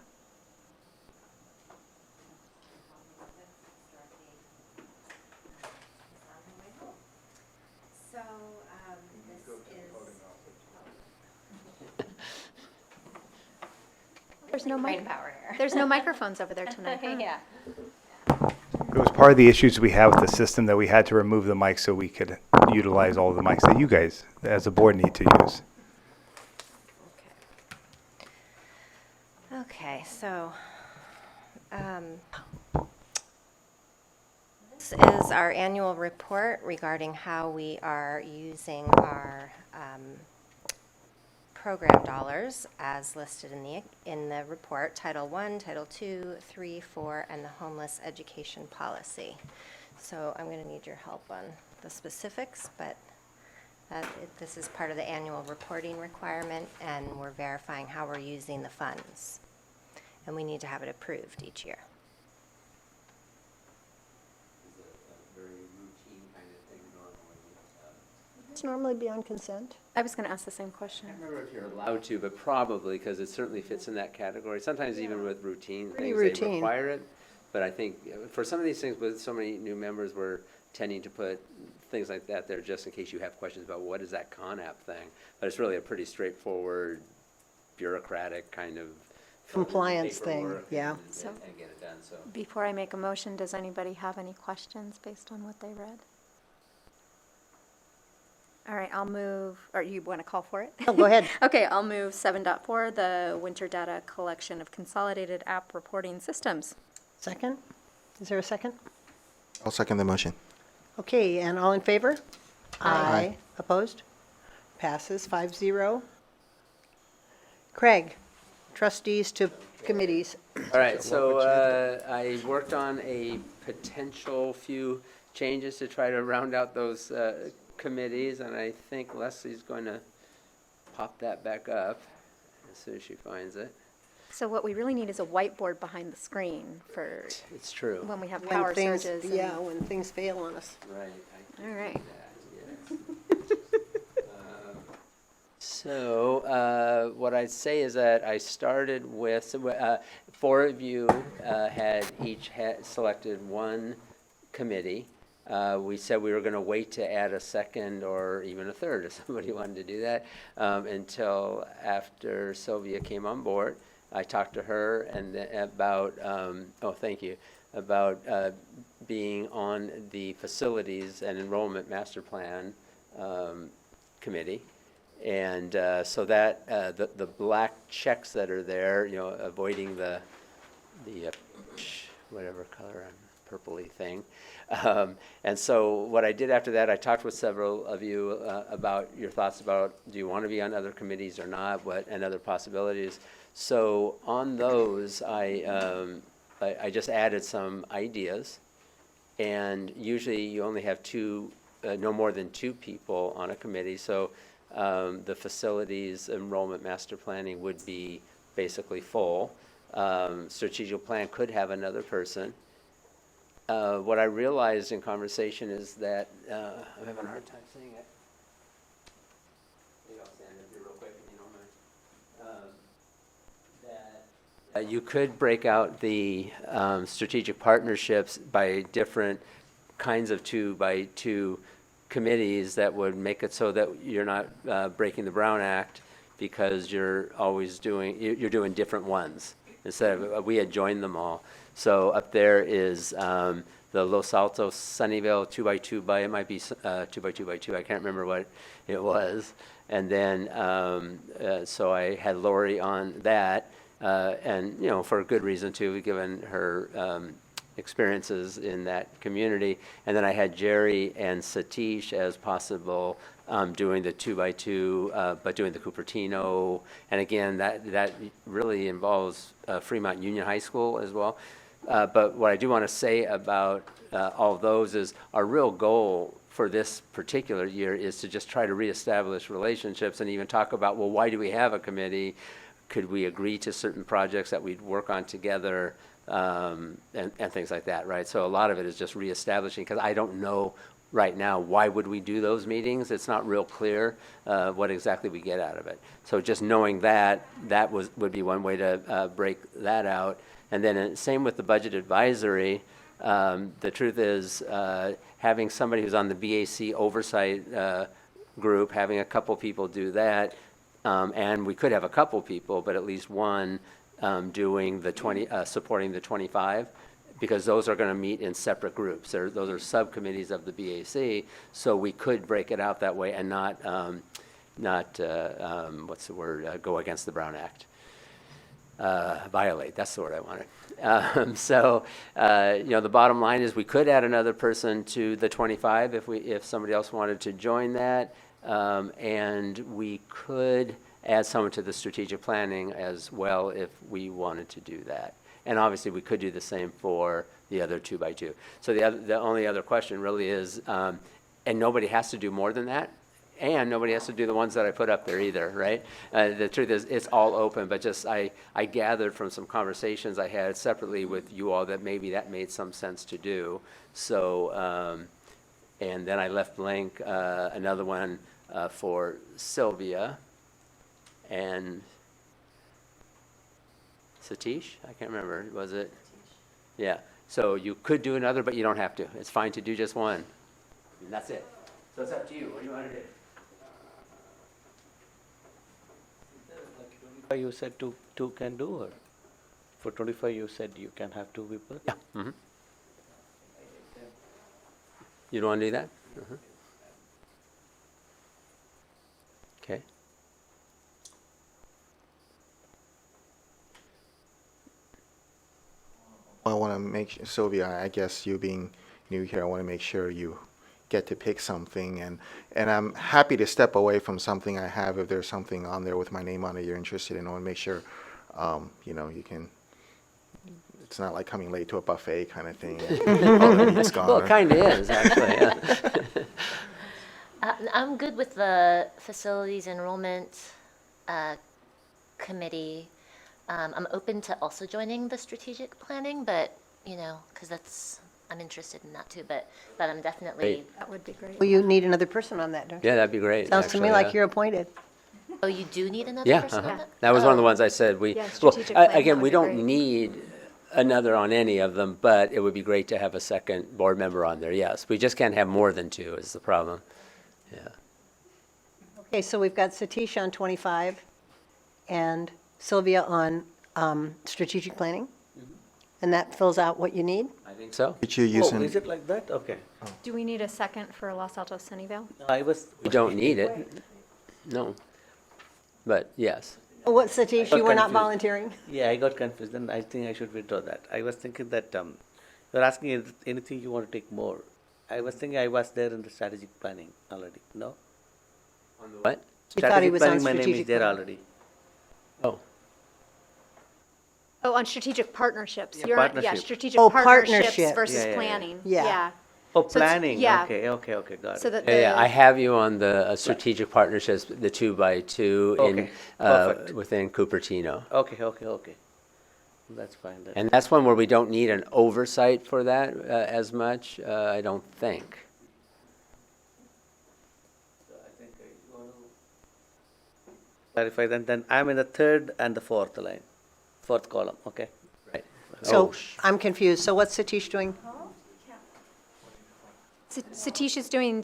there's no brain power here. There's no microphones over there tonight. Huh? Yeah. It was part of the issues we had with the system that we had to remove the mics so we could utilize all the mics that you guys, as a board, need to use. Okay, so this is our annual report regarding how we are using our program dollars as listed in the report, Title I, Title II, 3, 4, and the Homeless Education Policy. So I'm going to need your help on the specifics, but this is part of the annual reporting requirement, and we're verifying how we're using the funds. And we need to have it approved each year. It's normally be on consent. I was going to ask the same question. I don't remember if you're allowed to, but probably, because it certainly fits in that category. Sometimes even with routine Pretty things, they routine. require it. But I think for some of these things, with so many new members, we're tending to put things like that there just in case you have questions about what is that CONAP thing. But it's really a pretty straightforward, bureaucratic kind of Compliance thing, paperwork yeah. and So- get it done. So Before I make a motion, does anybody have any questions based on what they read? All right, I'll move, or you want to call for it? Oh, go ahead. Okay, I'll move 7.4, the winter data collection of consolidated app reporting systems. Second? Is there a second? I'll second the motion. Okay, and all in favor? Aye. Opposed? Passes 5-0. Craig, trustees to committees. all right, so I worked on a potential few changes to try to round out those committees, and I think Leslie's going to pop that back up as soon as she finds it. So what we really need is a whiteboard behind the screen for It's true. when we have When power things- surges. and- Yeah, when things fail on us. Right. All right. So what I'd say is that I started with, so, 4 of you had each selected one committee. We said we were going to wait to add a second or even a third if somebody wanted to do that until after Sylvia came on board. I talked to her and about, thank you, about being on the facilities and enrollment master plan committee. And so that the black checks that are there, you know, avoiding the whatever color, purpley thing. And so what I did after that, I talked with several of you about your thoughts about, do you want to be on other committees or not, and other possibilities. So on those, I just added some ideas. And usually you only have no more than 2 people on a committee. So the facilities enrollment master planning would be basically full. Strategic plan could have another person. What I realized in conversation is that I'm having a hard time saying it. Maybe I'll stand up here real quick if you don't mind. That you could break out the strategic partnerships by different kinds of 2x2 committees that would make it so that you're not breaking the Brown Act because you're doing different ones instead of we had joined them all. So up there is the Los Altos Sunnyvale 2x2 it might be 2x2 I can't remember what it was. And then so I had Lori on that and you know, for a good reason too, given her experiences in that community. And then I had Jerry and Satish as possible doing the 2x2, but doing the Cupertino. And again, that really involves Fremont Union High School as well. But what I do want to say about all of those is our real goal for this particular year is to just try to reestablish relationships and even talk about, well, why do we have a committee? Could we agree to certain projects that we'd work on together? And things like that, right? So a lot of it is just reestablishing, because I don't know right now why would we do those meetings. It's not real clear what exactly we get out of it. So just knowing that would be one way to break that out. And then same with the budget advisory. The truth is having somebody who's on the BAC oversight group, having a couple people do that, and we could have a couple people, but at least one doing the 20, supporting the 25, because those are going to meet in separate groups. Those are subcommittees of the BAC, so we could break it out that way and not what's the word, go against the Brown Act. Violate, that's the word I wanted. The bottom line is we could add another person to the 25 if somebody else wanted to join that, and we could add someone to the strategic planning as well if we wanted to do that. And obviously, we could do the same for the other 2x2. So the only other question really is, and nobody has to do more than that, and nobody has to do the ones that I put up there either, right? The truth is, it's all open, but just I gathered from some conversations I had separately with you all that maybe that made some sense to do. So, and then I left blank another one for Sylvia and Satish? I can't remember. Was it? Yeah. So you could do another, but you don't have to. It's fine to do just one. And that's it. So it's up to you. What do you want to do? You said two can do, or for 25 you said you can have 2 people? Yeah. Mm-hmm. You don't want to do that? Uh-huh. Okay. I want to make Sylvia, I guess you being new here, I want to make sure you get to pick something, and I'm happy to step away from something I have if there's something on there with my name on it you're interested in. I want to make sure, you can. It's not like coming late to a buffet kind of thing. It's gone. Well, it kind of is actually. Yeah. I'm good with the facilities enrollment committee. I'm open to also joining the strategic planning, but because I'm interested in that too. But I'm definitely. Great. That would be great. Well, you need another person on that, don't you? Yeah, that'd be great. Sounds to me actually, like yeah. you're appointed. Oh, you do need another Yeah, person on uh-huh. that? That was one of the Oh. ones I said we. Yeah, Well, strategic plan, that again, would we be don't great. need another on any of them, but it would be great to have a second board member on there. Yes, we just can't have more than 2 is the problem. Yeah. Okay, so we've got Satish on 25 and Sylvia on strategic planning. And that fills out what you need? I think so. Did you use Oh, is it like that? Okay. Do we need a second for Los Altos Sunnyvale? I was. We don't need it. No. But yes. Oh, what, Satish, got you were not confused. volunteering? Yeah, I got confused, and I think I should withdraw that. I was thinking that you're asking if anything you want to take more. I was thinking I was there in the strategic planning already. No? On the what? We thought he was on planning, my name is strategic there planning. already. Oh. Oh, on strategic partnerships. Yeah, You're partnership. strategic Oh, partnerships partnership. versus Yeah, yeah, yeah. planning. Yeah. Oh, So it's- planning. yeah. Okay, got So it. that Yeah, I the, have you on the strategic partnerships, the 2x2 Okay, perfect. within Cupertino. Okay. That's fine then. And that's one where we don't need an oversight for that as much, I don't think. Clarify then I'm in the 3rd and the 4th line, 4th column. Okay. Right. So I'm confused. So what's Satish doing? Satish is doing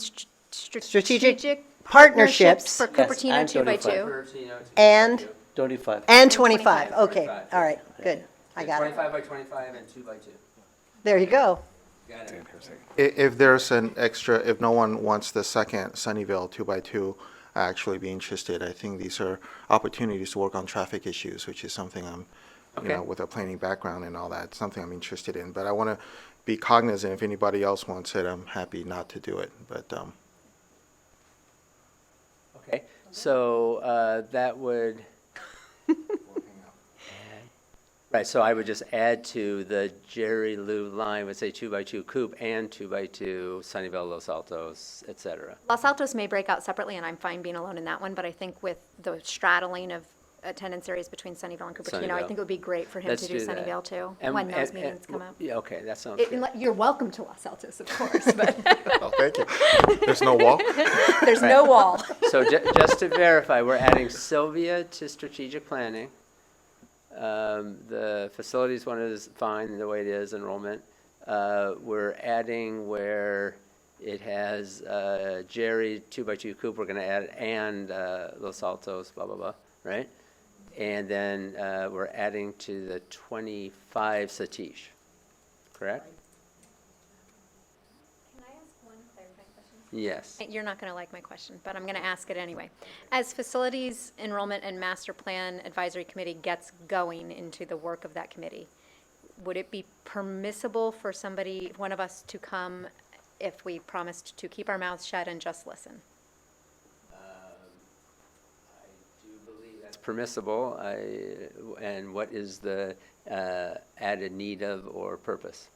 Strategic partnerships. for Yes, Cupertino and 2x2. And 25. 25. Okay, all right, good. I got it. 25 by 25 and 2x2. There you go. Got it. If there's an extra, if no one wants the second Sunnyvale 2x2, I actually be interested. I think these are opportunities to work on traffic issues, which is something I'm, Okay. with a planning background and all that, something I'm interested in. But I want to be cognizant, if anybody else wants it, I'm happy not to do it. But Okay, so that would, right, so I would just add to the Jerry Lou line, would say 2x2 Coop and 2x2 Sunnyvale, Los Altos, et cetera. Los Altos may break out separately, and I'm fine being alone in that one, but I think with the straddling of attendance areas between Sunnyvale and Cupertino, I Sunnyvale. think it would be great for him Let's to do that. Sunnyvale too, And- when those and- meetings come up. Yeah, okay, that sounds good. You're welcome to Los Altos, of course, but oh, thank you. There's no wall? there's no wall. So just to verify, we're adding Sylvia to strategic planning. The facilities one is fine the way it is, enrollment. We're adding where it has Jerry, 2x2 Coop, we're going to add, and Los Altos, blah, blah, blah, right? And then we're adding to the 25 Satish, correct? Can I ask one clarifying question? Yes. You're not going to like my question, but I'm going to ask it anyway. As Facilities Enrollment and Master Plan Advisory Committee gets going into the work of that committee, would it be permissible for somebody, one of us, to come if we promised to keep our mouths shut and just listen? That's permissible, and what is the added need of or purpose?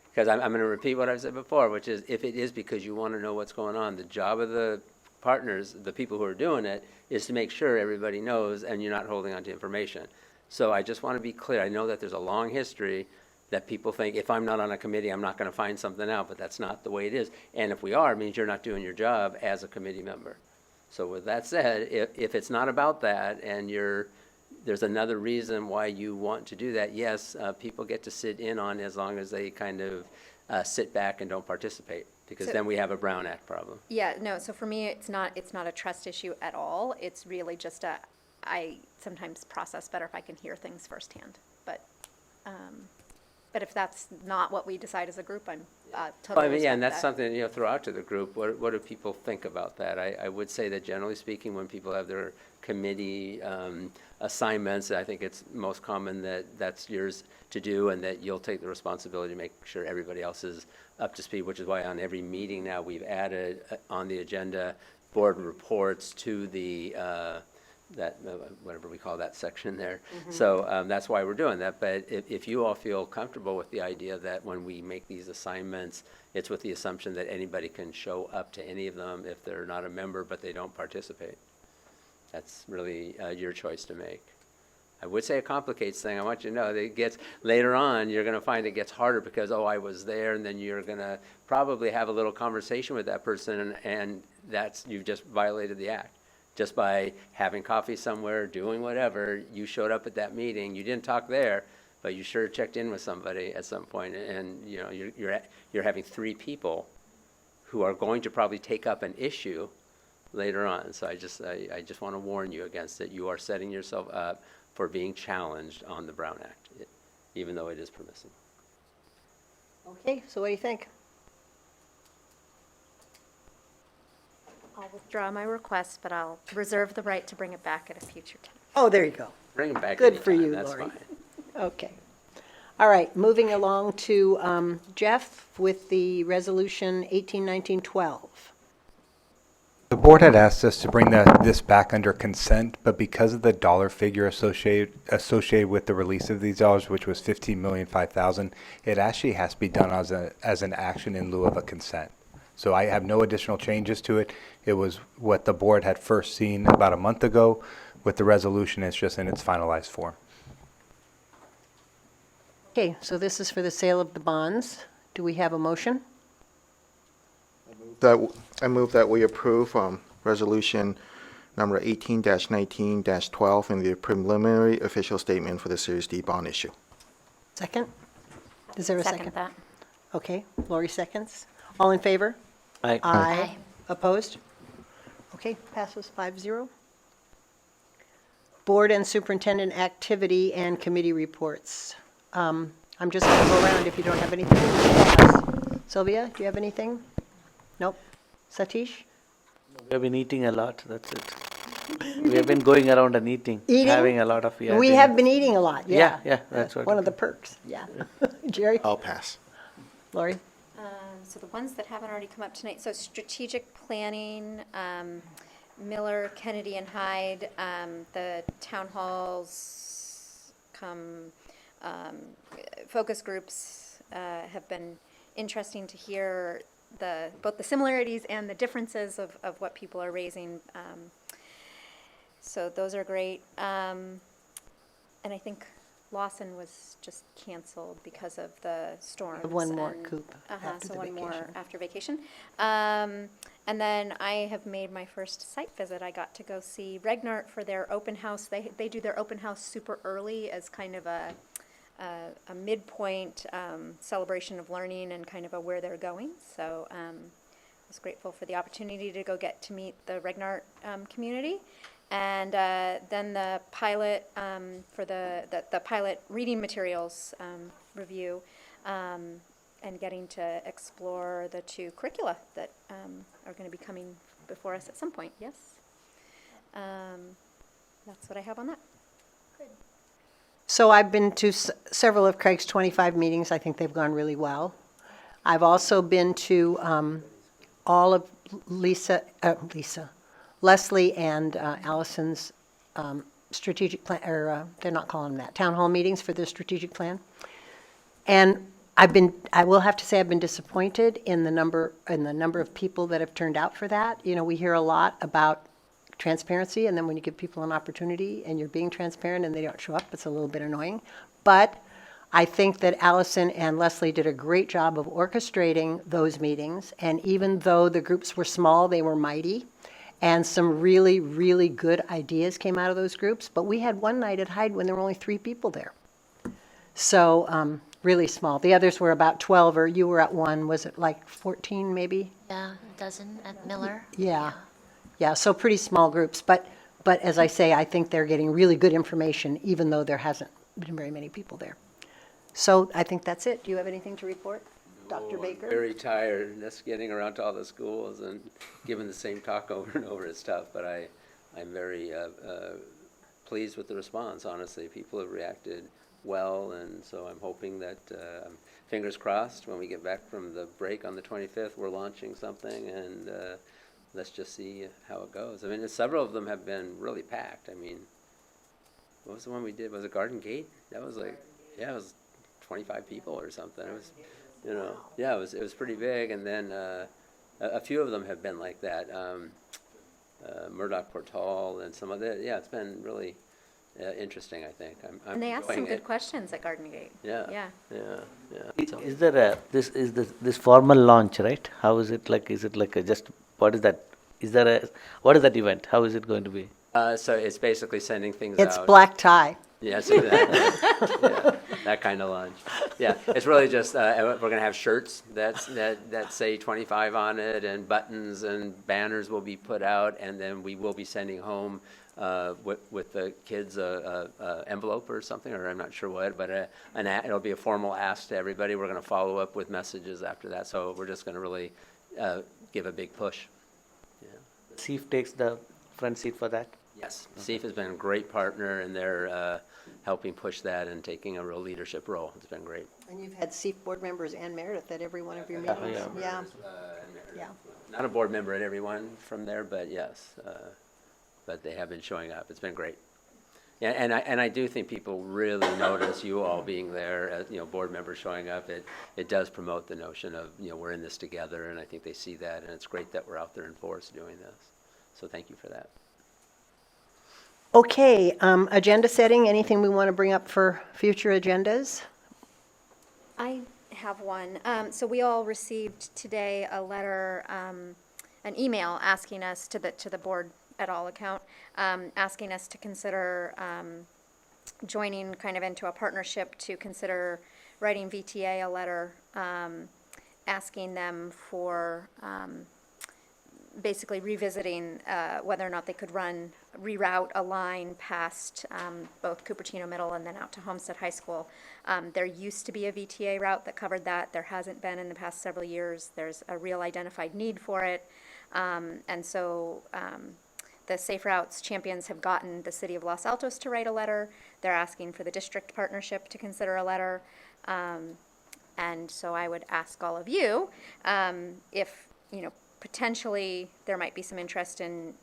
Because I'm going to repeat what I've said before, which is if it is because you want to know what's going on, the job of the partners, the people who are doing it, is to make sure everybody knows and you're not holding on to information. So I just want to be clear. I know that there's a long history that people think if I'm not on a committee, I'm not going to find something out, but that's not the way it is. And if we are, it means you're not doing your job as a committee member. So with that said, if it's not about that and there's another reason why you want to do that, yes, people get to sit in on as long as they kind of sit back and don't participate, because then we have a Brown Act problem. Yeah, no, so for me, it's not a trust issue at all. It's really just I sometimes process better if I can hear things firsthand. But if that's not what we decide as a group, I'm totally Well, I mean, yeah, respect and that's that. something, throw out to the group. What do people think about that? I would say that generally speaking, when people have their committee assignments, I think it's most common that that's yours to do and that you'll take the responsibility to make sure everybody else is up to speed, which is why on every meeting now we've added on the agenda board reports to the whatever we call that section there. So that's why we're doing that. But if you all feel comfortable with the idea that when we make these assignments, it's with the assumption that anybody can show up to any of them if they're not a member but they don't participate. That's really your choice to make. I would say it complicates things. I want you to know that it gets, later on, you're going to find it gets harder because, oh, I was there, and then you're going to probably have a little conversation with that person, and you've just violated the act. Just by having coffee somewhere, doing whatever, you showed up at that meeting. You didn't talk there, but you sure checked in with somebody at some point, and you're having three people who are going to probably take up an issue later on. So I just want to warn you against it. You are setting yourself up for being challenged on the Brown Act, even though it is permissible. Okay, so what do you think? I'll withdraw my request, but I'll reserve the right to bring it back at a future time. Oh, there you go. Bring them back Good for anytime, you, that's Lori. fine. Okay. All right, moving along to Jeff with the resolution 181912. The board had asked us to bring this back under consent, but because of the dollar figure associated with the release of these dollars, which was $15,005,000, it actually has to be done as an action in lieu of a consent. So I have no additional changes to it. It was what the board had first seen about a month ago. With the resolution, it's just in its finalized form. Okay, so this is for the sale of the bonds. Do we have a motion? I move that we approve resolution number 18-19-12 in the preliminary official statement for the Series D bond issue. Second? Is there a second? Second that. Okay, Lori seconds. All in favor? Aye. Aye. Opposed? Okay, passes 5-0. Board and superintendent activity and committee reports. I'm just going to go around if you don't have anything. Yes. Sylvia, do you have anything? Nope. Satish? We have been eating a lot, that's it. We have been going around and eating. Eating? Having a lot of, We dinner. have been eating a lot, yeah. Yeah, that's what. One of the perks, yeah. Jerry? I'll pass. Lori? So the ones that haven't already come up tonight, so strategic planning, Miller, Kennedy, and Hyde, the town halls, focus groups have been interesting to hear both the similarities and the differences of what people are raising. So those are great. And I think Lawson was just canceled because of the storms. One more and- coop after so the one more vacation. after vacation. And then I have made my first site visit. I got to go see Regnart for their open house. They do their open house super early as kind of a midpoint celebration of learning and kind of where they're going. So I was grateful for the opportunity to go get to meet the Regnart community. And then the pilot for the pilot reading materials review, and getting to explore the 2 curricula that are going to be coming before us at some point. Yes. That's what I have on that. So I've been to several of Craig's 25 meetings. I think they've gone really well. I've also been to all of Leslie and Allison's strategic plan, or they're not calling them that, town hall meetings for the strategic plan. And I will have to say I've been disappointed in the number of people that have turned out for that. You know, we hear a lot about transparency, and then when you give people an opportunity and you're being transparent and they don't show up, it's a little bit annoying. But I think that Allison and Leslie did a great job of orchestrating those meetings, and even though the groups were small, they were mighty, and some really, really good ideas came out of those groups. But we had one night at Hyde when there were only 3 people there. So really small. The others were about 12, or you were at one, was it like 14 maybe? Yeah, a dozen at Miller. Yeah, so pretty small groups. But as I say, I think they're getting really good information, even though there hasn't been very many people there. So I think that's it. Do you have anything to report, Dr. Baker? I'm very tired just getting around to all the schools and giving the same talk over and over. It's tough, but I'm very pleased with the response, honestly. People have reacted well, and so I'm hoping that, fingers crossed, when we get back from the break on the 25th, we're launching something, and let's just see how it goes. I mean, several of them have been really packed. I mean, what was the one we did? Was it Garden Gate? That was like, yeah, it was 25 people or something. It was, you know, yeah, it was pretty big. And then a few of them have been like that. Murdoch Portal and some of the, yeah, it's been really interesting, I think. I'm And they asked some enjoying good it. questions at Garden Gate. Yeah. So- Is there this formal launch, right? How is it like? Is it like just what is that? What is that event? How is it going to be? So it's basically sending things out. It's black tie. Yeah, so yeah, that kind of lunch. Yeah, it's really just we're going to have shirts that say 25 on it, and buttons and banners will be put out, and then we will be sending home with the kids envelope or something, or I'm not sure what, but it'll be a formal ask to everybody. We're going to follow up with messages after that, so we're just going to really give a big push. Yeah. CEF takes the front seat for that? Yes, CEF has been a great partner, and they're helping push that and taking a real leadership role. It's been great. And you've had CEF board members and Meredith at every one of your meetings. Yeah. Not a board member at every one from there, but yes, but they have been showing up. It's been great. Yeah, and I do think people really notice you all being there, board members showing up. It does promote the notion of, we're in this together, and I think they see that, and it's great that we're out there in force doing this. So thank you for that. Okay, agenda setting, anything we want to bring up for future agendas? I have one. So we all received today a letter, an email asking us to the board at all account, asking us to consider joining kind of into a partnership to consider writing VTA a letter, asking them for basically revisiting whether or not they could reroute a line past both Cupertino Middle and then out to Homestead High School. There used to be a VTA route that covered that. There hasn't been in the past several years. There's a real identified need for it. And so the Safe Routes champions have gotten the city of Los Altos to write a letter. They're asking for the district partnership to consider a letter. And so I would ask all of you if, potentially there might be some interest in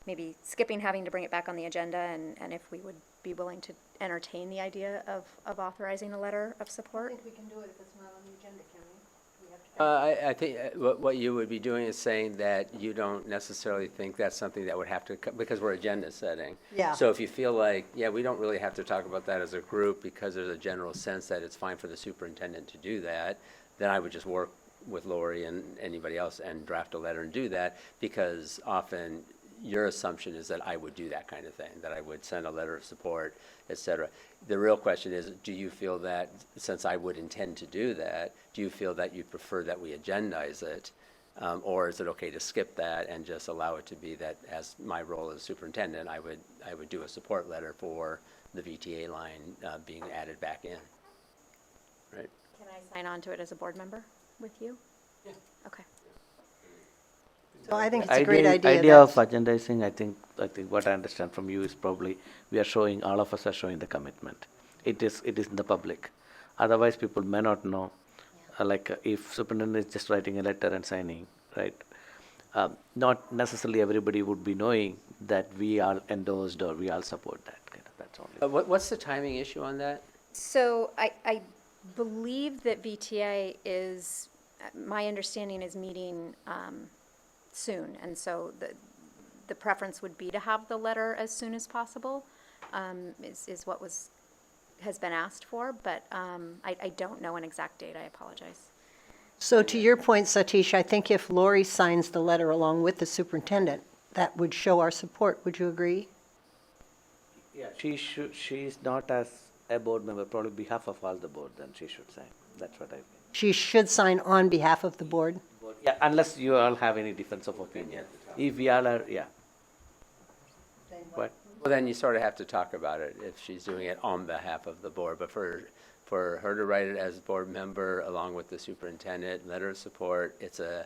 maybe skipping having to bring it back on the agenda, and if we would be willing to entertain the idea of authorizing a letter of support. I think we can do it if it's not on the agenda, can we? I think what you would be doing is saying that you don't necessarily think that's something that would have to, because we're agenda setting. Yeah. So if you feel like, we don't really have to talk about that as a group because there's a general sense that it's fine for the superintendent to do that, then I would just work with Lori and anybody else and draft a letter and do that, because often your assumption is that I would do that kind of thing, that I would send a letter of support, et cetera. The real question is, do you feel that, since I would intend to do that, do you feel that you prefer that we agendize it Or is it okay to skip that and just allow it to be that as my role as superintendent, I would do a support letter for the VTA line being added back in, right? Can I sign on to it as a board member with you? Yeah. Okay. So I think it's a great idea. Idea of agendizing, I think what I understand from you is probably we are showing, all of us are showing the commitment. It is in the public. Otherwise, people may not know. If superintendent is just writing a letter and signing, right? Not necessarily everybody would be knowing that we all endorsed or we all support that. That's only. What's the timing issue on that? So I believe that VTA is, my understanding is meeting soon, and so the preference would be to have the letter as soon as possible, is what has been asked for, but I don't know an exact date. I apologize. So to your point, Satish, I think if Lori signs the letter along with the superintendent, that would show our support. Would you agree? Yeah, she's not as a board member, probably behalf of all the board, then she should sign. That's what I think. She should sign on behalf of the board? Yeah, unless you all have any difference of opinion. If we all are, yeah. What? Well, then you sort of have to talk about it if she's doing it on behalf of the board. But for her to write it as board member along with the superintendent, letter of support, it's a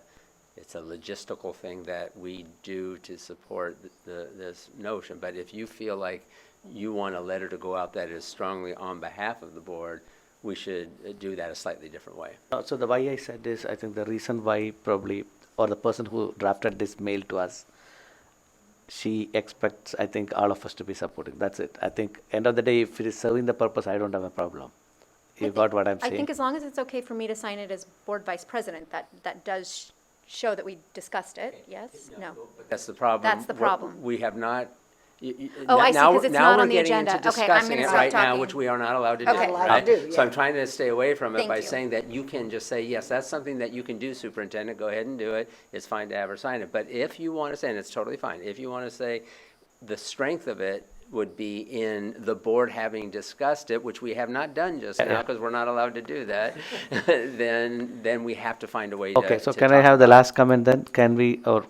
logistical thing that we do to support this notion. But if you feel like you want a letter to go out that is strongly on behalf of the board, we should do that a slightly different way. So the why I said is, I think the reason why probably, or the person who drafted this mail to us, she expects, I think, all of us to be supporting. That's it. I think end of the day, if it is serving the purpose, I don't have a problem. You got what I'm saying? I think as long as it's okay for me to sign it as board vice president, that does show that we discussed it, yes? No. That's the problem. That's the problem. We have not. Oh, I see, because it's not on the agenda. Now we're getting into Okay, I'm discussing gonna it stop right now, talking. which we are not allowed to do. Okay. Right? do, So yeah. I'm trying to stay away from it Thank by you. saying that you can just say, yes, that's something that you can do, superintendent, go ahead and do it. It's fine to have her sign it. But if you want to say, and it's totally fine, if you want to say the strength of it would be in the board having discussed it, which we have not done just now because we're not allowed to do that, then we have to find a way to. Okay, so to can I talk have the about it. last comment then? Can we, or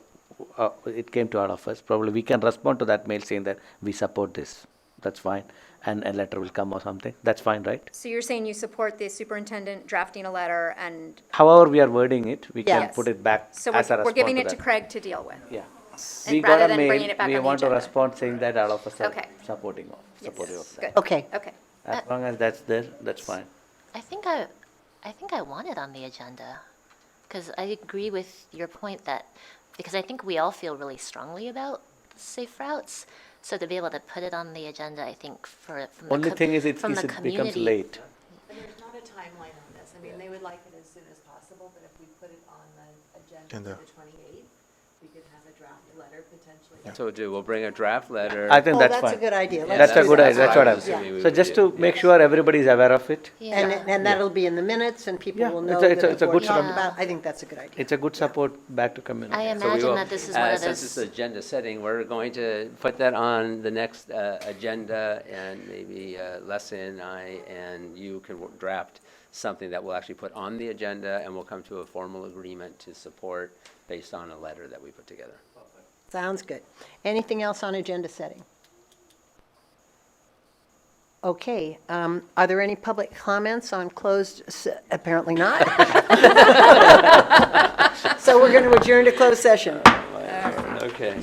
it came to all of us, probably we can respond to that mail saying that we support this. That's fine. And a letter will come or something. That's fine, right? So you're saying you support the superintendent drafting a letter and, However we are wording it, we can Yes. put it back so as a we're response giving it to that. Craig to deal with? Yeah. And We rather got a than mail, bringing it back we on the want to agenda. respond saying that all of us are Okay. supportive of that. Good. Okay. Okay. As long as that's there, that's fine. I think I want it on the agenda, because I agree with your point that, because I think we all feel really strongly about safe routes, so to be able to put it on the agenda, I think from the Only thing is it from the becomes community. late. And there's not a timeline on this. I mean, they would like it as soon as possible, but if we put it on the agenda for the 28th, we could have a draft letter potentially. So we'll bring a draft letter. I think Oh, that's that's a fine. good idea. Yeah, Let's That's a do good that. idea, that's what I'm assuming saying. we So would just do. to make sure everybody is aware of it, Yeah. And that'll be in the minutes and people Yeah, will it's know a- that it's a- it's a the board good talked start. about. I think that's a good idea. it's a good support back to community. I So we imagine will, that this is one of since it's those. agenda setting, we're going to put that on the next agenda, and maybe Leslie and I and you can draft something that we'll actually put on the agenda, and we'll come to a formal agreement to support based on a letter that we put together. Sounds good. Anything else on agenda setting? Okay, are there any public comments on closed, apparently not. So we're going to adjourn to closed session. Okay.